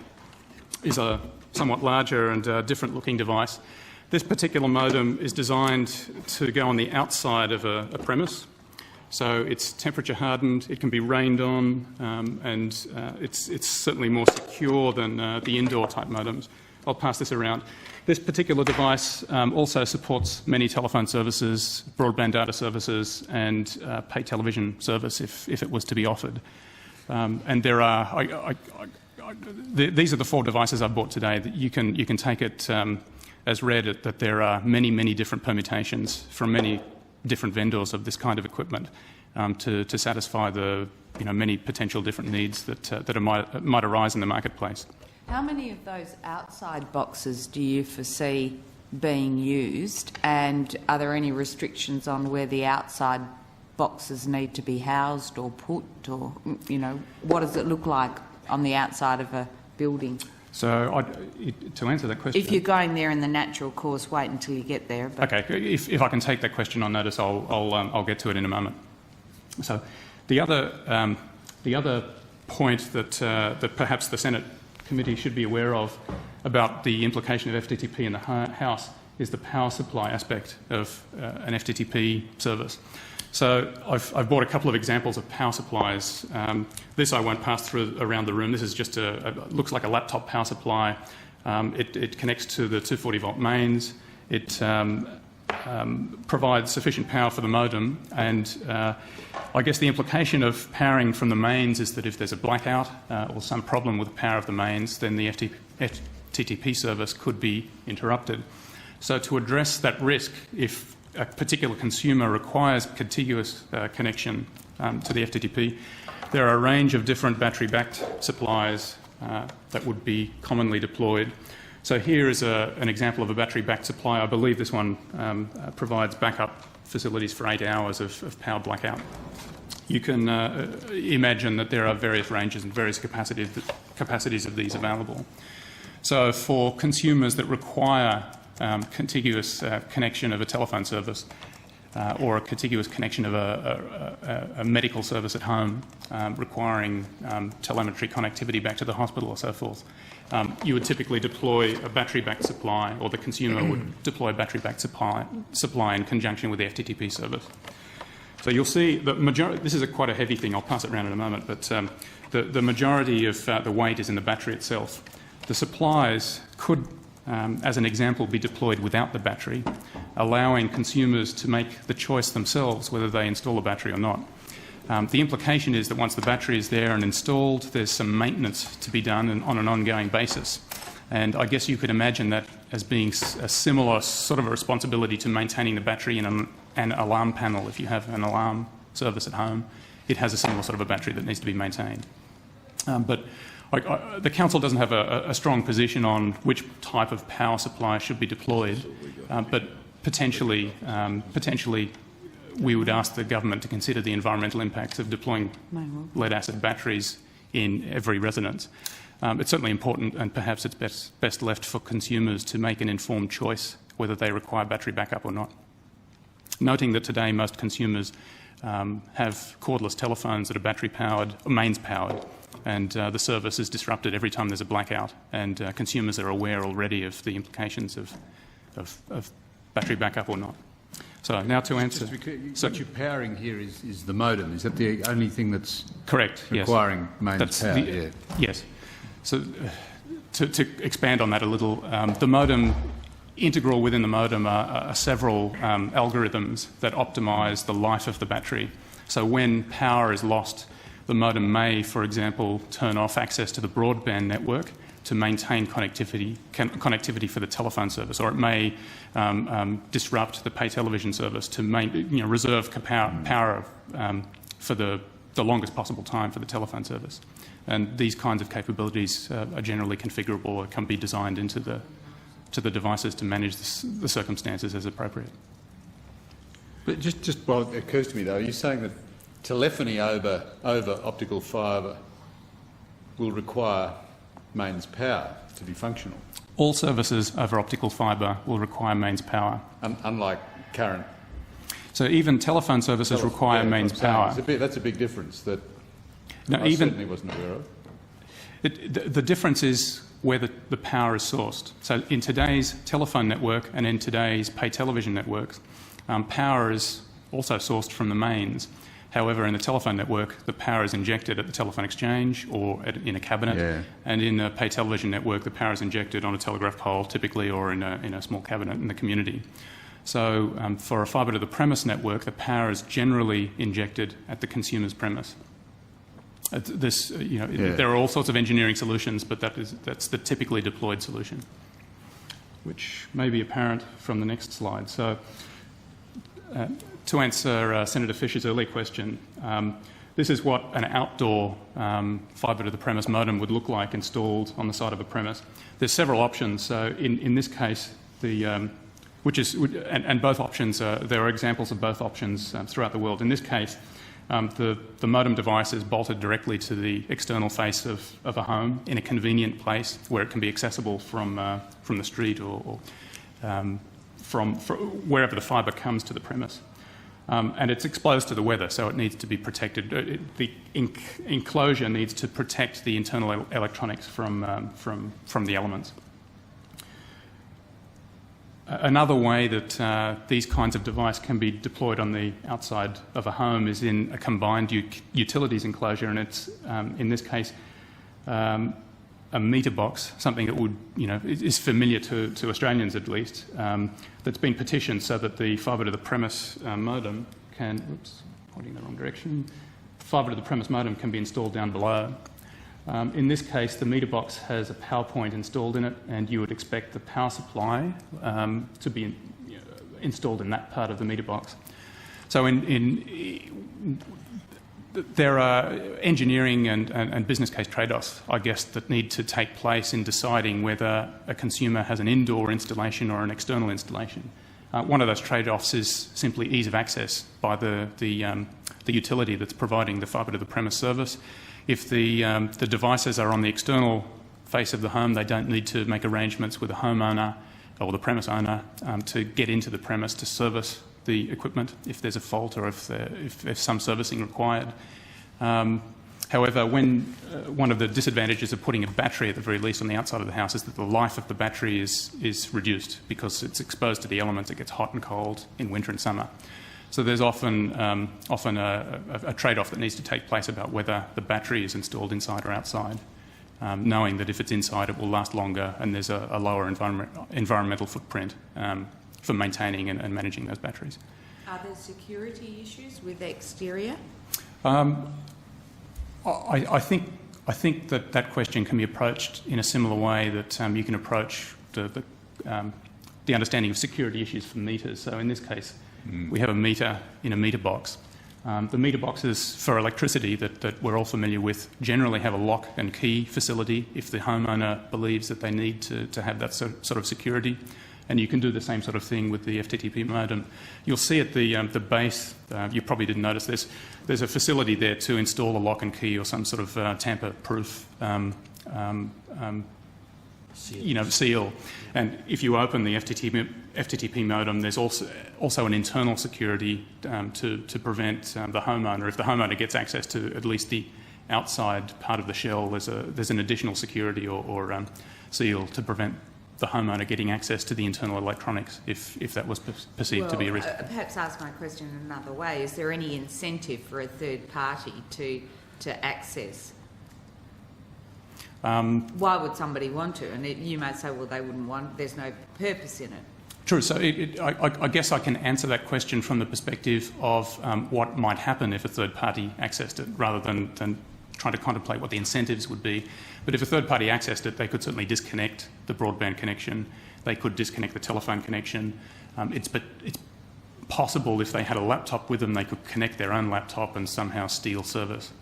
is a somewhat larger and different looking device. This particular modem is designed to go on the outside of a premise. So it's temperature hardened, it can be rained on, and it's certainly more secure than the indoor type modems. I'll pass this around. This particular device also supports many telephone services, broadband data services, and pay television service if it was to be offered. And there are these are the 4 devices I bought today. That you can take it as read that there are many different permutations from many different vendors of this kind of equipment to satisfy the many potential different needs that might arise in the marketplace. How many of those outside boxes do you foresee being used, and are there any restrictions on where the outside boxes need to be housed or put, or what does it look like on the outside of a building? So to answer that question... If you're going there in the natural course, wait until you get there. But... Okay, if I can take that question on notice, I'll get to it in a moment. So the other The other point that, that perhaps the Senate committee should be aware of about the implication of FTTP in the House is the power supply aspect of an FTTP service. So I've brought a couple of examples of power supplies. This I won't pass through around the room. This is just looks like a laptop power supply. It connects to the 240 volt mains. It provides sufficient power for the modem, and I guess the implication of powering from the mains is that if there's a blackout or some problem with the power of the mains, then the FTTP service could be interrupted. So to address that risk, if a particular consumer requires contiguous connection to the FTTP, there are a range of different battery-backed supplies that would be commonly deployed. So here is an example of a battery-backed supply. I believe this one provides backup facilities for 8 hours of power blackout. You can imagine that there are various ranges and various capacities of these available. So for consumers that require contiguous connection of a telephone service or a contiguous connection of a medical service at home requiring telemetry connectivity back to the hospital or so forth, you would typically deploy a battery-backed supply, or the consumer would deploy a battery-backed supply in conjunction with the FTTP service. So you'll see the majority. This is quite a heavy thing. I'll pass it around in a moment, but the majority of the weight is in the battery itself. The supplies could, as an example, be deployed without the battery, allowing consumers to make the choice themselves whether they install a battery or not. The implication is that once the battery is there and installed, there's some maintenance to be done on an ongoing basis. And I guess you could imagine that as being a similar sort of a responsibility to maintaining the battery in an alarm panel. If you have an alarm service at home, it has a similar sort of a battery that needs to be maintained. But the Council doesn't have a strong position on which type of power supply should be deployed, but potentially we would ask the government to consider the environmental impacts of deploying lead-acid batteries in every residence. It's certainly important, and perhaps it's best left for consumers to make an informed choice whether they require battery backup or not. Noting that today most consumers have cordless telephones that are battery-powered, or mains-powered, and the service is disrupted every time there's a blackout, and consumers are aware already of the implications of battery backup or not. So now to answer... What you're powering here is the modem. Is that the only thing that's correct? Requiring mains power? Yes. So to expand on that a little, the modem, integral within the modem are several algorithms that optimise the life of the battery. So when power is lost, the modem may, for example, turn off access to the broadband network to maintain connectivity for the telephone service, or it may disrupt the pay television service to reserve power for the longest possible time for the telephone service. And these kinds of capabilities are generally configurable or can be designed into the devices to manage the circumstances as appropriate. But just while it occurs to me, though, you're saying that telephony over optical fibre will require mains power to be functional. All services over optical fibre will require mains power. Unlike current. So even telephone services require mains power. That's a big difference that I certainly wasn't aware of. The difference is where the power is sourced. So in today's telephone network and in today's pay television networks, power is also sourced from the mains. However, in the telephone network, the power is injected at the telephone exchange or in a cabinet, and in the pay television network, the power is injected on a telegraph pole, typically, or in a small cabinet in the community. So, for a fibre to the premise network, the power is generally injected at the consumer's premise. There are all sorts of engineering solutions, but that's the typically deployed solution, which may be apparent from the next slide. So. To answer Senator Fisher's earlier question, this is what an outdoor fibre to the premise modem would look like installed on the side of a premise. There's several options. So in this case, and both options, there are examples of both options throughout the world. In this case, the modem device is bolted directly to the external face of a home in a convenient place where it can be accessible from the street or from wherever the fibre comes to the premise. And it's exposed to the weather, so it needs to be protected. The enclosure needs to protect the internal electronics from the elements. Another way that these kinds of devices can be deployed on the outside of a home is in a combined utilities enclosure, and it's in this case a meter box, something that would, is familiar to Australians at least, that's been petitioned so that the fibre to the premise modem can, pointing the wrong direction, fibre to the premise modem can be installed down below. In this case, the meter box has a power point installed in it, and you would expect the power supply to be installed in that part of the meter box. So there are engineering and business case trade-offs, I guess, that need to take place in deciding whether a consumer has an indoor installation or an external installation. One of those trade-offs is simply ease of access by the utility that's providing the fibre to the premise service. If the devices are on the external face of the home, they don't need to make arrangements with the homeowner or the premise owner to get into the premise to service the equipment if there's a fault or if some servicing required. However, one of the disadvantages of putting a battery at the very least on the outside of the house is that the life of the battery is reduced because it's exposed to the elements. It gets hot and cold in winter and summer. So there's often a trade-off that needs to take place about whether the battery is installed inside or outside, knowing that if it's inside it will last longer and there's a lower environmental footprint for maintaining and managing those batteries. Are there security issues with the exterior? I think that question can be approached in a similar way that you can approach the understanding of security issues for meters. So in this case, we have a meter in a meter box. The meter boxes for electricity that we're all familiar with generally have a lock and key facility if the homeowner believes that they need to have that sort of security. And you can do the same sort of thing with the FTTP modem. You'll see at the base, you probably didn't notice this, there's a facility there to install a lock and key or some sort of tamper-proof seal. And if you open the FTTP modem, there's also an internal security to prevent the homeowner. If the homeowner gets access to at least the outside part of the shell, there's an additional security or seal to prevent the homeowner getting access to the internal electronics if that was perceived to be a risk. Perhaps ask my question in another way. Is there any incentive for a third party to access? Why would somebody want to? And you may say, well, they wouldn't want, there's no purpose in it. True. So I guess I can answer that question from the perspective of what might happen if a third party accessed it, rather than trying to contemplate what the incentives would be. But if a third party accessed it, they could certainly disconnect the broadband connection. They could disconnect the telephone connection. It's possible if they had a laptop with them, they could connect their own laptop and somehow steal service.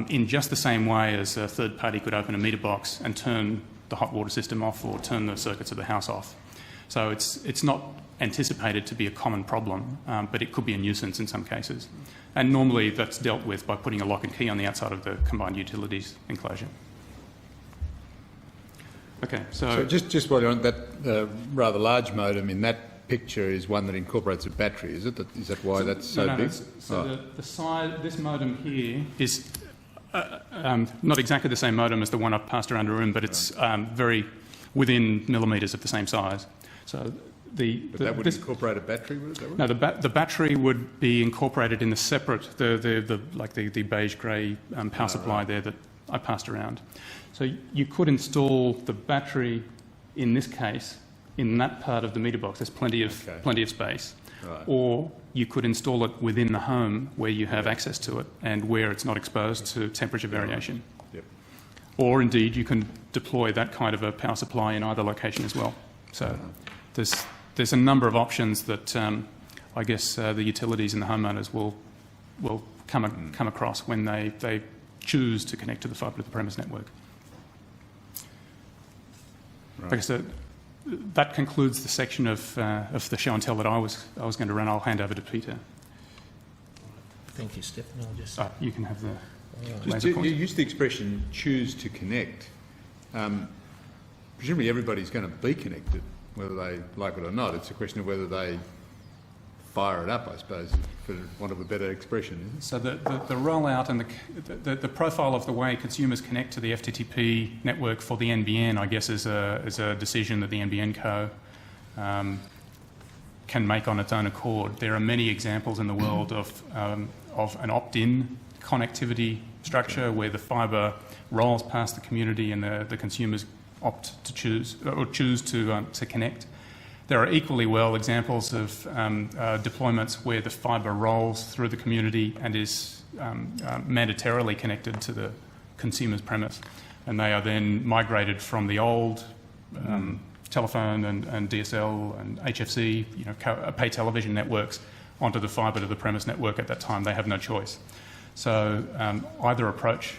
In just the same way as a third party could open a meter box and turn the hot water system off or turn the circuits of the house off. So it's not anticipated to be a common problem, but it could be a nuisance in some cases. And normally that's dealt with by putting a lock and key on the outside of the combined utilities enclosure. Okay, so just while you're on that rather large modem in that picture is one that incorporates a battery, is it? Is that why that's so big? The size, this modem here is not exactly the same modem as the one I've passed around the room, but it's very within millimetres of the same size. So that would incorporate a battery, would it? No, the battery would be incorporated in the separate, the beige grey power supply there that I passed around. So you could install the battery in this case in that part of the meter box. There's plenty of space. Right. Or you could install it within the home where you have access to it and where it's not exposed to temperature variation. Yep. Or indeed you can deploy that kind of a power supply in either location as well. So there's a number of options that I guess the utilities and the homeowners will come across when they choose to connect to the fibre to the premise network. Right. Like I said, that concludes the section of the show and tell that I was going to run. I'll hand over to Peter. Thank you, Stephen. You can have the. You used the expression "choose to connect." Presumably, everybody's going to be connected, whether they like it or not. It's a question of whether they fire it up, I suppose, for want of a better expression. Isn't it? So the rollout and the profile of the way consumers connect to the FTTP network for the NBN, I guess, is a decision that the NBN Co can make on its own accord. There are many examples in the world of an opt-in connectivity structure where the fibre rolls past the community and the consumers opt to choose to connect. There are equally well examples of deployments where the fibre rolls through the community and is mandatorily connected to the consumer's premise, and they are then migrated from the old telephone and DSL and HFC, pay television networks, onto the fibre to the premise network at that time. They have no choice. So either approach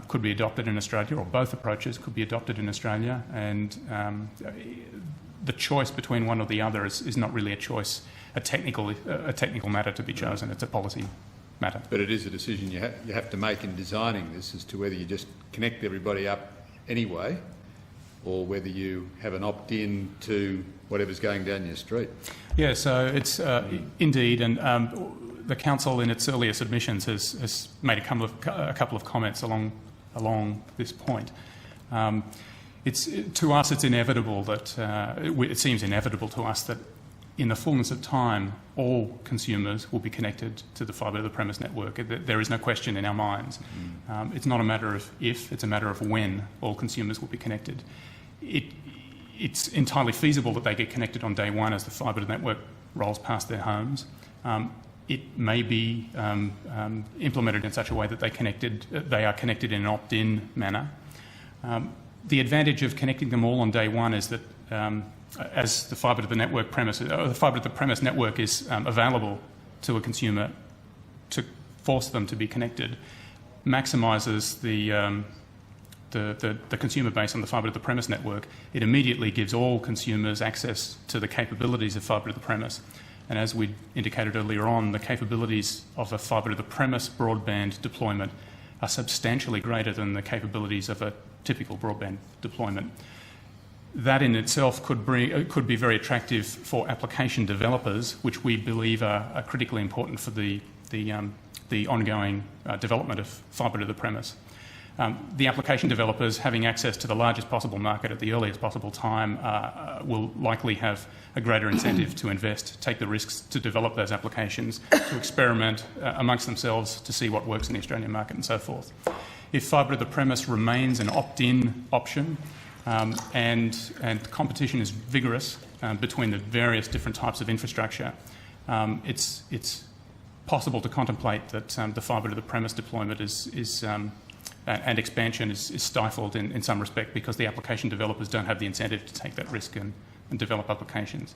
could be adopted in Australia, or both approaches could be adopted in Australia, and the choice between one or the other is not really a choice, a technical matter to be chosen. It's a policy matter. But it is a decision you have to make in designing this as to whether you just connect everybody up anyway, or whether you have an opt-in to whatever's going down your street. Yeah, so it's indeed, and the council in its earlier submissions has made a couple of comments along this point. To us, it's inevitable that it seems inevitable to us that in the fullness of time, all consumers will be connected to the fibre to the premise network. There is no question in our minds. It's not a matter of if; it's a matter of when all consumers will be connected. It's entirely feasible that they get connected on day one as the fibre to the network rolls past their homes. It may be implemented in such a way that they are connected in an opt-in manner. The advantage of connecting them all on day one is that as the fibre to the network premise, the fibre to the premise network is available to a consumer to force them to be connected, maximises the consumer base on the fibre to the premise network. It immediately gives all consumers access to the capabilities of fibre to the premise. And as we indicated earlier on, the capabilities of a fibre to the premise broadband deployment are substantially greater than the capabilities of a typical broadband deployment. That in itself could be very attractive for application developers, which we believe are critically important for the ongoing development of fibre to the premise. The application developers, having access to the largest possible market at the earliest possible time, will likely have a greater incentive to invest, take the risks to develop those applications, to experiment amongst themselves to see what works in the Australian market and so forth. If fibre to the premise remains an opt-in option and competition is vigorous between the various different types of infrastructure, it's possible to contemplate that the fibre to the premise deployment and expansion is stifled in some respect because the application developers don't have the incentive to take that risk and develop applications.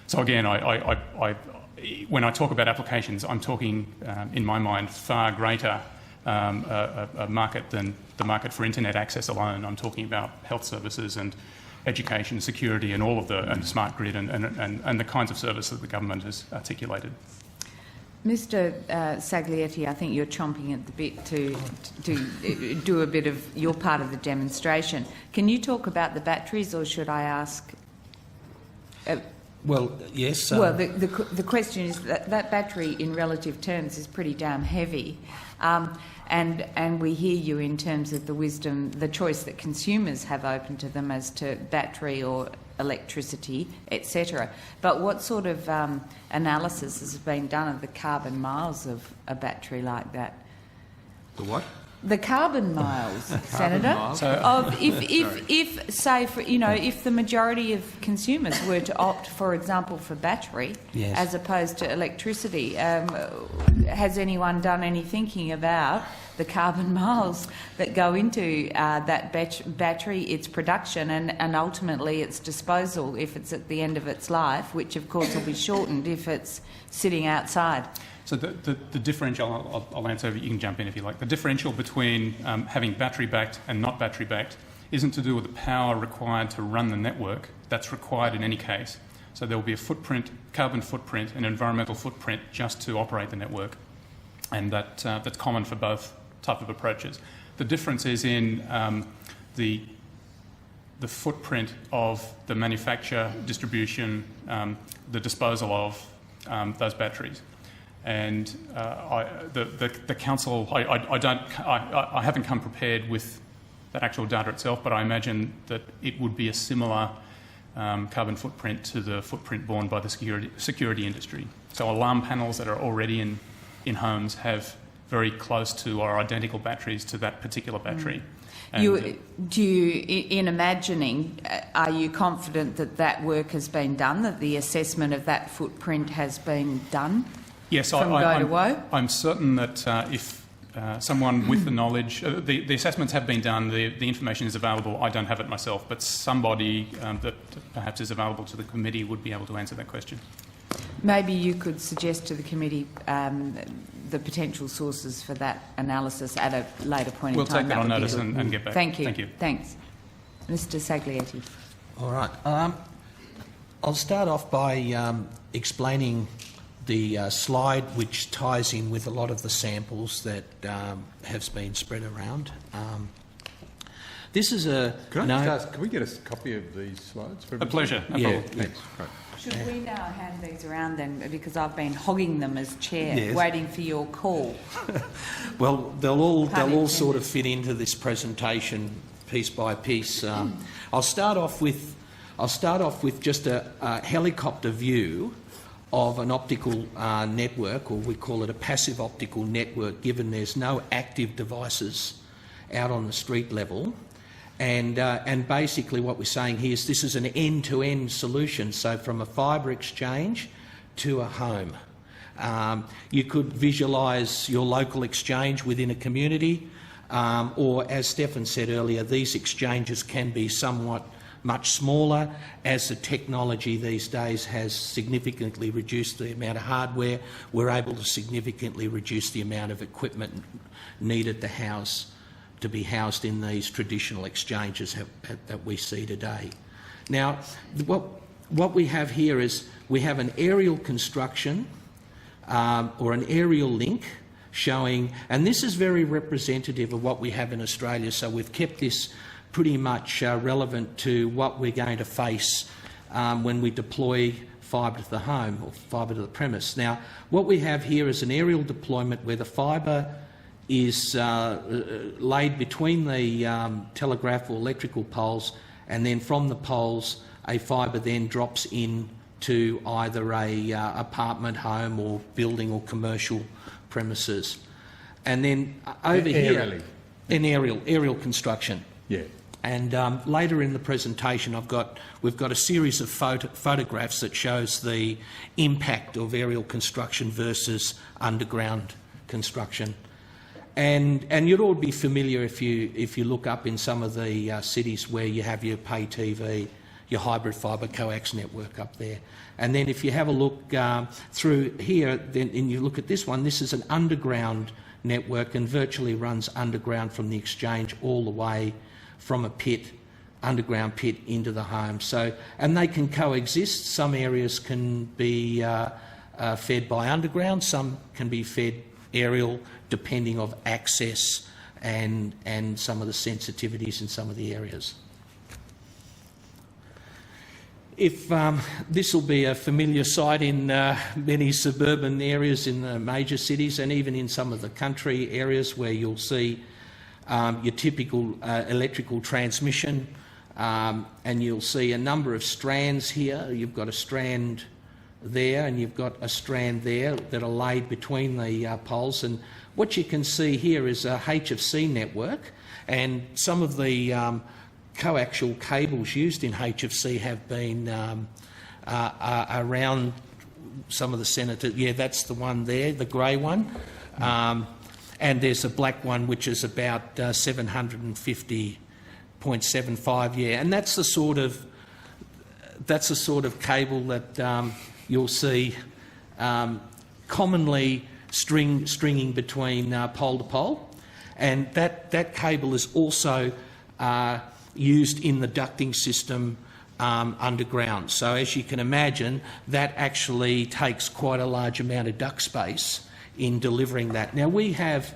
So again, when I talk about applications, I'm talking, in my mind, far greater a market than the market for internet access alone. I'm talking about health services and education, security, and all of and smart grid and the kinds of services that the government has articulated. Mr. Saglietti, I think you're chomping at the bit to do a bit of your part of the demonstration. Can you talk about the batteries, or should I ask? Well, yes. Well, the question is that battery, in relative terms, is pretty damn heavy, and we hear you in terms of the choice that consumers have open to them as to battery or electricity, etc. But what sort of analysis has been done of the carbon miles of a battery like that? The what? The carbon miles, Senator. Of if say for if the majority of consumers were to opt, for example, for battery as opposed to electricity, has anyone done any thinking about the carbon miles that go into that battery, its production, and ultimately its disposal if it's at the end of its life, which of course will be shortened if it's sitting outside? So the differential, I'll answer, you can jump in if you like. The differential between having battery-backed and not battery-backed isn't to do with the power required to run the network. That's required in any case. So there will be a carbon footprint, an environmental footprint just to operate the network. And that's common for both type of approaches. The difference is in the footprint of the manufacture, distribution, the disposal of, those batteries. And the council, I haven't come prepared with that actual data itself, but I imagine that it would be a similar carbon footprint to the footprint borne by the security industry. So alarm panels that are already in homes have very close to or identical batteries to that particular battery. And in imagining, are you confident that that work has been done, that the assessment of that footprint has been done? Yes, I'm certain that if someone with the knowledge, the assessments have been done, the information is available. I don't have it myself, but somebody that perhaps is available to the committee would be able to answer that question. Maybe you could suggest to the committee the potential sources for that analysis at a later point in time. We'll take that on notice and get back. Thank you. Thank you. Thanks. Mr. Saglietti. All right. I'll start off by explaining the slide which ties in with a lot of the samples that have been spread around. This is a... Can we get a copy of these slides? A pleasure. Yeah. Thanks. Right. Should we now hand these around then, because I've been hogging them as chair, Yes. waiting for your call? Well, they'll all sort of fit into this presentation piece by piece. I'll start off with just a helicopter view of an optical network, or we call it a passive optical network, given there's no active devices out on the street level. And basically what we're saying here is this is an end-to-end solution, so from a fibre exchange to a home. You could visualise your local exchange within a community, or as Stefan said earlier, these exchanges can be somewhat much smaller as the technology these days has significantly reduced the amount of hardware. We're able to significantly reduce the amount of equipment needed to be housed in these traditional exchanges that we see today. Now, what we have here is we have an aerial construction or an aerial link showing, and this is very representative of what we have in Australia, so we've kept this pretty much relevant to what we're going to face when we deploy fibre to the home or fibre to the premise. Now, what we have here is an aerial deployment where the fibre is laid between the telegraph or electrical poles, and then from the poles a fibre then drops in to either a apartment, home or building or commercial premises. And then over here, an aerial construction. Yeah. And later in the presentation we've got a series of photographs that shows the impact of aerial construction versus underground construction. And you'd all be familiar if you look up in some of the cities where you have your pay TV, your hybrid fibre coax network up there. And then if you have a look through here, and you look at this one, this is an underground network and virtually runs underground from the exchange all the way from a pit, underground pit, into the home. So, and they can coexist. Some areas can be fed by underground, some can be fed aerial, depending on access and some of the sensitivities in some of the areas. If this will be a familiar sight in many suburban areas in the major cities, and even in some of the country areas where you'll see your typical electrical transmission, and you'll see a number of strands here. You've got a strand there and you've got a strand there that are laid between the poles, and what you can see here is a HFC network, and some of the coaxial cables used in HFC have been around some of the senators. Yeah, that's the one there, the grey one. And there's a black one which is about 750.75, yeah, and that's the sort of cable that you'll see commonly stringing between pole to pole, and that cable is also used in the ducting system underground. So as you can imagine, that actually takes quite a large amount of duct space in delivering that. Now we have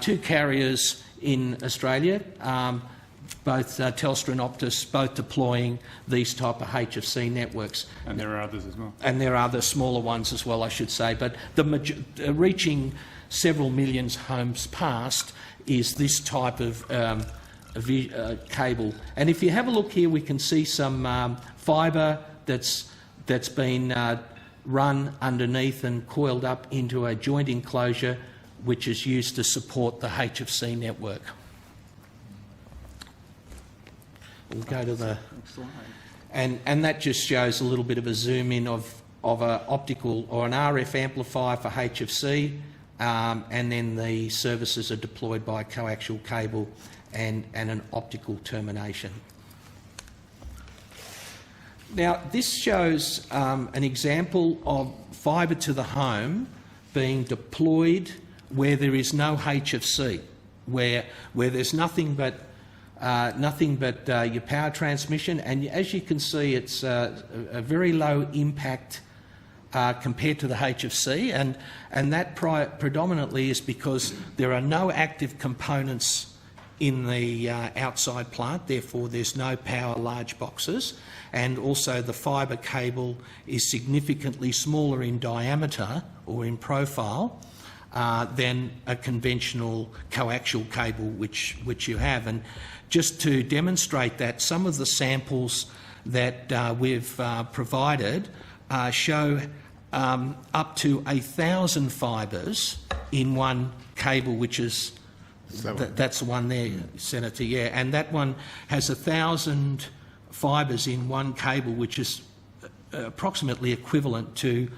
two carriers in Australia. both Telstra and Optus both deploying these type of HFC networks. And there are others as well. And there are other smaller ones as well, I should say. But reaching several millions homes past is this type of cable. And if you have a look here, we can see some fibre that's been run underneath and coiled up into a joint enclosure which is used to support the HFC network. We'll go to the... And that just shows a little bit of a zoom in of an optical or an RF amplifier for HFC, and then the services are deployed by coaxial cable and an optical termination. Now, this shows an example of fibre to the home being deployed where there is no HFC, where there's nothing but your power transmission, and as you can see, it's a very low impact compared to the HFC, and that predominantly is because there are no active components in the outside plant, therefore there's no power large boxes, and also the fibre cable is significantly smaller in diameter or in profile than a conventional coaxial cable which you have. And just to demonstrate that, some of the samples that we've provided show up to 1,000 fibres in one cable, which is that's the one there, Senator, yeah. And that one has 1,000 fibres in one cable, which is approximately equivalent to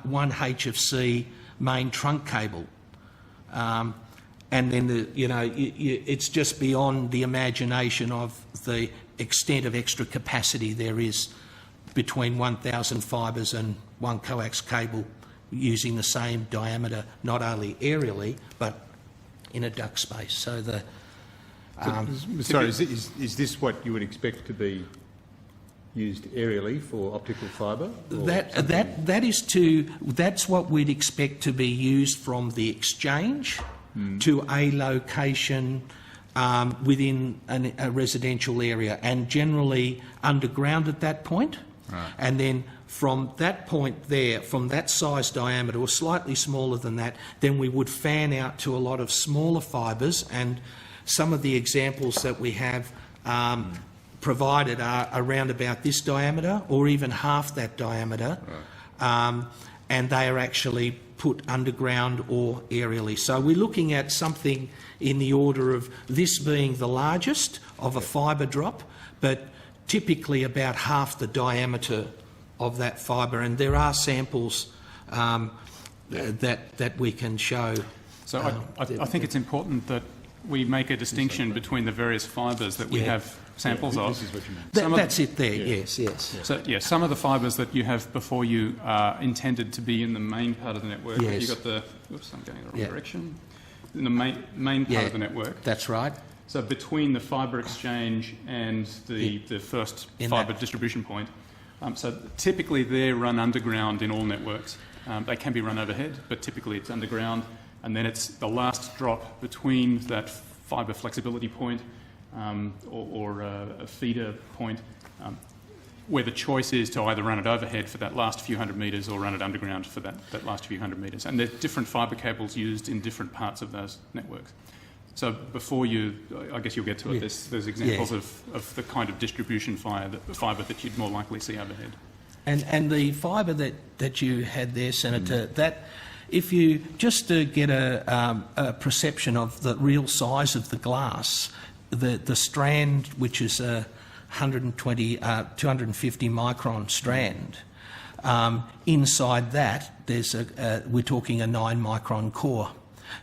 one HFC main trunk cable. And then, it's just beyond the imagination of the extent of extra capacity there is between 1,000 fibres and one coax cable using the same diameter, not only aerially, but in a duct space. So the... sorry, is this what you would expect to be used aerially for optical fibre? That's what we'd expect to be used from the exchange to a location within a residential area, and generally underground at that point. Right. And then from that point there, from that size diameter, or slightly smaller than that, then we would fan out to a lot of smaller fibres, and some of the examples that we have provided are around about this diameter or even half that diameter, right. And they are actually put underground or aerially. So we're looking at something in the order of this being the largest of a fibre drop, but typically about half the diameter of that fibre, and there are samples that we can show. So I think it's important that we make a distinction between the various fibres that we have samples of. This is what you mean. That's it there, yes. So, some of the fibres that you have before you are intended to be in the main part of the network. Yes. You've got the... Oops, I'm going in the wrong direction. In the main part of the network. That's right. So between the fibre exchange and the first fibre distribution point. So typically they're run underground in all networks. They can be run overhead, but typically it's underground. And then it's the last drop between that fibre flexibility point or a feeder point, where the choice is to either run it overhead for that last few hundred metres or run it underground for that last few hundred metres. And there's different fibre cables used in different parts of those networks. So before you, I guess you'll get to it, there's examples of the kind of distribution fibre that you'd more likely see overhead. And the fibre that you had there, Senator, that if you, just to get a perception of the real size of the glass, the strand, which is a 250 micron strand, inside that there's we're talking a 9 micron core.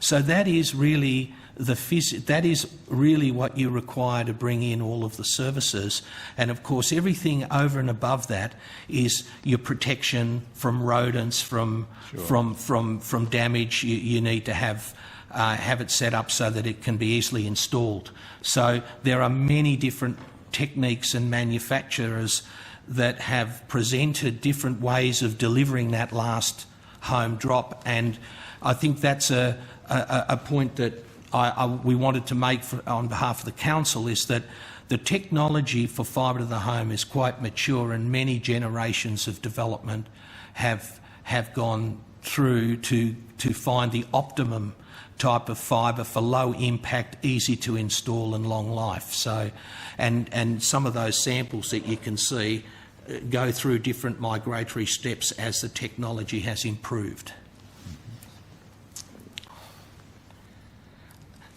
So that is really that is really what you require to bring in all of the services, and of course everything over and above that is your protection from rodents, from damage. You need to have it set up so that it can be easily installed. So there are many different techniques and manufacturers that have presented different ways of delivering that last home drop, and I think that's a point that we wanted to make on behalf of the council is that the technology for fibre to the home is quite mature, and many generations of development have gone through to find the optimum type of fibre for low impact, easy to install and long life. So, and some of those samples that you can see go through different migratory steps as the technology has improved.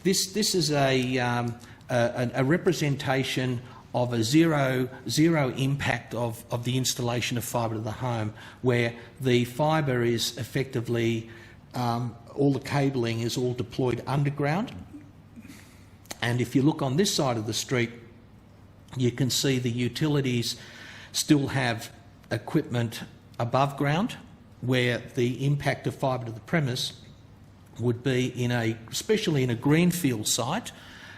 This is a representation of a zero impact of the installation of fibre to the home, where the fibre is effectively, all the cabling is all deployed underground. And if you look on this side of the street, you can see the utilities still have equipment above ground, where the impact of fibre to the premise would be especially in a greenfield site.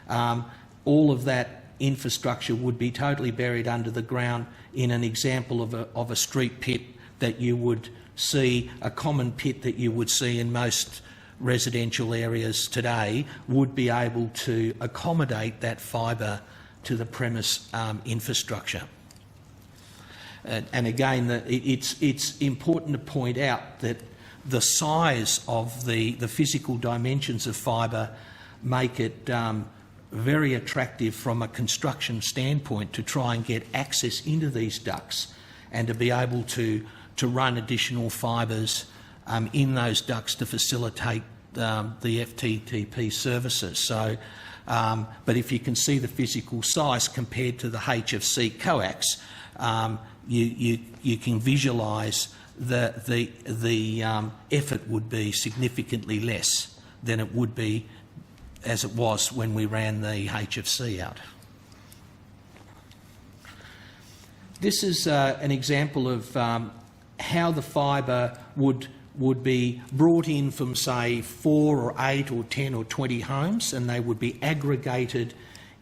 All of that infrastructure would be totally buried under the ground in an example of a street pit that you would see, a common pit that you would see in most residential areas today, would be able to accommodate that fibre to the premise infrastructure. And again, it's important to point out that the size of the physical dimensions of fibre make it very attractive from a construction standpoint to try and get access into these ducts and to be able to run additional fibres in those ducts to facilitate the FTTP services. So, but if you can see the physical size compared to the HFC coax, you can visualise the effort would be significantly less than it would be as it was when we ran the HFC out. This is an example of how the fibre would be brought in from, say, 4 or 8 or 10 or 20 homes, and they would be aggregated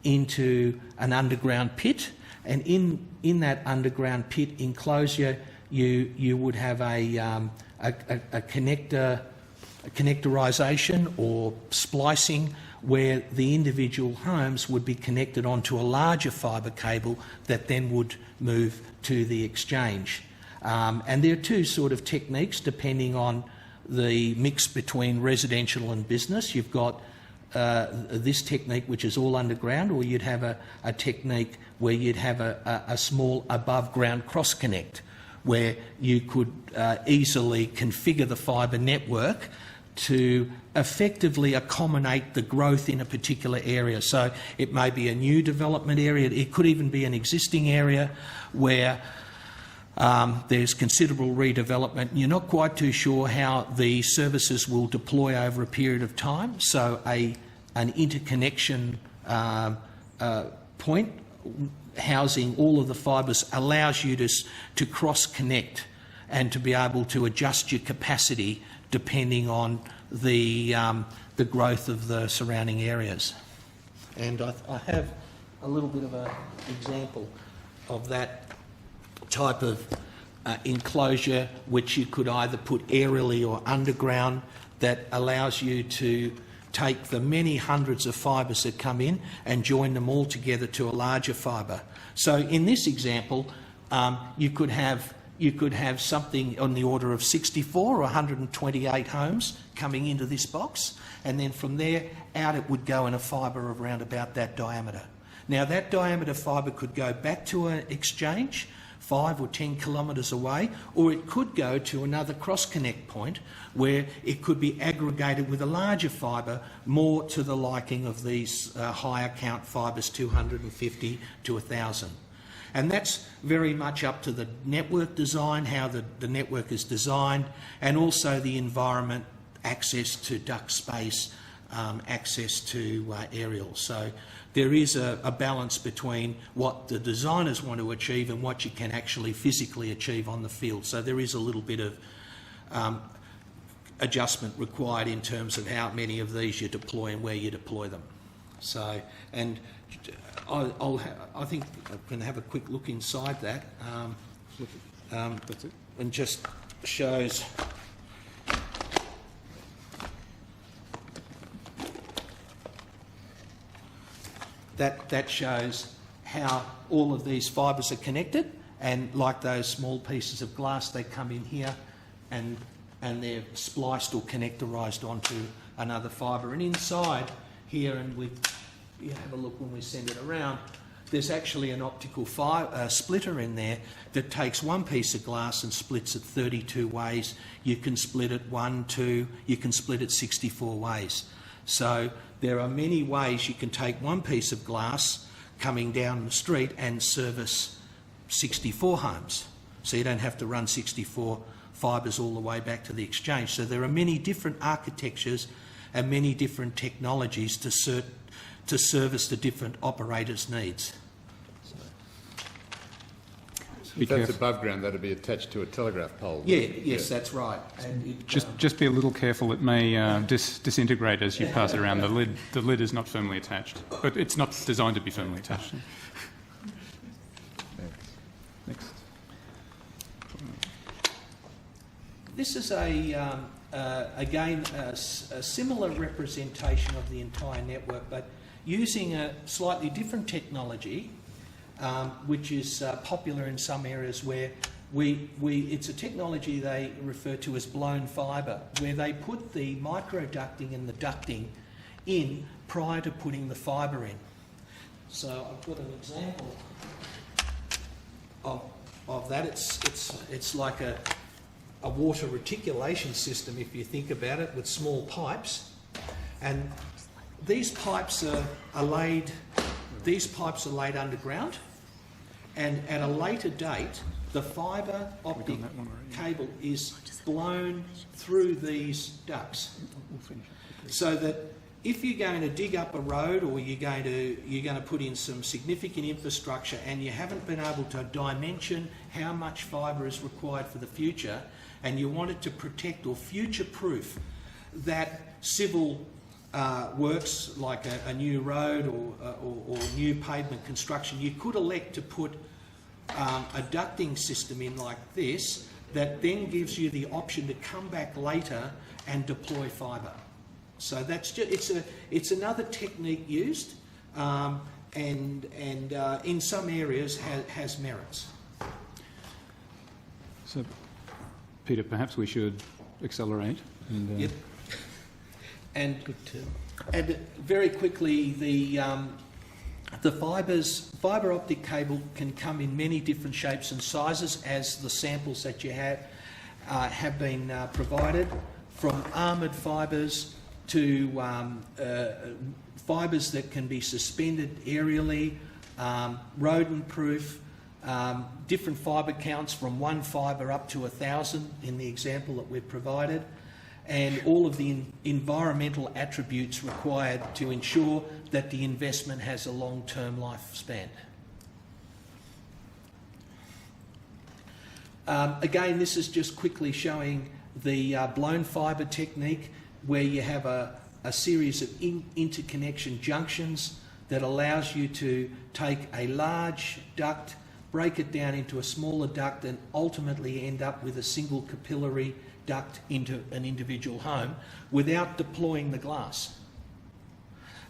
into an underground pit. And in that underground pit enclosure, you would have a connectorisation or splicing, where the individual homes would be connected onto a larger fibre cable that then would move to the exchange. And there are two sort of techniques depending on the mix between residential and business. You've got this technique, which is all underground, or you'd have a technique where you'd have a small above ground cross connect, where you could easily configure the fibre network to effectively accommodate the growth in a particular area. So it may be a new development area, it could even be an existing area where there's considerable redevelopment. You're not quite too sure how the services will deploy over a period of time, so an interconnection point housing all of the fibres allows you to cross-connect and to be able to adjust your capacity depending on the growth of the surrounding areas. And I have a little bit of an example of that type of enclosure, which you could either put aerially or underground, that allows you to take the many hundreds of fibres that come in and join them all together to a larger fibre. So in this example, you could have something on the order of 64 or 128 homes coming into this box, and then from there out it would go in a fibre of around about that diameter. Now that diameter fibre could go back to an exchange 5 or 10 kilometres away, or it could go to another cross-connect point where it could be aggregated with a larger fibre, more to the liking of these higher count fibres, 250 to 1,000. And that's very much up to the network design, how the network is designed, and also the environment, access to duct space, access to aerials. So there is a balance between what the designers want to achieve and what you can actually physically achieve on the field. So there is a little bit of adjustment required in terms of how many of these you deploy and where you deploy them. So, and I think I can have a quick look inside that, and just shows. that shows how all of these fibres are connected, and like those small pieces of glass, they come in here and they're spliced or connectorised onto another fibre. And inside here, and you have a look when we send it around, there's actually an optical splitter in there that takes one piece of glass and splits it 32 ways. You can split it 1, 2, you can split it 64 ways. So there are many ways you can take one piece of glass coming down the street and service 64 homes. So you don't have to run 64 fibres all the way back to the exchange. So there are many different architectures and many different technologies to service the different operators' needs. If that's above ground, that'd be attached to a telegraph pole. Yes, that's right. And just be a little careful. It may disintegrate as you pass it around. The lid is not firmly attached, but it's not designed to be firmly attached. Next. This is again a similar representation of the entire network, but using a slightly different technology, which is popular in some areas where it's a technology they refer to as blown fibre, where they put the micro-ducting and the ducting in prior to putting the fibre in. So I've got an example of that. It's like a water reticulation system, if you think about it, with small pipes, and these pipes are laid underground, and at a later date the fibre optic cable is blown through these ducts, so that if you're going to dig up a road or you're going to put in some significant infrastructure and you haven't been able to dimension how much fibre is required for the future, and you wanted to protect or future-proof that civil works like a new road or new pavement construction, you could elect to put a ducting system in like this that then gives you the option to come back later and deploy fibre. So that's just, it's another technique used, and in some areas has merits. So, Peter, perhaps we should accelerate. And, Yep. And very quickly, the fibre optic cable can come in many different shapes and sizes, as the samples that you have been provided, from armoured fibres to fibres that can be suspended aerially, rodent-proof, different fibre counts from 1 fibre up to 1,000 in the example that we've provided, and all of the environmental attributes required to ensure that the investment has a long-term lifespan. Again, this is just quickly showing the blown fibre technique, where you have a series of interconnection junctions that allows you to take a large duct, break it down into a smaller duct, and ultimately end up with a single capillary duct into an individual home without deploying the glass.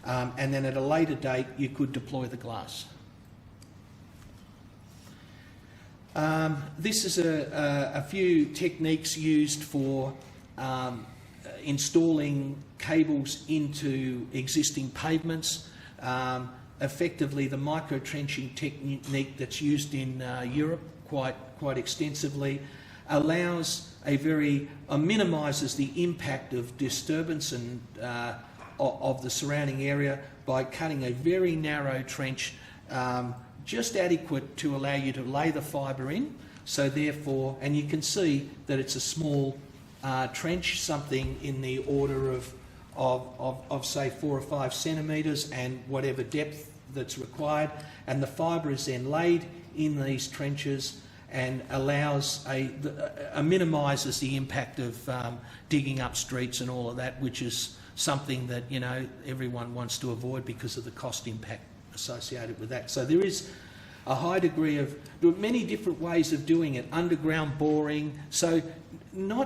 And then at a later date, you could deploy the glass. This is a few techniques used for installing cables into existing pavements. Effectively, the micro-trenching technique that's used in Europe quite extensively allows minimises the impact of disturbance and of the surrounding area by cutting a very narrow trench, just adequate to allow you to lay the fibre in. So therefore, and you can see that it's a small trench, something in the order of say 4 or 5 centimetres, and whatever depth that's required, and the fibre is then laid in these trenches and allows minimises the impact of digging up streets and all of that, which is something that everyone wants to avoid because of the cost impact associated with that. So there is a high degree of many different ways of doing it. Underground boring. So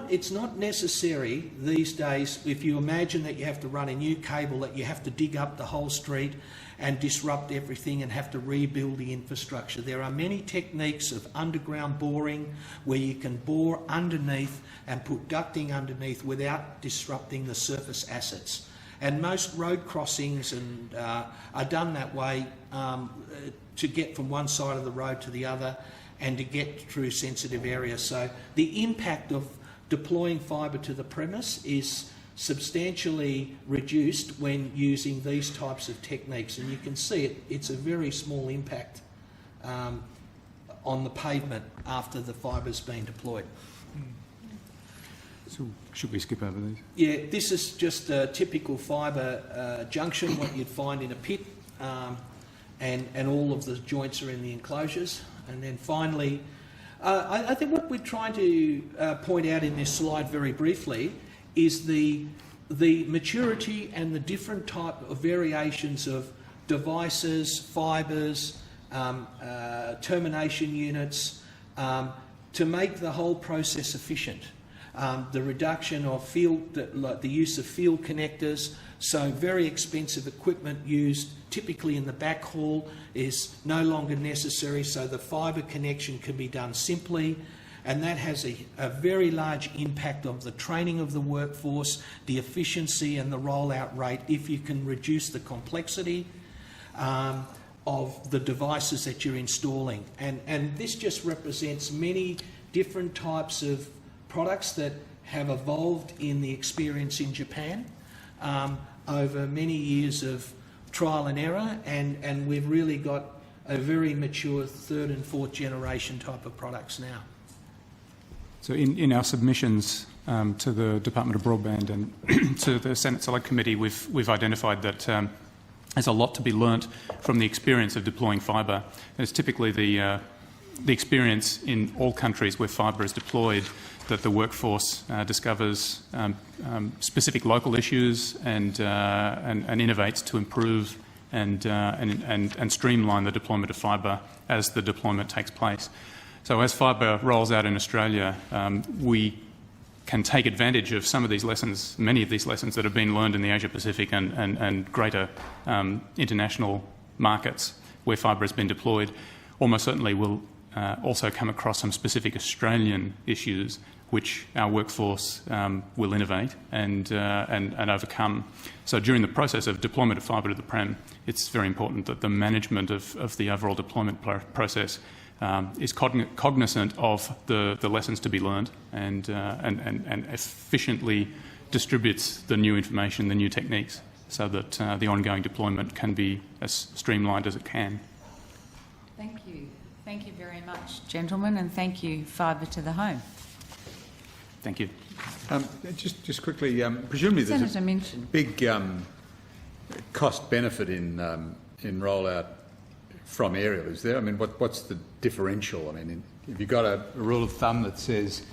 It's not necessary these days. If you imagine that you have to run a new cable, that you have to dig up the whole street and disrupt everything and have to rebuild the infrastructure. There are many techniques of underground boring where you can bore underneath and put ducting underneath without disrupting the surface assets. And most road crossings are done that way to get from one side of the road to the other and to get through sensitive areas. So the impact of deploying fibre to the premise is substantially reduced when using these types of techniques. And you can see it's a very small impact on the pavement after the fibre's been deployed. So should we skip over these? Yeah, this is just a typical fibre junction, what you'd find in a pit, and all of the joints are in the enclosures. And then finally, I think what we're trying to point out in this slide very briefly is the maturity and the different type of variations of devices, fibres, termination units, to make the whole process efficient. The reduction of the use of field connectors, so very expensive equipment used typically in the backhaul is no longer necessary, so the fibre connection can be done simply, and that has a very large impact of the training of the workforce, the efficiency and the rollout rate if you can reduce the complexity of the devices that you're installing. And this just represents many different types of products that have evolved in the experience in Japan over many years of trial and error, and we've really got a very mature third and fourth generation type of products now. So in our submissions to the Department of Broadband and to the Senate Select Committee, we've identified that there's a lot to be learnt from the experience of deploying fibre. It's typically the experience in all countries where fibre is deployed that the workforce discovers specific local issues and innovates to improve and streamline the deployment of fibre as the deployment takes place. So as fibre rolls out in Australia, we can take advantage of some of these lessons, many of these lessons that have been learned in the Asia-Pacific and greater international markets where fibre has been deployed. Almost certainly we'll also come across some specific Australian issues which our workforce will innovate and overcome. So during the process of deployment of fibre to the Prem, it's very important that the management of the overall deployment process is cognizant of the lessons to be learned and efficiently distributes the new information, the new techniques, so that the ongoing deployment can be as streamlined as it can. Thank you. Thank you very much, gentlemen, and thank you, Fibre to the Home. Thank you. Just quickly, presumably there's Senator Minchin. Big cost benefit in rollout from aerial, is there? I mean, what's the differential? I mean, have you got a rule of thumb that says,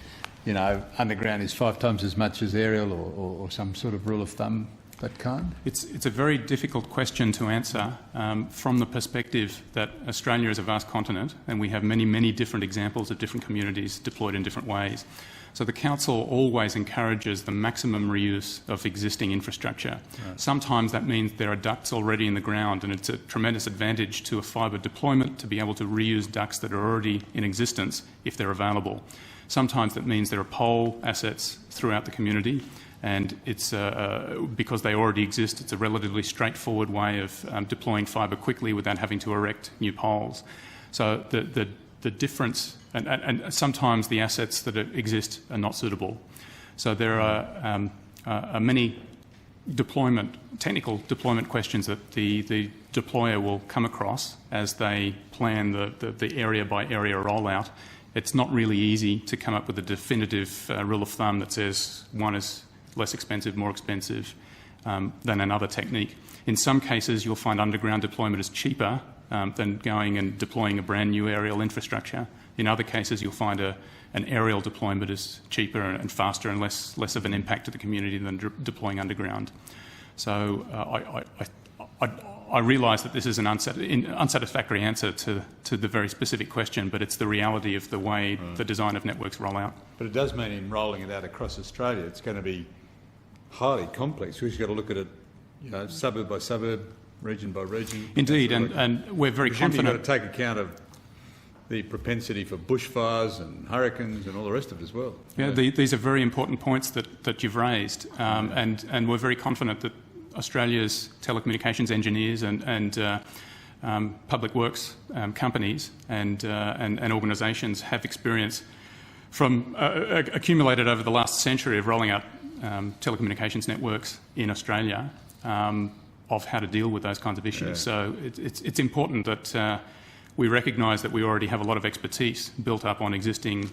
you know, underground is 5 times as much as aerial, or some sort of rule of thumb that kind? It's a very difficult question to answer from the perspective that Australia is a vast continent and we have many, many different examples of different communities deployed in different ways. So the Council always encourages the maximum reuse of existing infrastructure. Right. Sometimes that means there are ducts already in the ground, and it's a tremendous advantage to a fibre deployment to be able to reuse ducts that are already in existence if they're available. Sometimes that means there are pole assets throughout the community, and it's because they already exist, it's a relatively straightforward way of deploying fibre quickly without having to erect new poles. So the difference, and sometimes the assets that exist are not suitable. So there are many technical deployment questions that the deployer will come across as they plan the area by area rollout. It's not really easy to come up with a definitive rule of thumb that says one is less expensive, more expensive than another technique. In some cases, you'll find underground deployment is cheaper than going and deploying a brand new aerial infrastructure. In other cases, you'll find an aerial deployment is cheaper and faster and less of an impact to the community than deploying underground. So I realise that this is an unsatisfactory answer to the very specific question, but it's the reality of the way the design of networks roll out. But it does mean in rolling it out across Australia, it's going to be highly complex. We've got to look at it, you know, suburb by suburb, region by region. Indeed, and we're very confident. You've got to take account of the propensity for bushfires and hurricanes and all the rest of it as well. Yeah, these are very important points that you've raised, and we're very confident that Australia's telecommunications engineers and public works companies and organisations have experience from accumulated over the last century of rolling out telecommunications networks in Australia of how to deal with those kinds of issues. Yeah. So it's important that we recognise that we already have a lot of expertise built up on existing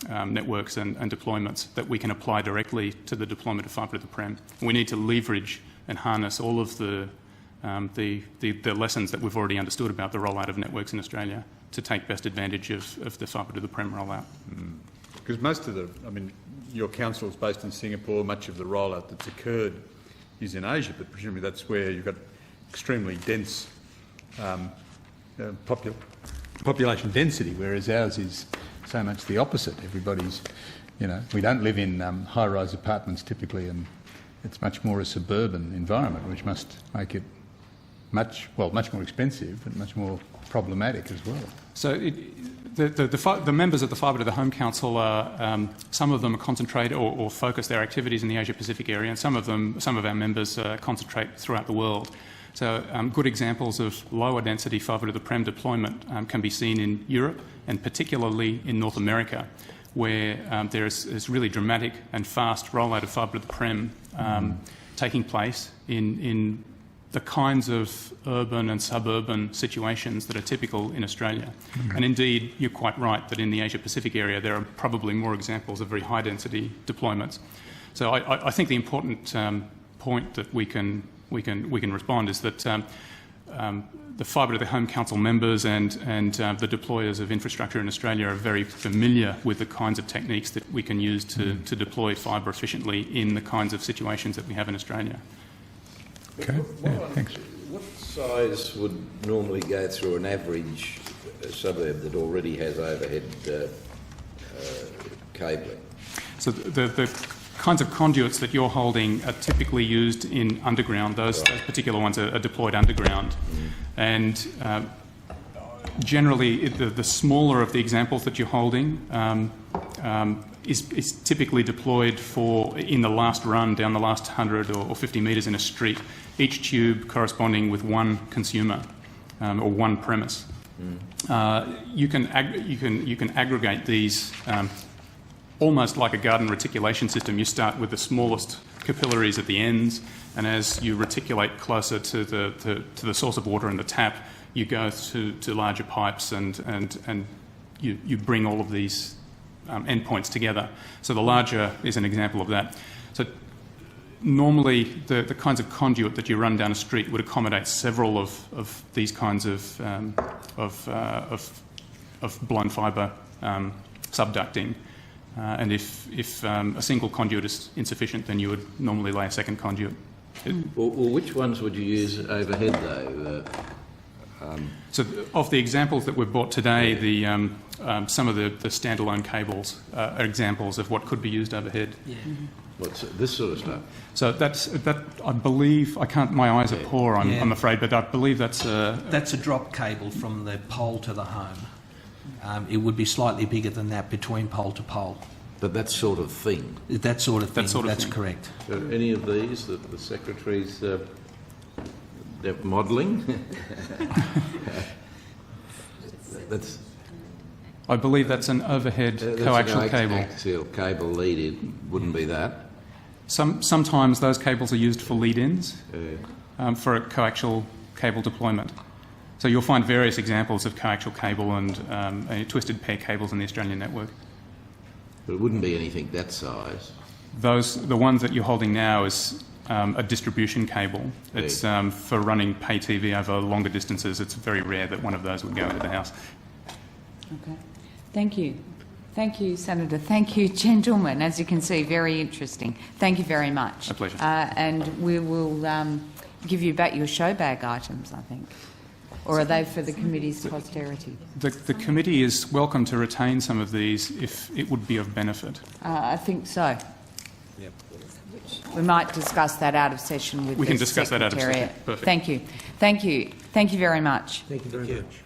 networks and deployments that we can apply directly to the deployment of fibre to the prem. We need to leverage and harness all of the lessons that we've already understood about the rollout of networks in Australia to take best advantage of the fibre to the prem rollout. Because most of your council is based in Singapore. Much of the rollout that's occurred is in Asia, but presumably that's where you've got extremely dense population density, whereas ours is so much the opposite. Everybody's, we don't live in high-rise apartments typically, and it's much more a suburban environment, which must make it much more expensive and much more problematic as well. So the members of the Fibre to the Home Council are, some of them concentrate or focus their activities in the Asia-Pacific area, and some of our members concentrate throughout the world. So good examples of lower density fibre to the prem deployment can be seen in Europe and particularly in North America, where there is really dramatic and fast rollout of fibre to the prem taking place in the kinds of urban and suburban situations that are typical in Australia. And indeed, you're quite right that in the Asia-Pacific area there are probably more examples of very high-density deployments. So I think the important point that we can respond is that the Fibre to the Home Council members and the deployers of infrastructure in Australia are very familiar with the kinds of techniques that we can use to deploy fibre efficiently in the kinds of situations that we have in Australia. Okay, thanks. What size would normally go through an average suburb that already has overhead cabling? So the kinds of conduits that you're holding are typically used in underground. Those particular ones are deployed underground. And generally, the smaller of the examples that you're holding is typically deployed in the last run down the last 100 or 50 metres in a street, each tube corresponding with one consumer or one premise. You can aggregate these almost like a garden reticulation system. You start with the smallest capillaries at the ends, and as you reticulate closer to the source of water and the tap, you go to larger pipes and you bring all of these endpoints together. So the larger is an example of that. So normally the kinds of conduit that you run down a street would accommodate several of these kinds of blown fibre subducting. And if a single conduit is insufficient, then you would normally lay a second conduit. Well, which ones would you use overhead, though? So of the examples that we've brought today, some of the standalone cables are examples of what could be used overhead. Yeah. What's this sort of stuff? So that I believe, I can't, my eyes are poor, I'm afraid, but I believe that's a drop cable from the pole to the home. It would be slightly bigger than that between pole to pole. But that sort of thing? That sort of thing, that's correct. So any of these that the Secretary's they're modelling? I believe that's an overhead coaxial cable. Coaxial cable lead-in, wouldn't be that? Sometimes those cables are used for lead-ins for a coaxial cable deployment. So you'll find various examples of coaxial cable and twisted pair cables in the Australian network. But it wouldn't be anything that size. The ones that you're holding now is a distribution cable. It's for running pay TV over longer distances. It's very rare that one of those would go into the house. Okay. Thank you. Thank you, Senator. Thank you, gentlemen. As you can see, very interesting. Thank you very much. A pleasure. And we will give you back your show bag items, I think. Or are they for the committee's posterity? The committee is welcome to retain some of these if it would be of benefit. I think so. Yep. We might discuss that out of session with We the can discuss that out of session. Secretariat. Perfect. Thank you. Thank you. Thank you very much. Thank you very much.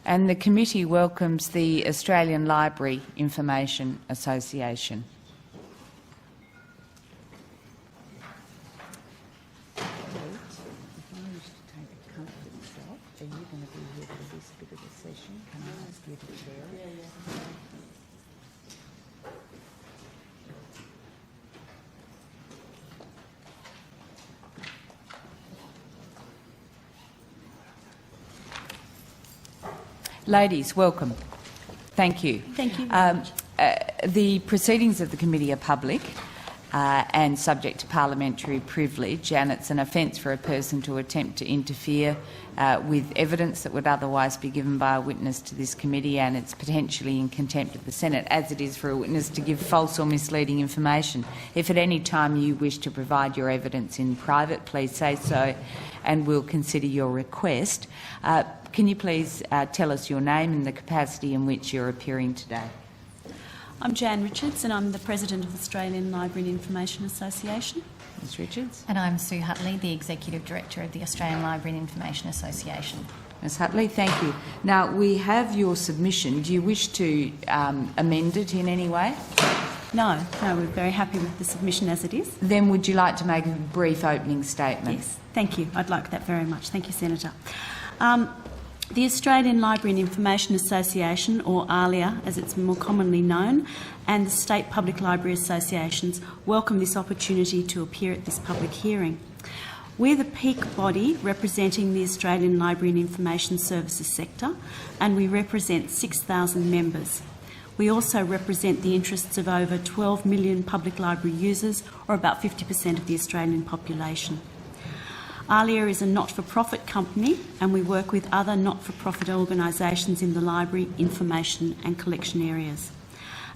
And the committee welcomes the Australian Library Information Association. Ladies, welcome. Thank you. Thank you very much. The proceedings of the committee are public and subject to parliamentary privilege, and it's an offence for a person to attempt to interfere with evidence that would otherwise be given by a witness to this committee, and it's potentially in contempt of the Senate, as it is for a witness to give false or misleading information. If at any time you wish to provide your evidence in private, please say so, and we'll consider your request. Can you please tell us your name and the capacity in which you're appearing today? I'm Jan Richards and I'm the President of the Australian Library and Information Association. Ms Richards. And I'm Sue Hutley, the Executive Director of the Australian Library and Information Association. Ms Hutley, thank you. Now, we have your submission. Do you wish to amend it in any way? No, we're very happy with the submission as it is. Then would you like to make a brief opening statement? Yes, thank you. I'd like that very much. Thank you, Senator. The Australian Library and Information Association, or ALIA as it's more commonly known, and the State Public Library Associations welcome this opportunity to appear at this public hearing. We're the peak body representing the Australian Library and Information Services sector, and we represent 6,000 members. We also represent the interests of over 12 million public library users, or about 50% of the Australian population. ALIA is a not-for-profit company, and we work with other not-for-profit organisations in the library, information and collection areas.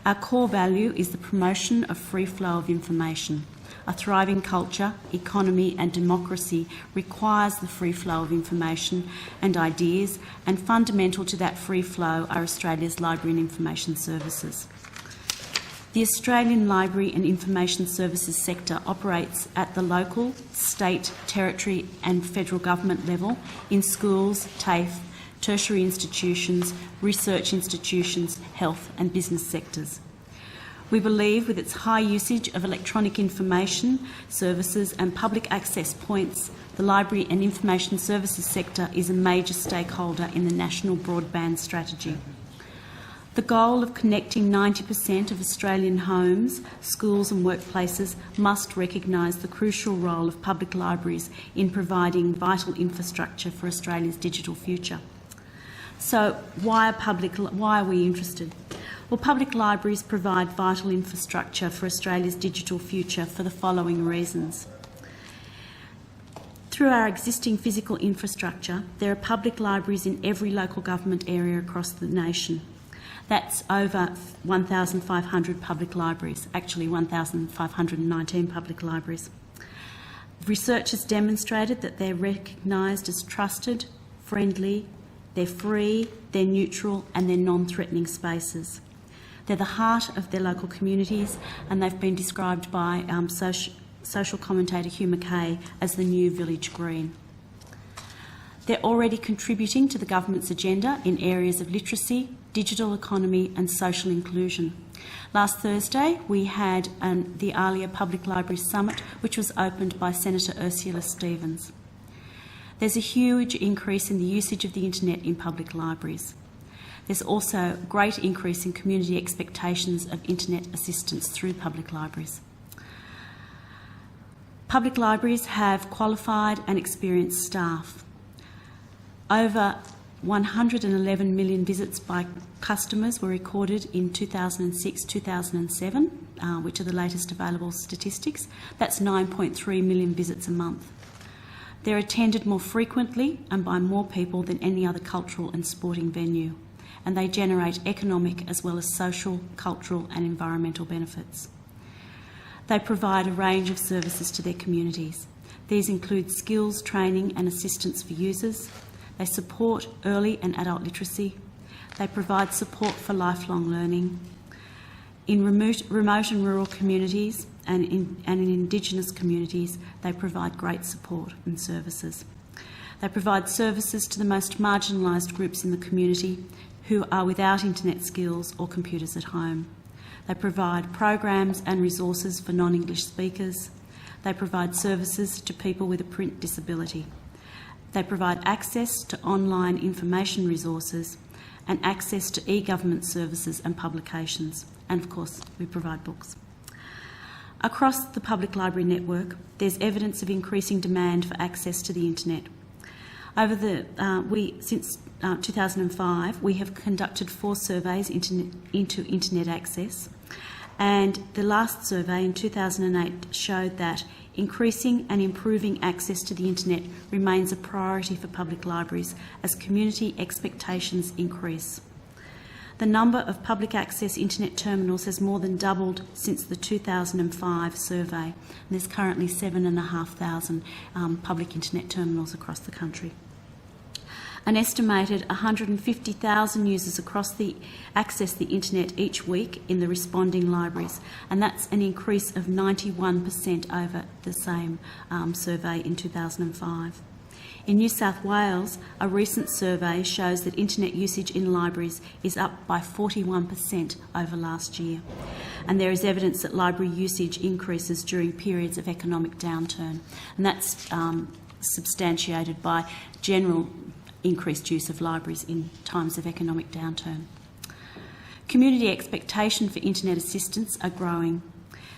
Our core value is the promotion of free flow of information. A thriving culture, economy and democracy requires the free flow of information and ideas, and fundamental to that free flow are Australia's library and information services. The Australian Library and Information Services sector operates at the local, state, territory and federal government level in schools, TAFE, tertiary institutions, research institutions, health and business sectors. We believe with its high usage of electronic information services and public access points, the Library and Information Services sector is a major stakeholder in the National Broadband Strategy. The goal of connecting 90% of Australian homes, schools and workplaces must recognise the crucial role of public libraries in providing vital infrastructure for Australia's digital future. So why are we interested? Well, public libraries provide vital infrastructure for Australia's digital future for the following reasons. Through our existing physical infrastructure, there are public libraries in every local government area across the nation. That's over 1,500 public libraries, actually 1,519 public libraries. Research has demonstrated that they're recognised as trusted, friendly, they're free, they're neutral and they're non-threatening spaces. They're the heart of their local communities, and they've been described by social commentator Hugh Mackay as the new village green. They're already contributing to the government's agenda in areas of literacy, digital economy and social inclusion. Last Thursday we had the ALIA Public Library Summit, which was opened by Senator Ursula Stevens. There's a huge increase in the usage of the internet in public libraries. There's also a great increase in community expectations of internet assistance through public libraries. Public libraries have qualified and experienced staff. Over 111 million visits by customers were recorded in 2006-2007, which are the latest available statistics. That's 9.3 million visits a month. They're attended more frequently and by more people than any other cultural and sporting venue, and they generate economic as well as social, cultural and environmental benefits. They provide a range of services to their communities. These include skills, training and assistance for users. They support early and adult literacy. They provide support for lifelong learning. In remote and rural communities and in Indigenous communities, they provide great support and services. They provide services to the most marginalised groups in the community who are without internet skills or computers at home. They provide programs and resources for non-English speakers. They provide services to people with a print disability. They provide access to online information resources and access to e-government services and publications. And of course, we provide books. Across the public library network, there's evidence of increasing demand for access to the internet. Since 2005, we have conducted 4 surveys into internet access, and the last survey in 2008 showed that increasing and improving access to the internet remains a priority for public libraries as community expectations increase. The number of public access internet terminals has more than doubled since the 2005 survey, and there's currently 7,500 public internet terminals across the country. An estimated 150,000 users access the internet each week in the responding libraries, and that's an increase of 91% over the same survey in 2005. In New South Wales, a recent survey shows that internet usage in libraries is up by 41% over last year, and there is evidence that library usage increases during periods of economic downturn, and that's substantiated by general increased use of libraries in times of economic downturn. Community expectation for internet assistance are growing.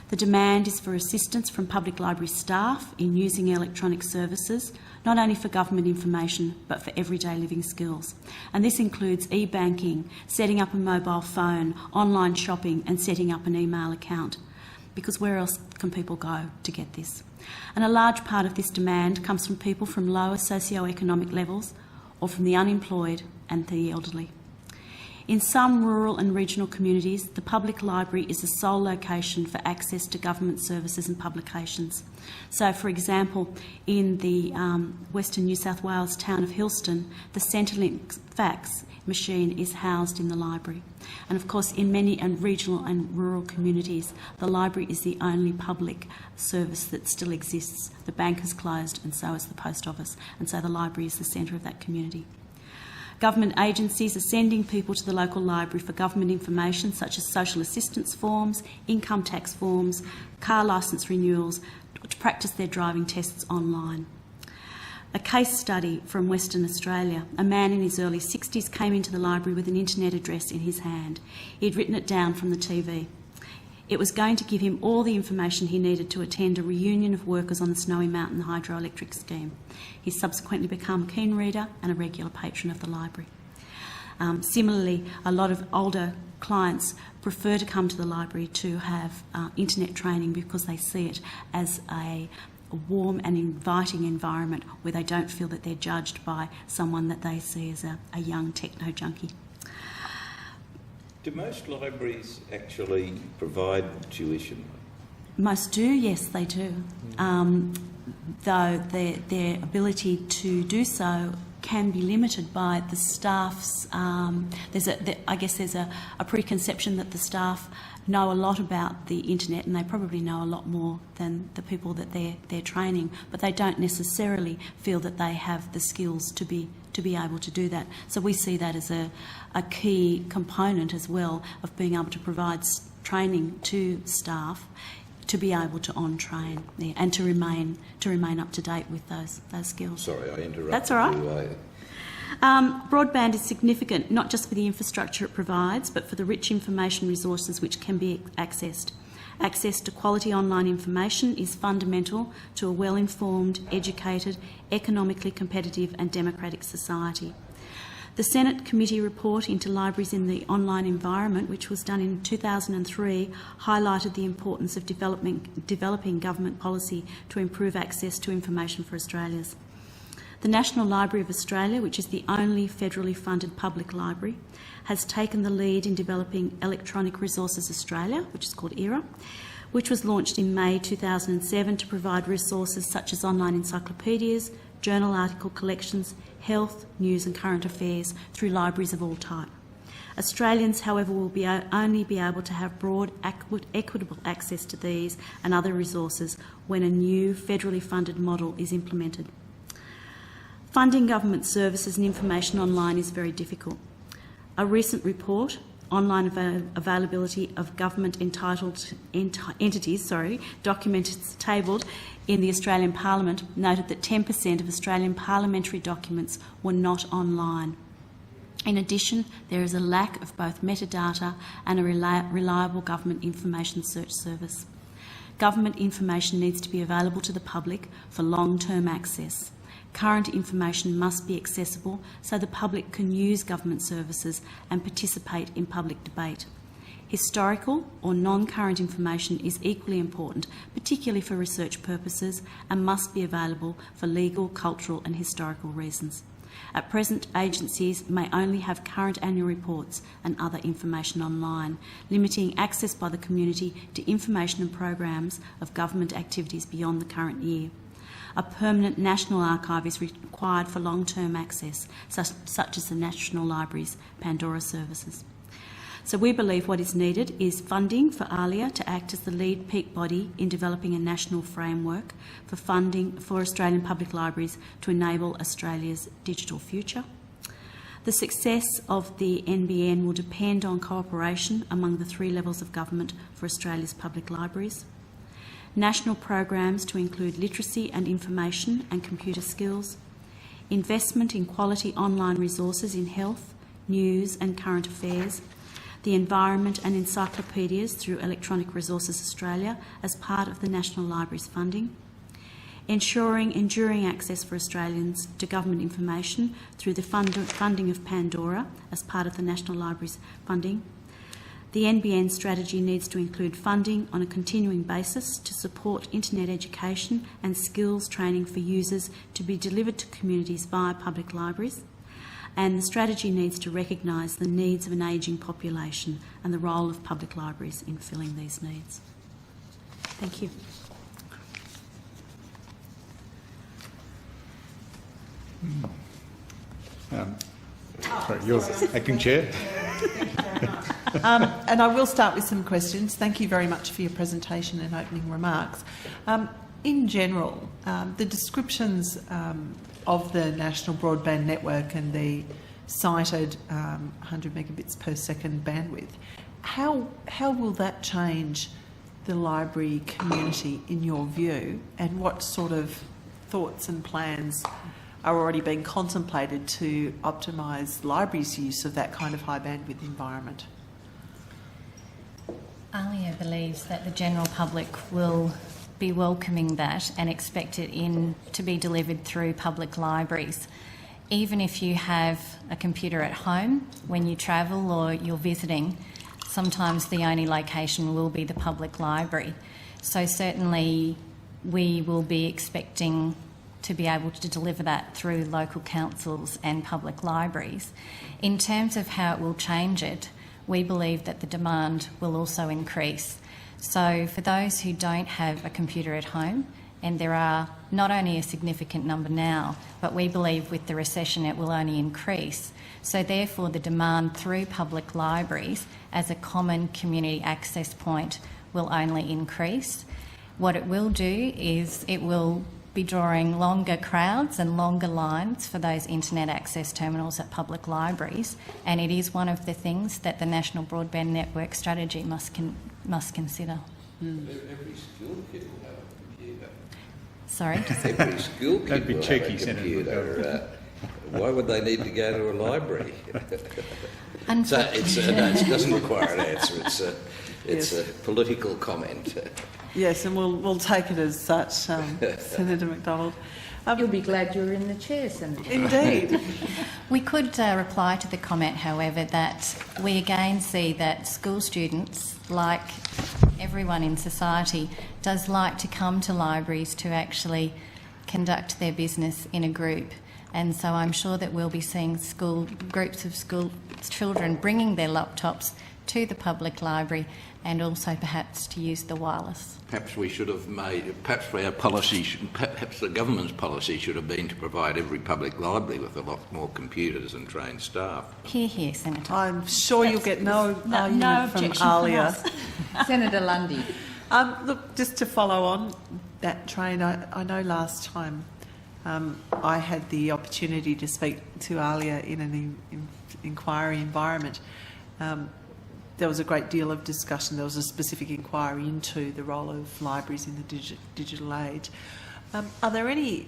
The demand is for assistance from public library staff in using electronic services, not only for government information but for everyday living skills. And this includes e-banking, setting up a mobile phone, online shopping and setting up an email account. Because where else can people go to get this? And a large part of this demand comes from people from lower socio-economic levels or from the unemployed and the elderly. In some rural and regional communities, the public library is the sole location for access to government services and publications. So, for example, in the Western New South Wales town of Hillston, the Centrelink fax machine is housed in the library. And of course, in many regional and rural communities, the library is the only public service that still exists. The bank has closed and so has the post office, and so the library is the centre of that community. Government agencies are sending people to the local library for government information such as social assistance forms, income tax forms, car licence renewals, to practice their driving tests online. A case study from Western Australia. A man in his early 60s came into the library with an internet address in his hand. He'd written it down from the TV. It was going to give him all the information he needed to attend a reunion of workers on the Snowy Mountain hydroelectric scheme. He's subsequently become a keen reader and a regular patron of the library. Similarly, a lot of older clients prefer to come to the library to have internet training because they see it as a warm and inviting environment where they don't feel that they're judged by someone that they see as a young techno junkie. Do most libraries actually provide tuition? Most do, yes, they do. Though their ability to do so can be limited by the staff's. There's a preconception that the staff know a lot about the internet, and they probably know a lot more than the people that they're training, but they don't necessarily feel that they have the skills to be able to do that. So we see that as a key component as well of being able to provide training to staff to be able to on-train and to remain up to date with those skills. Sorry, I interrupted. That's all right. You. Broadband is significant not just for the infrastructure it provides, but for the rich information resources which can be accessed. Access to quality online information is fundamental to a well-informed, educated, economically competitive and democratic society. The Senate Committee report into libraries in the online environment, which was done in 2003, highlighted the importance of developing government policy to improve access to information for Australians. The National Library of Australia, which is the only federally funded public library, has taken the lead in developing Electronic Resources Australia, which is called ERA, which was launched in May 2007 to provide resources such as online encyclopedias, journal article collections, health, news and current affairs through libraries of all type. Australians, however, will only be able to have broad, equitable access to these and other resources when a new federally funded model is implemented. Funding government services and information online is very difficult. A recent report, Online Availability of Government Entitled Entities, documents tabled in the Australian Parliament, noted that 10% of Australian parliamentary documents were not online. In addition, there is a lack of both metadata and a reliable government information search service. Government information needs to be available to the public for long-term access. Current information must be accessible so the public can use government services and participate in public debate. Historical or non-current information is equally important, particularly for research purposes, and must be available for legal, cultural and historical reasons. At present, agencies may only have current annual reports and other information online, limiting access by the community to information and programs of government activities beyond the current year. A permanent national archive is required for long-term access, such as the National Library's Pandora services. So we believe what is needed is funding for ALIA to act as the lead peak body in developing a national framework for funding for Australian public libraries to enable Australia's digital future. The success of the NBN will depend on cooperation among the three levels of government for Australia's public libraries. National programs to include literacy and information and computer skills, investment in quality online resources in health, news and current affairs, the environment and encyclopedias through Electronic Resources Australia as part of the National Library's funding, ensuring enduring access for Australians to government information through the funding of Pandora as part of the National Library's funding. The NBN strategy needs to include funding on a continuing basis to support internet education and skills training for users to be delivered to communities via public libraries. And the strategy needs to recognise the needs of an ageing population and the role of public libraries in filling these needs. Thank you. Sorry, you're acting chair. And I will start with some questions. Thank you very much for your presentation and opening remarks. In general, the descriptions of the national broadband network and the cited 100 megabits per second bandwidth, how will that change the library community in your view, and what sort of thoughts and plans are already being contemplated to optimise libraries' use of that kind of high bandwidth environment? ALIA believes that the general public will be welcoming that and expect it to be delivered through public libraries. Even if you have a computer at home, when you travel or you're visiting, sometimes the only location will be the public library. So certainly we will be expecting to be able to deliver that through local councils and public libraries. In terms of how it will change it, we believe that the demand will also increase. So for those who don't have a computer at home, and there are not only a significant number now, but we believe with the recession it will only increase. So therefore the demand through public libraries as a common community access point will only increase. What it will do is it will be drawing longer crowds and longer lines for those internet access terminals at public libraries, and it is one of the things that the National Broadband Network Strategy must consider. Every school kid will have a computer. Sorry? Every school kid That'd be will cheeky, have a computer. Why would they need to go to a library? So it doesn't require an answer. It's a political comment. Yes, and we'll take it as such, Senator McDonald. You'll be glad you're in the chair, Senator. Indeed. We could reply to the comment, however, that we again see that school students, like everyone in society, does like to come to libraries to actually conduct their business in a group. And so I'm sure that we'll be seeing groups of school children bringing their laptops to the public library and also perhaps to use the wireless. Perhaps we should have perhaps the government's policy should have been to provide every public library with a lot more computers and trained staff. Hear, hear, Senator. I'm sure you'll get no argument from objection Alia. from Senator Lundy. Look, just to follow on that train, I know last time I had the opportunity to speak to Alia in an inquiry environment. There was a great deal of discussion. There was a specific inquiry into the role of libraries in the digital age. Are there any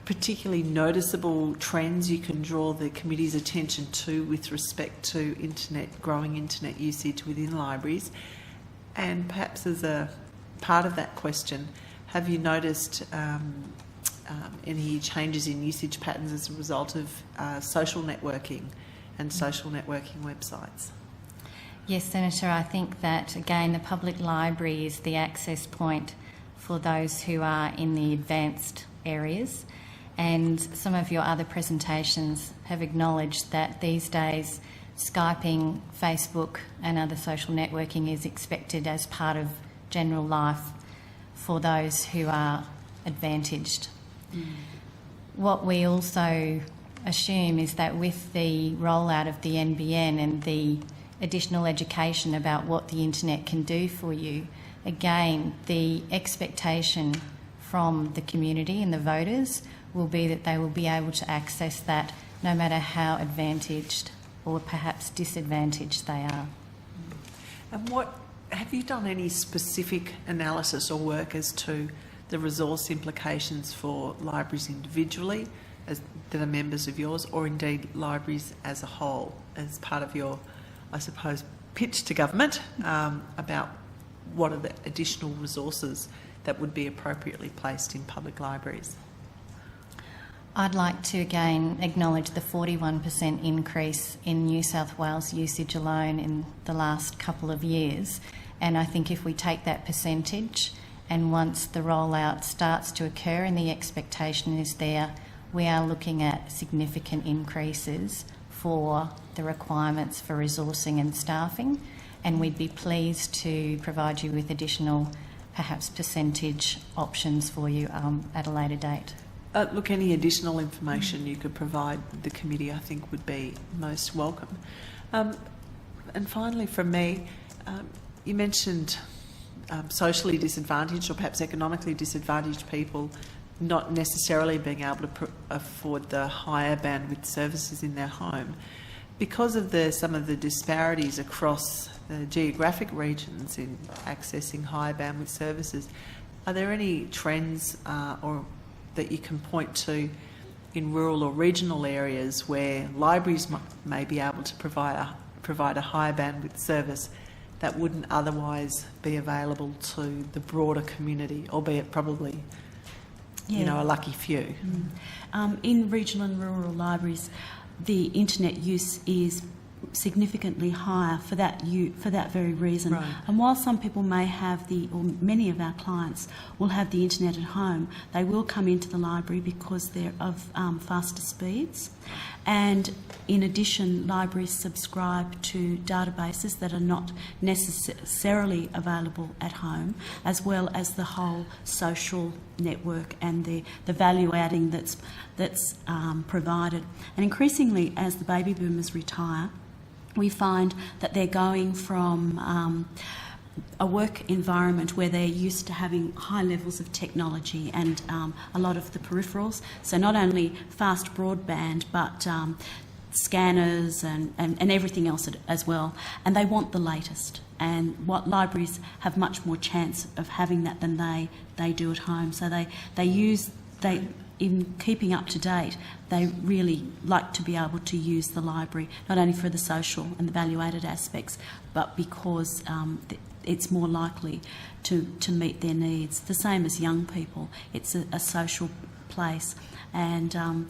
particularly noticeable trends you can draw the committee's attention to with respect to growing internet usage within libraries? And perhaps as a part of that question, have you noticed any changes in usage patterns as a result of social networking and social networking websites? Yes, Senator, I think that, again, the public library is the access point for those who are in the advanced areas. And some of your other presentations have acknowledged that these days Skyping, Facebook and other social networking is expected as part of general life for those who are advantaged. What we also assume is that with the rollout of the NBN and the additional education about what the internet can do for you, again, the expectation from the community and the voters will be that they will be able to access that no matter how advantaged or perhaps disadvantaged they are. And have you done any specific analysis or work as to the resource implications for libraries individually that are members of yours, or indeed libraries as a whole, as part of your, I suppose, pitch to government about what are the additional resources that would be appropriately placed in public libraries? I'd like to again acknowledge the 41% increase in New South Wales usage alone in the last couple of years. And I think if we take that percentage and once the rollout starts to occur and the expectation is there, we are looking at significant increases for the requirements for resourcing and staffing, and we'd be pleased to provide you with additional, perhaps percentage options for you at a later date. Look, any additional information you could provide the committee, I think, would be most welcome. And finally, from me, you mentioned socially disadvantaged or perhaps economically disadvantaged people not necessarily being able to afford the higher bandwidth services in their home. Because of some of the disparities across the geographic regions in accessing higher bandwidth services, are there any trends that you can point to in rural or regional areas where libraries may be able to provide a higher bandwidth service that wouldn't otherwise be available to the broader community, albeit probably a lucky few? In regional and rural libraries, the internet use is significantly higher for that very reason. Right. And while some people may have or many of our clients will have the internet at home, they will come into the library because they're of faster speeds. And in addition, libraries subscribe to databases that are not necessarily available at home, as well as the whole social network and the value adding that's provided. And increasingly, as the baby boomers retire, we find that they're going from a work environment where they're used to having high levels of technology and a lot of the peripherals. So not only fast broadband, but scanners and everything else as well. And they want the latest. And what libraries have much more chance of having that than they do at home. So in keeping up to date, they really like to be able to use the library, not only for the social and the value-added aspects, but because it's more likely to meet their needs. The same as young people. It's a social place. And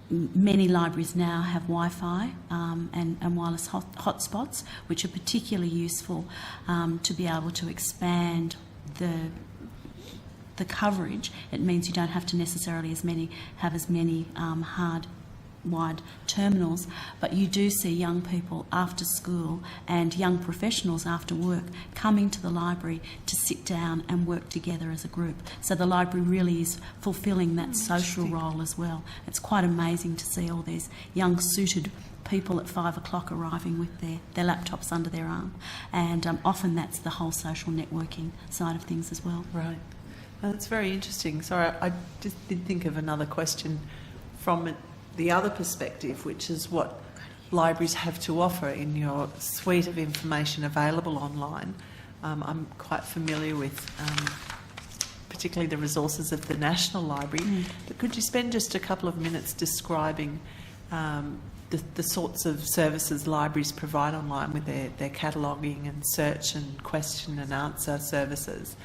many libraries now have Wi-Fi and wireless hotspots, which are particularly useful to be able to expand the the coverage, it means you don't have to necessarily have as many hard-wired terminals, but you do see young people after school and young professionals after work coming to the library to sit down and work together as a group. So the library really is fulfilling that social role as well. It's quite amazing to see all these young suited people at 5 o'clock arriving with their laptops under their arm, and often that's the whole social networking side of things as well. Right. That's very interesting. Sorry, I just did think of another question from the other perspective, which is what libraries have to offer in your suite of information available online. I'm quite familiar with particularly the resources of the National Library, but could you spend just a couple of minutes describing the sorts of services libraries provide online with their cataloguing and search and question and answer services,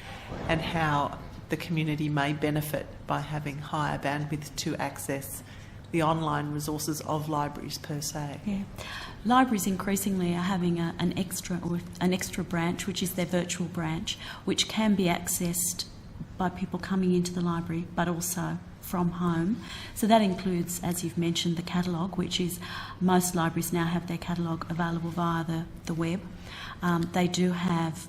and how the community may benefit by having higher bandwidth to access the online resources of libraries per se? Yeah. Libraries increasingly are having an extra branch, which is their virtual branch, which can be accessed by people coming into the library, but also from home. So that includes, as you've mentioned, the catalogue, which is most libraries now have their catalogue available via the web. They do have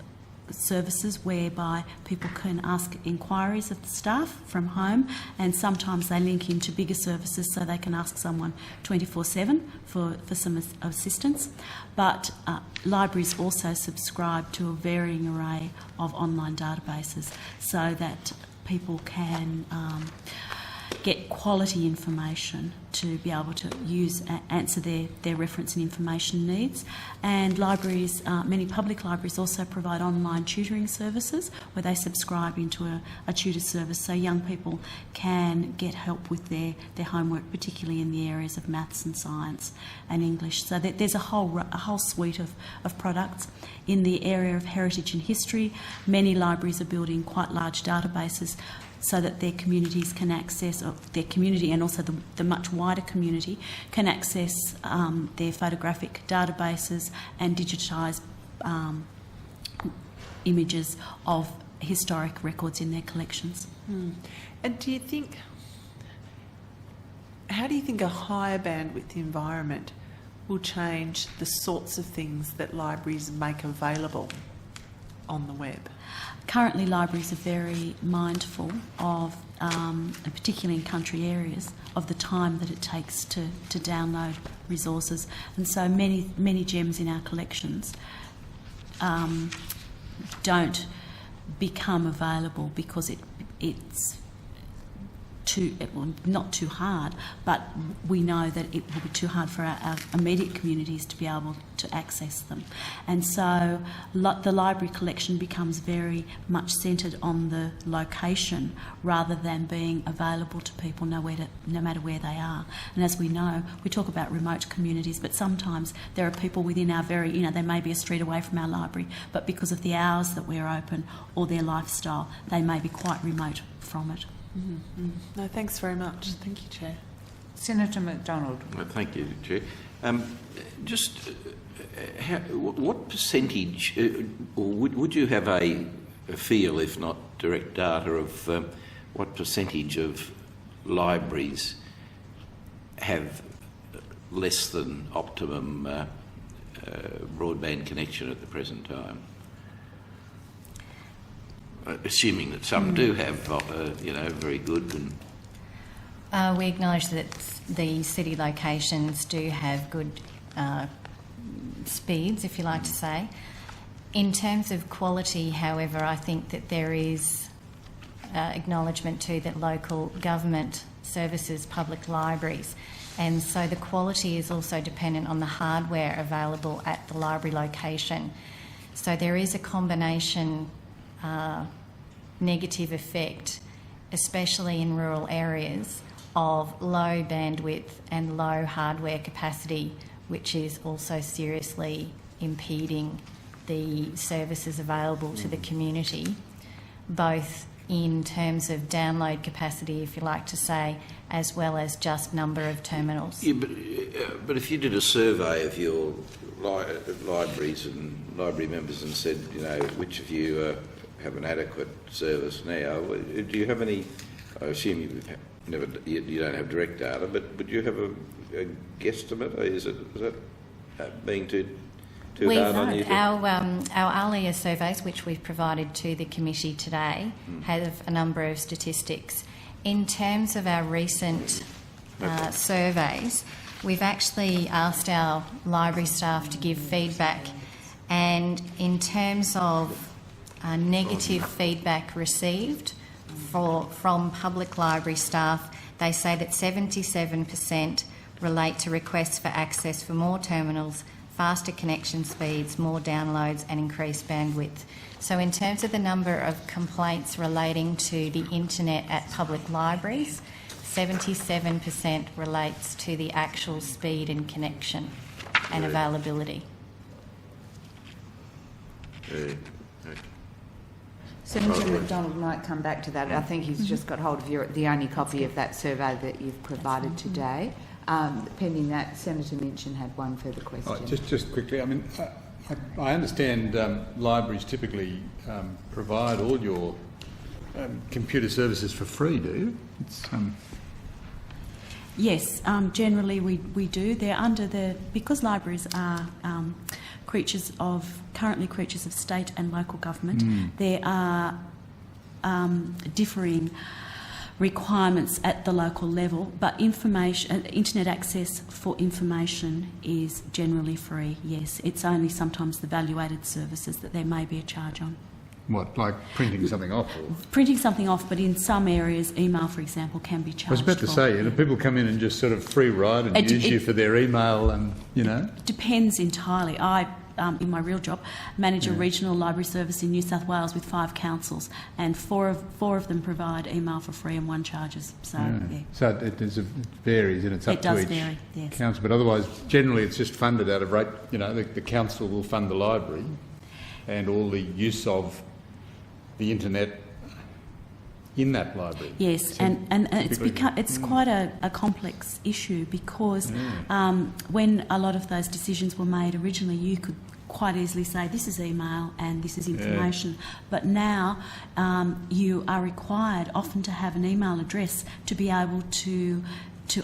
services whereby people can ask inquiries of the staff from home, and sometimes they link into bigger services so they can ask someone 24/7 for some assistance. But libraries also subscribe to a varying array of online databases so that people can get quality information to be able to answer their reference and information needs. And libraries, many public libraries also provide online tutoring services where they subscribe into a tutor service so young people can get help with their homework, particularly in the areas of maths and science and English. So there's a whole suite of products. In the area of heritage and history, many libraries are building quite large databases so that their communities can access, or their community and also the much wider community can access their photographic databases and digitise images of historic records in their collections. And how do you think a higher bandwidth environment will change the sorts of things that libraries make available on the web? Currently, libraries are very mindful of, and particularly in country areas, of the time that it takes to download resources. And so many gems in our collections don't become available because it's not too hard, but we know that it will be too hard for our immediate communities to be able to access them. And so the library collection becomes very much centred on the location rather than being available to people no matter where they are. And as we know, we talk about remote communities, but sometimes there are people within our they may be a street away from our library, but because of the hours that we're open or their lifestyle, they may be quite remote from it. No, thanks very much. Thank you, Chair. Senator McDonald. Thank you, Chair. What percentage, or would you have a feel, if not direct data, of what percentage of libraries have less than optimum broadband connection at the present time? Assuming that some do have, very good. And we acknowledge that the city locations do have good speeds, if you like to say. In terms of quality, however, I think that there is acknowledgement too that local government services public libraries, and so the quality is also dependent on the hardware available at the library location. So there is a combination negative effect, especially in rural areas, of low bandwidth and low hardware capacity, which is also seriously impeding the services available to the community, both in terms of download capacity, if you like to say, as well as just number of terminals. Yeah, but if you did a survey of your libraries and library members and said, which of you have an adequate service now. Do you have any? I assume you don't have direct data, but would you have a guesstimate? Is that being too hard on you? Our ALIA surveys, which we've provided to the committee today, have a number of statistics. In terms of our recent surveys, we've actually asked our library staff to give feedback, and in terms of negative feedback received from public library staff, they say that 77% relate to requests for access for more terminals, faster connection speeds, more downloads and increased bandwidth. So in terms of the number of complaints relating to the internet at public libraries, 77% relates to the actual speed and connection and availability. Senator McDonald might come back to that. I think he's just got hold of the only copy of that survey that you've provided today. Pending that, Senator Minchin had one further question. Just quickly, I mean, I understand libraries typically provide all your computer services for free, do you? Yes, generally we do. They're under because libraries are currently creatures of state and local government. There are differing requirements at the local level, but internet access for information is generally free, yes. It's only sometimes the value-added services that there may be a charge on. What, like printing something off? Or? Printing something off, but in some areas, email, for example, can be charged. I was about to say, people come in and just sort of free ride and use you for their email and, Depends entirely. I, in my real job, manage a regional library service in New South Wales with 5 councils, and four of them provide email for free and 1 charges. So, So it varies and it's up to each council. But otherwise, generally it's just funded out of rate, the council will fund the library and all the use of the internet in that library. Yes, and it's quite a complex issue because when a lot of those decisions were made originally, you could quite easily say this is email and this is information, but now you are required often to have an email address to be able to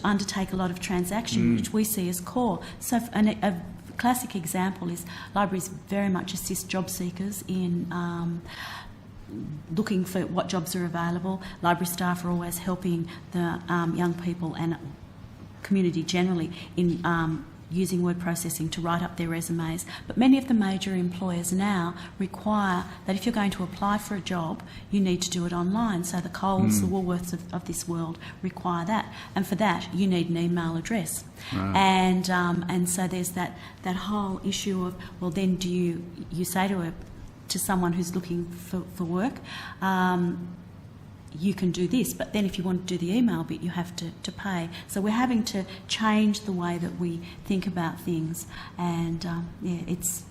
undertake a lot of transaction, which we see as core. So a classic example is libraries very much assist job seekers in looking for what jobs are available. Library staff are always helping the young people and community generally in using word processing to write up their resumes. But many of the major employers now require that if you're going to apply for a job, you need to do it online. So the Coles, the Woolworths of this world require that. And for that, you need an email address. Right. And so there's that whole issue of, well, then do you say to someone who's looking for work, you can do this, but then if you want to do the email bit, you have to pay. So we're having to change the way that we think about things, and it's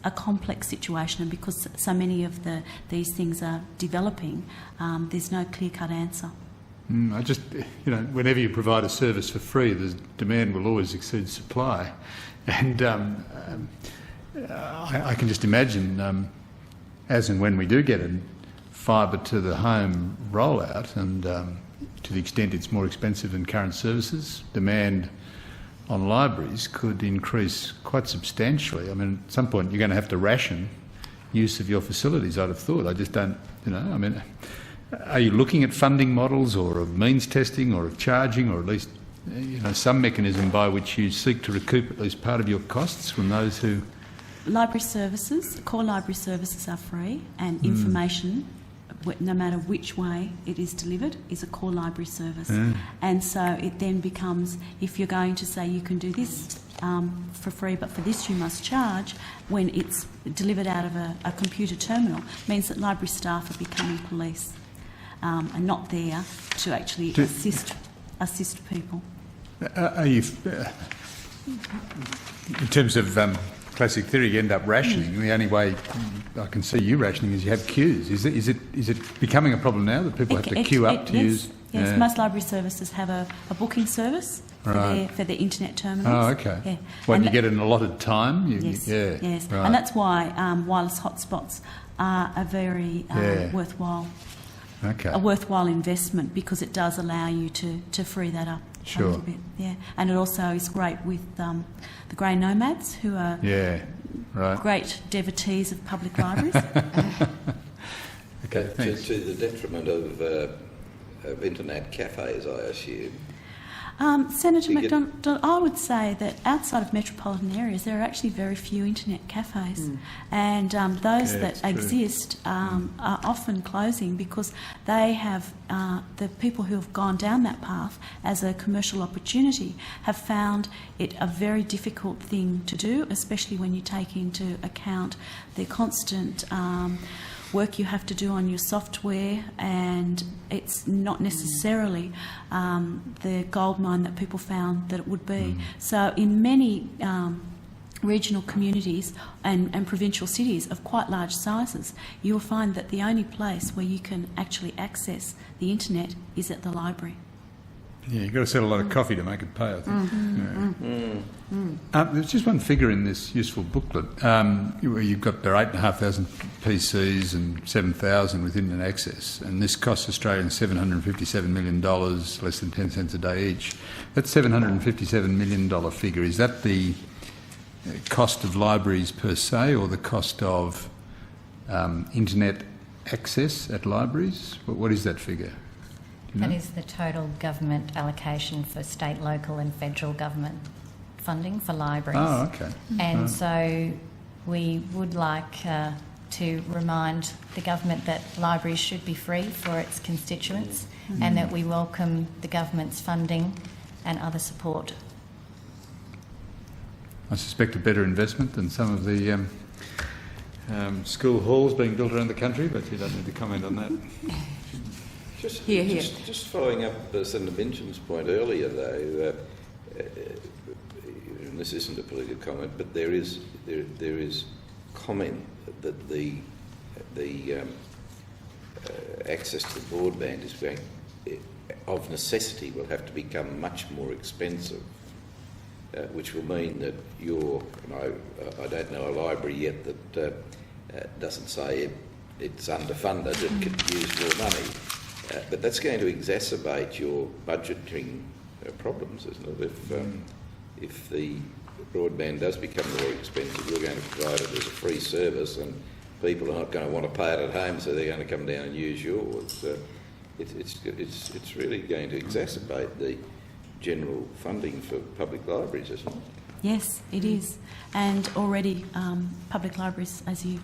a complex situation, and because so many of these things are developing, there's no clear-cut answer. I just, whenever you provide a service for free, the demand will always exceed supply, and I can just imagine, as and when we do get a fibre to the home rollout, and to the extent it's more expensive than current services, demand on libraries could increase quite substantially. I mean, at some point you're going to have to ration use of your facilities, I'd have thought. I just don't, I mean, are you looking at funding models or of means testing or of charging, or at least some mechanism by which you seek to recoup at least part of your costs from those who... Library services, core library services are free, and information, no matter which way it is delivered, is a core library service. And so it then becomes, if you're going to say you can do this for free, but for this you must charge, when it's delivered out of a computer terminal, means that library staff are becoming police and not there to actually assist people. Are you, in terms of classic theory, you end up rationing. The only way I can see you rationing is you have queues. Is it becoming a problem now that people have to queue up to use? Yes, most library services have a booking service for their internet terminals. Oh, okay. Yeah. You get an allotted time? Yes. Right. And that's why wireless hotspots are a very worthwhile investment, because it does allow you to free that up a little bit. Yeah, and it also is great with the grey nomads, who are great devotees of public libraries. To the detriment of internet cafes, I assume. Senator McDonald, I would say that outside of metropolitan areas there are actually very few internet cafes, and those that exist are often closing, because they have the people who have gone down that path as a commercial opportunity have found it a very difficult thing to do, especially when you take into account the constant work you have to do on your software, and it's not necessarily the goldmine that people found that it would be. So in many regional communities and provincial cities of quite large sizes, you'll find that the only place where you can actually access the internet is at the library. Yeah, you've got to sell a lot of coffee to make it pay, I think. There's just one figure in this useful booklet where you've got there 8,500 PCs and 7,000 with internet access, and this costs Australians $757 million, less than 10 cents a day each. That $757 million figure, is that the cost of libraries per se, or the cost of internet access at libraries? What is that figure? That is the total government allocation for state, local and federal government funding for libraries. Oh, okay. And so we would like to remind the government that libraries should be free for its constituents, and that we welcome the government's funding and other support. I suspect a better investment than some of the school halls being built around the country, but you don't need to comment on that. Just following up Senator Minchin's point earlier, though, and this isn't a political comment, but there is comment that the access to the broadband is going, of necessity, will have to become much more expensive, which will mean that I don't know a library yet that doesn't say it's underfunded, it could use more money. But that's going to exacerbate your budgeting problems, isn't it? If the broadband does become more expensive, you're going to provide it as a free service, and people are not going to want to pay it at home, so they're going to come down and use yours. It's really going to exacerbate the general funding for public libraries, isn't it? Yes, it is. And already public libraries, as you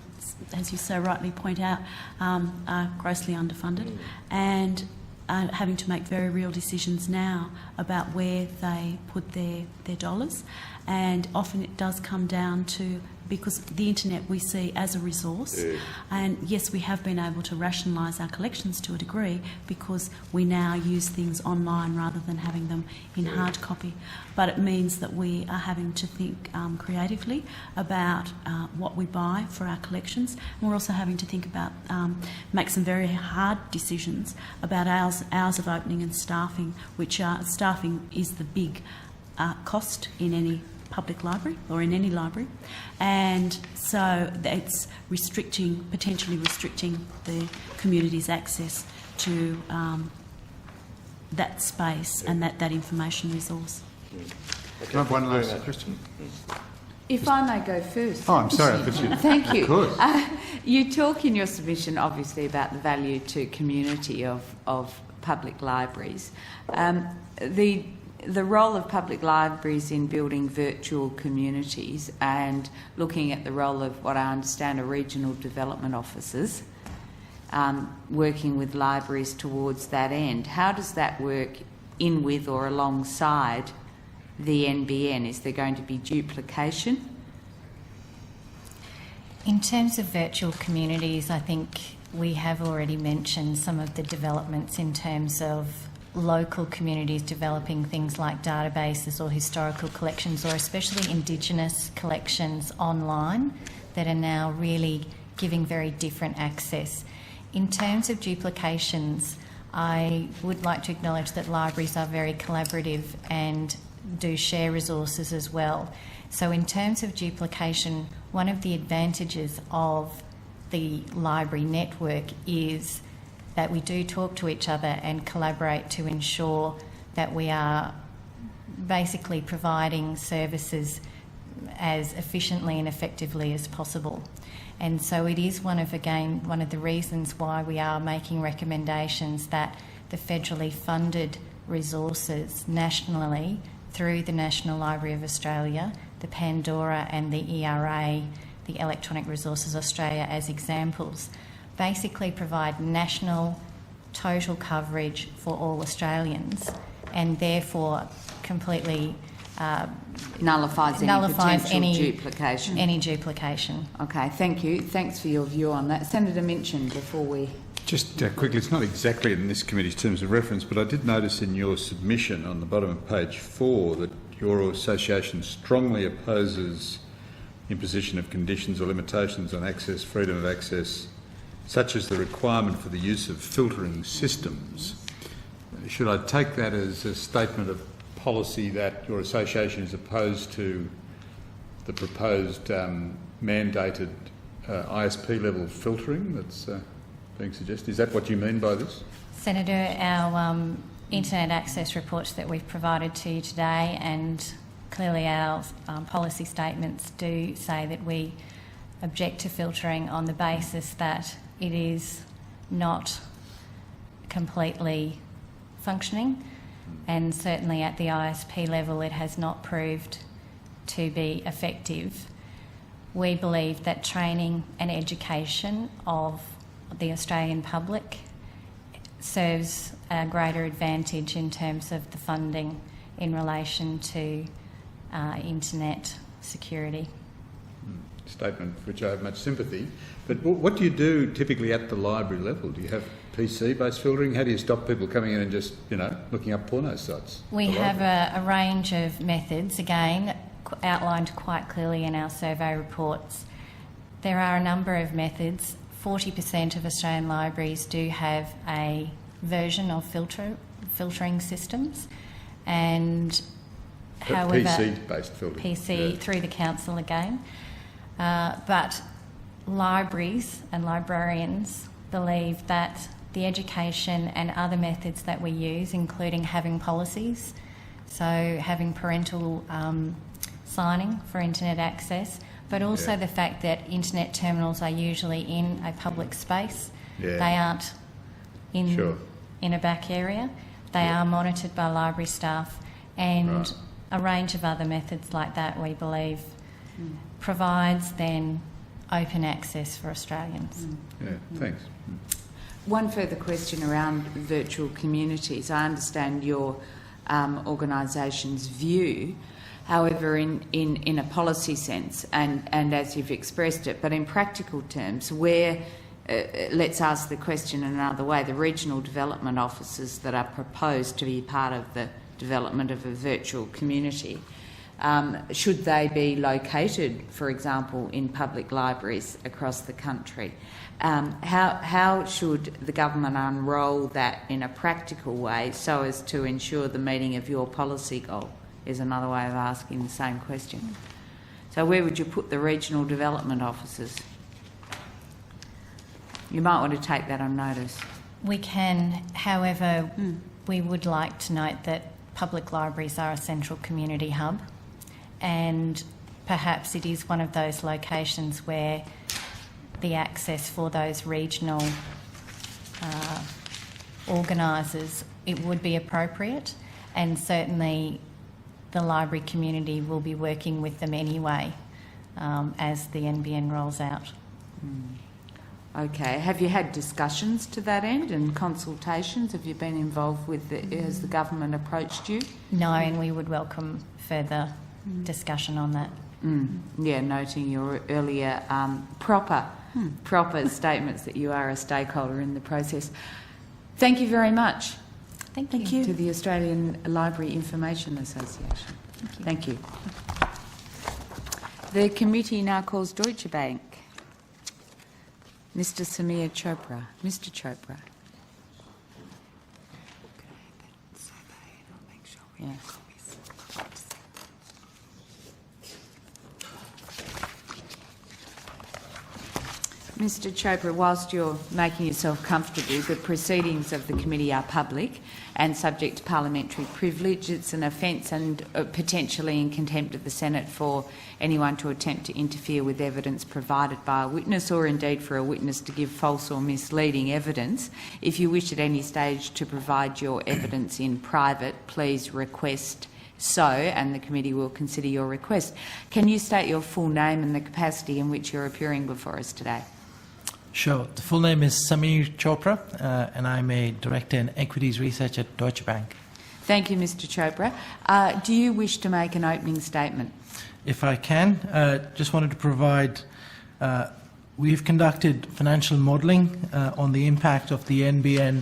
so rightly point out, are grossly underfunded and are having to make very real decisions now about where they put their dollars. And often it does come down to, because the internet we see as a resource, and yes, we have been able to rationalise our collections to a degree because we now use things online rather than having them in hard copy, but it means that we are having to think creatively about what we buy for our collections, and we're also having to think about make some very hard decisions about hours of opening and staffing, which staffing is the big cost in any public library or in any library, and so it's potentially restricting the community's access to that space and that information resource. Can I have one last question? If I may go first. Oh, I'm sorry. Thank you. Good. You talk in your submission, obviously, about the value to community of public libraries. The role of public libraries in building virtual communities and looking at the role of what I understand are regional development officers working with libraries towards that end. How does that work in with or alongside the NBN? Is there going to be duplication? In terms of virtual communities, I think we have already mentioned some of the developments in terms of local communities developing things like databases or historical collections, or especially Indigenous collections online that are now really giving very different access. In terms of duplications, I would like to acknowledge that libraries are very collaborative and do share resources as well. So in terms of duplication, one of the advantages of the library network is that we do talk to each other and collaborate to ensure that we are basically providing services as efficiently and effectively as possible. And so it is one of the reasons why we are making recommendations that the federally funded resources nationally through the National Library of Australia, the Pandora and the ERA, the Electronic Resources Australia as examples, basically provide national total coverage for all Australians and therefore completely nullifies any duplication. Any duplication. Okay, thank you. Thanks for your view on that. Senator Minchin, before we... Just quickly, it's not exactly in this committee's terms of reference, but I did notice in your submission on the bottom of page 4 that your association strongly opposes imposition of conditions or limitations on access, freedom of access, such as the requirement for the use of filtering systems. Should I take that as a statement of policy that your association is opposed to the proposed mandated ISP level filtering that's being suggested? Is that what you mean by this? Senator, our internet access reports that we've provided to you today, and clearly our policy statements do say that we object to filtering on the basis that it is not completely functioning, and certainly at the ISP level it has not proved to be effective. We believe that training and education of the Australian public serves a greater advantage in terms of the funding in relation to internet security. Statement for which I have much sympathy. But what do you do typically at the library level? Do you have PC-based filtering? How do you stop people coming in and just, looking up porno sites? We have a range of methods, again, outlined quite clearly in our survey reports. There are a number of methods. 40% of Australian libraries do have a version of filtering systems, and however... PC-based filtering. PC through the council again. But libraries and librarians believe that the education and other methods that we use, including having policies, so having parental signing for internet access, but also the fact that internet terminals are usually in a public space. They aren't in a back area. They are monitored by library staff, and a range of other methods like that, we believe, provides then open access for Australians. Yeah, thanks. One further question around virtual communities. I understand your organisation's view, however, in a policy sense and as you've expressed it, but in practical terms, where, let's ask the question in another way, the regional development offices that are proposed to be part of the development of a virtual community, should they be located, for example, in public libraries across the country? How should the government unroll that in a practical way so as to ensure the meeting of your policy goal, is another way of asking the same question. So where would you put the regional development officers? You might want to take that on notice. We can, however, we would like to note that public libraries are a central community hub, and perhaps it is one of those locations where the access for those regional organisers, it would be appropriate, and certainly the library community will be working with them anyway as the NBN rolls out. Okay. Have you had discussions to that end and consultations? Have you been involved with has the government approached you? No, and we would welcome further discussion on that. Yeah, noting your earlier proper statements that you are a stakeholder in the process. Thank you very much. Thank you. To the Australian Library Information Association. Thank you. The committee now calls Deutsche Bank. Mr. Samir Chopra. Mr. Chopra. Yeah. Mr Chopra, whilst you're making yourself comfortable, the proceedings of the committee are public and subject to parliamentary privilege. It's an offence and potentially in contempt of the Senate for anyone to attempt to interfere with evidence provided by a witness, or indeed for a witness to give false or misleading evidence. If you wish at any stage to provide your evidence in private, please request so, and the committee will consider your request. Can you state your full name and the capacity in which you're appearing before us today? Sure. The full name is Samir Chopra, and I'm a Director in Equities Research at Deutsche Bank. Thank you, Mr Chopra. Do you wish to make an opening statement? If I can, just wanted to provide, we've conducted financial modelling on the impact of the NBN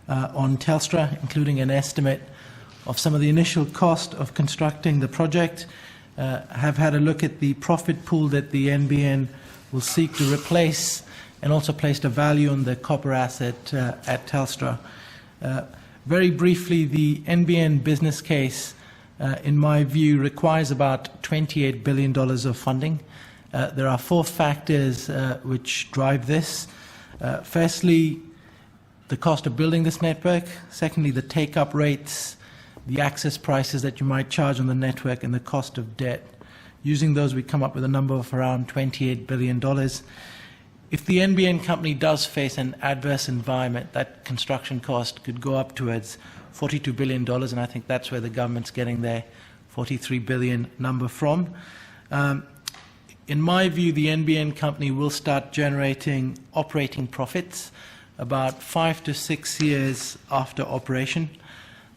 on Telstra, including an estimate of some of the initial cost of constructing the project. Have had a look at the profit pool that the NBN will seek to replace, and also placed a value on the copper asset at Telstra. Very briefly, the NBN business case, in my view, requires about $28 billion of funding. There are 4 factors which drive this. Firstly, the cost of building this network. Secondly, the take-up rates, the access prices that you might charge on the network, and the cost of debt. Using those, we come up with a number of around $28 billion. If the NBN company does face an adverse environment, that construction cost could go up towards $42 billion, and I think that's where the government's getting their $43 billion number from. In my view, the NBN company will start generating operating profits about 5 to 6 years after operation.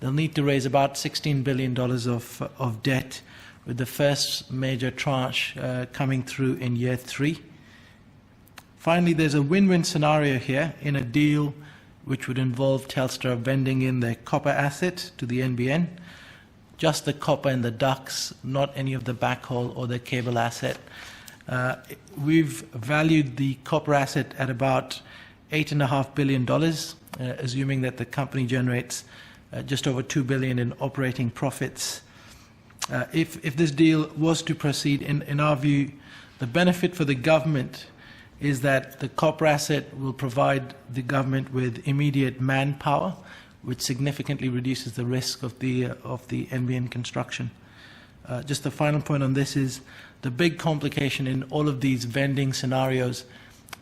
They'll need to raise about $16 billion of debt, with the first major tranche coming through in year 3. Finally, there's a win-win scenario here in a deal which would involve Telstra vending in their copper asset to the NBN, just the copper and the ducts, not any of the backhaul or the cable asset. We've valued the copper asset at about $8.5 billion, assuming that the company generates just over $2 billion in operating profits. If this deal was to proceed, in our view, the benefit for the government is that the copper asset will provide the government with immediate manpower, which significantly reduces the risk of the NBN construction. Just the final point on this is the big complication in all of these vending scenarios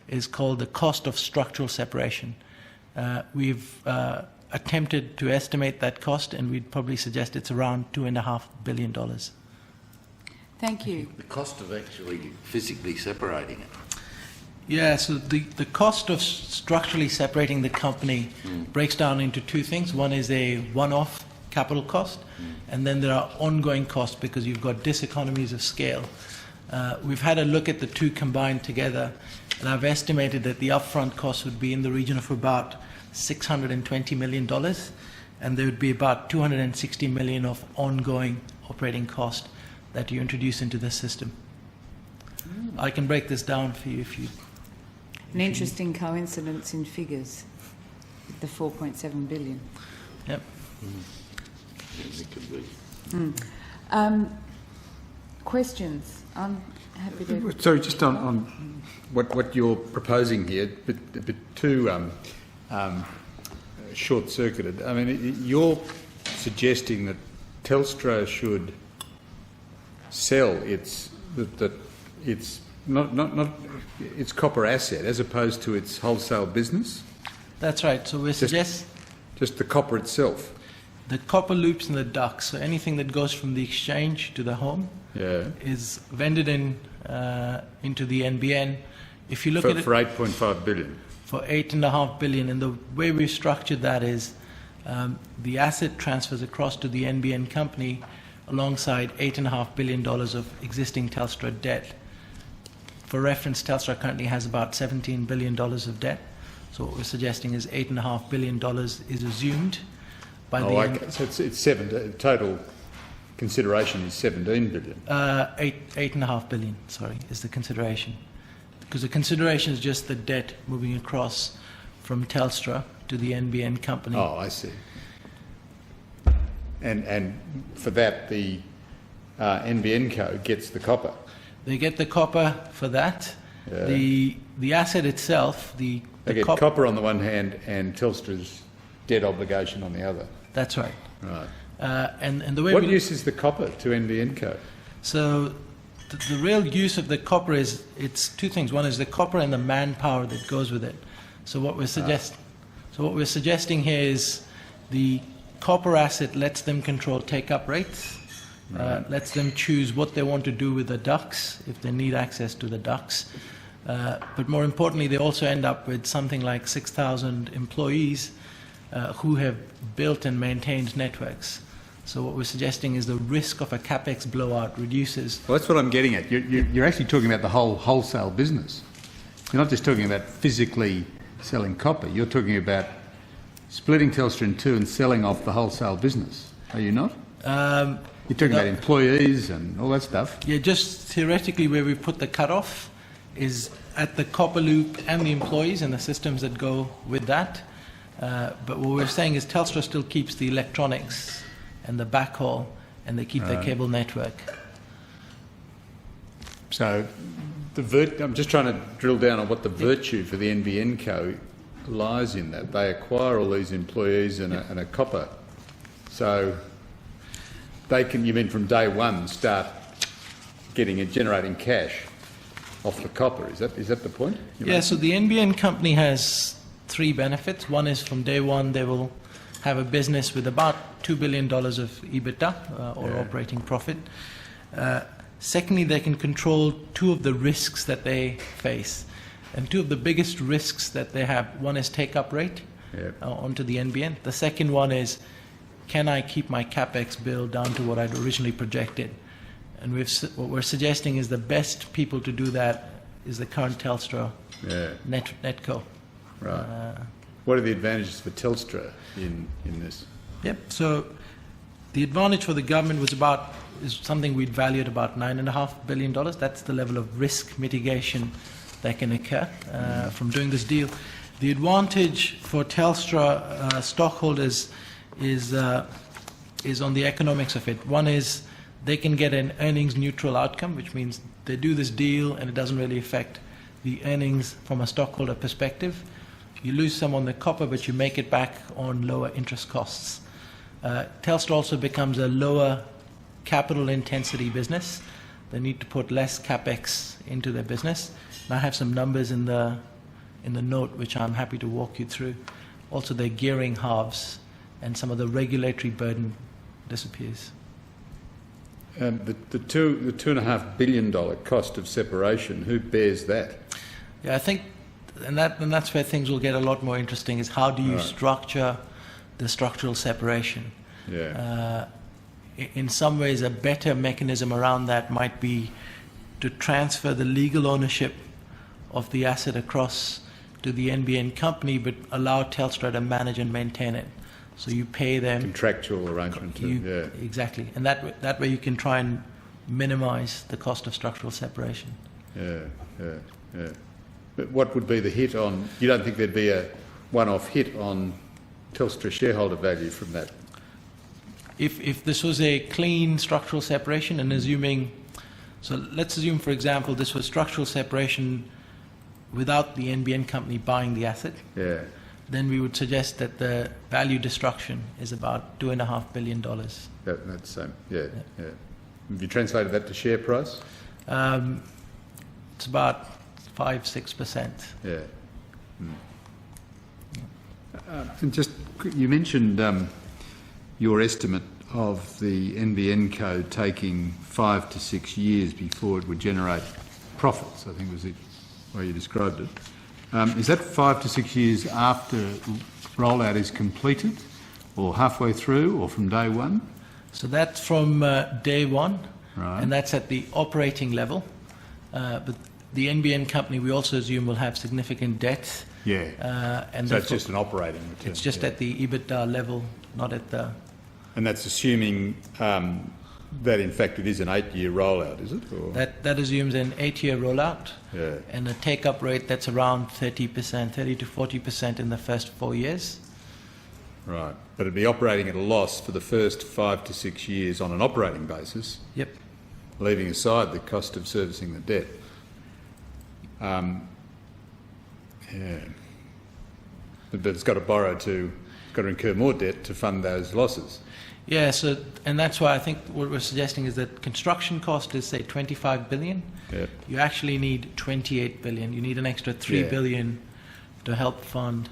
is called the cost of structural separation. We've attempted to estimate that cost, and we'd probably suggest it's around $2.5 billion. Thank you. The cost of actually physically separating it. Yeah, so the cost of structurally separating the company breaks down into 2 things. One is a one-off capital cost, and then there are ongoing costs because you've got diseconomies of scale. We've had a look at the 2 combined together, and I've estimated that the upfront cost would be in the region of about $620 million, and there would be about $260 million of ongoing operating cost that you introduce into the system. I can break this down for you if you... An interesting coincidence in figures, the $4.7 billion. Yep. Yes, it could be. Questions? I'm happy to... Sorry, just on what you're proposing here, but too short-circuited. I mean, you're suggesting that Telstra should sell its not its copper asset as opposed to its wholesale business? That's right. So we suggest just the copper itself. The copper loops and the ducts, so anything that goes from the exchange to the home, is vended into the NBN. If you look at it for $8.5 billion. For $8.5 billion, and the way we structured that is the asset transfers across to the NBN company alongside $8.5 billion of existing Telstra debt. For reference, Telstra currently has about $17 billion of debt. So what we're suggesting is $8.5 billion is assumed by the okay. So it's total consideration is $17 billion. $8.5 billion, sorry, is the consideration. Because the consideration is just the debt moving across from Telstra to the NBN company. Oh, I see. And for that, the NBN co gets the copper. They get the copper for that, The asset itself, they get copper on the one hand and Telstra's debt obligation on the other. That's right. Right. And the way what use is the copper to NBN Co? So the real use of the copper is, it's two things. One is the copper and the manpower that goes with it. So what we're suggesting here is the copper asset lets them control take-up rates, lets them choose what they want to do with the ducts if they need access to the ducts. But more importantly, they also end up with something like 6,000 employees who have built and maintained networks. So what we're suggesting is the risk of a capex blowout reduces. Well, that's what I'm getting at. You're actually talking about the whole wholesale business. You're not just talking about physically selling copper. You're talking about splitting Telstra in two and selling off the wholesale business. Are you not? You're talking about employees and all that stuff. Yeah, just theoretically where we put the cutoff is at the copper loop and the employees and the systems that go with that. But what we're saying is Telstra still keeps the electronics and the backhaul, and they keep their cable network. So I'm just trying to drill down on what the virtue for the NBN Co lies in that. They acquire all these employees and a copper. So they can, you mean from day one, start generating cash off the copper. Is that the point? Yeah, so the NBN company has three benefits. One is from day one they will have a business with about $2 billion of EBITDA or operating profit. Secondly, they can control two of the risks that they face. And two of the biggest risks that they have, one is take-up rate onto the NBN. The second one is, can I keep my capex bill down to what I'd originally projected? And what we're suggesting is the best people to do that is the current Telstra NetCo. Right. What are the advantages for Telstra in this? Yep. So the advantage for the government is something we'd value at about $9.5 billion. That's the level of risk mitigation that can occur from doing this deal. The advantage for Telstra stockholders is on the economics of it. One is they can get an earnings neutral outcome, which means they do this deal and it doesn't really affect the earnings from a stockholder perspective. You lose some on the copper, but you make it back on lower interest costs. Telstra also becomes a lower capital intensity business. They need to put less capex into their business. And I have some numbers in the note which I'm happy to walk you through. Also, their gearing halves and some of the regulatory burden disappears. The $2.5 billion cost of separation, who bears that? Yeah, I think, and that's where things will get a lot more interesting, is how do you structure the structural separation? Yeah. In some ways, a better mechanism around that might be to transfer the legal ownership of the asset across to the NBN company, but allow Telstra to manage and maintain it. So you pay them... Contractual arrangement. Exactly. And that way you can try and minimise the cost of structural separation. Yeah. But what would be the hit on... You don't think there'd be a one-off hit on Telstra shareholder value from that? If this was a clean structural separation and assuming... So let's assume, for example, this was structural separation without the NBN company buying the asset. Yeah. Then we would suggest that the value destruction is about $2.5 billion. That's the same. Yeah. Have you translated that to share price? It's about 5-6%. Yeah. And just, you mentioned your estimate of the NBN Co taking 5 to 6 years before it would generate profits, I think was the way you described it. Is that 5 to 6 years after rollout is completed, or halfway through, or from day one? So that's from day one, right. And that's at the operating level. But the NBN company, we also assume, will have significant debt. Yeah. And so it's just an operating return. It's just at the EBITDA level, not at the... And that's assuming that, in fact, it is an 8-year rollout, is it? Or? That assumes an 8-year rollout, yeah. And a take-up rate that's around 30%, 30 to 40% in the first 4 years. Right. But it'd be operating at a loss for the first 5 to 6 years on an operating basis. Yep. Leaving aside the cost of servicing the debt. yeah. But it's got to borrow got to incur more debt to fund those losses. Yeah, so, and that's why I think what we're suggesting is that construction cost is, say, 25 billion. Yeah. You actually need 28 billion. You need an extra 3 billion to help fund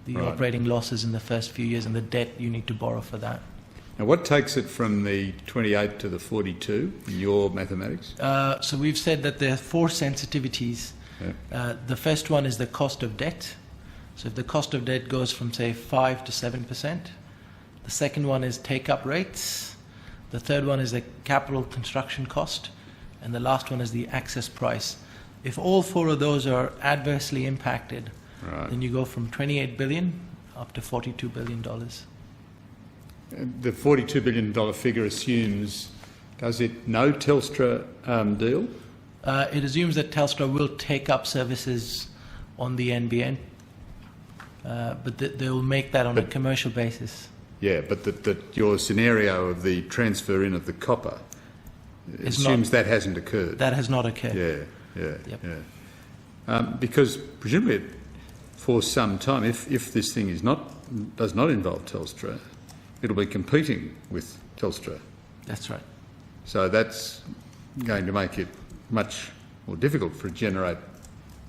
the operating losses in the first few years and the debt you need to borrow for that. Now, what takes it from the 28 to the 42 in your mathematics? So we've said that there are 4 sensitivities. Yeah. The first one is the cost of debt. So if the cost of debt goes from, say, 5 to 7%. The second one is take-up rates. The third one is the capital construction cost. And the last one is the access price. If all 4 of those are adversely impacted, then you go from 28 billion up to $42 billion. The $42 billion figure assumes, does it, no Telstra deal? It assumes that Telstra will take up services on the NBN, but they will make that on a commercial basis. Yeah, but that your scenario of the transfer in of the copper assumes that hasn't occurred. That has not occurred. Because presumably for some time, if this thing does not involve Telstra, it'll be competing with Telstra. That's right. So that's going to make it much more difficult for it to generate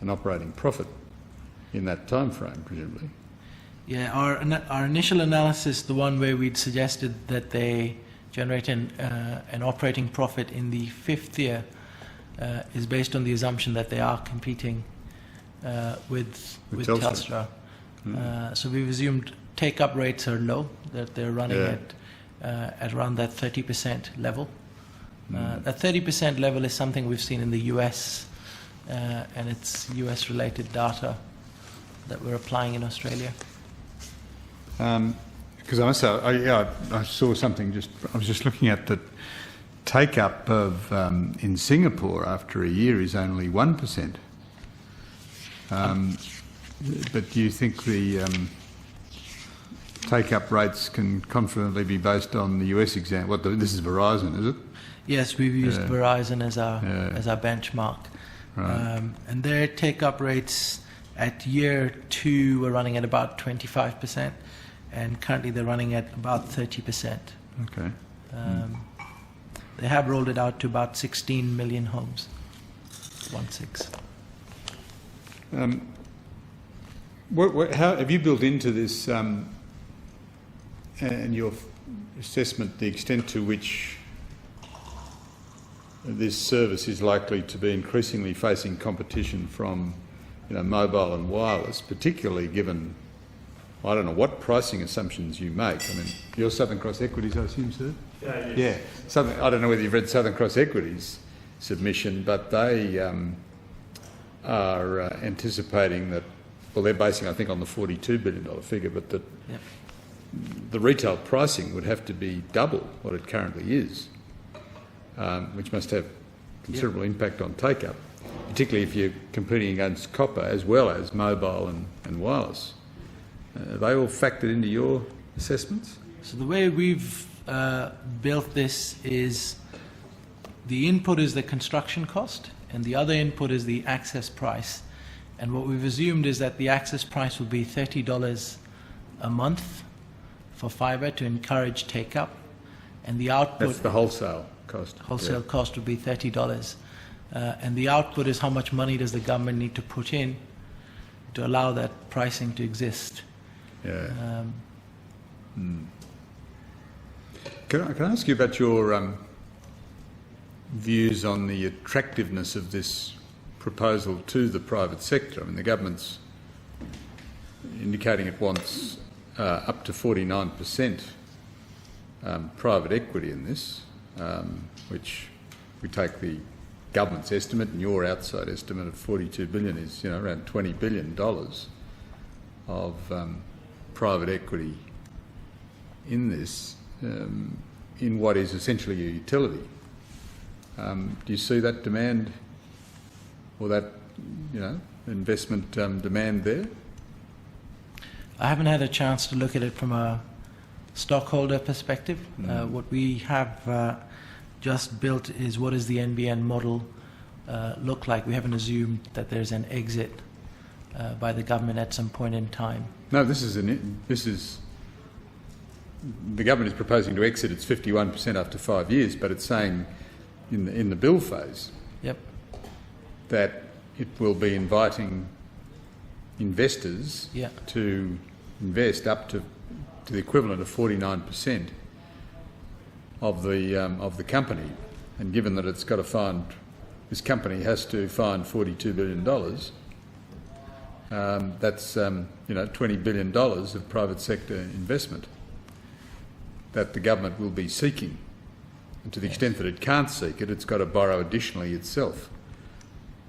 an operating profit in that time frame, presumably. Yeah, our initial analysis, the one where we'd suggested that they generate an operating profit in the 5th year, is based on the assumption that they are competing with Telstra. So we've assumed take-up rates are low, that they're running at around that 30% level. That 30% level is something we've seen in the US, and it's US-related data that we're applying in Australia. Because I saw something. I was just looking at the take-up of in Singapore after a year is only 1%. But do you think the take-up rates can confidently be based on the US example? This is Verizon, is it? Yes, we've used Verizon as our benchmark, and their take-up rates at year 2 were running at about 25%, and currently they're running at about 30%. Okay. They have rolled it out to about 16 million homes. 16. How have you built into this and your assessment the extent to which this service is likely to be increasingly facing competition from, mobile and wireless, particularly given, I don't know what pricing assumptions you make. I mean, you're Southern Cross Equities, I assume, sir? Yeah. I don't know whether you've read Southern Cross Equities' submission, but they are anticipating that, well, they're basing, I think, on the $42 billion figure, but that the retail pricing would have to be double what it currently is, which must have considerable impact on take-up, particularly if you're competing against copper as well as mobile and wireless. Are they all factored into your assessments? So the way we've built this is the input is the construction cost and the other input is the access price. And what we've assumed is that the access price will be $30 a month for fibre to encourage take-up, and the output... That's the wholesale cost. Wholesale cost would be $30. And the output is how much money does the government need to put in to allow that pricing to exist. Yeah. Can I ask you about your views on the attractiveness of this proposal to the private sector? I mean, the government's indicating it wants up to 49% private equity in this, which we take the government's estimate and your outside estimate of $42 billion is, around $20 billion of private equity in this, in what is essentially a utility. Do you see that demand or that, investment demand there? I haven't had a chance to look at it from a stockholder perspective. What we have just built is what is the NBN model look like? We haven't assumed that there's an exit by the government at some point in time. No, the government is proposing to exit its 51% after 5 years, but it's saying in the bill phase that it will be inviting investors to invest up to the equivalent of 49% of the company, and given that it's got to find, this company has to find $42 billion. That's $20 billion of private sector investment that the government will be seeking, and to the extent that it can't seek it, it's got to borrow additionally itself.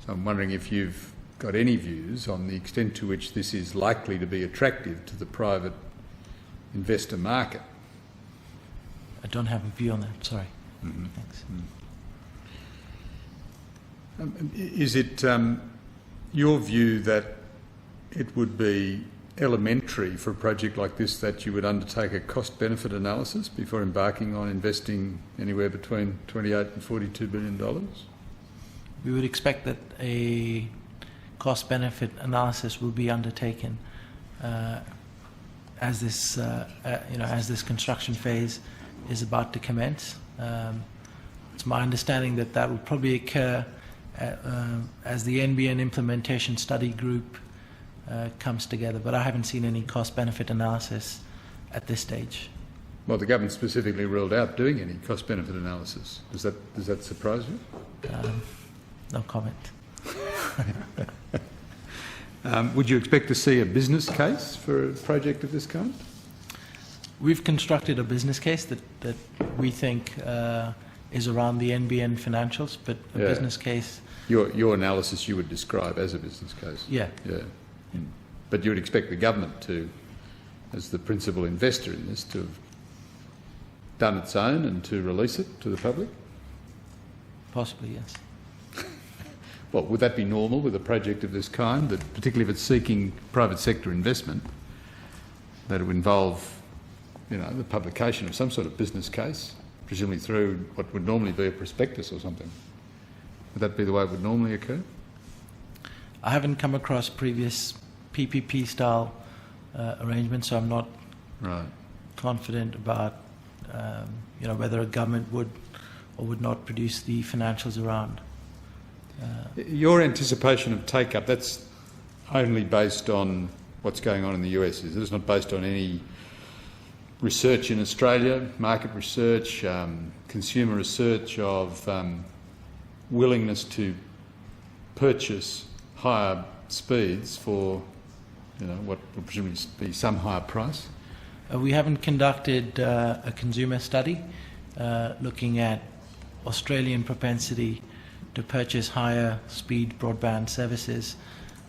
So I'm wondering if you've got any views on the extent to which this is likely to be attractive to the private investor market. I don't have a view on that, sorry. Thanks. Is it your view that it would be elementary for a project like this that you would undertake a cost-benefit analysis before embarking on investing anywhere between $28 and $42 billion? We would expect that a cost-benefit analysis will be undertaken as this construction phase is about to commence. It's my understanding that that will probably occur as the NBN implementation study group comes together, but I haven't seen any cost-benefit analysis at this stage. Well, the government specifically ruled out doing any cost-benefit analysis. Does that surprise you? No comment. Would you expect to see a business case for a project of this kind? We've constructed a business case that we think is around the NBN financials, but a business case... Your analysis you would describe as a business case? Yeah. But you would expect the government to, as the principal investor in this, to have done its own and to release it to the public? Possibly, yes. Well, would that be normal with a project of this kind, that particularly if it's seeking private sector investment, that it would involve, the publication of some sort of business case, presumably through what would normally be a prospectus or something? Would that be the way it would normally occur? I haven't come across previous PPP-style arrangements, so I'm not confident about whether a government would or would not produce the financials around. Your anticipation of take-up, that's only based on what's going on in the US, is it? It's not based on any research in Australia, market research, consumer research of willingness to purchase higher speeds for, what will presumably be some higher price? We haven't conducted a consumer study looking at Australian propensity to purchase higher speed broadband services.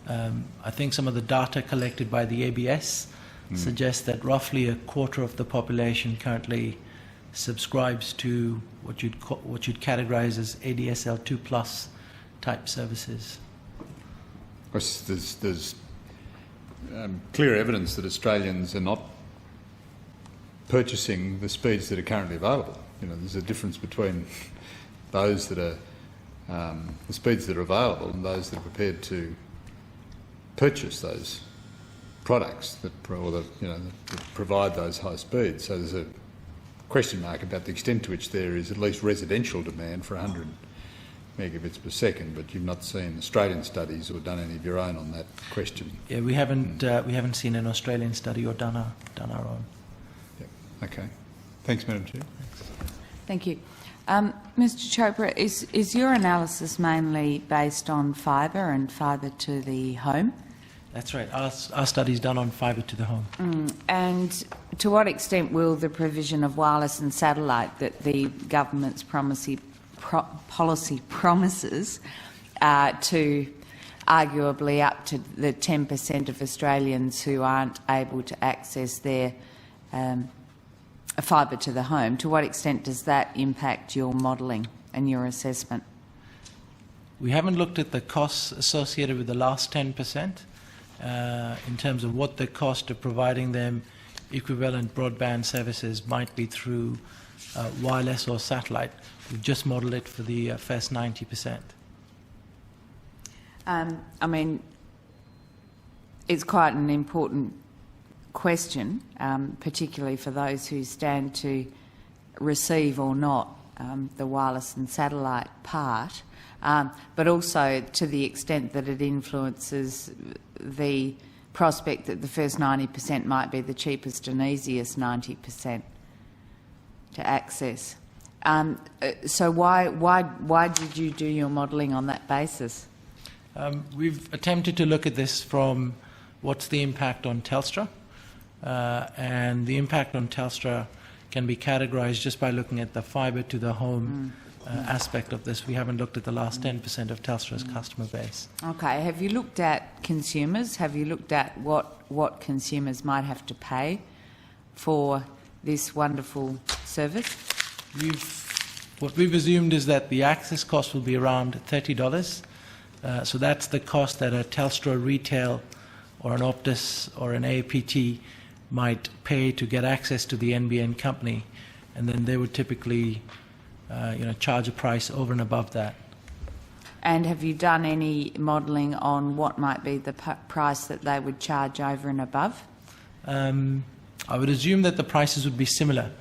I think some of the data collected by the ABS suggests that roughly a quarter of the population currently subscribes to what you'd categorise as ADSL 2+ type services. There's clear evidence that Australians are not purchasing the speeds that are currently available. There's a difference between those that are the speeds that are available and those that are prepared to purchase those products that provide those high speeds. So there's a question mark about the extent to which there is at least residential demand for 100 megabits per second, but you've not seen Australian studies or done any of your own on that question. Yeah, we haven't seen an Australian study or done our own. Yep. Okay. Thanks, Madam Chair. Thank you. Mr Chopra, is your analysis mainly based on fibre and fibre to the home? That's right. Our study is done on fibre to the home. And to what extent will the provision of wireless and satellite that the government's policy promises to arguably up to the 10% of Australians who aren't able to access their fibre to the home, to what extent does that impact your modelling and your assessment? We haven't looked at the costs associated with the last 10% in terms of what the cost of providing them equivalent broadband services might be through wireless or satellite. We've just modelled it for the first 90%. I mean, it's quite an important question, particularly for those who stand to receive or not the wireless and satellite part, but also to the extent that it influences the prospect that the first 90% might be the cheapest and easiest 90% to access. So why did you do your modelling on that basis? We've attempted to look at this from what's the impact on Telstra, and the impact on Telstra can be categorised just by looking at the fibre to the home aspect of this. We haven't looked at the last 10% of Telstra's customer base. Okay. Have you looked at consumers? Have you looked at what consumers might have to pay for this wonderful service? What we've assumed is that the access cost will be around $30. So that's the cost that a Telstra retail or an Optus or an APT might pay to get access to the NBN company, and then they would typically charge a price over and above that. And have you done any modelling on what might be the price that they would charge over and above? I would assume that the prices would be similar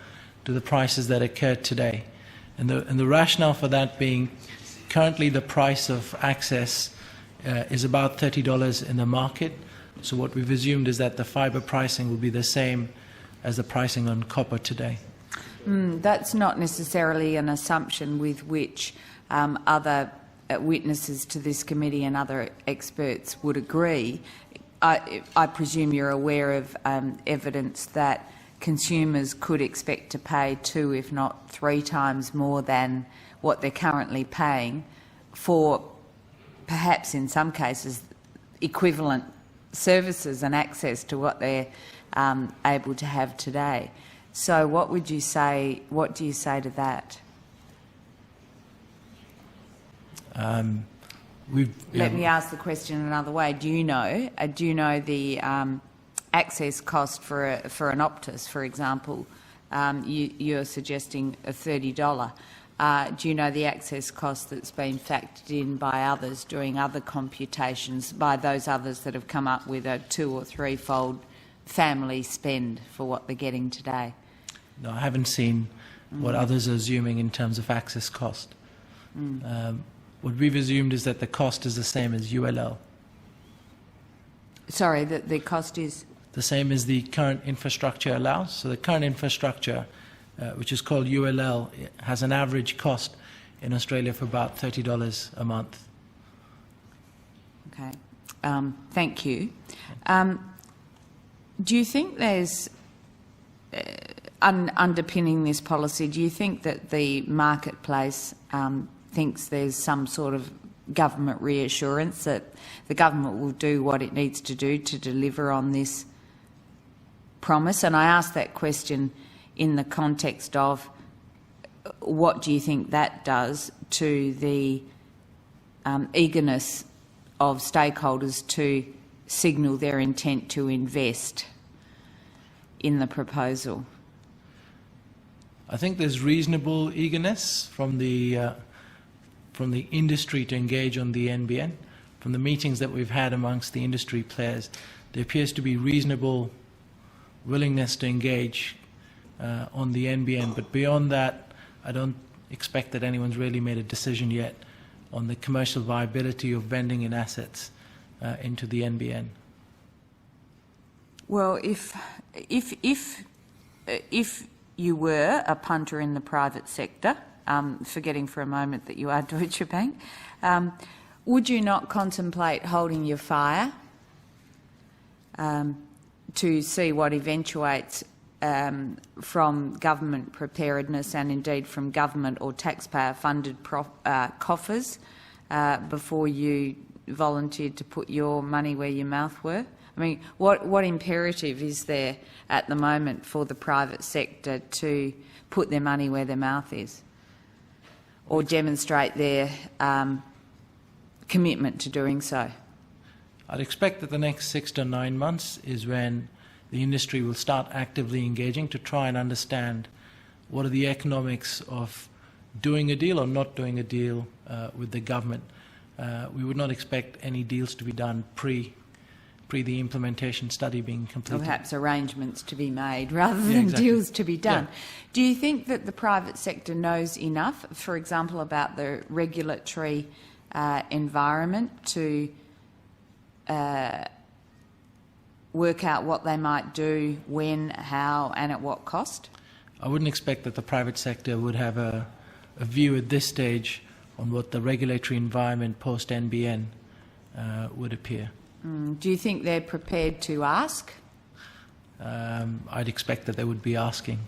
to the prices that occurred today. And the rationale for that being, currently the price of access is about $30 in the market. So what we've assumed is that the fibre pricing will be the same as the pricing on copper today. That's not necessarily an assumption with which other witnesses to this committee and other experts would agree. I presume you're aware of evidence that consumers could expect to pay 2, if not 3 times more than what they're currently paying for, perhaps in some cases, equivalent services and access to what they're able to have today. So what would you say, what do you say to that? Let me ask the question another way. Do you know the access cost for an Optus, for example? You're suggesting a $30. Do you know the access cost that's been factored in by others doing other computations, by those others that have come up with a 2- or 3-fold family spend for what they're getting today? No, I haven't seen what others are assuming in terms of access cost. What we've assumed is that the cost is the same as ULL. Sorry, the cost is? The same as the current infrastructure allows. So the current infrastructure, which is called ULL, has an average cost in Australia for about $30 a month. Okay. Thank you. Do you think there's, underpinning this policy, do you think that the marketplace thinks there's some sort of government reassurance that the government will do what it needs to do to deliver on this promise? And I ask that question in the context of what do you think that does to the eagerness of stakeholders to signal their intent to invest in the proposal? I think there's reasonable eagerness from the industry to engage on the NBN. From the meetings that we've had amongst the industry players, there appears to be reasonable willingness to engage on the NBN. But beyond that, I don't expect that anyone's really made a decision yet on the commercial viability of vending in assets into the NBN. Well, if you were a punter in the private sector, forgetting for a moment that you are Deutsche Bank, would you not contemplate holding your fire to see what eventuates from government preparedness and indeed from government or taxpayer-funded coffers before you volunteered to put your money where your mouth were? I mean, what imperative is there at the moment for the private sector to put their money where their mouth is, or demonstrate their commitment to doing so? I'd expect that the next 6 to 9 months is when the industry will start actively engaging to try and understand what are the economics of doing a deal or not doing a deal with the government. we would not expect any deals to be done pre the implementation study being completed. Or perhaps arrangements to be made rather than deals to be done. Yeah. Do you think that the private sector knows enough, for example, about the regulatory environment to work out what they might do, when, how and at what cost? I wouldn't expect that the private sector would have a view at this stage on what the regulatory environment post-NBN would appear. Do you think they're prepared to ask? I'd expect that they would be asking.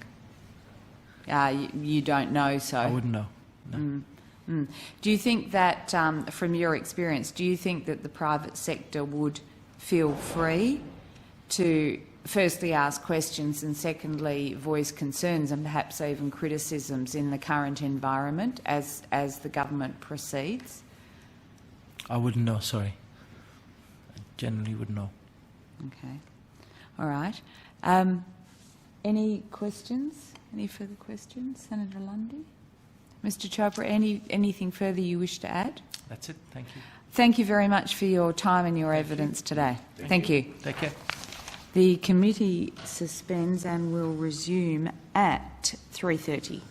You don't know, so... I wouldn't know. No. Do you think that, from your experience, do you think that the private sector would feel free to firstly ask questions and secondly voice concerns and perhaps even criticisms in the current environment as the government proceeds? I wouldn't know, sorry. I generally wouldn't know. Okay. All right. Any questions? Any further questions? Senator Lundy? Mr Chopra, anything further you wish to add? That's it. Thank you. Thank you very much for your time and your evidence today. Thank you. Take care. The committee suspends and will resume at 3:30.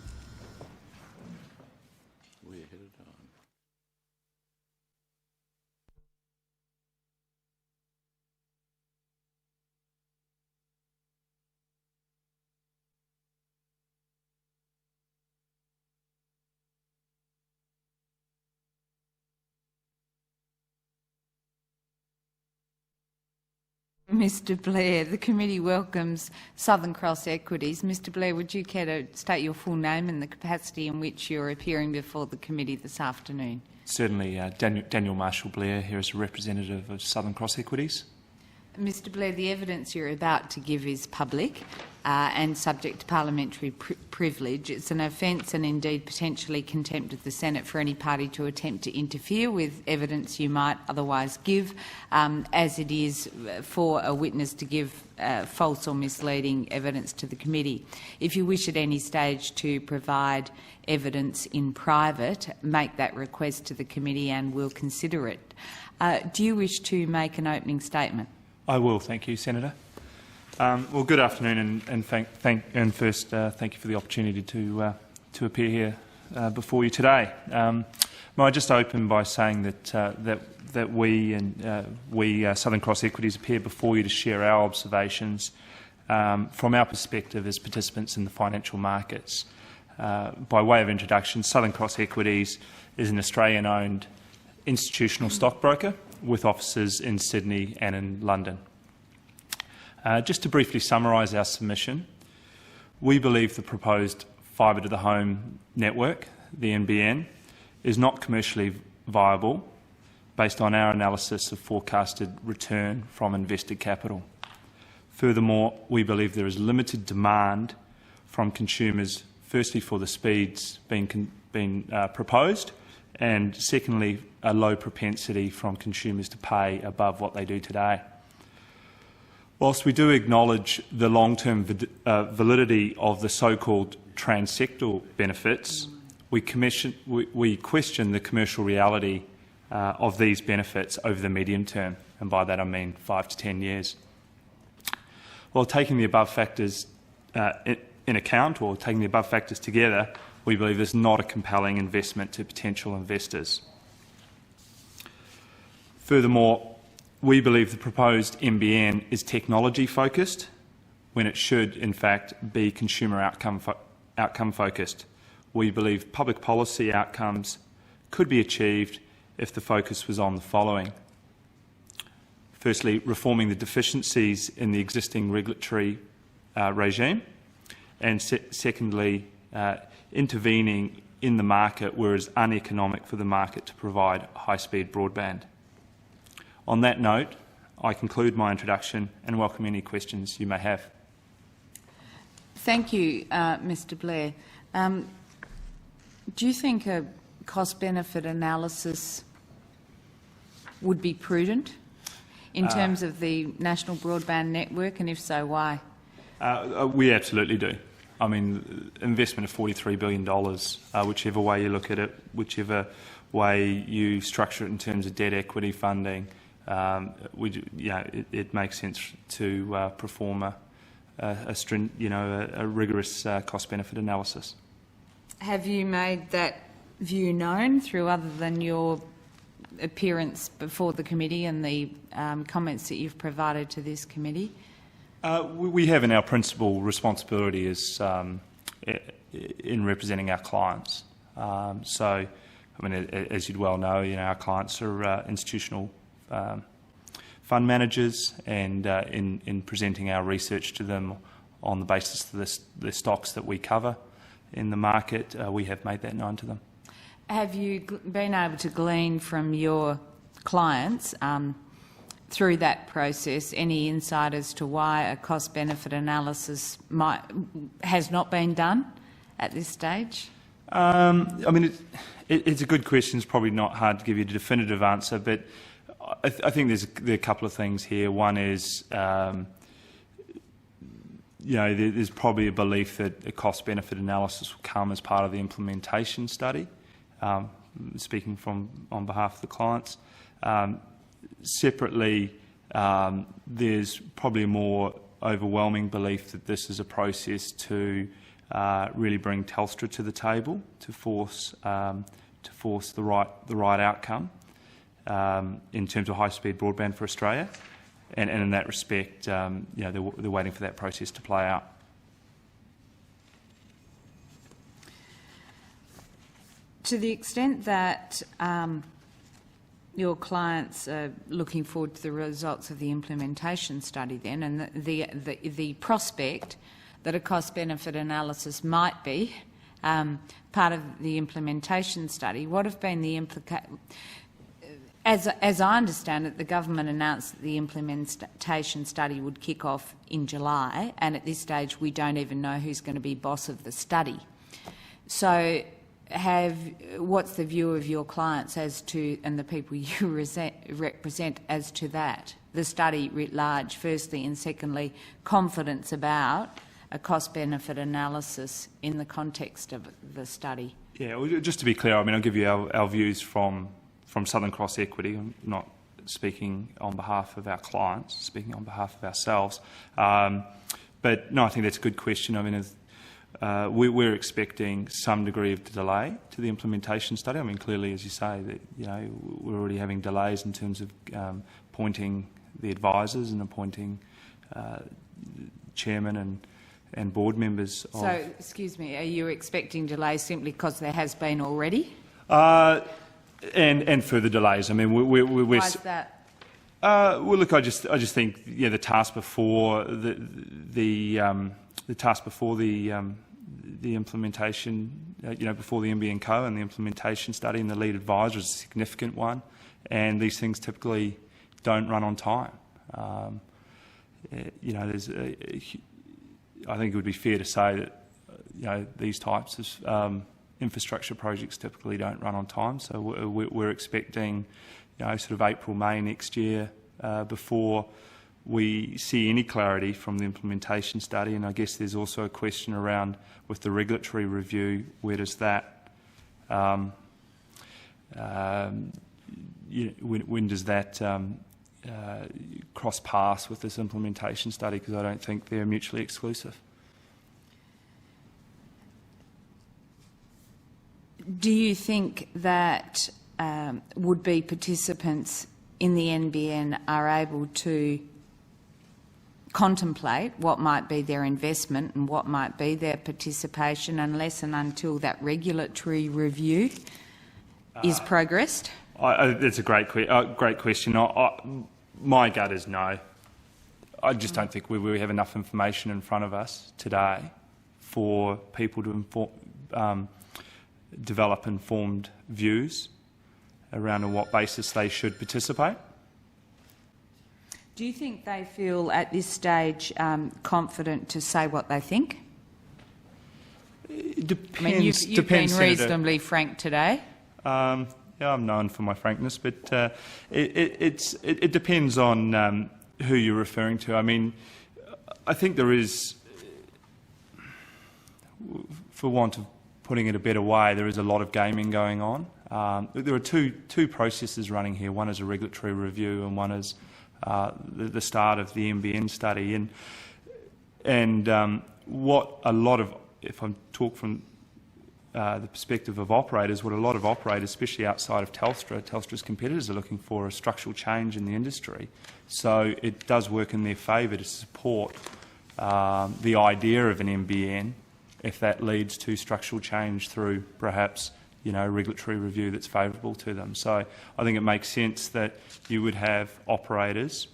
Mr Blair, the committee welcomes Southern Cross Equities. Mr Blair, would you care to state your full name and the capacity in which you're appearing before the committee this afternoon? Certainly. Daniel Marshall Blair here as a representative of Southern Cross Equities. Mr Blair, the evidence you're about to give is public and subject to parliamentary privilege. It's an offence and indeed potentially contempt of the Senate for any party to attempt to interfere with evidence you might otherwise give, as it is for a witness to give false or misleading evidence to the committee. If you wish at any stage to provide evidence in private, make that request to the committee and we'll consider it. Do you wish to make an opening statement? I will, thank you, Senator. Well, good afternoon, and first, thank you for the opportunity to appear here before you today. May I just open by saying that we Southern Cross Equities appear before you to share our observations from our perspective as participants in the financial markets. By way of introduction, Southern Cross Equities is an Australian-owned institutional stockbroker with offices in Sydney and in London. Just to briefly summarise our submission, we believe the proposed fibre to the home network, the NBN, is not commercially viable based on our analysis of forecasted return from invested capital. Furthermore, we believe there is limited demand from consumers, firstly for the speeds being proposed, and secondly, a low propensity from consumers to pay above what they do today. Whilst we do acknowledge the long-term validity of the so-called transsectoral benefits, we question the commercial reality of these benefits over the medium term, and by that I mean 5 to 10 years. While taking the above factors in account, or taking the above factors together, we believe this is not a compelling investment to potential investors. Furthermore, we believe the proposed NBN is technology-focused when it should, in fact, be consumer outcome-focused. We believe public policy outcomes could be achieved if the focus was on the following. Firstly, reforming the deficiencies in the existing regulatory regime, and secondly, intervening in the market where it is uneconomic for the market to provide high-speed broadband. On that note, I conclude my introduction and welcome any questions you may have. Thank you, Mr Blair. Do you think a cost-benefit analysis would be prudent in terms of the national broadband network, and if so, why? We absolutely do. I mean, investment of $43 billion, whichever way you look at it, whichever way you structure it in terms of debt equity funding, it makes sense to perform a rigorous cost-benefit analysis. Have you made that view known through other than your appearance before the committee and the comments that you've provided to this committee? We have in our principal responsibility as in representing our clients. So, I mean, as you'd well know, our clients are institutional fund managers, and in presenting our research to them on the basis of the stocks that we cover in the market, we have made that known to them. Have you been able to glean from your clients through that process any insight as to why a cost-benefit analysis has not been done at this stage? I mean, it's a good question. It's probably not hard to give you a definitive answer, but I think there are a couple of things here. One is, there's probably a belief that a cost-benefit analysis will come as part of the implementation study, speaking on behalf of the clients. Separately, there's probably a more overwhelming belief that this is a process to really bring Telstra to the table to force the right outcome in terms of high-speed broadband for Australia, and in that respect, they're waiting for that process to play out. To the extent that your clients are looking forward to the results of the implementation study then, and the prospect that a cost-benefit analysis might be part of the implementation study, what have been the implications? As I understand it, the government announced that the implementation study would kick off in July, and at this stage we don't even know who's going to be boss of the study. So what's the view of your clients as to, and the people you represent as to that, the study writ large, firstly, and secondly, confidence about a cost-benefit analysis in the context of the study? Yeah, well, just to be clear, I mean, I'll give you our views from Southern Cross Equity. I'm not speaking on behalf of our clients, speaking on behalf of ourselves. But no, I think that's a good question. I mean, we're expecting some degree of delay to the implementation study. I mean, clearly, as you say, that we're already having delays in terms of appointing the advisors and appointing chairman and board members. So, excuse me, are you expecting delays simply because there has been already? And further delays. I mean, we're why is that? Well, look, I just think the task before the task before the implementation, before the NBN Co and the implementation study and the lead advisor is a significant one, and these things typically don't run on time. I think it would be fair to say that these types of infrastructure projects typically don't run on time, so we're expecting sort of April, May next year before we see any clarity from the implementation study. And I guess there's also a question around, with the regulatory review, where does that when does that cross paths with this implementation study, because I don't think they're mutually exclusive. Do you think that would-be participants in the NBN are able to contemplate what might be their investment and what might be their participation unless and until that regulatory review is progressed? That's a great question. My gut is no. I just don't think we have enough information in front of us today for people to develop informed views around on what basis they should participate. Do you think they feel at this stage confident to say what they think? It depends. I mean, you've been reasonably frank today. Yeah, I'm known for my frankness, but it depends on who you're referring to. I mean, I think there is, for want of putting it a better way, there is a lot of gaming going on There are two processes running here. One is a regulatory review, and one is the start of the NBN study. And what a lot of, if I talk from the perspective of operators, what a lot of operators, especially outside of Telstra's competitors, are looking for a structural change in the industry. So it does work in their favour to support the idea of an NBN if that leads to structural change through perhaps regulatory review that's favourable to them. So I think it makes sense that you would have operators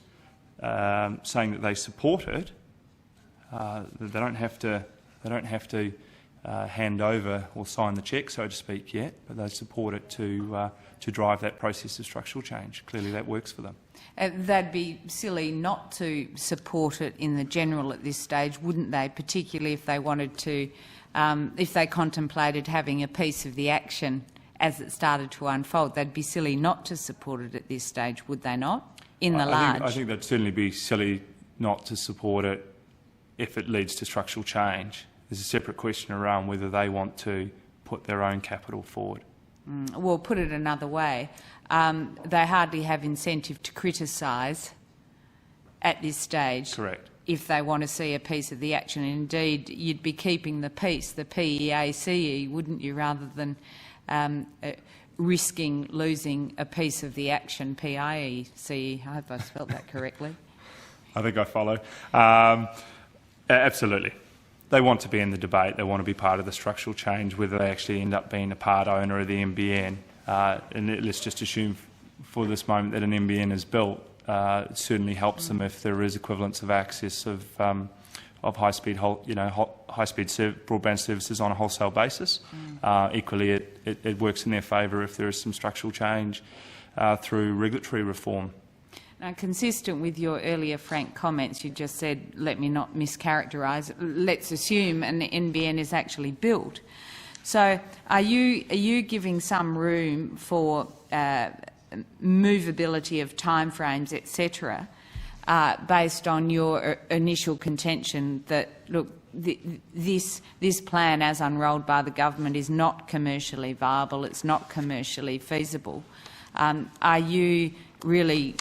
saying that they support it. They don't have to hand over or sign the cheque, so to speak, yet, but they support it to drive that process of structural change. Clearly, that works for them. They'd be silly not to support it in the general at this stage, wouldn't they? Particularly if they wanted to, if they contemplated having a piece of the action as it started to unfold. They'd be silly not to support it at this stage, would they not? In the large, I think they'd certainly be silly not to support it if it leads to structural change. There's a separate question around whether they want to put their own capital forward. Well, put it another way, they hardly have incentive to criticise at this stage. Correct. If they want to see a piece of the action. Indeed, you'd be keeping the peace, the PEACE, wouldn't you, rather than risking losing a piece of the action, PIECE. I hope I spelled that correctly. I think I follow. Absolutely. They want to be in the debate. They want to be part of the structural change, whether they actually end up being a part owner of the NBN. And let's just assume for this moment that an NBN is built. It certainly helps them if there is equivalence of access of high-speed, high-speed broadband services on a wholesale basis. Equally, it works in their favour if there is some structural change through regulatory reform. Now, consistent with your earlier frank comments, you just said, let me not mischaracterise, let's assume an NBN is actually built. So are you giving some room for movability of timeframes, etc., based on your initial contention that, look, this plan as unrolled by the government is not commercially viable, it's not commercially feasible? Are you really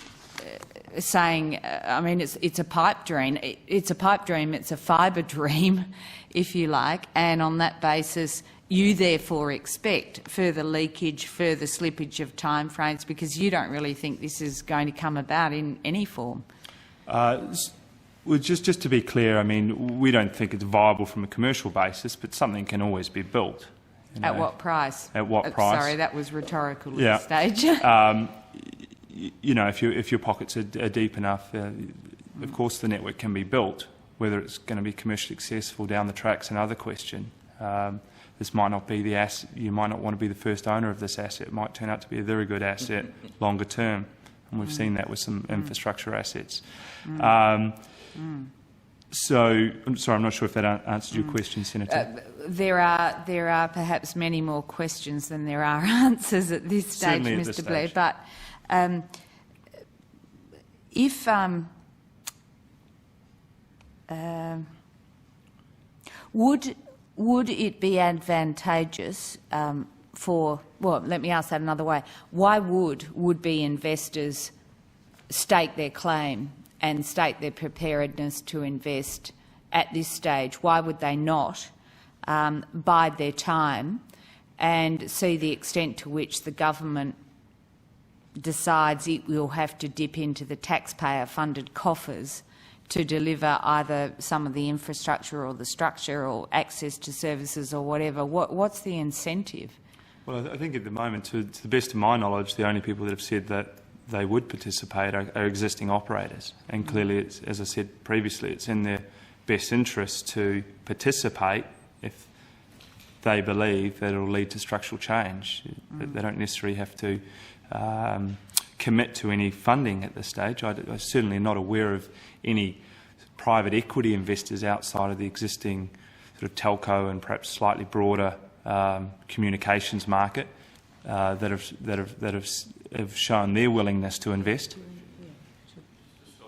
saying, I mean, it's a pipe dream, it's a fibre dream, if you like, and on that basis you therefore expect further leakage, further slippage of timeframes, because you don't really think this is going to come about in any form? Well, just to be clear, I mean, we don't think it's viable from a commercial basis, but something can always be built. At what price? At what price? Sorry, that was rhetorical at this stage. If your pockets are deep enough, of course the network can be built. Whether it's going to be commercially successful down the track's another question. This might not be the asset. You might not want to be the first owner of this asset. It might turn out to be a very good asset longer term, and we've seen that with some infrastructure assets. So, I'm sorry, I'm not sure if that answered your question, Senator. There are perhaps many more questions than there are answers at this stage, Mr. Blair. But if would it be advantageous for? Well, let me ask that another way. Why would would-be investors stake their claim and state their preparedness to invest at this stage? Why would they not bide their time and see the extent to which the government decides it will have to dip into the taxpayer-funded coffers to deliver either some of the infrastructure or the structure or access to services or whatever? What's the incentive? Well, I think at the moment, to the best of my knowledge, the only people that have said that they would participate are existing operators. And clearly, it's, as I said previously, it's in their best interest to participate if they believe that it will lead to structural change. They don't necessarily have to commit to any funding at this stage. I'm certainly not aware of any private equity investors outside of the existing sort of telco and perhaps slightly broader communications market that have shown their willingness to invest.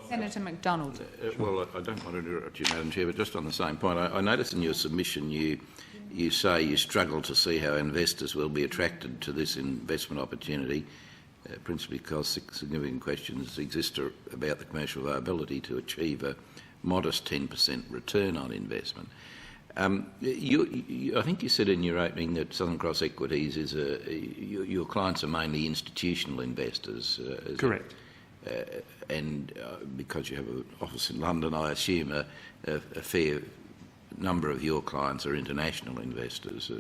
Senator McDonald. Well, I don't want to interrupt you, Madam Chair, but just on the same point, I noticed in your submission you you say you struggle to see how investors will be attracted to this investment opportunity, principally because significant questions exist about the commercial viability to achieve a modest 10% return on investment. I think you said in your opening that Southern Cross Equities is your clients are mainly institutional investors. Correct. And because you have an office in London, I assume a fair number of your clients are international investors,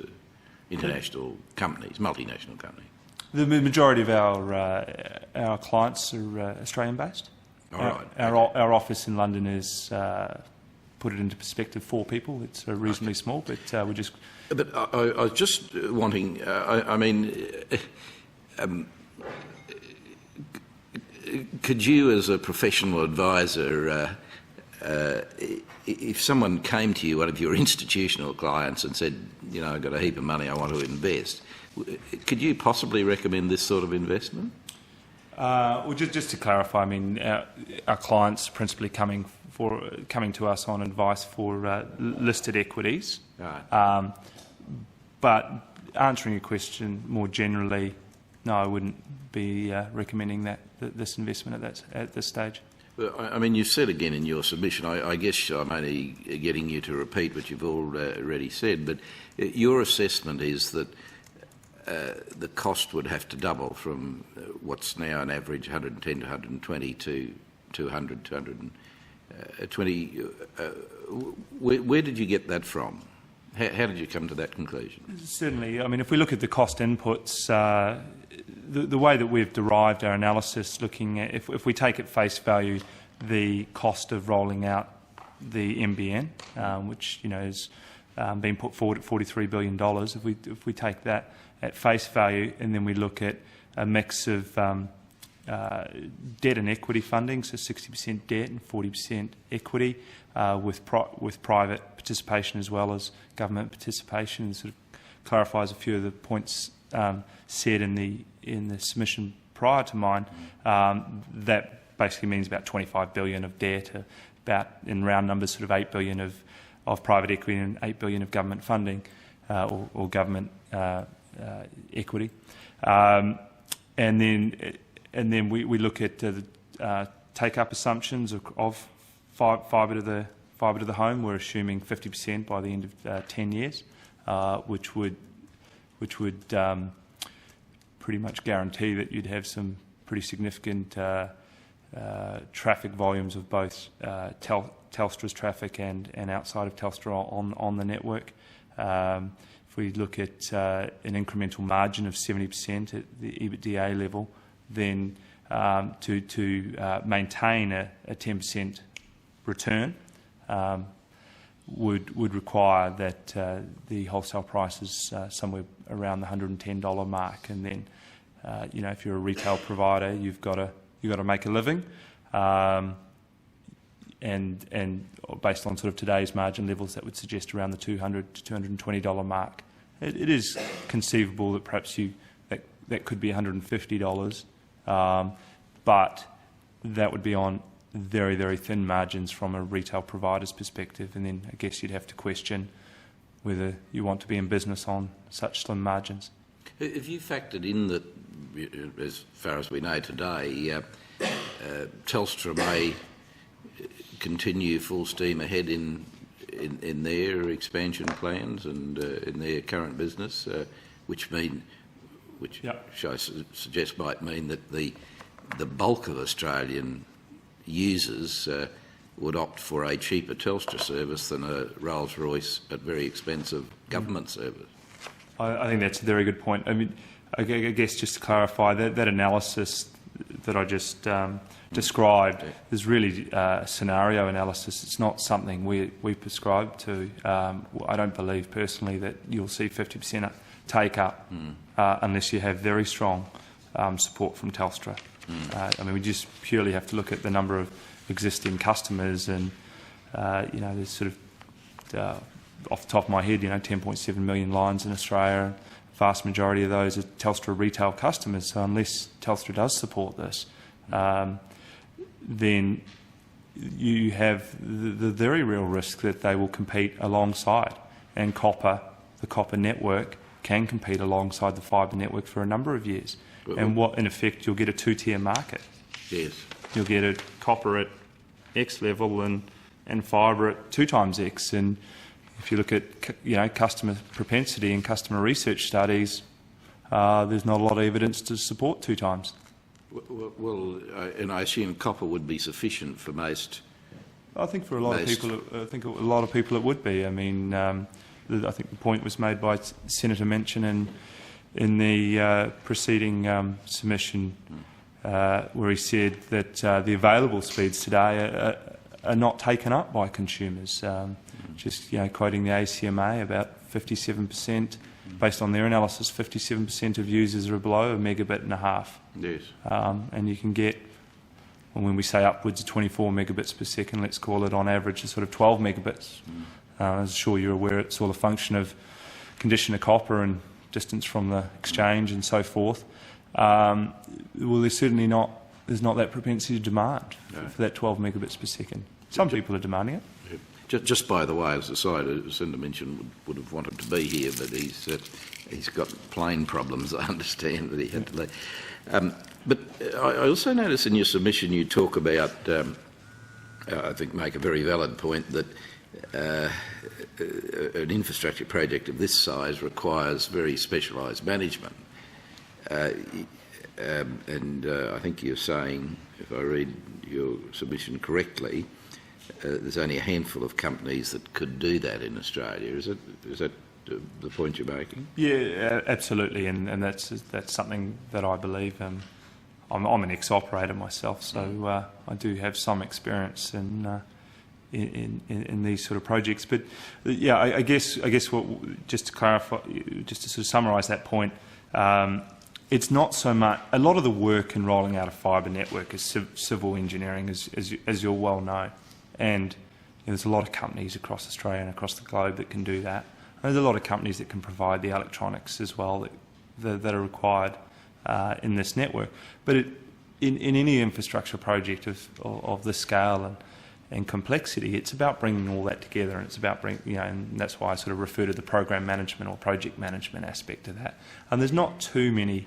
international companies, multinational companies. The majority of our clients are Australian-based. All right. Our office in London is, put it into perspective, 4 people. It's reasonably small, but we're just... But I was just wanting, could you as a professional advisor, if someone came to you, one of your institutional clients, and said, you know, I've got a heap of money I want to invest, could you possibly recommend this sort of investment? Well, just to clarify, I mean, our clients are principally coming to us on advice for listed equities. Right. But answering your question more generally, no, I wouldn't be recommending this investment at this stage. Well, I mean, you've said again in your submission, I guess I'm only getting you to repeat what you've already said, but your assessment is that the cost would have to double from what's now an average 110 to 120 to 200 to 120. Where did you get that from? How did you come to that conclusion? Certainly. I mean, if we look at the cost inputs, the way that we've derived our analysis, looking at if we take at face value the cost of rolling out the NBN, which has been put forward at $43 billion, if we take that at face value, and then we look at a mix of debt and equity funding, so 60% debt and 40% equity, with private participation as well as government participation, and sort of clarifies a few of the points said in the submission prior to mine. That basically means about $25 billion of debt, about in round numbers, sort of $8 billion of private equity and $8 billion of government funding or government equity, and then we look at the take-up assumptions of fibre to the home. We're assuming 50% by the end of 10 years, which would pretty much guarantee that you'd have some pretty significant traffic volumes of both Telstra's traffic and outside of Telstra on the network. If we look at an incremental margin of 70% at the EBITDA level, then to maintain a 10% return would require that the wholesale price is somewhere around the $110 mark, and then if you're a retail provider, you've got to make a living, and based on sort of today's margin levels, that would suggest around the $200 to $220 mark. It is conceivable that perhaps that could be $150, but that would be on very, very thin margins from a retail provider's perspective, and then I guess you'd have to question whether you want to be in business on such slim margins. Have you factored in that, as far as we know today, Telstra may continue full steam ahead in their expansion plans and in their current business, which I suggest might mean that the bulk of Australian users would opt for a cheaper Telstra service than a Rolls-Royce but very expensive government service? I think that's a very good point. I mean, I guess just to clarify, that analysis that I just described is really a scenario analysis. It's not something we prescribe to. I don't believe personally that you'll see 50% take up unless you have very strong support from Telstra. I mean, we just purely have to look at the number of existing customers, and there's sort of off the top of my head, 10.7 million lines in Australia. The vast majority of those are Telstra retail customers. So unless Telstra does support this, then you have the very real risk that they will compete alongside and copper the copper network can compete alongside the fibre network for a number of years. And what, in effect, you'll get a two-tier market. Yes. You'll get a copper at X level and fibre at 2 times X. And if you look at customer propensity and customer research studies, there's not a lot of evidence to support 2 times. Well, and I assume copper would be sufficient for most. I think for a lot of people, it would be. I mean, I think the point was made by Senator Menchin in the preceding submission, where he said that the available speeds today are not taken up by consumers. Just quoting the ACMA, about 57%, based on their analysis, 57% of users are below 1.5 megabits. Yes. And you can get, when we say upwards of 24 megabits per second, let's call it on average a sort of 12 megabits. I'm sure you're aware it's all a function of condition of copper and distance from the exchange and so forth. Well, there's not that propensity to demand for that 12 megabits per second. Some people are demanding it. Just by the way, as a side, Senator Minchin would have wanted to be here, but he's got plane problems, I understand, that he had to leave. But I also notice in your submission you talk about, I think make a very valid point, that an infrastructure project of this size requires very specialised management. And I think you're saying, if I read your submission correctly, there's only a handful of companies that could do that in Australia. Is that the point you're making? Yeah, absolutely, and that's something that I believe. I'm an ex-operator myself, so I do have some experience in these sort of projects. But yeah, I guess what, just to clarify, just to sort of summarise that point. It's not so much. A lot of the work in rolling out a fibre network is civil engineering, as you'll well know. And there's a lot of companies across Australia and across the globe that can do that. And there's a lot of companies that can provide the electronics as well that are required in this network. But in any infrastructure project of this scale and complexity, it's about bringing all that together, and it's about and that's why I sort of refer to the program management or project management aspect of that. And there's not too many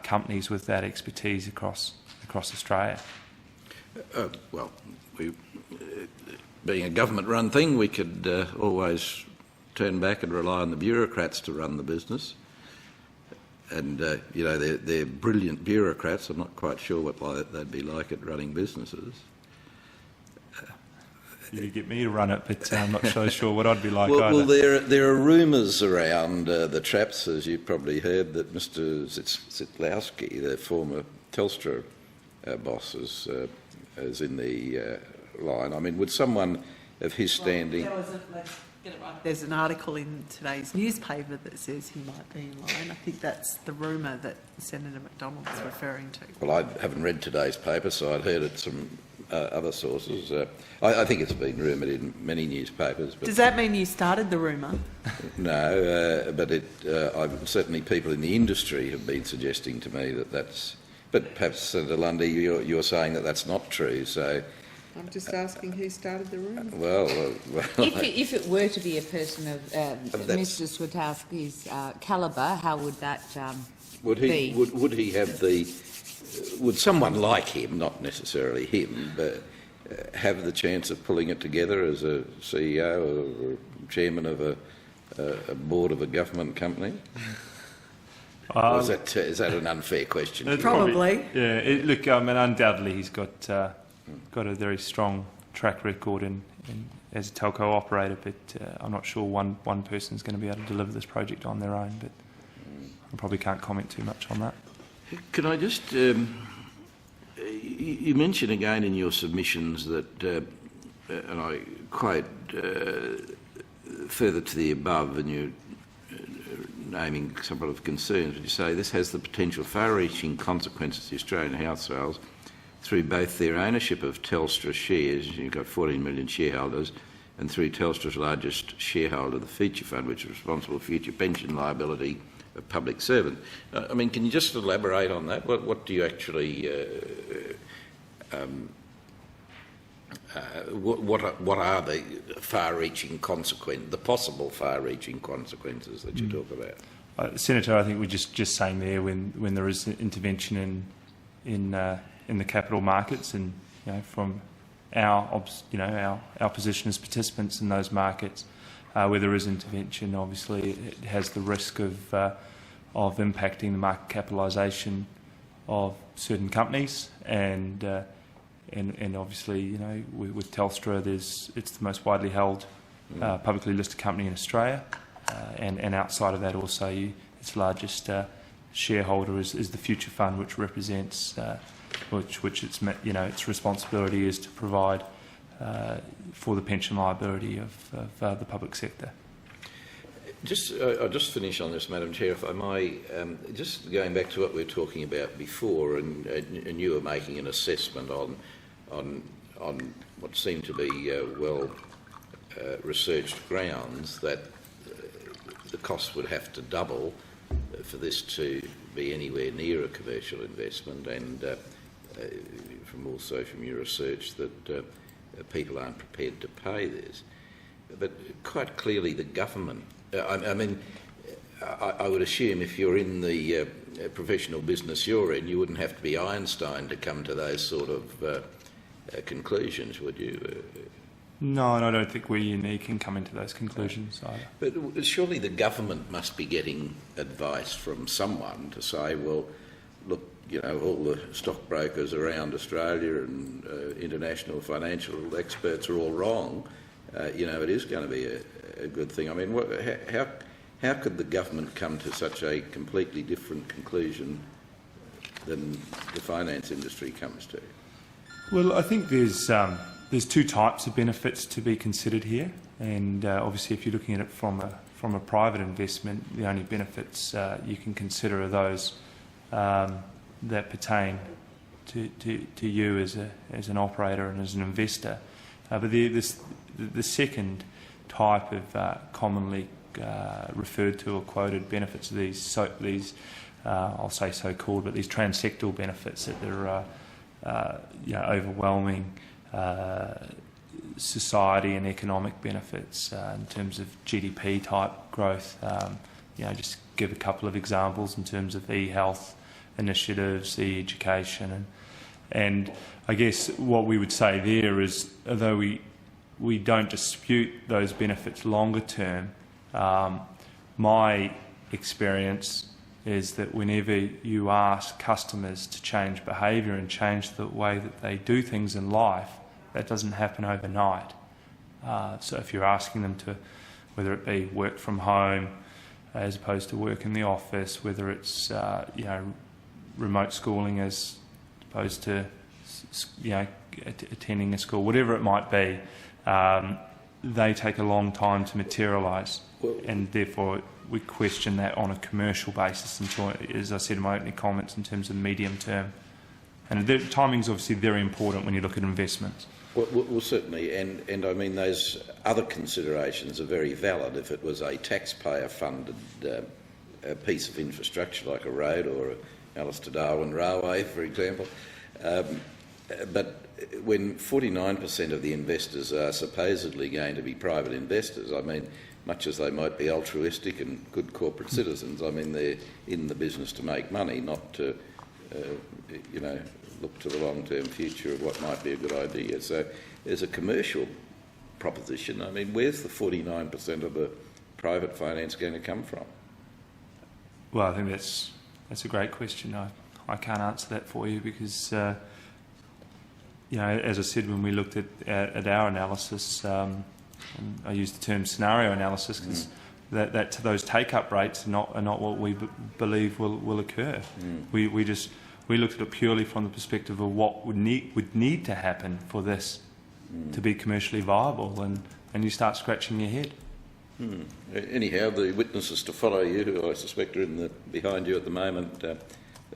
companies with that expertise across Australia. Well, being a government-run thing, we could always turn back and rely on the bureaucrats to run the business. And, they're brilliant bureaucrats. I'm not quite sure what they'd be like at running businesses. You could get me to run it, but I'm not so sure what I'd be like either. Well, there are rumours around the traps, as you've probably heard, that Mr Zitlowski, the former Telstra boss, is in the line. I mean, would someone of his standing... Let's get it right. There's an article in today's newspaper that says he might be in line. I think that's the rumour that Senator McDonald is referring to. Well, I haven't read today's paper, so I'd heard it from other sources. I think it's been rumoured in many newspapers. But does that mean you started the rumour? No, but certainly people in the industry have been suggesting to me that that's... But perhaps, Senator Lundy, you're saying that that's not true, so... I'm just asking who started the rumour. Well, if it were to be a person of Mr Swatowski's calibre, how would that be? Would he have the... Would someone like him, not necessarily him, but have the chance of pulling it together as a CEO or chairman of a board of a government company? Or is that an unfair question? Probably. Yeah. Look, I mean, undoubtedly he's got a very strong track record as a telco operator, but I'm not sure one person's going to be able to deliver this project on their own. But I probably can't comment too much on that. Can I just... you mentioned again in your submissions that, and I quote further to the above, and you're naming several of concerns, but you say this has the potential far-reaching consequences to Australian households through both their ownership of Telstra shares, you've got 14 million shareholders, and through Telstra's largest shareholder, the Future Fund, which is responsible for future pension liability of public servants. I mean, can you just elaborate on that? What do you actually what are the far-reaching consequences, the possible far-reaching consequences that you talk about? Senator, I think we're just saying there when there is intervention in the capital markets, and from our position as participants in those markets, where there is intervention, obviously it has the risk of impacting the market capitalisation of certain companies, and obviously with Telstra, it's the most widely held publicly listed company in Australia, and outside of that also its largest shareholder is the Future Fund, which represents which its responsibility is to provide for the pension liability of the public sector. I'll just finish on this, Madam Chair, if I may. Just going back to what we were talking about before, and you were making an assessment on what seemed to be well researched grounds that the cost would have to double for this to be anywhere near a commercial investment, and from your research that people aren't prepared to pay this. But quite clearly the government, I would assume if you're in the professional business you're in, you wouldn't have to be Einstein to come to those sort of conclusions, would you? No, and I don't think we're unique in coming to those conclusions either. But surely the government must be getting advice from someone to say, well, look, all the stockbrokers around Australia and international financial experts are all wrong. It is going to be a good thing. I mean, how could the government come to such a completely different conclusion than the finance industry comes to? Well, I think there's two types of benefits to be considered here, and obviously if you're looking at it from a private investment, the only benefits you can consider are those that pertain to you as an operator and as an investor. But the second type of commonly referred to or quoted benefits of these I'll say so-called, but these transsectoral benefits, that there are overwhelming society and economic benefits in terms of GDP type growth. Just give a couple of examples in terms of e-health initiatives, e-education, and I guess what we would say there is, although we don't dispute those benefits longer term, my experience is that whenever you ask customers to change behaviour and change the way that they do things in life, that doesn't happen overnight. So if you're asking them to, whether it be work from home as opposed to work in the office, whether it's remote schooling as opposed to attending a school, whatever it might be, they take a long time to materialise, and therefore we question that on a commercial basis until, as I said in my opening comments, in terms of medium term. And the timing is obviously very important when you look at investments. Well, certainly, and I mean those other considerations are very valid if it was a taxpayer-funded piece of infrastructure like a road or a Alice to Darwin railway, for example. But when 49% of the investors are supposedly going to be private investors, I mean, much as they might be altruistic and good corporate citizens, I mean, they're in the business to make money, not to, look to the long-term future of what might be a good idea. So there's a commercial proposition. I mean, where's the 49% of the private finance going to come from? Well, I think that's a great question. I can't answer that for you because, as I said, when we looked at our analysis, and I use the term scenario analysis because that those take-up rates are not what we believe will occur. We looked at it purely from the perspective of what would need to happen for this to be commercially viable, and you start scratching your head. Anyhow, the witnesses to follow you, who I suspect are behind you at the moment,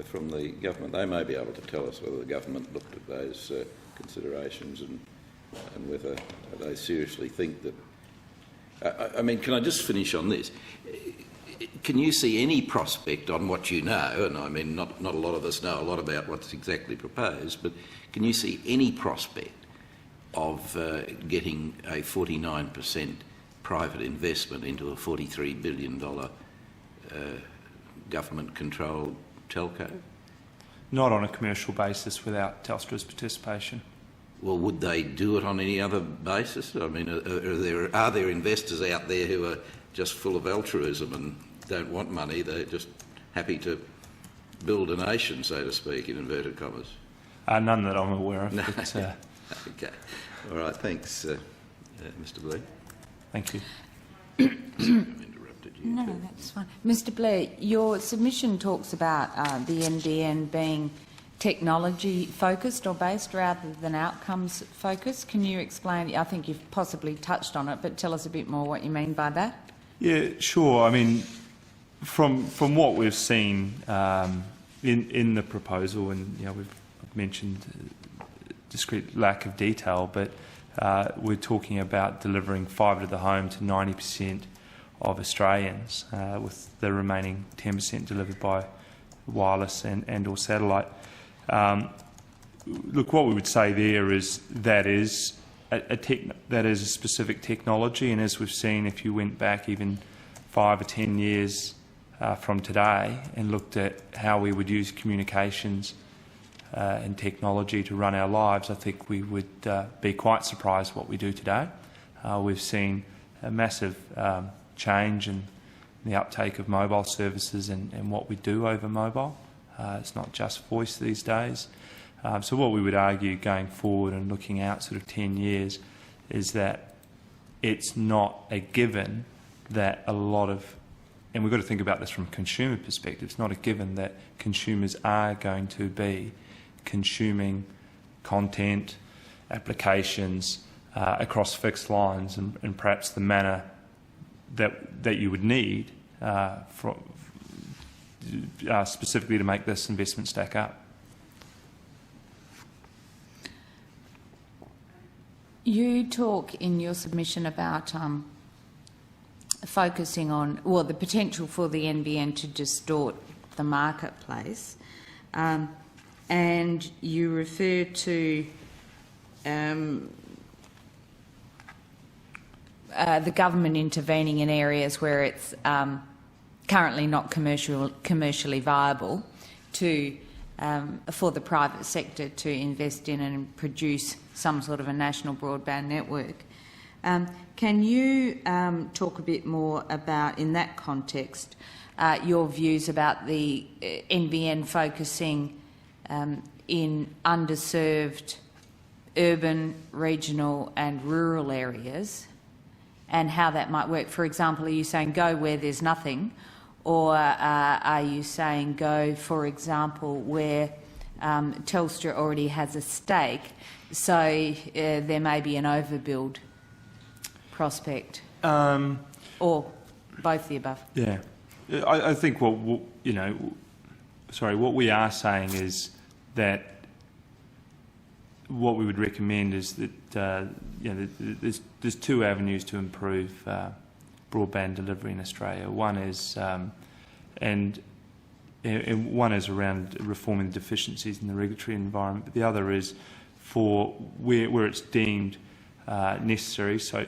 from the government, they may be able to tell us whether the government looked at those considerations and whether they seriously think that. I mean, can I just finish on this? Can you see any prospect on what you know, and I mean not a lot of us know a lot about what's exactly proposed, but can you see any prospect of getting a 49% private investment into a $43 billion government-controlled telco? Not on a commercial basis without Telstra's participation. Well, would they do it on any other basis? I mean, are there investors out there who are just full of altruism and don't want money? They're just happy to build a nation, so to speak, in inverted commas. None that I'm aware of. No. But, okay. All right. Thanks, Mr. Blair. Thank you. No, that's fine. Mr. Blair, your submission talks about the NBN being technology focused or based rather than outcomes focused. Can you explain? I think you've possibly touched on it, but tell us a bit more what you mean by that. Yeah, sure. I mean, from what we've seen in the proposal, and we've mentioned discrete lack of detail, but we're talking about delivering fibre to the home to 90% of Australians, with the remaining 10% delivered by wireless and or satellite. Look, what we would say there is that is a specific technology, and as we've seen, if you went back even 5 or 10 years from today and looked at how we would use communications and technology to run our lives, I think we would be quite surprised what we do today. We've seen a massive change in the uptake of mobile services and what we do over mobile. It's not just voice these days. So what we would argue going forward and looking out sort of 10 years is that it's not a given that a lot of, and we've got to think about this from a consumer perspective, it's not a given that consumers are going to be consuming content, applications across fixed lines and perhaps the manner that you would need specifically to make this investment stack up. You talk in your submission about focusing on, well, the potential for the NBN to distort the marketplace, and you refer to the government intervening in areas where it's currently not commercially viable for the private sector to invest in and produce some sort of a national broadband network. Can you talk a bit more about, in that context, your views about the NBN focusing in underserved urban, regional and rural areas, and how that might work? For example, are you saying go where there's nothing, or are you saying go, for example, where Telstra already has a stake, so there may be an overbuild prospect, or both the above? Yeah, I think what we are saying is that what we would recommend is that there's two avenues to improve broadband delivery in Australia. One is and one is around reforming the deficiencies in the regulatory environment, but the other is for where it's deemed necessary. So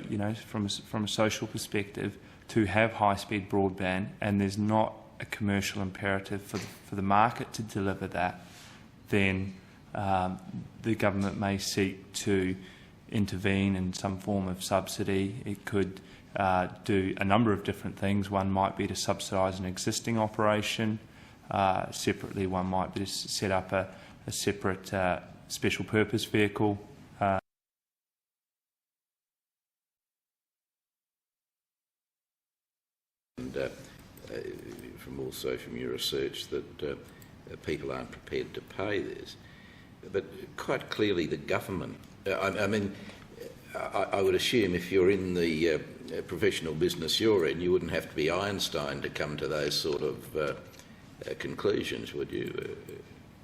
from a social perspective, to have high-speed broadband, and there's not a commercial imperative for the market to deliver that, then the government may seek to intervene in some form of subsidy. It could do a number of different things. One might be to subsidise an existing operation. Separately, one might be to set up a separate special purpose vehicle. And from your research that people aren't prepared to pay this. But quite clearly the government, I would assume if you're in the professional business you're in, you wouldn't have to be Einstein to come to those sort of conclusions, would you?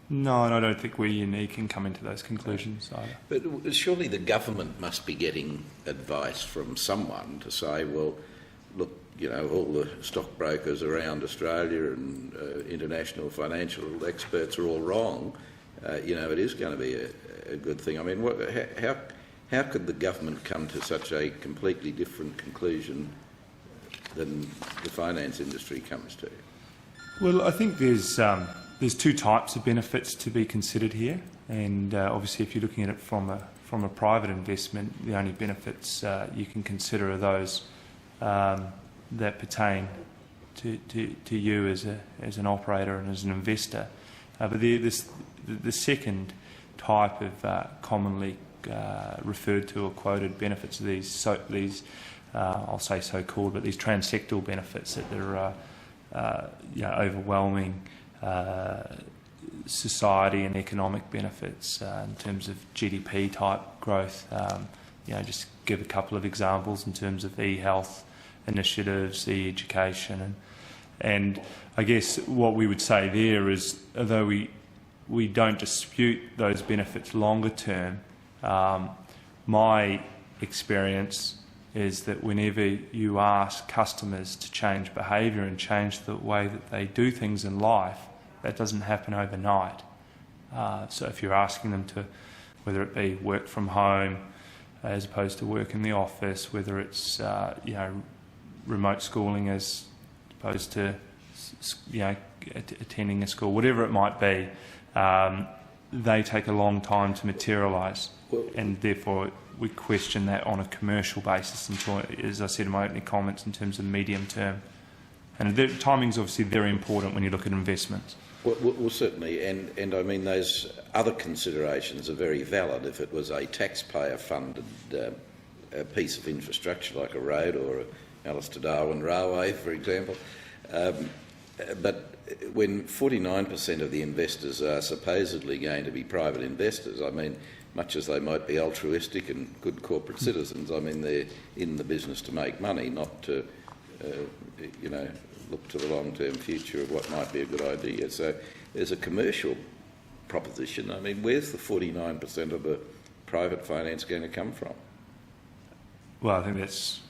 No, and I don't think we're unique in coming to those conclusions either. But surely the government must be getting advice from someone to say, well, look, all the stockbrokers around Australia and international financial experts are all wrong. It is going to be a good thing. I mean, how could the government come to such a completely different conclusion than the finance industry comes to? Well, I think there's two types of benefits to be considered here, and obviously, if you're looking at it from a private investment, the only benefits you can consider are those that pertain to you as an operator and as an investor. But the second type of commonly referred to or quoted benefits are these I'll say so-called, but these transsectoral benefits that there are overwhelming society and economic benefits in terms of GDP type growth. Just give a couple of examples in terms of e-health initiatives, e-education, and I guess what we would say there is, although we don't dispute those benefits longer term, my experience is that whenever you ask customers to change behaviour and change the way that they do things in life, that doesn't happen overnight. So if you're asking them to, whether it be work from home as opposed to work in the office, whether it's remote schooling as opposed to attending a school, whatever it might be, they take a long time to materialise, and therefore we question that on a commercial basis, as I said in my opening comments, in terms of medium term. And the timing is obviously very important when you look at investments. Well, certainly, and I mean those other considerations are very valid. If it was a taxpayer-funded piece of infrastructure like a road or a Alice to Darwin railway, for example, but when 49% of the investors are supposedly going to be private investors, I mean, much as they might be altruistic and good corporate citizens, I mean, they're in the business to make money, not to, look to the long-term future of what might be a good idea. So there's a commercial proposition. I mean, where's the 49% of the private finance going to come from? Well, I think that's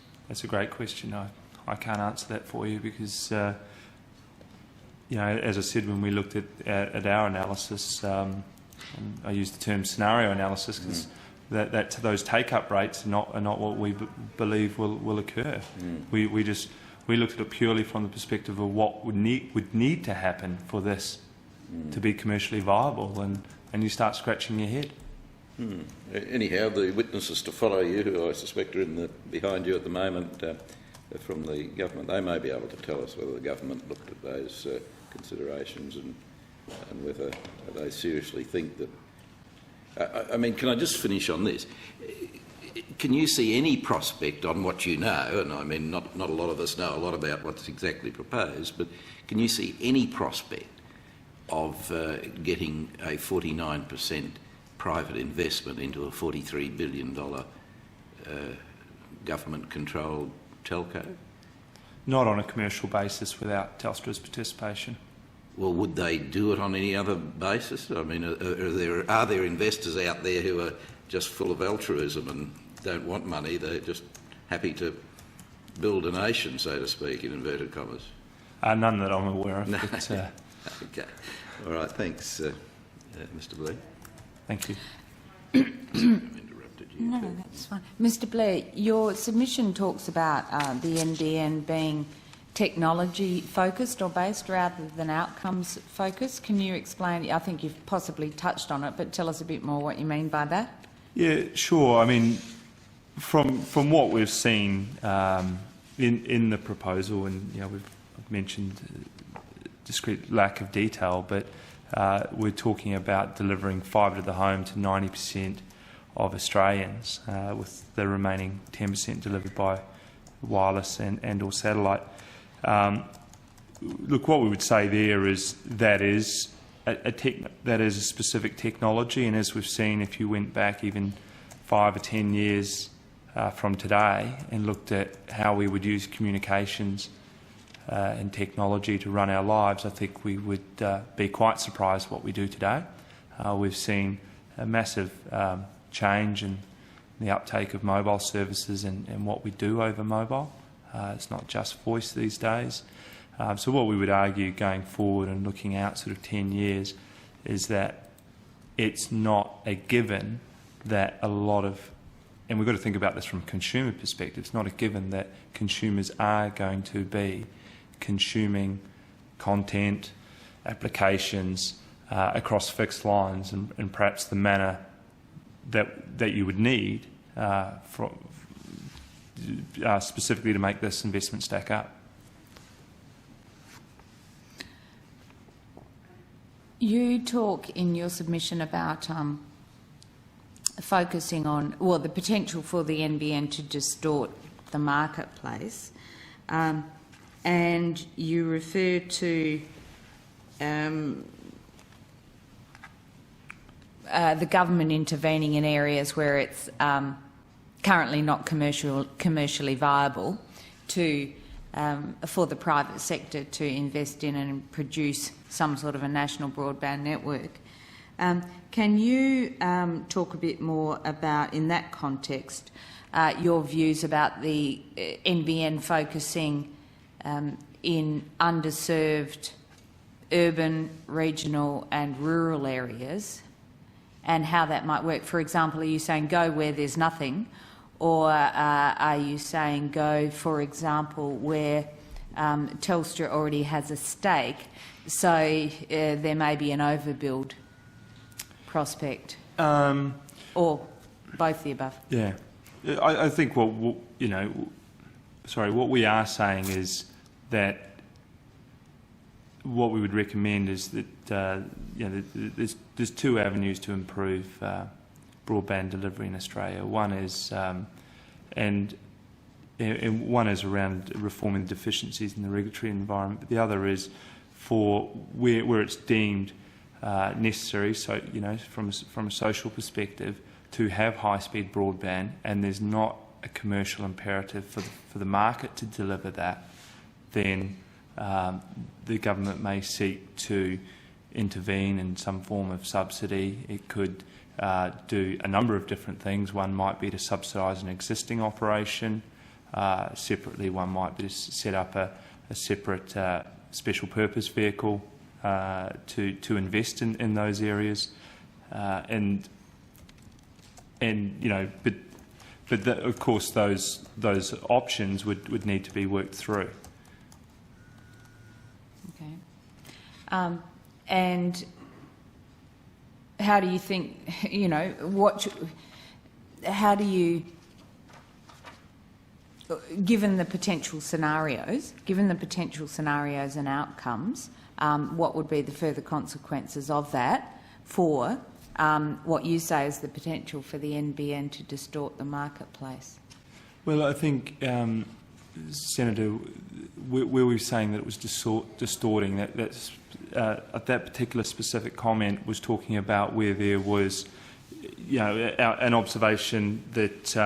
a great question. I can't answer that for you because, as I said, when we looked at our analysis, and I use the term scenario analysis because those take-up rates are not what we believe will occur. We looked at it purely from the perspective of what would need to happen for this to be commercially viable, and you start scratching your head. Anyhow, the witnesses to follow you, who I suspect are behind you at the moment from the government, they may be able to tell us whether the government looked at those considerations and whether they seriously think that... I mean, can I just finish on this? Can you see any prospect on what you know, and I mean not a lot of us know a lot about what's exactly proposed, but can you see any prospect of getting a 49% private investment into a $43 billion government-controlled telco? Not on a commercial basis without Telstra's participation. Well, would they do it on any other basis? I mean, are there investors out there who are just full of altruism and don't want money? They're just happy to build a nation, so to speak, in inverted commas. None that I'm aware of. No. But, okay. All right. Thanks, Mr. Blair. Thank you. Interrupted you. No, that's fine. Mr. Blair, your submission talks about the NBN being technology-focused or based rather than outcomes-focused. Can you explain? I think you've possibly touched on it, but tell us a bit more what you mean by that. Yeah, sure. I mean, from what we've seen in the proposal, and I've mentioned discrete lack of detail, but we're talking about delivering fibre to the home to 90% of Australians, with the remaining 10% delivered by wireless and or satellite. Look, what we would say there is that is a specific technology, and as we've seen, if you went back even 5 or 10 years from today and looked at how we would use communications and technology to run our lives, I think we would be quite surprised what we do today. We've seen a massive change in the uptake of mobile services and what we do over mobile. It's not just voice these days. So what we would argue going forward and looking out sort of 10 years is that it's not a given that a lot of and we've got to think about this from a consumer perspective. It's not a given that consumers are going to be consuming content, applications across fixed lines, and perhaps the manner that you would need specifically to make this investment stack up. You talk in your submission about focusing on, well, the potential for the NBN to distort the marketplace, and you refer to the government intervening in areas where it's currently not commercially viable to for the private sector to invest in and produce some sort of a national broadband network. Can you talk a bit more about, in that context, your views about the NBN focusing in underserved urban, regional and rural areas, and how that might work? For example, are you saying go where there's nothing, or are you saying go, for example, where Telstra already has a stake, so there may be an overbuild prospect, or both the above? Yeah, I think what we are saying is that what we would recommend is that there's two avenues to improve broadband delivery in Australia. One is and one is around reforming the deficiencies in the regulatory environment. But the other is for where it's deemed necessary. So from a social perspective, to have high-speed broadband, and there's not a commercial imperative for the market to deliver that, then the government may seek to intervene in some form of subsidy. It could do a number of different things. One might be to subsidise an existing operation. Separately, one might be to set up a separate special purpose vehicle to invest in those areas, but of course those options would need to be worked through. Okay, and how do you think? How do you? Given the potential scenarios and outcomes, what would be the further consequences of that for what you say is the potential for the NBN to distort the marketplace? Well, I think, Senator, where we were saying that it was distorting, that particular specific comment was talking about where there was, an observation that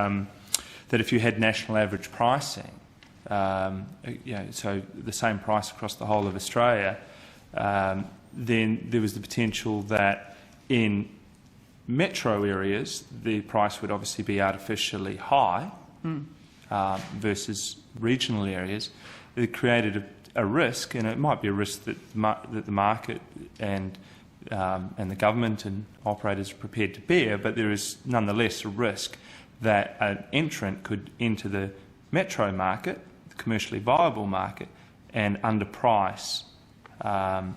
that if you had national average pricing, so the same price across the whole of Australia, then there was the potential that in metro areas the price would obviously be artificially high versus regional areas. It created a risk, and it might be a risk that the market and the government and operators are prepared to bear, but there is nonetheless a risk that an entrant could enter the metro market, the commercially viable market, and underprice, for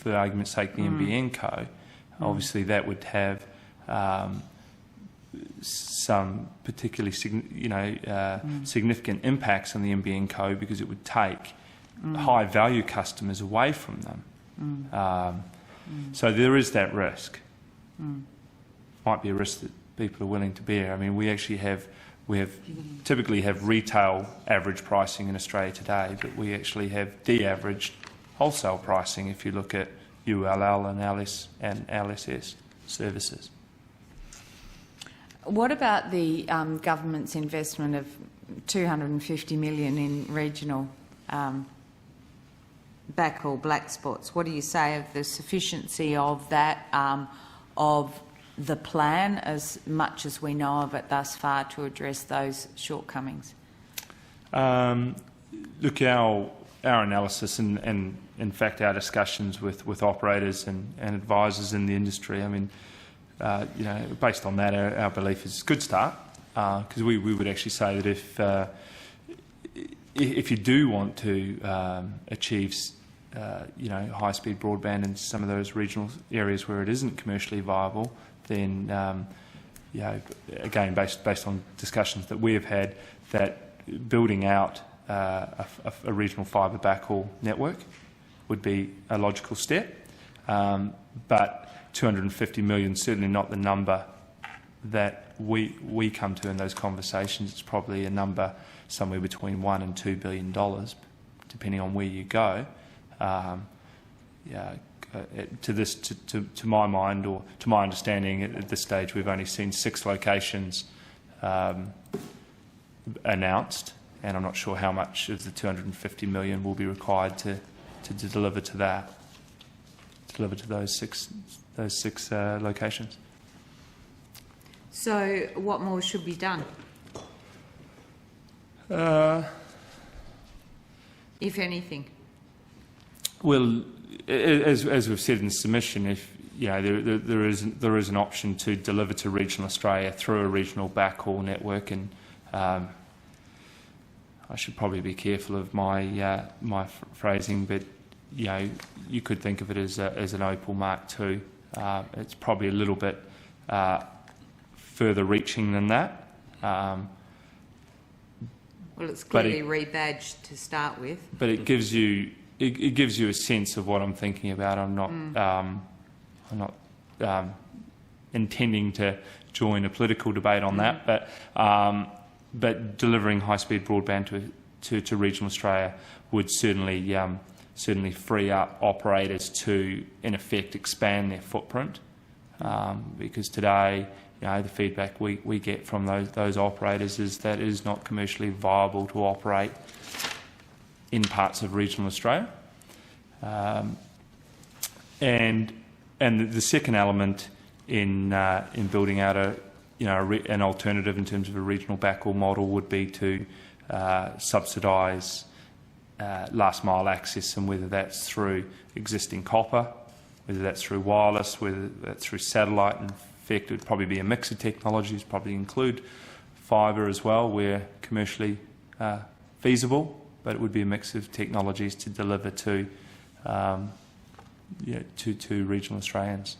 argument's sake, the NBN Co. Obviously, that would have some particularly significant impacts on the NBN Co, because it would take high-value customers away from them. So there is that risk. Might be a risk that people are willing to bear. I mean, we typically have retail average pricing in Australia today, but we actually have de-averaged wholesale pricing if you look at ULL and LSS services. What about the government's investment of $250 million in regional backhaul black spots? What do you say of the sufficiency of that, of the plan, as much as we know of it thus far, to address those shortcomings? Look, our analysis and in fact our discussions with operators and advisors in the industry, I mean, based on that, our belief is a good start. because we would actually say that if you do want to achieve high-speed broadband in some of those regional areas where it isn't commercially viable, then again, based on discussions that we have had, that building out a regional fibre backhaul network would be a logical step. But 250 million is certainly not the number that we come to in those conversations. It's probably a number somewhere between $1 and $2 billion, depending on where you go. To my mind, or to my understanding, at this stage, we've only seen 6 locations announced, and I'm not sure how much of the 250 million will be required to deliver to that, deliver to those six locations. So, what more should be done? If anything. Well, as we've said in the submission, if there is an option to deliver to regional Australia through a regional backhaul network, and I should probably be careful of my phrasing, but you could think of it as an Opal Mark II. It's probably a little bit further reaching than that. Well, it's clearly rebadged to start with. But it gives you a sense of what I'm thinking about. I'm not intending to join a political debate on that, but delivering high-speed broadband to regional Australia would certainly free up operators to, in effect, expand their footprint. Because today, the feedback we get from those operators is that it is not commercially viable to operate in parts of regional Australia. And the second element in building out an alternative in terms of a regional backhaul model would be to subsidise last mile access, and whether that's through existing copper, whether that's through wireless, whether that's through satellite. In fact, it would probably be a mix of technologies, probably include fibre as well, where commercially feasible, but it would be a mix of technologies to deliver to regional Australians.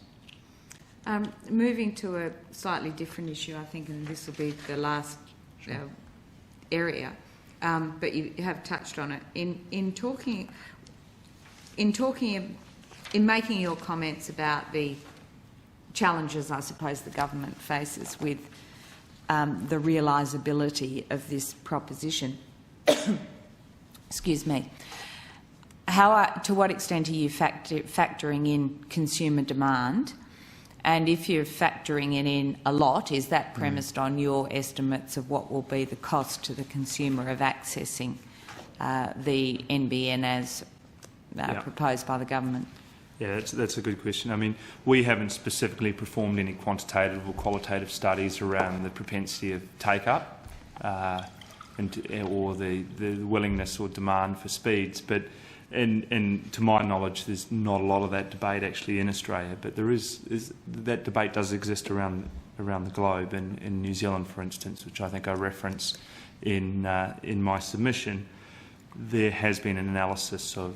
Moving to a slightly different issue, I think, and this will be the last area, but you have touched on it. In making your comments about the challenges, I suppose, the government faces with the realisability of this proposition. Excuse me. To what extent are you factoring in consumer demand? And if you're factoring it in a lot, is that premised on your estimates of what will be the cost to the consumer of accessing the NBN as proposed by the government? Yeah, that's a good question. I mean, we haven't specifically performed any quantitative or qualitative studies around the propensity of take-up or the willingness or demand for speeds, but and to my knowledge, there's not a lot of that debate actually in Australia, but there is that debate does exist around the globe. In New Zealand, for instance, which I think I reference in my submission, there has been an analysis of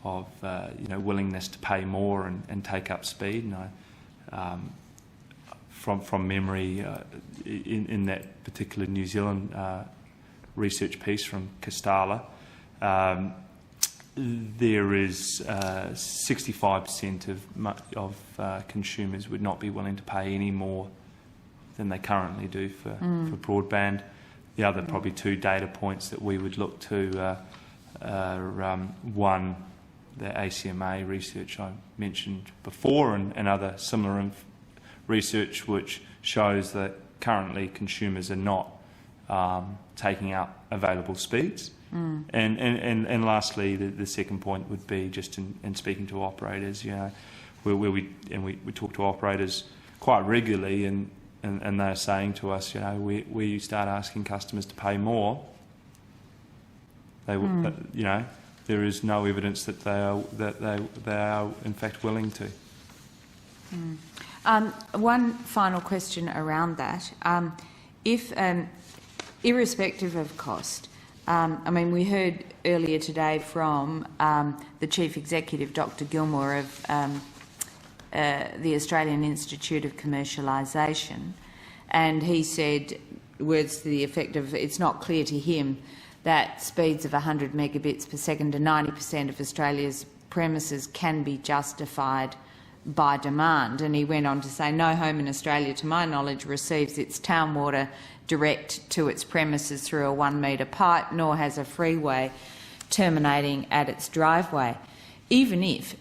willingness to pay more and take up speed. And from memory, in that particular New Zealand research piece from Castala, there is 65% of consumers would not be willing to pay any more than they currently do for broadband. The other probably 2 data points that we would look to are one, the ACMA research I mentioned before, and other similar research which shows that currently consumers are not taking up available speeds. And lastly, the second point would be just in speaking to operators, where we talk to operators quite regularly, and they're saying to us, where you start asking customers to pay more, they will, there is no evidence that they are in fact willing to. One final question around that. irrespective of cost, I mean, we heard earlier today from the Chief Executive, Dr Gilmour, of the Australian Institute of Commercialisation, and he said words to the effect of, it's not clear to him that speeds of 100 megabits per second to 90% of Australia's premises can be justified by demand. And he went on to say, no home in Australia, to my knowledge, receives its town water direct to its premises through a 1 metre pipe, nor has a freeway terminating at its driveway. Even if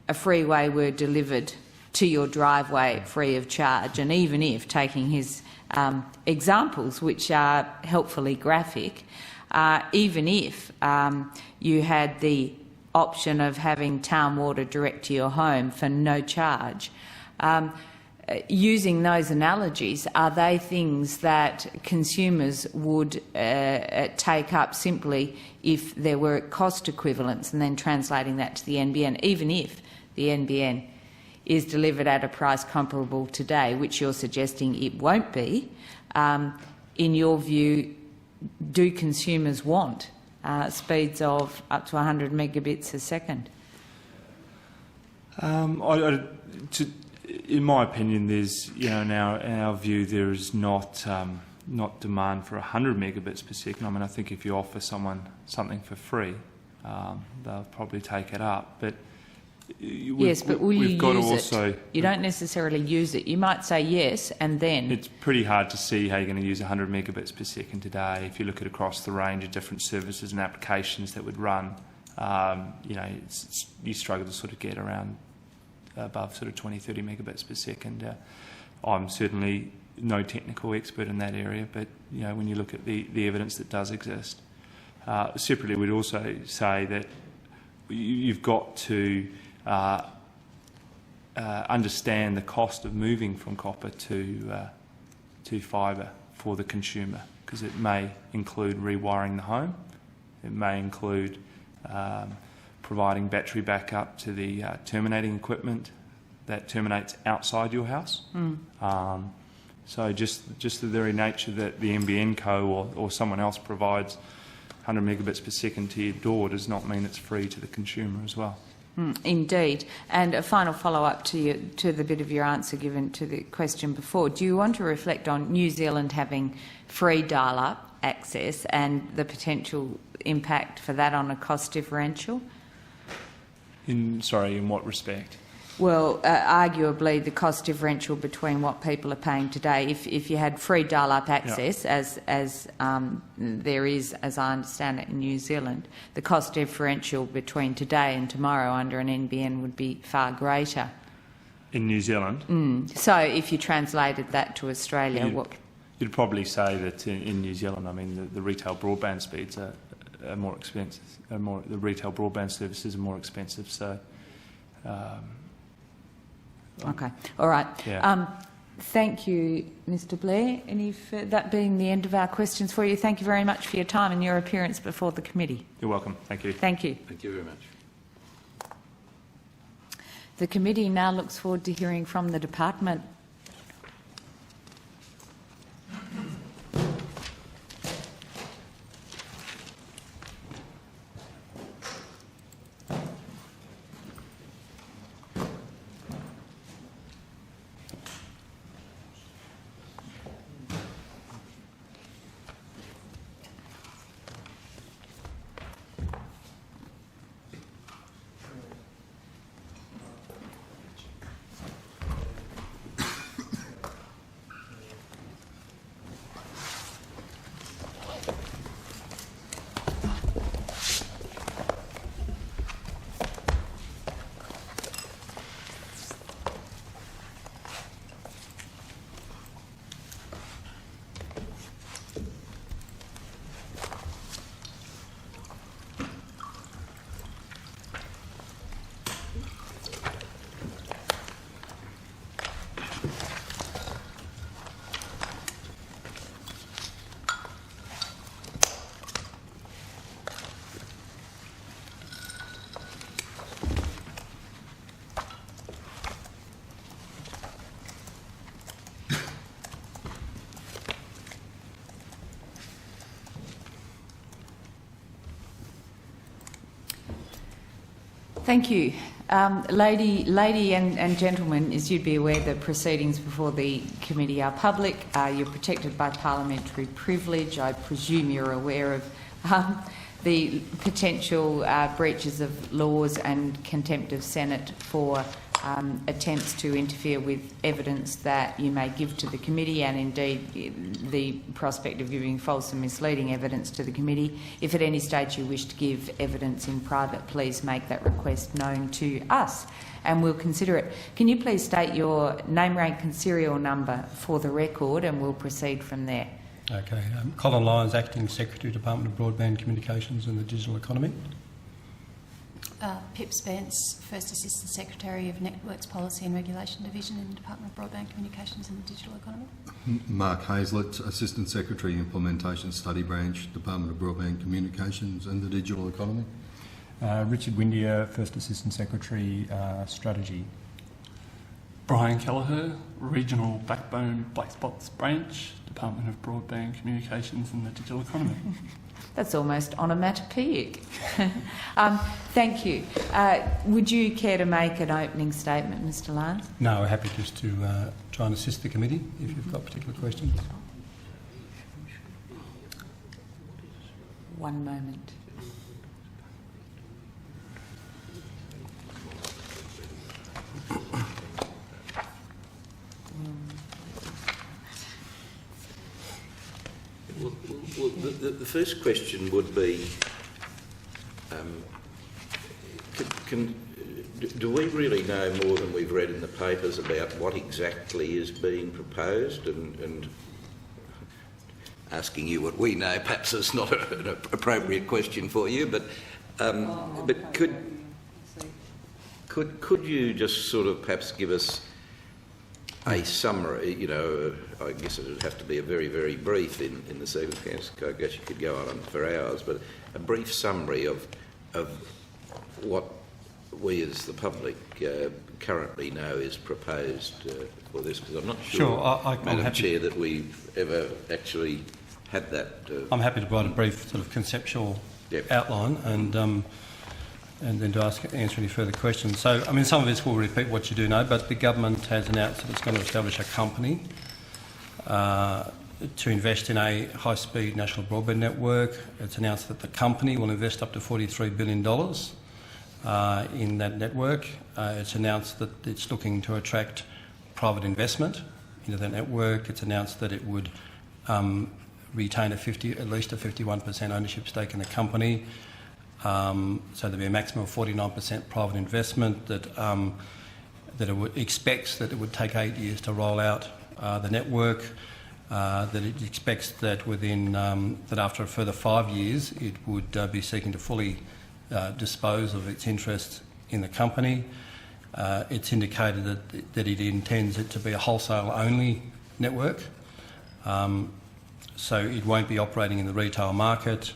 a freeway were delivered to your driveway free of charge, and even if, taking his examples, which are helpfully graphic, even if you had the option of having town water direct to your home for no charge, using those analogies, are they things that consumers would take up simply if there were cost equivalents, and then translating that to the NBN, even if the NBN is delivered at a price comparable today, which you're suggesting it won't be? In your view, do consumers want speeds of up to 100 megabits a second? In my opinion, there's, in our view, there is not demand for 100 megabits per second. I mean, I think if you offer someone something for free, they'll probably take it up. But yes, but will you use it? You don't necessarily use it. You might say yes, and then... It's pretty hard to see how you're going to use 100 megabits per second today. If you look at across the range of different services and applications that would run, you struggle to sort of get around above sort of 20, 30 megabits per second. I'm certainly no technical expert in that area, but when you look at the evidence that does exist. Separately, we'd also say that you've got to understand the cost of moving from copper to fibre for the consumer, because it may include rewiring the home, it may include providing battery backup to the terminating equipment that terminates outside your house. So just the very nature that the NBN Co or someone else provides 100 megabits per second to your door does not mean it's free to the consumer as well. Indeed. And a final follow-up to the bit of your answer given to the question before. Do you want to reflect on New Zealand having free dial-up access and the potential impact for that on a cost differential? In what respect? Well, arguably the cost differential between what people are paying today. If you had free dial-up access, as there is, as I understand it, in New Zealand, the cost differential between today and tomorrow under an NBN would be far greater. In New Zealand? So if you translated that to Australia, you'd probably say that in New Zealand, I mean, the retail broadband speeds are more expensive. The retail broadband services are more expensive. So. Okay. All right. Yeah. Thank you, Mr. Blair. That being the end of our questions for you, thank you very much for your time and your appearance before the committee. You're welcome. Thank you. Thank you. Thank you very much. The committee now looks forward to hearing from the department. Thank you. Lady and gentlemen, as you'd be aware, the proceedings before the committee are public. You're protected by parliamentary privilege. I presume you're aware of the potential breaches of laws and contempt of Senate for attempts to interfere with evidence that you may give to the committee, and indeed the prospect of giving false and misleading evidence to the committee. If at any stage you wish to give evidence in private, please make that request known to us and we'll consider it. Can you please state your name, rank and serial number for the record, and we'll proceed from there. Okay. Colin Lyons, Acting Secretary, Department of Broadband Communications and the Digital Economy. Pip Spence, First Assistant Secretary of Networks Policy and Regulation Division in the Department of Broadband Communications and the Digital Economy. Mark Hazlett, Assistant Secretary, Implementation Study Branch, Department of Broadband Communications and the Digital Economy. Richard Windier, First Assistant Secretary, Strategy. Brian Kelleher, Regional Backbone Black Spots Branch, Department of Broadband Communications and the Digital Economy. That's almost onomatopoeic. Thank you. Would you care to make an opening statement, Mr Lyons? No, we're happy just to try and assist the committee if you've got particular questions. One moment. Well, the first question would be, do we really know more than we've read in the papers about what exactly is being proposed? And asking you what we know perhaps is not an appropriate question for you, but could you just sort of perhaps give us a summary? You know, I guess it would have to be a very, very brief in the circumstance. I guess you could go on for hours, but a brief summary of what we as the public currently know is proposed for this, because I'm not sure, Madam Chair, that we've ever actually had that. I'm happy to provide a brief sort of conceptual outline and then to answer any further questions. So, I mean, some of this will repeat what you do know, but the government has announced that it's going to establish a company to invest in a high-speed national broadband network. It's announced that the company will invest up to $43 billion in that network. It's announced that it's looking to attract private investment into that network. It's announced that it would retain at least a 51% ownership stake in the company. So there'll be a maximum of 49% private investment, that it expects that it would take 8 years to roll out the network, that it expects that that after a further 5 years it would be seeking to fully dispose of its interest in the company. It's indicated that it intends it to be a wholesale-only network, so it won't be operating in the retail market.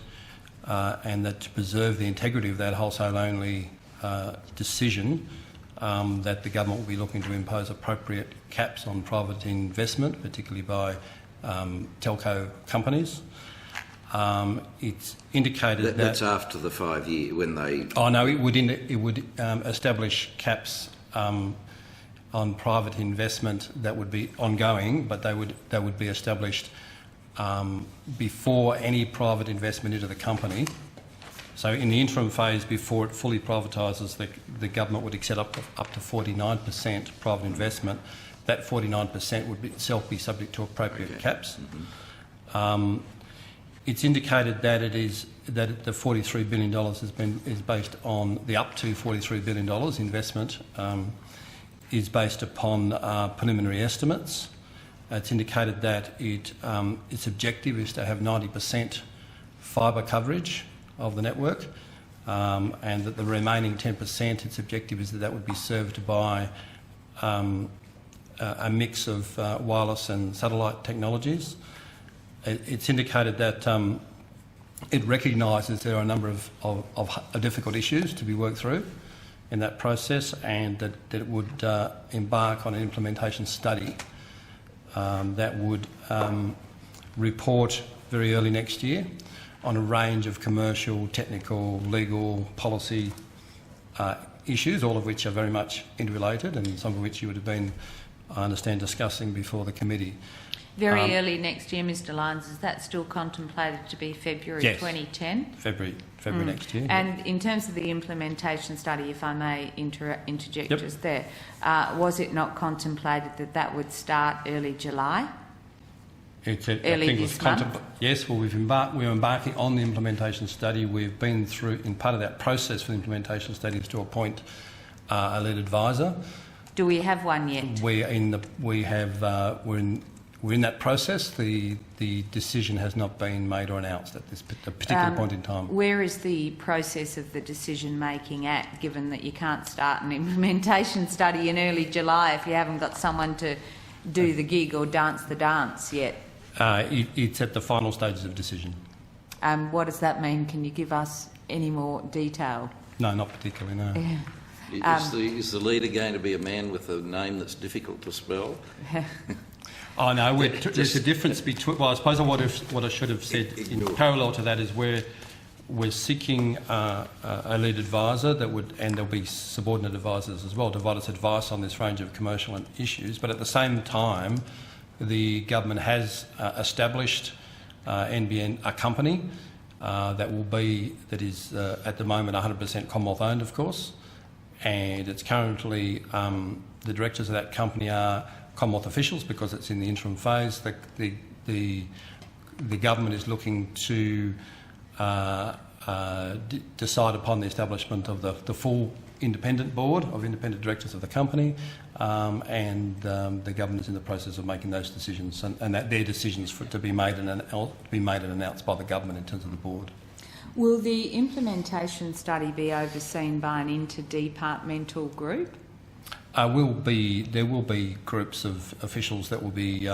And that to preserve the integrity of that wholesale-only decision, that the government will be looking to impose appropriate caps on private investment, particularly by telco companies. It's indicated that's after the 5 year when they. Oh no, it would establish caps on private investment that would be ongoing, but they would be established before any private investment into the company. So in the interim phase, before it fully privatises, the government would accept up to 49% private investment. That 49% would itself be subject to appropriate caps. It's indicated that the $43 billion is based on the up to $43 billion investment is based upon preliminary estimates. It's indicated that its objective is to have 90% fibre coverage of the network, and that the remaining 10%, its objective is that would be served by a mix of wireless and satellite technologies. It's indicated that it recognises there are a number of difficult issues to be worked through in that process, and that it would embark on an implementation study that would report very early next year on a range of commercial, technical, legal, policy issues, all of which are very much interrelated, and some of which you would have been, I understand, discussing before the committee. Very early next year, Mr Lyons, is that still contemplated to be February 2010? February next year. And in terms of the implementation study, if I may interject just there, was it not contemplated that that would start early July? Early this month? Yes, well, we're embarking on the implementation study. We've been through, in part of that process for the implementation study, is to appoint a lead advisor. Do we have one yet? We're in that process. The decision has not been made or announced at this particular point in time. Where is the process of the decision making at, given that you can't start an implementation study in early July if you haven't got someone to do the gig or dance the dance yet? It's at the final stages of decision. What does that mean? Can you give us any more detail? No, not particularly, no. Is the leader going to be a man with a name that's difficult to spell? Oh no, there's a difference between. Well, I suppose what I should have said in parallel to that is we're seeking a lead advisor that would, and there'll be subordinate advisors as well, to provide us advice on this range of commercial issues. But at the same time, the government has established NBN, a company that is at the moment 100% Commonwealth owned, of course, and it's currently the directors of that company are Commonwealth officials because it's in the interim phase. The government is looking to decide upon the establishment of the full independent board of independent directors of the company, and the government is in the process of making those decisions, and that their decisions to be made and announced by the government in terms of the board. Will the implementation study be overseen by an interdepartmental group? There will be groups of officials that will be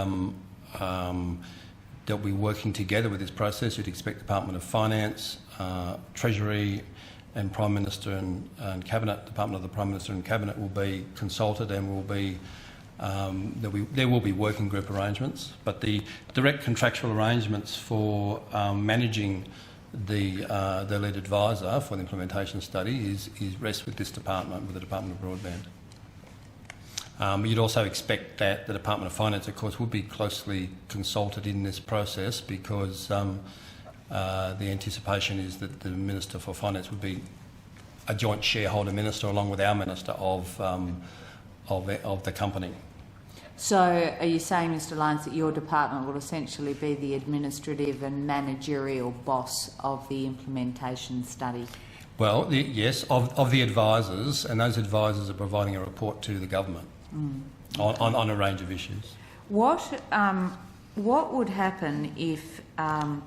working together with this process. You'd expect the Department of Finance, Treasury, and Prime Minister and Cabinet, Department of the Prime Minister and Cabinet will be consulted, and there will be working group arrangements. But the direct contractual arrangements for managing the lead advisor for the implementation study rests with this department, with the Department of Broadband. You'd also expect that the Department of Finance, of course, would be closely consulted in this process because the anticipation is that the Minister for Finance would be a joint shareholder minister along with our Minister of the company. So are you saying, Mr Lyons, that your department will essentially be the administrative and managerial boss of the implementation study? Well, yes, of the advisors, and those advisors are providing a report to the government on a range of issues. What would happen if, I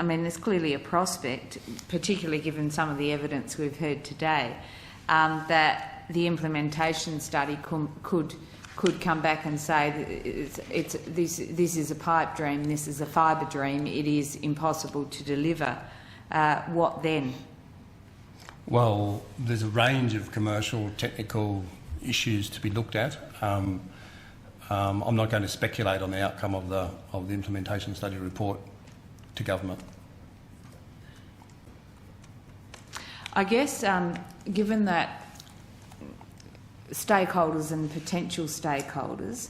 mean, there's clearly a prospect, particularly given some of the evidence we've heard today, that the implementation study could come back and say this is a pipe dream, this is a fibre dream, it is impossible to deliver. What then? Well, there's a range of commercial, technical issues to be looked at. I'm not going to speculate on the outcome of the implementation study report to government. I guess, given that stakeholders and potential stakeholders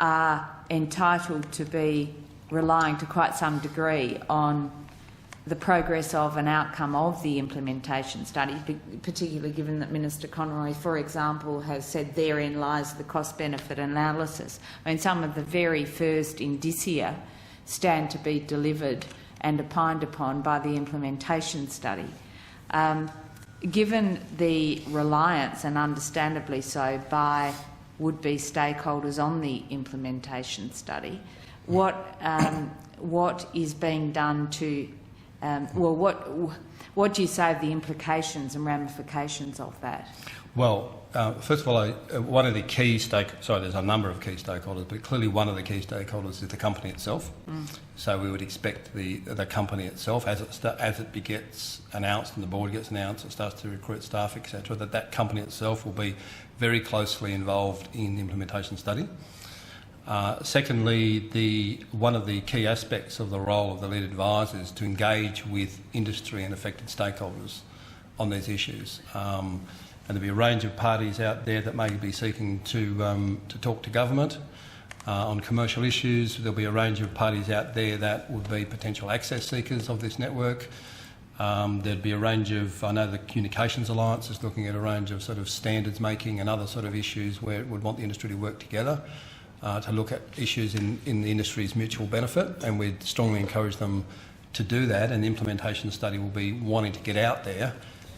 are entitled to be relying to quite some degree on the progress of an outcome of the implementation study, particularly given that Minister Conroy, for example, has said therein lies the cost-benefit analysis. I mean, some of the very first indicia stand to be delivered and opined upon by the implementation study. Given the reliance, and understandably so, by would-be stakeholders on the implementation study, what is being done to what do you say of the implications and ramifications of that? Well, first of all, one of the key there's a number of key stakeholders, but clearly one of the key stakeholders is the company itself. So we would expect the company itself, as it gets announced and the board gets announced, it starts to recruit staff, etc., that company itself will be very closely involved in the implementation study. Secondly, one of the key aspects of the role of the lead advisor is to engage with industry and affected stakeholders on these issues. and there'll be a range of parties out there that may be seeking to talk to government on commercial issues. There'll be a range of parties out there that would be potential access seekers of this network. There'd be a range of, I know the Communications Alliance is looking at a range of sort of standards making and other sort of issues where it would want the industry to work together to look at issues in the industry's mutual benefit, and we'd strongly encourage them to do that, and the implementation study will be wanting to get out there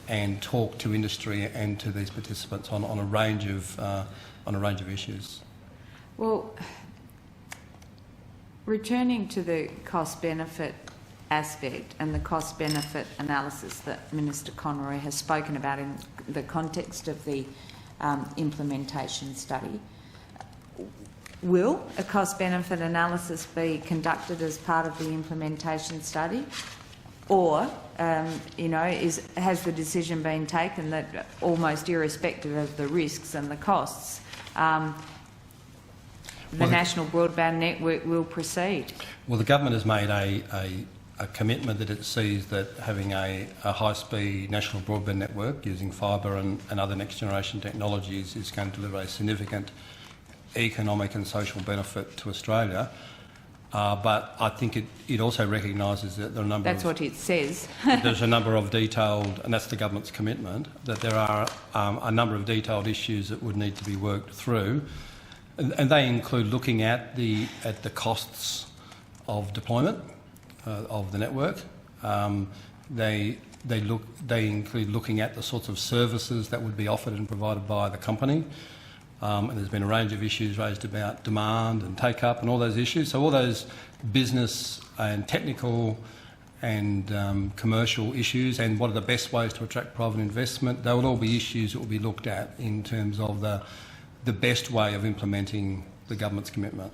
and talk to industry and to these participants on a range of issues. Well, returning to the cost-benefit aspect and the cost-benefit analysis that Minister Conroy has spoken about in the context of the implementation study, will a cost-benefit analysis be conducted as part of the implementation study, or has the decision been taken that almost irrespective of the risks and the costs, the National Broadband Network will proceed? Well, the government has made a commitment that it sees that having a high-speed national broadband network using fibre and other next-generation technologies is going to deliver a significant economic and social benefit to Australia. But I think it also recognises that there are a number That's what it says. there's a number of detailed, and that's the government's commitment, that there are a number of detailed issues that would need to be worked through. And they include looking at the costs of deployment of the network. They include looking at the sorts of services that would be offered and provided by the company. And there's been a range of issues raised about demand and take-up and all those issues. So all those business and technical and commercial issues, and what are the best ways to attract private investment, they will all be issues that will be looked at in terms of the best way of implementing the government's commitment.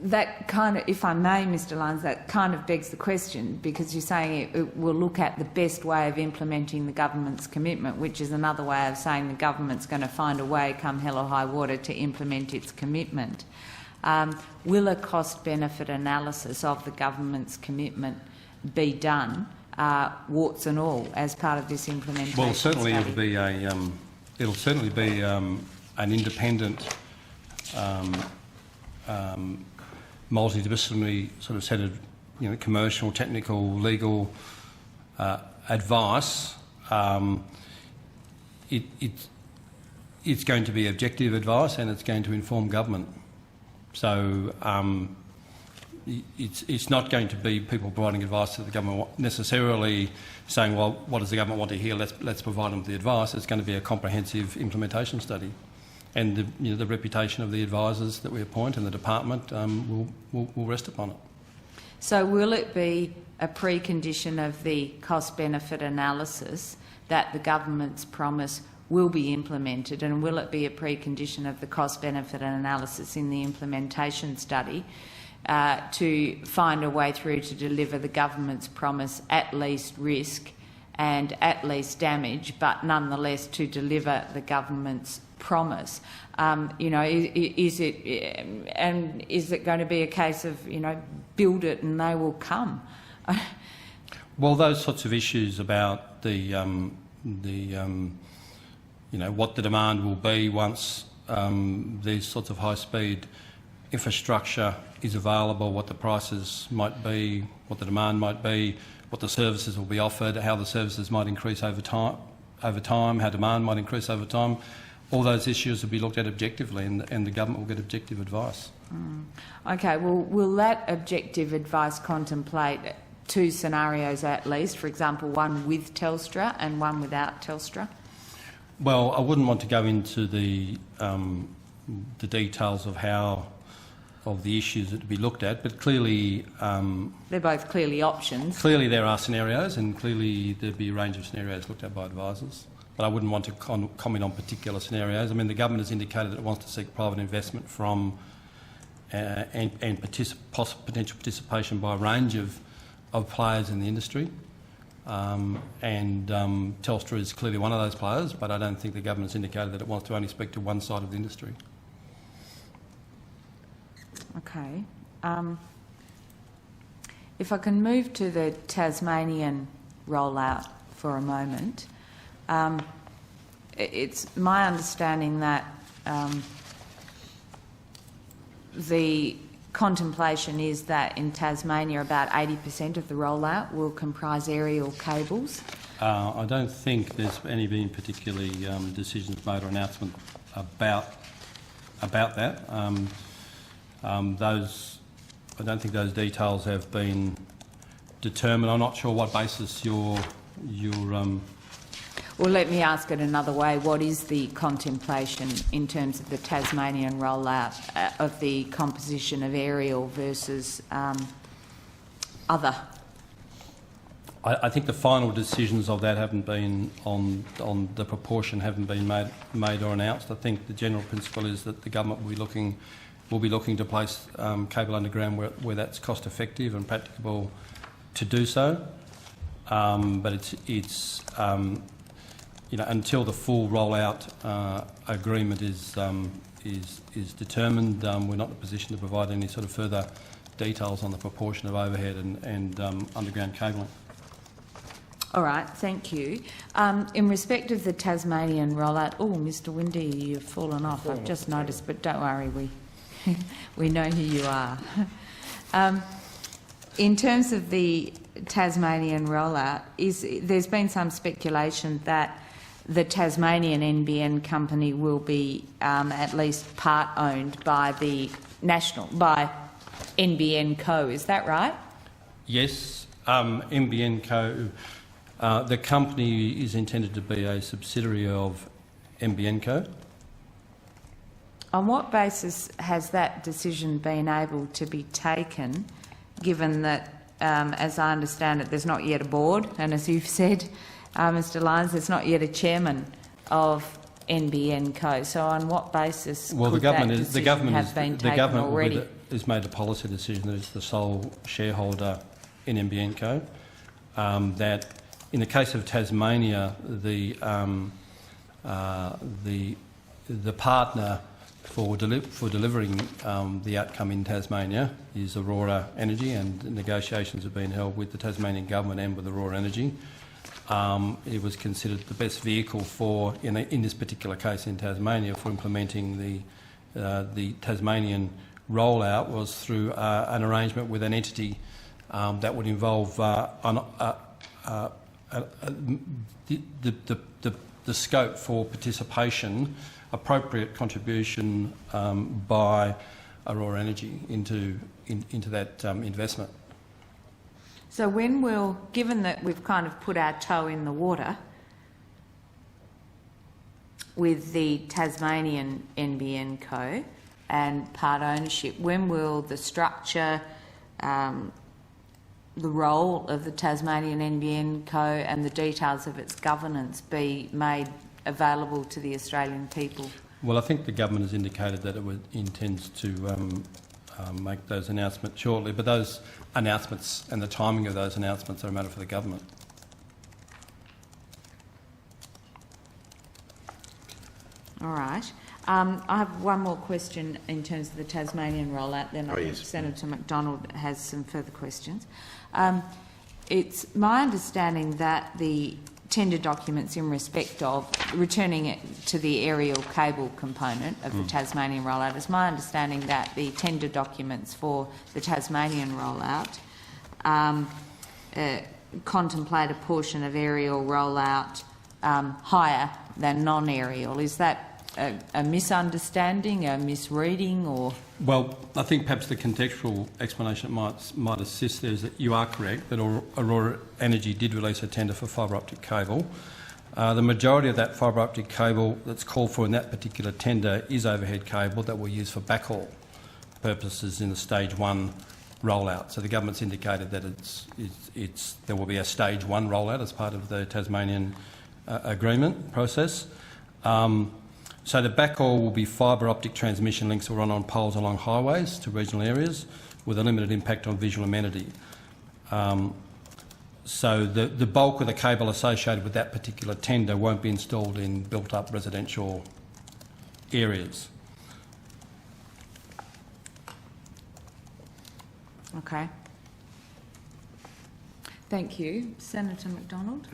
That kind of, if I may, Mr Lyons, that kind of begs the question, because you're saying it will look at the best way of implementing the government's commitment, which is another way of saying the government's going to find a way, come hell or high water, to implement its commitment. Will a cost-benefit analysis of the government's commitment be done, warts and all, as part of this implementation Well, certainly study? it'll certainly be an independent multidisciplinary sort of set of commercial, technical, legal advice. It's going to be objective advice, and it's going to inform government. So it's not going to be people providing advice to the government necessarily saying, well, what does the government want to hear? Let's provide them with the advice. It's going to be a comprehensive implementation study. And the reputation of the advisors that we appoint and the department will rest upon it. So will it be a precondition of the cost-benefit analysis that the government's promise will be implemented, and will it be a precondition of the cost-benefit analysis in the implementation study to find a way through to deliver the government's promise at least risk and at least damage, but nonetheless to deliver the government's promise? Is it going to be a case of build it and they will come? Well, those sorts of issues about what the demand will be once these sorts of high-speed infrastructure is available, what the prices might be, what the demand might be, what the services will be offered, how the services might increase over time, how demand might increase over time. All those issues will be looked at objectively, and the government will get objective advice. Okay, well, will that objective advice contemplate two scenarios at least, for example, one with Telstra and one without Telstra? Well, I wouldn't want to go into the details of the issues that to be looked at, but clearly they're both clearly options. Clearly there are scenarios, and clearly there'd be a range of scenarios looked at by advisors. But I wouldn't want to comment on particular scenarios. I mean, the government has indicated that it wants to seek private investment from and potential participation by a range of players in the industry. Telstra is clearly one of those players, but I don't think the government has indicated that it wants to only speak to one side of the industry. If I can move to the Tasmanian rollout for a moment. It's my understanding that the contemplation is that in Tasmania about 80% of the rollout will comprise aerial cables. I don't think there's any been particularly decisions made or announcement about that. I don't think those details have been determined. I'm not sure what basis you're Well, let me ask it another way. What is the contemplation in terms of the Tasmanian rollout of the composition of aerial versus other? I think the final decisions of that haven't been on the proportion haven't been made or announced. I think the general principle is that the government will be looking to place cable underground where that's cost effective and practicable to do so. But it's until the full rollout agreement is determined, we're not in a position to provide any sort of further details on the proportion of overhead and underground cabling. All right, thank you. In respect of the Tasmanian rollout, Mr. Windy, you've fallen off. I've just noticed, but don't worry, we know who you are. In terms of the Tasmanian rollout, there's been some speculation that the Tasmanian NBN company will be at least part owned by by NBN Co. Is that right? Yes, NBN Co. The company is intended to be a subsidiary of NBN Co. On what basis has that decision been able to be taken, given that, as I understand it, there's not yet a board, and as you've said, Mr. Lyons, there's not yet a chairman of NBN Co. So on what basis could that decision have been taken already? The government has made a policy decision that it's the sole shareholder in NBN Co. That in the case of Tasmania, the partner for delivering the outcome in Tasmania is Aurora Energy, and negotiations have been held with the Tasmanian government and with Aurora Energy. It was considered the best vehicle for, in this particular case in Tasmania, for implementing the Tasmanian rollout was through an arrangement with an entity that would involve the scope for participation, appropriate contribution by Aurora Energy into that investment. So when will, given that we've kind of put our toe in the water with the Tasmanian NBN Co and part ownership, when will the structure, the role of the Tasmanian NBN Co and the details of its governance be made available to the Australian people? Well, I think the government has indicated that it intends to make those announcements shortly, but those announcements and the timing of those announcements are a matter for the government. All right. I have one more question in terms of the Tasmanian rollout, then I think Senator McDonald has some further questions. It's my understanding that the tender documents in respect of returning it to the aerial cable component of the Tasmanian rollout, it's my understanding that the tender documents for the Tasmanian rollout contemplate a portion of aerial rollout higher than non-aerial. Is that a misunderstanding, a misreading, or...? Well, I think perhaps the contextual explanation might assist there is that you are correct that Aurora Energy did release a tender for fibre optic cable. The majority of that fibre optic cable that's called for in that particular tender is overhead cable that will use for backhaul purposes in the stage 1 rollout. So the government's indicated that there will be a stage 1 rollout as part of the Tasmanian agreement process. So the backhaul will be fibre optic transmission links that run on poles along highways to regional areas with a limited impact on visual amenity. So the bulk of the cable associated with that particular tender won't be installed in built-up residential areas. Okay. Thank you. Senator McDonald.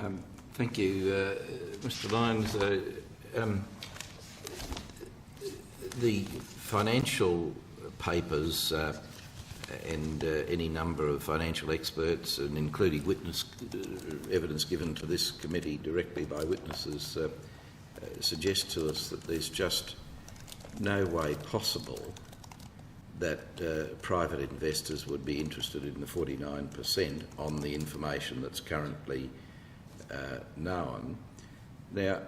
Thank you, Mr Lyons. The financial papers and any number of financial experts, and including witness evidence given to this committee directly by witnesses, suggest to us that there's just no way possible that private investors would be interested in the 49% on the information that's currently known. Now,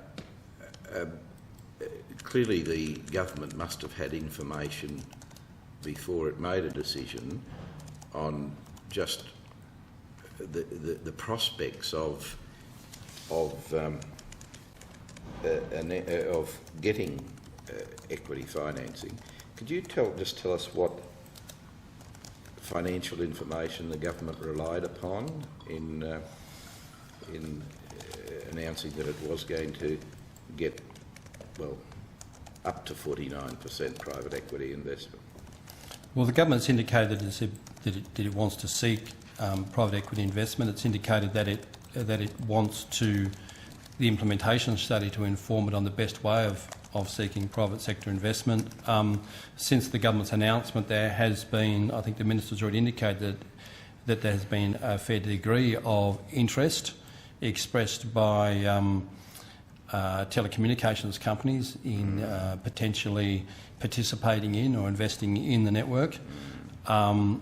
clearly the government must have had information before it made a decision on just the prospects of getting equity financing. Could you just tell us what financial information the government relied upon in announcing that it was going to get, well, up to 49% private equity investment? Well, the government's indicated that it wants to seek private equity investment. It's indicated that it wants the implementation study to inform it on the best way of seeking private sector investment. Since the government's announcement, there has been, I think the minister's already indicated that there has been a fair degree of interest expressed by telecommunications companies in potentially participating in or investing in the network, and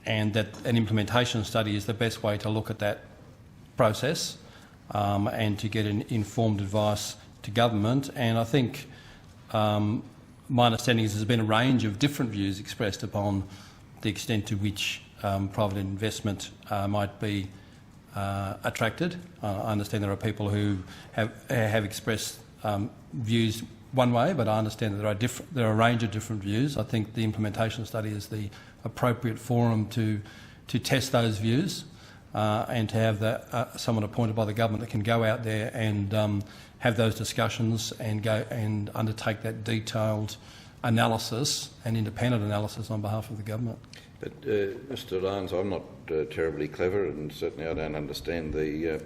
that an implementation study is the best way to look at that process and to get an informed advice to government. And I think my understanding is there's been a range of different views expressed upon the extent to which private investment might be attracted. I understand there are people who have expressed views one way, but I understand that there are a range of different views. I think the implementation study is the appropriate forum to test those views and to have someone appointed by the government that can go out there and have those discussions and go and undertake that detailed analysis and independent analysis on behalf of the government. But Mr Lyons, I'm not terribly clever, and certainly I don't understand the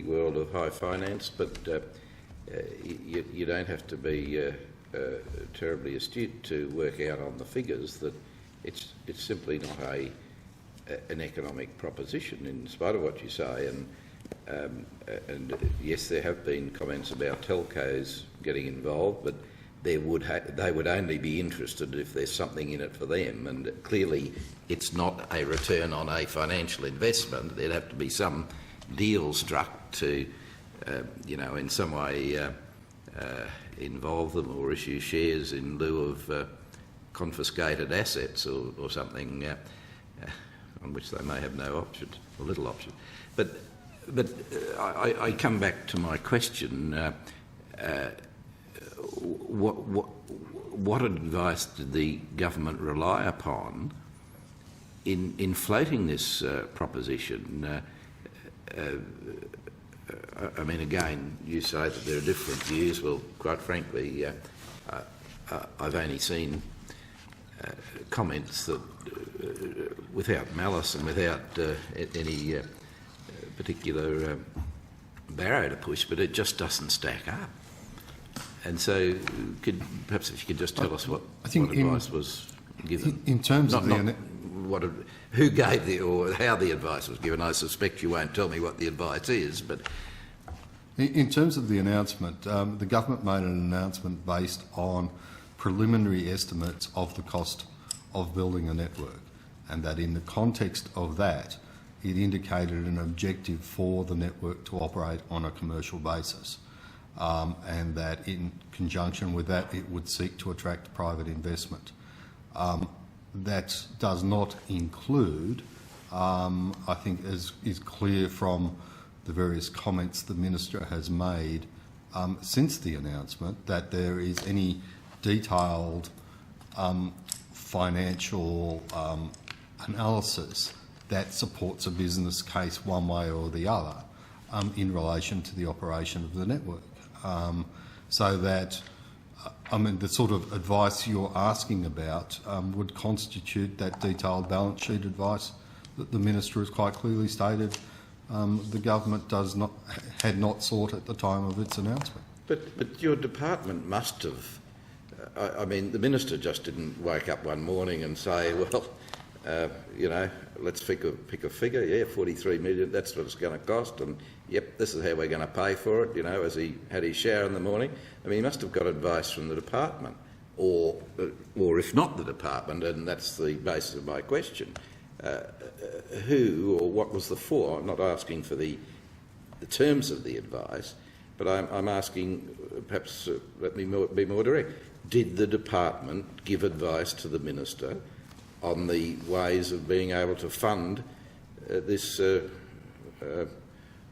world of high finance, but you don't have to be terribly astute to work out on the figures that it's simply not an economic proposition, in spite of what you say. And yes, there have been comments about telcos getting involved, but they would only be interested if there's something in it for them, and clearly it's not a return on a financial investment. There'd have to be some deal struck to, in some way involve them or issue shares in lieu of confiscated assets or something on which they may have no option, or little option. But I come back to my question. What advice did the government rely upon in floating this proposition? I mean, again, you say that there are different views. Well, quite frankly, I've only seen comments that, without malice and without any particular barrow to push, but it just doesn't stack up. And so, perhaps if you could just tell us what advice was given. In terms of who gave or how the advice was given. I suspect you won't tell me what the advice is, but in terms of the announcement, the government made an announcement based on preliminary estimates of the cost of building a network, and that in the context of that, it indicated an objective for the network to operate on a commercial basis. And that in conjunction with that, it would seek to attract private investment. That does not include, I think, as is clear from the various comments the Minister has made since the announcement, that there is any detailed financial analysis that supports a business case one way or the other in relation to the operation of the network. So that, the sort of advice you're asking about would constitute that detailed balance sheet advice that the Minister has quite clearly stated the government had not sought at the time of its announcement. But your department must have. I mean, the Minister just didn't wake up one morning and say, well, let's pick a figure. Yeah, 43 million. That's what it's going to cost, and yep, this is how we're going to pay for it. As he had his shower in the morning. I mean, he must have got advice from the department, or if not the department, and that's the basis of my question. Who or what was the for? I'm not asking for the terms of the advice, but I'm asking, perhaps let me be more direct. Did the department give advice to the Minister on the ways of being able to fund this,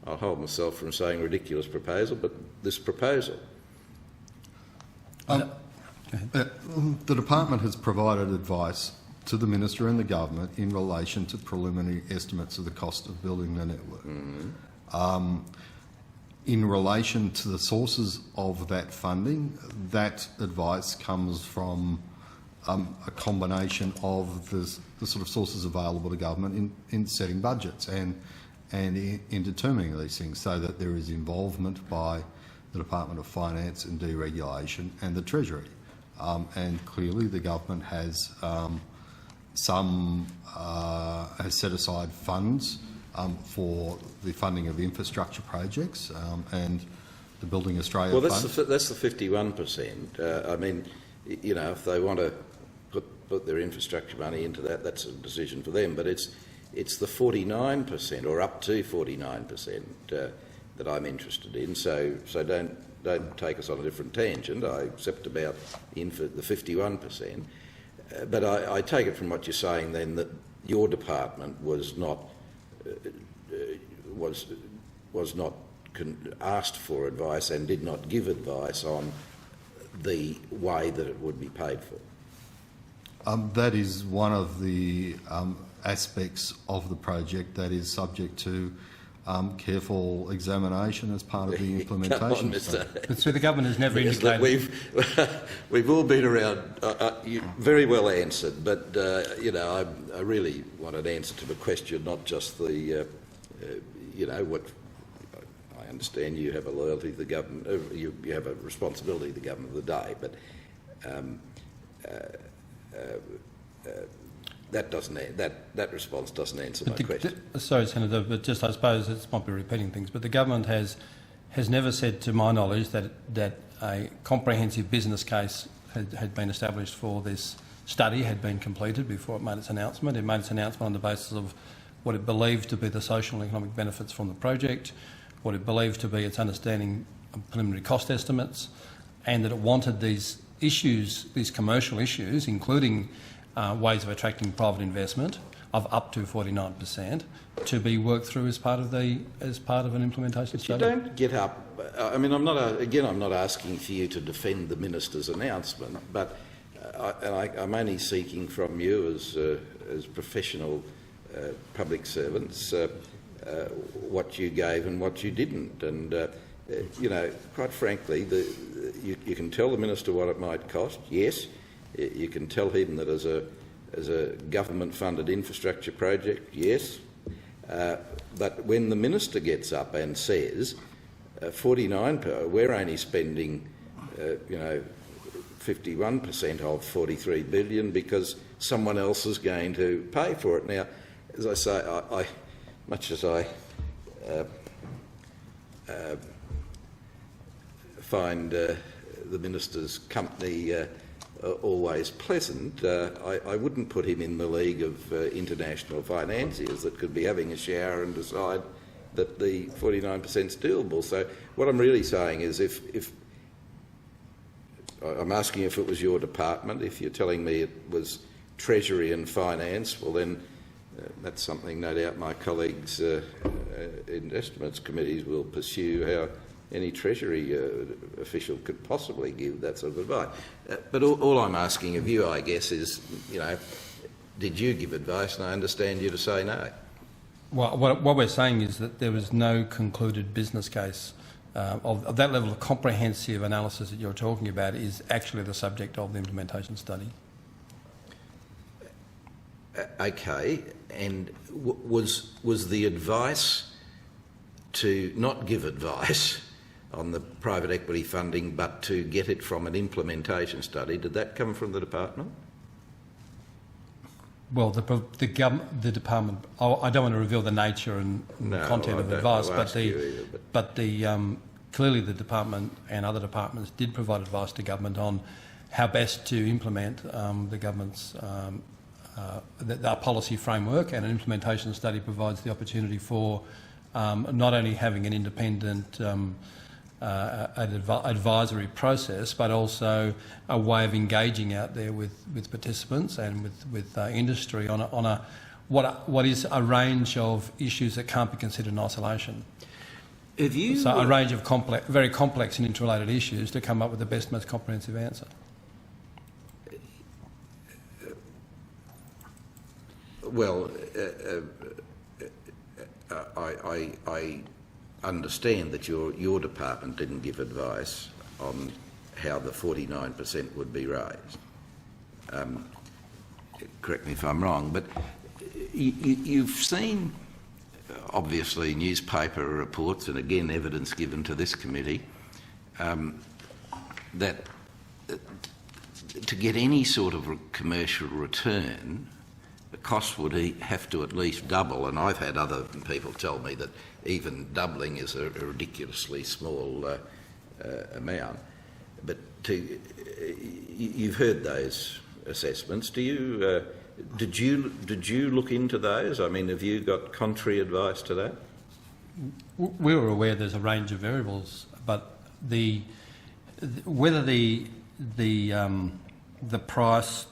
I'll hold myself from saying ridiculous proposal, but this proposal? The department has provided advice to the Minister and the government in relation to preliminary estimates of the cost of building the network. Mm-hmm. In relation to the sources of that funding, that advice comes from a combination of the sort of sources available to government in setting budgets and in determining these things, so that there is involvement by the Department of Finance and Deregulation and the Treasury. And clearly the government has has set aside funds for the funding of infrastructure projects and the Building Australia Fund. Well, that's the 51%. I mean, if they want to put their infrastructure money into that, that's a decision for them. But it's the 49% or up to 49% that I'm interested in. So don't take us on a different tangent. I accept about the 51%. But I take it from what you're saying then that your department was not asked for advice and did not give advice on the way that it would be paid for. That is one of the aspects of the project that is subject to careful examination as part of the implementation. Come on, Mr. So the government has never indicated... We've all been around, you very well answered, but, I really want an answer to the question, not just the, what... I understand you have a loyalty to the government, you have a responsibility to the government of the day, but that response doesn't answer my question. Sorry, Senator, but just I suppose it might be repeating things, but the government has never said, to my knowledge, that a comprehensive business case had been established for this study, had been completed before it made its announcement. It made its announcement on the basis of what it believed to be the social and economic benefits from the project, what it believed to be its understanding of preliminary cost estimates, and that it wanted these issues, these commercial issues, including ways of attracting private investment of up to 49%, to be worked through as part of an implementation study. You don't get up. I mean, I'm not asking for you to defend the Minister's announcement, but I'm only seeking from you as professional public servants what you gave and what you didn't. And quite frankly, you can tell the Minister what it might cost. Yes. You can tell him that as a government-funded infrastructure project, yes. But when the Minister gets up and says, 49%, we're only spending, 51% of 43 billion because someone else is going to pay for it. Now, as I say, much as I find the Minister's company always pleasant, I wouldn't put him in the league of international financiers that could be having a shower and decide that the 49% is doable. So what I'm really saying is if I'm asking if it was your department, if you're telling me it was Treasury and Finance, well then that's something no doubt my colleagues in estimates committees will pursue, how any Treasury official could possibly give that sort of advice. But all I'm asking of you, I guess, is, did you give advice? And I understand you to say no. Well, what we're saying is that there was no concluded business case of that level of comprehensive analysis that you're talking about is actually the subject of the implementation study. Okay, and was the advice to not give advice on the private equity funding, but to get it from an implementation study, did that come from the department? Well, the department. I don't want to reveal the nature and content of advice, but clearly the department and other departments did provide advice to government on how best to implement the government's our policy framework, and an implementation study provides the opportunity for not only having an independent advisory process, but also a way of engaging out there with participants and with industry on what is a range of issues that can't be considered in isolation. So a range of very complex and interrelated issues to come up with the best, most comprehensive answer. Well, I understand that your department didn't give advice on how the 49% would be raised. Correct me if I'm wrong, but you've seen, obviously, newspaper reports and again evidence given to this committee that to get any sort of commercial return, the cost would have to at least double, and I've had other people tell me that even doubling is a ridiculously small amount. But you've heard those assessments. Did you look into those? I mean, have you got contrary advice to that? We were aware there's a range of variables, but whether the price.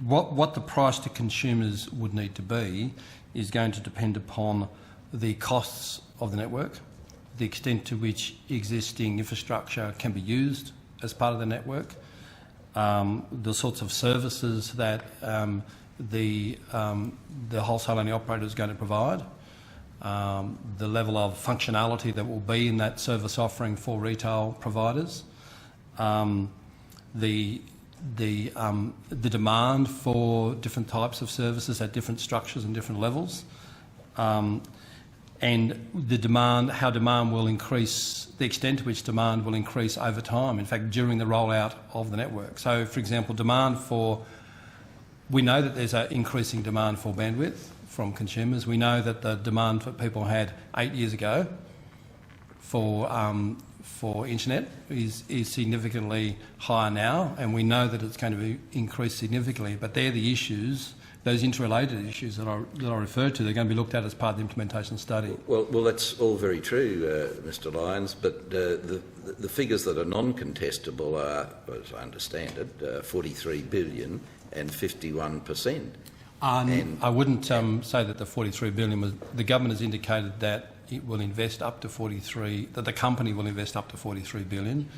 What the price to consumers would need to be is going to depend upon the costs of the network, the extent to which existing infrastructure can be used as part of the network, the sorts of services that the wholesale-only operator is going to provide, the level of functionality that will be in that service offering for retail providers, the demand for different types of services at different structures and different levels, and the demand, how demand will increase, the extent to which demand will increase over time, in fact, during the rollout of the network. So, for example, we know that there's an increasing demand for bandwidth from consumers. We know that the demand that people had 8 years ago for internet is significantly higher now, and we know that it's going to increase significantly. But they're the issues, those interrelated issues that I referred to. They're going to be looked at as part of the implementation study. Well, that's all very true, Mr. Lyons. But the figures that are non-contestable are, as I understand it, 43 billion and 51%. I wouldn't say that the 43 billion was. The government has indicated that it will invest up to 43. That the company will invest up to 43 billion,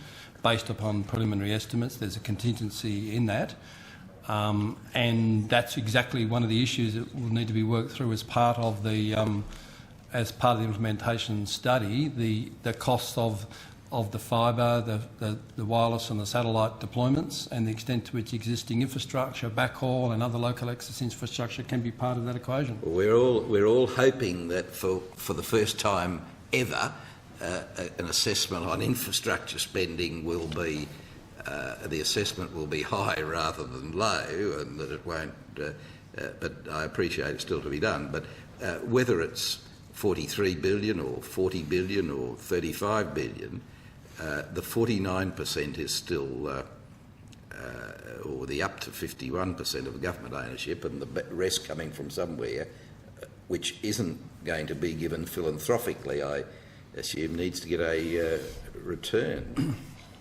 based upon preliminary estimates. There's a contingency in that, and that's exactly one of the issues that will need to be worked through as part of the implementation study. The costs of the fibre, the wireless and the satellite deployments, and the extent to which existing infrastructure, backhaul and other local access infrastructure can be part of that equation. Well, we're all hoping that for the first time ever, an assessment on infrastructure spending will be, the assessment will be high rather than low, and that it won't. But I appreciate it's still to be done. But whether it's 43 billion or 40 billion or 35 billion. The 49% is still, or the up to 51% of government ownership, and the rest coming from somewhere, which isn't going to be given philanthropically, I assume, needs to get a return.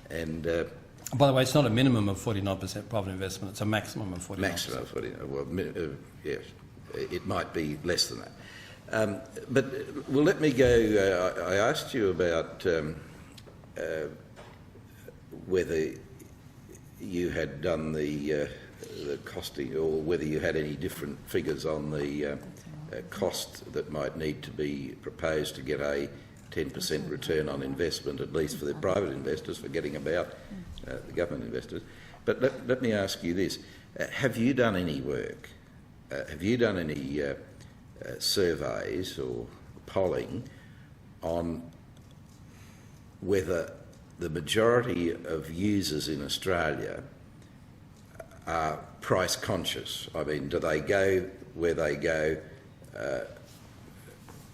And by the way, it's not a minimum of 49% private investment; it's a maximum of 49%. Maximum of 49%. Well, yes, it might be less than that. But let me go. I asked you about. Whether you had done the costing, or whether you had any different figures on the cost that might need to be proposed to get a 10% return on investment, at least for the private investors, forgetting about the government investors. But let me ask you this. Have you done any work have you done any surveys or polling on whether the majority of users in Australia are price conscious? I mean, do they go where they go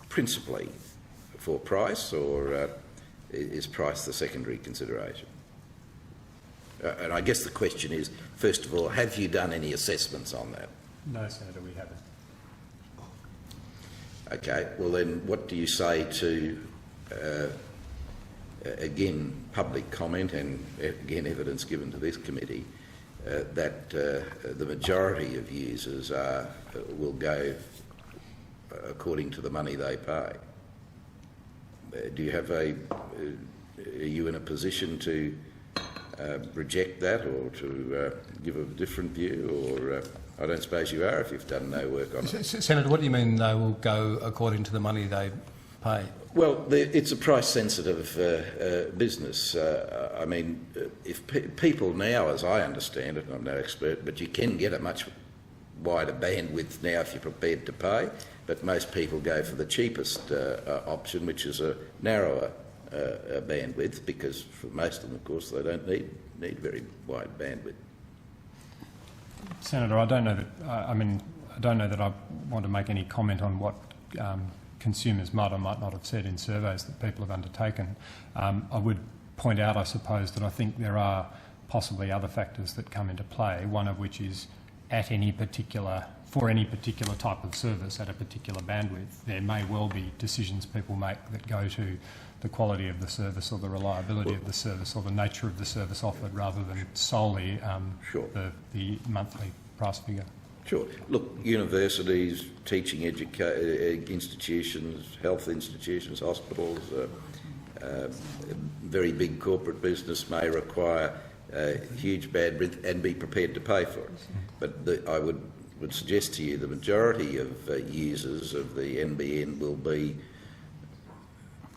principally for price, or is price the secondary consideration? And I guess the question is, first of all, have you done any assessments on that? No, Senator, we haven't. Okay, well then what do you say to, again, public comment and, again, evidence given to this committee that the majority of users will go according to the money they pay? Do you have are you in a position to reject that, or to give a different view, or I don't suppose you are if you've done no work on it. Senator, what do you mean they will go according to the money they pay? Well, it's a price-sensitive business. I mean, if people now, as I understand it, and I'm no expert, but you can get a much wider bandwidth now if you're prepared to pay, but most people go for the cheapest option, which is a narrower bandwidth, because for most of them, of course, they don't need very wide bandwidth. Senator, I don't know that. I don't know that I want to make any comment on what consumers might or might not have said in surveys that people have undertaken. I would point out, I suppose, that I think there are possibly other factors that come into play. One of which is for any particular type of service at a particular bandwidth, there may well be decisions people make that go to the quality of the service or the reliability of the service or the nature of the service offered, rather than solely the monthly price figure. Sure. Look, universities, teaching institutions, health institutions, hospitals, very big corporate business may require huge bandwidth and be prepared to pay for it. But I would suggest to you the majority of users of the NBN will be,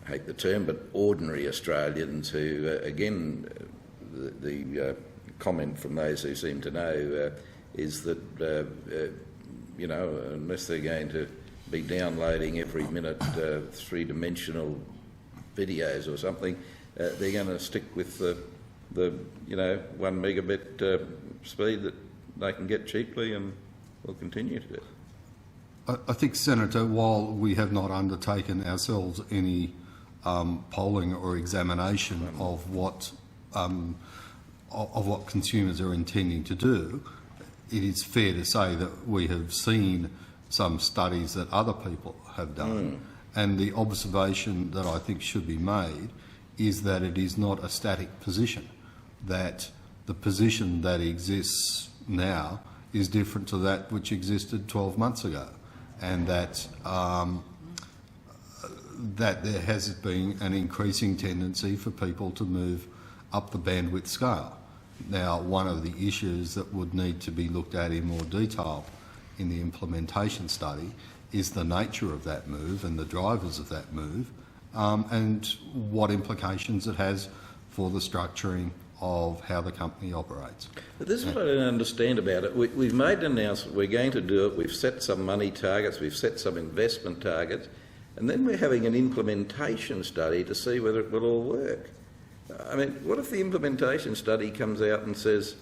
I hate the term, but ordinary Australians who, again, the comment from those who seem to know is that, you know, unless they're going to be downloading every minute three-dimensional videos or something, they're going to stick with the 1 megabit speed that they can get cheaply, and will continue to do. I think, Senator, while we have not undertaken ourselves any polling or examination of what consumers are intending to do, it is fair to say that we have seen some studies that other people have done, and the observation that I think should be made is that it is not a static position, that the position that exists now is different to that which existed 12 months ago, and that that there has been an increasing tendency for people to move up the bandwidth scale. Now, one of the issues that would need to be looked at in more detail in the implementation study is the nature of that move and the drivers of that move, and what implications it has for the structuring of how the company operates. But this is what I don't understand about it. We've made an announcement, we're going to do it, we've set some money targets, we've set some investment targets, and then we're having an implementation study to see whether it will all work. I mean, what if the implementation study comes out and says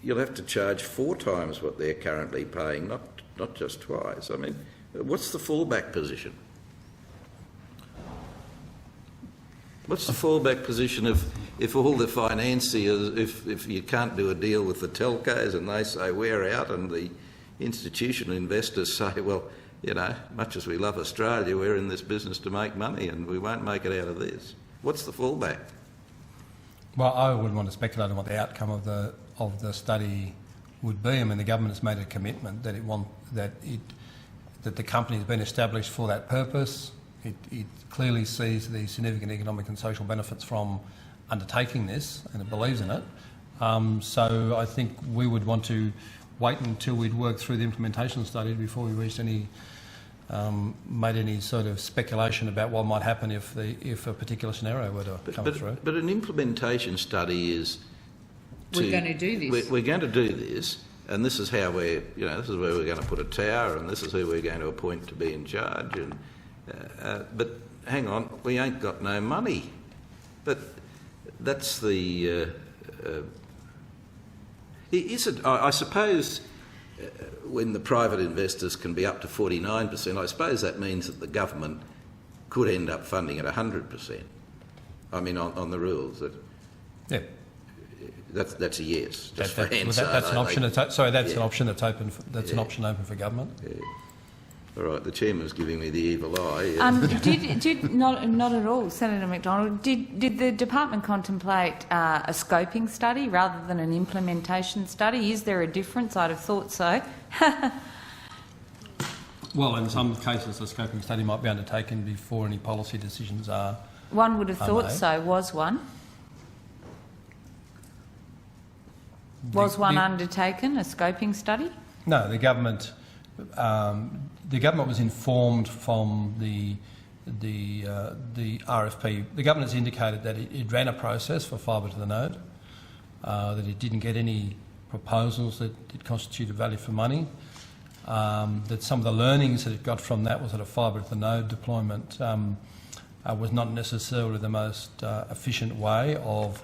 you'll have to charge 4 times what they're currently paying, not just twice? I mean, what's the fallback position? What's the fallback position if all the financiers, if you can't do a deal with the telcos and they say we're out, and the institutional investors say, well, you know, much as we love Australia, we're in this business to make money and we won't make it out of this. What's the fallback? Well, I wouldn't want to speculate on what the outcome of the study would be. I mean, the government has made a commitment that that the company has been established for that purpose. It clearly sees the significant economic and social benefits from undertaking this, and it believes in it. So I think we would want to wait until we'd worked through the implementation study before we reached made any sort of speculation about what might happen if a particular scenario were to come through. But an implementation study is... We're going to do this. We're going to do this, and this is how we're, this is where we're going to put a tower, and this is who we're going to appoint to be in charge. And but hang on, we ain't got no money. But that's the. Is it? I suppose when the private investors can be up to 49%, I suppose that means that the government could end up funding at 100%. I mean, on the rules. Yeah. That's a yes. That's an option. An option that's open. An option open for government. Yeah. All right. The chairman's giving me the evil eye. Not at all, Senator McDonald. Did the department contemplate a scoping study rather than an implementation study? Is there a difference? I'd have thought so. Well, in some cases, a scoping study might be undertaken before any policy decisions are. One would have thought made. so. Was one? Was one undertaken, a scoping study? No, the government was informed from the RFP. The government has indicated that it ran a process for fibre to the node, that it didn't get any proposals that did constitute value for money, that some of the learnings that it got from that was that a fibre to the node deployment was not necessarily the most efficient way of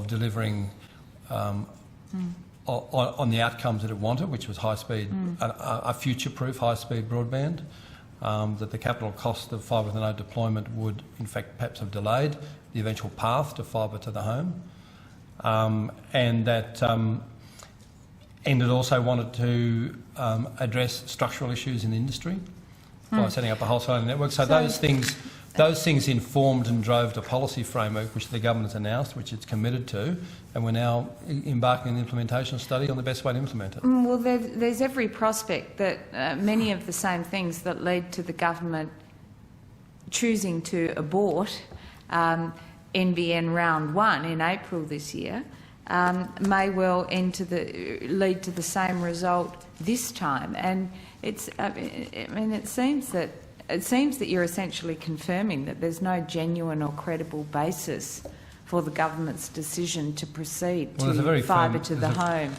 delivering on the outcomes that it wanted, which was high-speed, a future-proof high-speed broadband, that the capital cost of fibre to the node deployment would, in fact, perhaps have delayed the eventual path to fibre to the home, and it also wanted to address structural issues in the industry by setting up a wholesaling network. So those things informed and drove the policy framework which the government has announced, which it's committed to, and we're now embarking on the implementation study on the best way to implement it. Well, there's every prospect that many of the same things that led to the government choosing to abort NBN round 1 in April this year may well lead to the same result this time. And it seems that you're essentially confirming that there's no genuine or credible basis for the government's decision to proceed to fibre to the home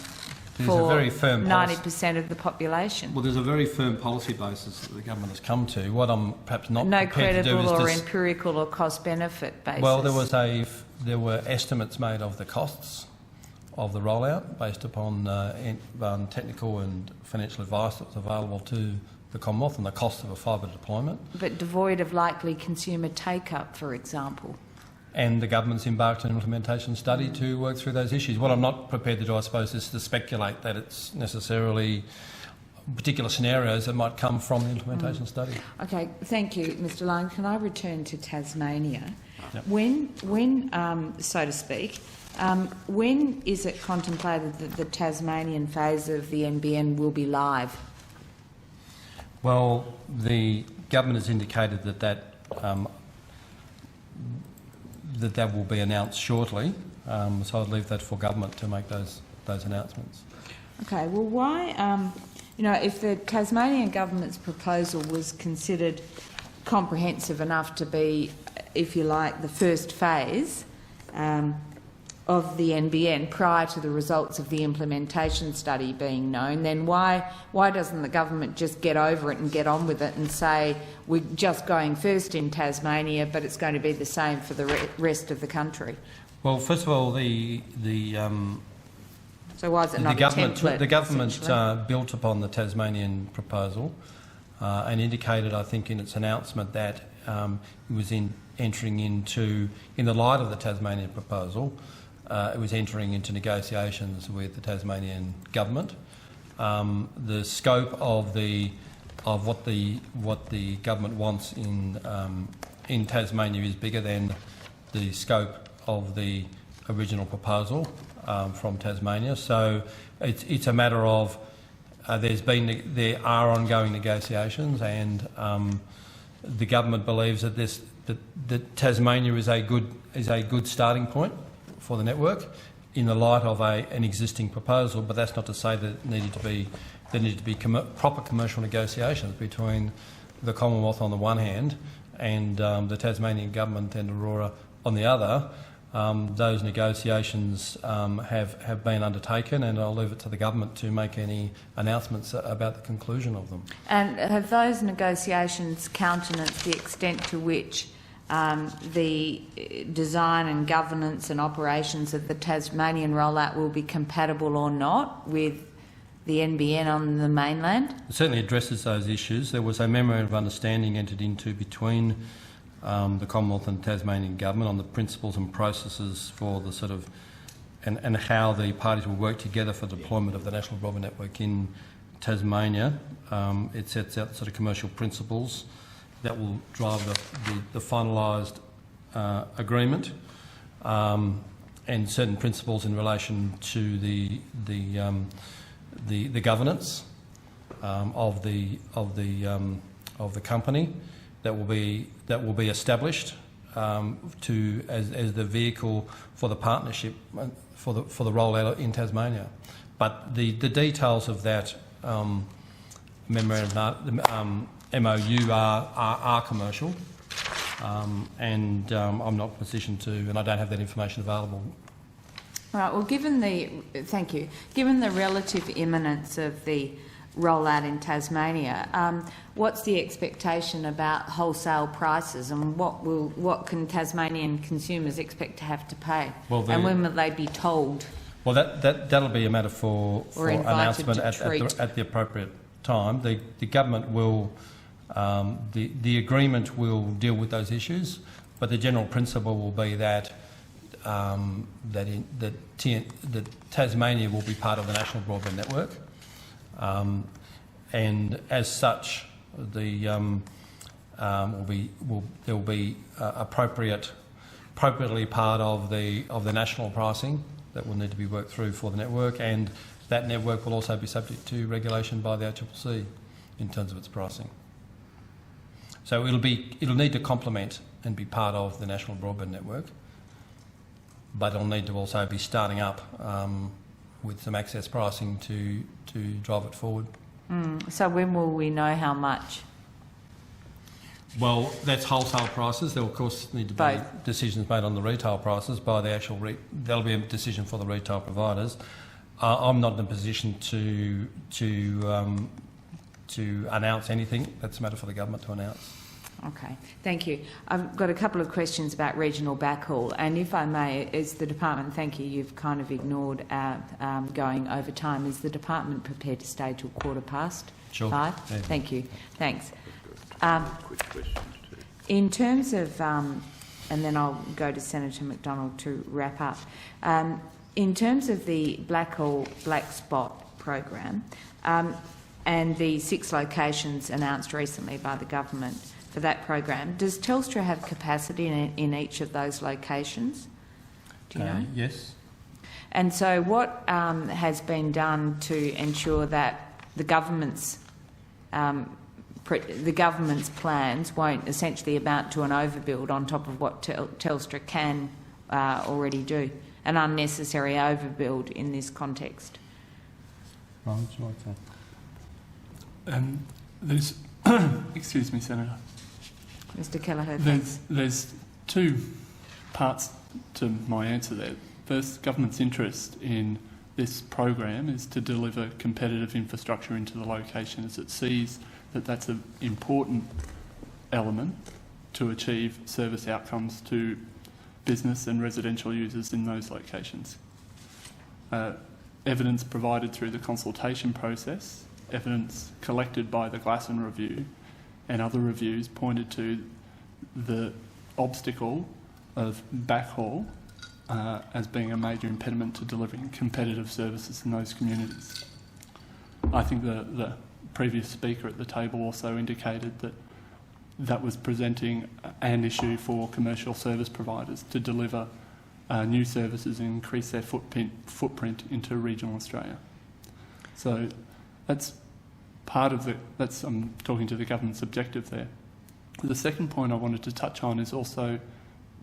for 90% of the population. Well, there's a very firm policy basis that the government has come to. What I'm perhaps not no prepared to do is credible or empirical or cost-benefit basis. Well, there were estimates made of the costs of the rollout based upon technical and financial advice that was available to the Commonwealth and the cost of a fibre deployment. But devoid of likely consumer take-up, for example. And the government's embarked on an implementation study to work through those issues. What I'm not prepared to do, I suppose, is to speculate that it's necessarily particular scenarios that might come from the implementation study. Okay, thank you, Mr Lyon. Can I return to Tasmania? Yep. When, so to speak, when is it contemplated that the Tasmanian phase of the NBN will be live? Well, the government has indicated that will be announced shortly, so I'd leave that for government to make those announcements. Okay, well, why, if the Tasmanian government's proposal was considered comprehensive enough to be, if you like, the first phase of the NBN prior to the results of the implementation study being known, then why doesn't the government just get over it and get on with it and say we're just going first in Tasmania, but it's going to be the same for the rest of the country? Well, first of all, so why is it not a template? The government built upon the Tasmanian proposal and indicated, I think, in its announcement that it was entering into, in the light of the Tasmanian proposal, it was entering into negotiations with the Tasmanian government. The scope of what the government wants in Tasmania is bigger than the scope of the original proposal from Tasmania. So it's a matter of there are ongoing negotiations, and the government believes that Tasmania is a good starting point for the network in the light of an existing proposal, but that's not to say that there needed to be proper commercial negotiations between the Commonwealth on the one hand and the Tasmanian government and Aurora on the other Those negotiations have been undertaken, and I'll leave it to the government to make any announcements about the conclusion of them. And have those negotiations countenanced the extent to which the design and governance and operations of the Tasmanian rollout will be compatible or not with the NBN on the mainland? It certainly addresses those issues. There was a memorandum of understanding entered into between the Commonwealth and Tasmanian Government on the principles and processes for the sort of and how the parties will work together for the deployment of the national broadband network in Tasmania. It sets out sort of commercial principles that will drive the finalised agreement, and certain principles in relation to the governance of the company that will be established as the vehicle for the partnership for the rollout in Tasmania. But the details of that memorandum MOU are commercial, and I'm not in a position to, and I don't have that information available. All right. Well, given the relative imminence of the rollout in Tasmania, what's the expectation about wholesale prices, and what can Tasmanian consumers expect to have to pay? Well, and when will they be told? Well, that'll be a matter for announcement at the appropriate time. The government will. The agreement will deal with those issues, but the general principle will be that that Tasmania will be part of the national broadband network, and as such, there will be appropriately part of the national pricing that will need to be worked through for the network, and that network will also be subject to regulation by the ACCC in terms of its pricing. So it'll need to complement and be part of the national broadband network, but it'll need to also be starting up with some access pricing to drive it forward. So when will we know how much? Well, that's wholesale prices. There will, of course, need to be decisions made on the retail prices by the actual. There'll be a decision for the retail providers. I'm not in a position to announce anything. That's a matter for the government to announce. Okay, thank you. I've got a couple of questions about regional backhaul, and if I may, is the department, thank you, you've kind of ignored our going over time. Is the department prepared to stay till 5:15? Sure. Yeah. Thank you. Thanks. In terms of, and then I'll go to Senator McDonald to wrap up. In terms of the Blackall Black Spot program and the 6 locations announced recently by the government for that program, does Telstra have capacity in each of those locations? Do you know? Yes. And so what has been done to ensure that the government's plans won't essentially amount to an overbuild on top of what Telstra can already do, an unnecessary overbuild in this context? Rowan, would you like to? There's, excuse me, Senator. Mr. Kelleher, there's 2 parts to my answer there. First, government's interest in this program is to deliver competitive infrastructure into the location, as it sees that that's an important element to achieve service outcomes to business and residential users in those locations. Evidence provided through the consultation process, evidence collected by the Glasson Review and other reviews pointed to the obstacle of backhaul as being a major impediment to delivering competitive services in those communities. I think the previous speaker at the table also indicated that that was presenting an issue for commercial service providers to deliver new services and increase their footprint into regional Australia. So that's part of I'm talking to the government's objective there. The second point I wanted to touch on is also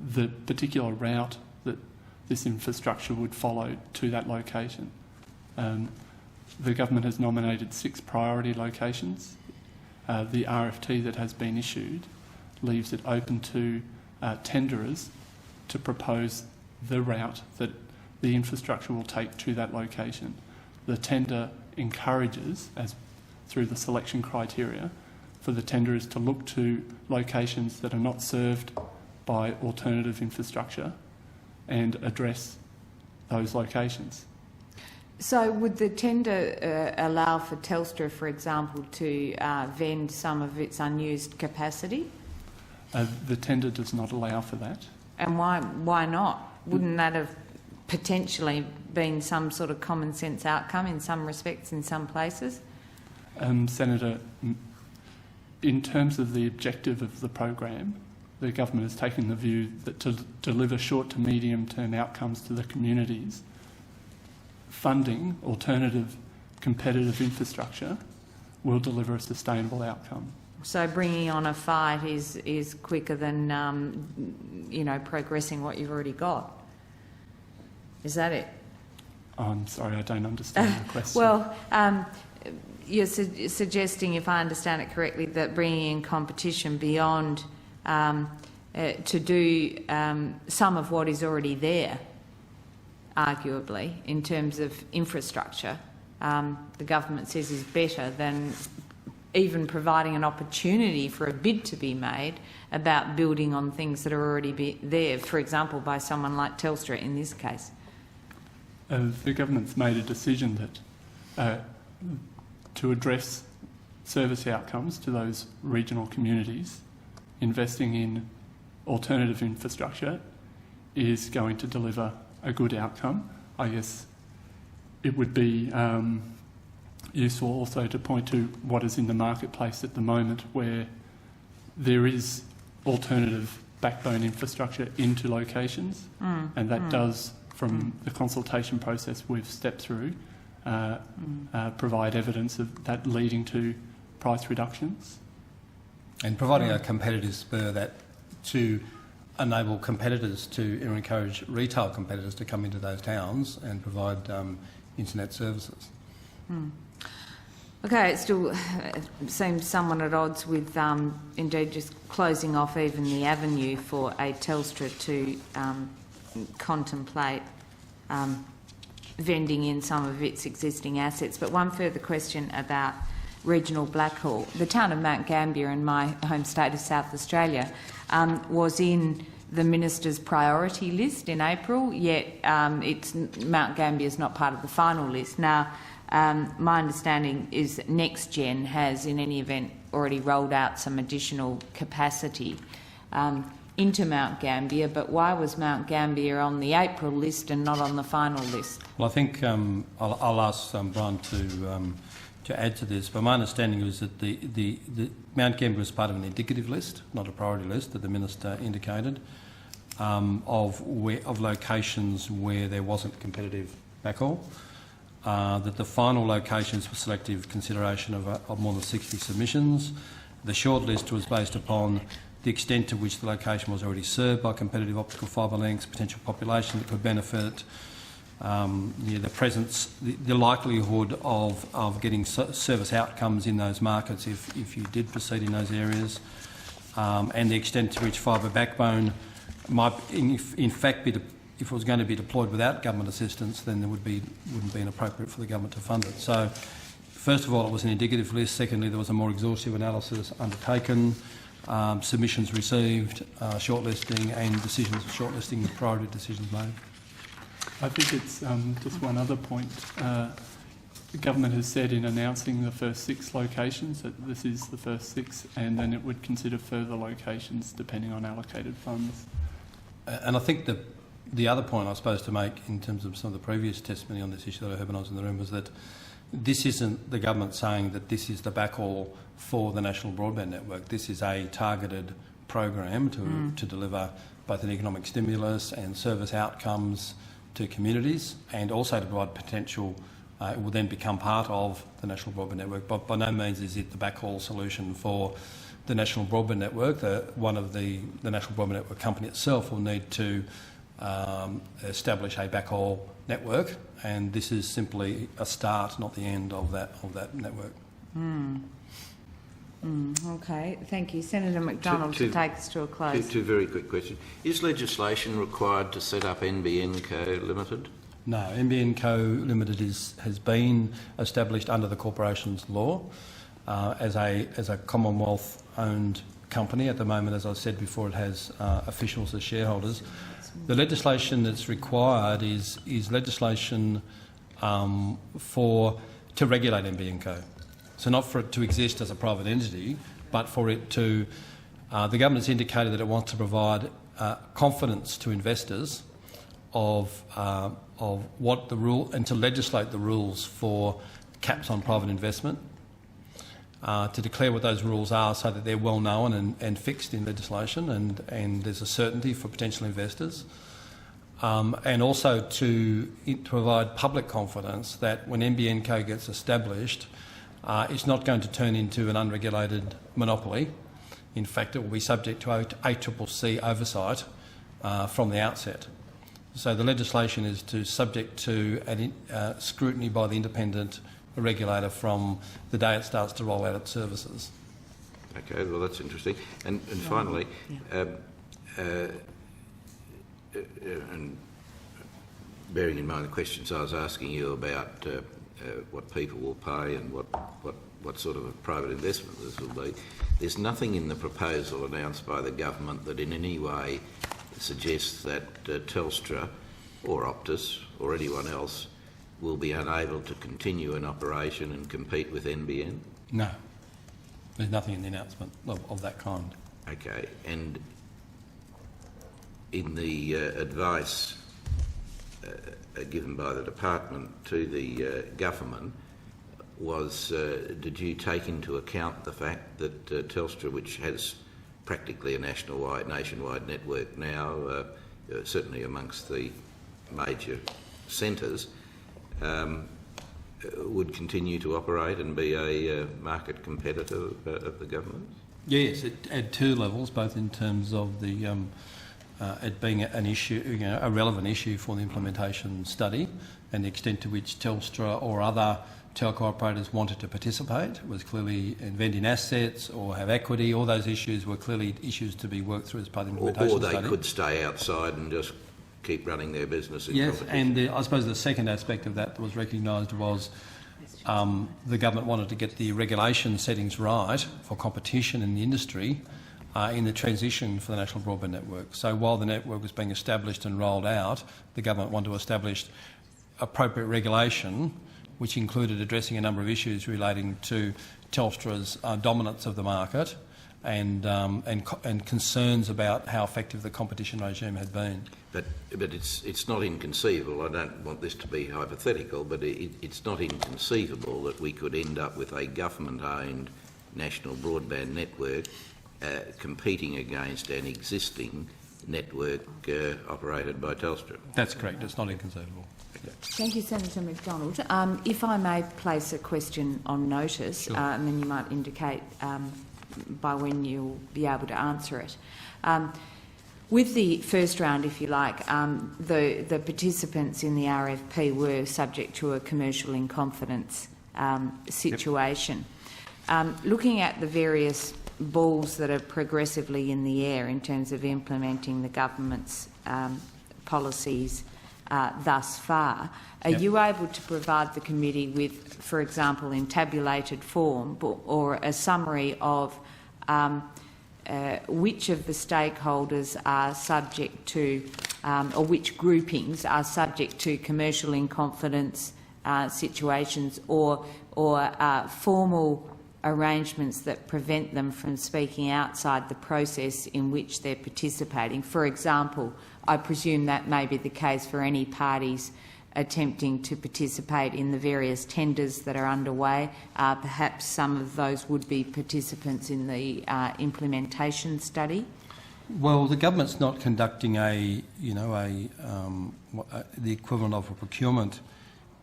the particular route that this infrastructure would follow to that location. The government has nominated 6 priority locations. The RFT that has been issued leaves it open to tenderers to propose the route that the infrastructure will take to that location. The tender encourages, as through the selection criteria, for the tenderers to look to locations that are not served by alternative infrastructure and address those locations. So would the tender allow for Telstra, for example, to vend some of its unused capacity? The tender does not allow for that. And why not? Wouldn't that have potentially been some sort of common sense outcome in some respects in some places? Senator, in terms of the objective of the program, the government has taken the view that to deliver short to medium term outcomes to the communities, funding alternative competitive infrastructure will deliver a sustainable outcome. So bringing on a fight is quicker than progressing what you've already got. Is that it? I'm sorry, I don't understand the question. Well, you're suggesting, if I understand it correctly, that bringing in competition beyond to do some of what is already there, arguably, in terms of infrastructure, the government says is better than even providing an opportunity for a bid to be made about building on things that are already there, for example, by someone like Telstra in this case. The government's made a decision that to address service outcomes to those regional communities, investing in alternative infrastructure is going to deliver a good outcome. I guess it would be useful also to point to what is in the marketplace at the moment, where there is alternative backbone infrastructure into locations, and that does, from the consultation process we've stepped through, provide evidence of that leading to price reductions. And providing a competitive spur that to enable competitors to encourage retail competitors to come into those towns and provide internet services. Okay, it still seems somewhat at odds with indeed just closing off even the avenue for a Telstra to contemplate vending in some of its existing assets. But one further question about regional blackhaul. The town of Mount Gambier in my home state of South Australia was in the minister's priority list in April, yet Mount Gambier is not part of the final list. Now, my understanding is that NextGen has, in any event, already rolled out some additional capacity into Mount Gambier, but why was Mount Gambier on the April list and not on the final list? Well, I think I'll ask Brian to add to this, but my understanding is that the Mount Gambier was part of an indicative list, not a priority list, that the minister indicated, of locations where there wasn't competitive backhaul. That the final locations were selective consideration of more than 60 submissions. The short list was based upon the extent to which the location was already served by competitive optical fibre links, potential population that could benefit, the presence, the likelihood of getting service outcomes in those markets if you did proceed in those areas, and the extent to which fibre backbone might, in fact, be if it was going to be deployed without government assistance, then there wouldn't be inappropriate for the government to fund it. So, first of all, it was an indicative list. Secondly, there was a more exhaustive analysis undertaken, submissions received, shortlisting, and shortlisting priority decisions made. I think it's just one other point. The government has said in announcing the first 6 locations that this is the first 6, and then it would consider further locations depending on allocated funds. And I think the other point I suppose to make in terms of some of the previous testimony on this issue that I heard when I was in the room was that this isn't the government saying that this is the backhaul for the national broadband network. This is a targeted program to deliver both an economic stimulus and service outcomes to communities, and also to provide potential. It will then become part of the national broadband network. But by no means is it the backhaul solution for the national broadband network. The national broadband network company itself will need to establish a backhaul network, and this is simply a start, not the end of that network. Okay, thank you. Senator McDonald to take us to a close. Two very quick questions. Is legislation required to set up NBN Co Limited? No, NBN Co Limited has been established under the Corporations Law as a Commonwealth-owned company. At the moment, as I said before, it has officials as shareholders. The legislation that's required is legislation to regulate NBN Co. So not for it to exist as a private entity, but for it to... the government's indicated that it wants to provide confidence to investors of what the rule, and to legislate the rules for caps on private investment, to declare what those rules are so that they're well known and fixed in legislation, and there's a certainty for potential investors, and also to provide public confidence that when NBN Co gets established, it's not going to turn into an unregulated monopoly. In fact, it will be subject to ACCC oversight from the outset. So the legislation is subject to scrutiny by the independent regulator from the day it starts to roll out its services. Okay, well that's interesting. And finally, and bearing in mind the questions I was asking you about what people will pay and what sort of a private investment this will be, there's nothing in the proposal announced by the government that in any way suggests that Telstra or Optus or anyone else will be unable to continue an operation and compete with NBN? No. There's nothing in the announcement of that kind. Okay, and in the advice given by the department to the government, did you take into account the fact that Telstra, which has practically a nationwide network now, certainly amongst the major centres, would continue to operate and be a market competitor of the government? Yes, at two levels, both in terms of the it being an issue, a relevant issue for the implementation study, and the extent to which Telstra or other telco operators wanted to participate was clearly vending assets or have equity. All those issues were clearly issues to be worked through as part of the implementation study. Or they could stay outside and just keep running their business in competition. Yes, and I suppose the second aspect of that was recognised was the government wanted to get the regulation settings right for competition in the industry in the transition for the National Broadband Network. So while the network was being established and rolled out, the government wanted to establish appropriate regulation, which included addressing a number of issues relating to Telstra's dominance of the market and concerns about how effective the competition regime had been. But it's not inconceivable. I don't want this to be hypothetical, but it's not inconceivable that we could end up with a government-owned national broadband network competing against an existing network operated by Telstra. That's correct. It's not inconceivable. Thank you, Senator McDonald. If I may place a question on notice, sure. And then you might indicate by when you'll be able to answer it. With the first round, if you like, the participants in the RFP were subject to a commercial in confidence situation. Yep. Looking at the various balls that are progressively in the air in terms of implementing the government's policies thus far, are you able to provide the committee with, for example, in tabulated form or a summary of which of the stakeholders are subject to, or which groupings are subject to commercial in confidence situations or formal arrangements that prevent them from speaking outside the process in which they're participating? For example, I presume that may be the case for any parties attempting to participate in the various tenders that are underway. Perhaps some of those would be participants in the implementation study. Well, the government's not conducting the equivalent of a procurement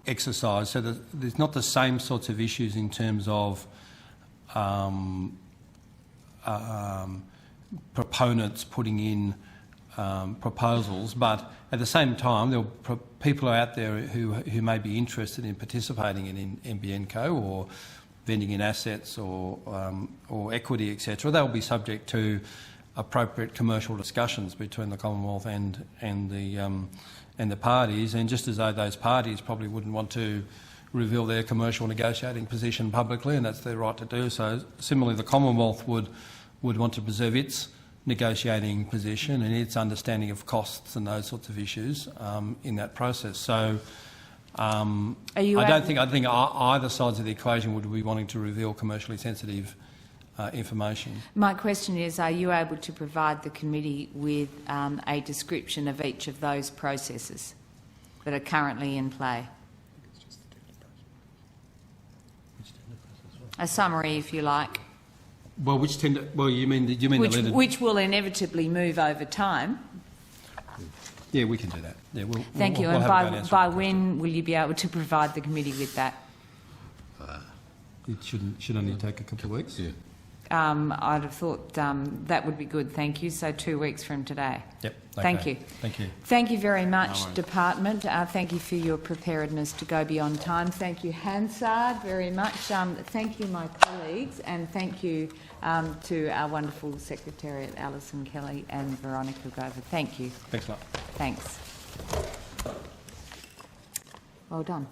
exercise, so there's not the same sorts of issues in terms of proponents putting in proposals, but at the same time, people are out there who may be interested in participating in NBN Co or vending in assets or equity, etc., they'll be subject to appropriate commercial discussions between the Commonwealth and the parties. And just as though those parties probably wouldn't want to reveal their commercial negotiating position publicly, and that's their right to do so, similarly the Commonwealth would want to preserve its negotiating position and its understanding of costs and those sorts of issues in that process. So I think either sides of the equation would be wanting to reveal commercially sensitive information. My question is, are you able to provide the committee with a description of each of those processes that are currently in play? A summary, if you like. Well, which tender? Well, you mean the letter? Which will inevitably move over time. Yeah, we can do that. Yeah, Thank you. And by when will you be able to provide the committee with that? It should only take a couple of weeks. Yeah. I'd have thought that would be good. Thank you. So 2 weeks from today. Yep. Okay. Thank you. Thank you. Thank you very much, Department. Thank you for your preparedness to go beyond time. Thank you, Hansard, very much. Thank you, my colleagues, and thank you to our wonderful Secretariat, Alison Kelly and Veronica Grover. Thank you. Thanks a lot. Thanks. Well done.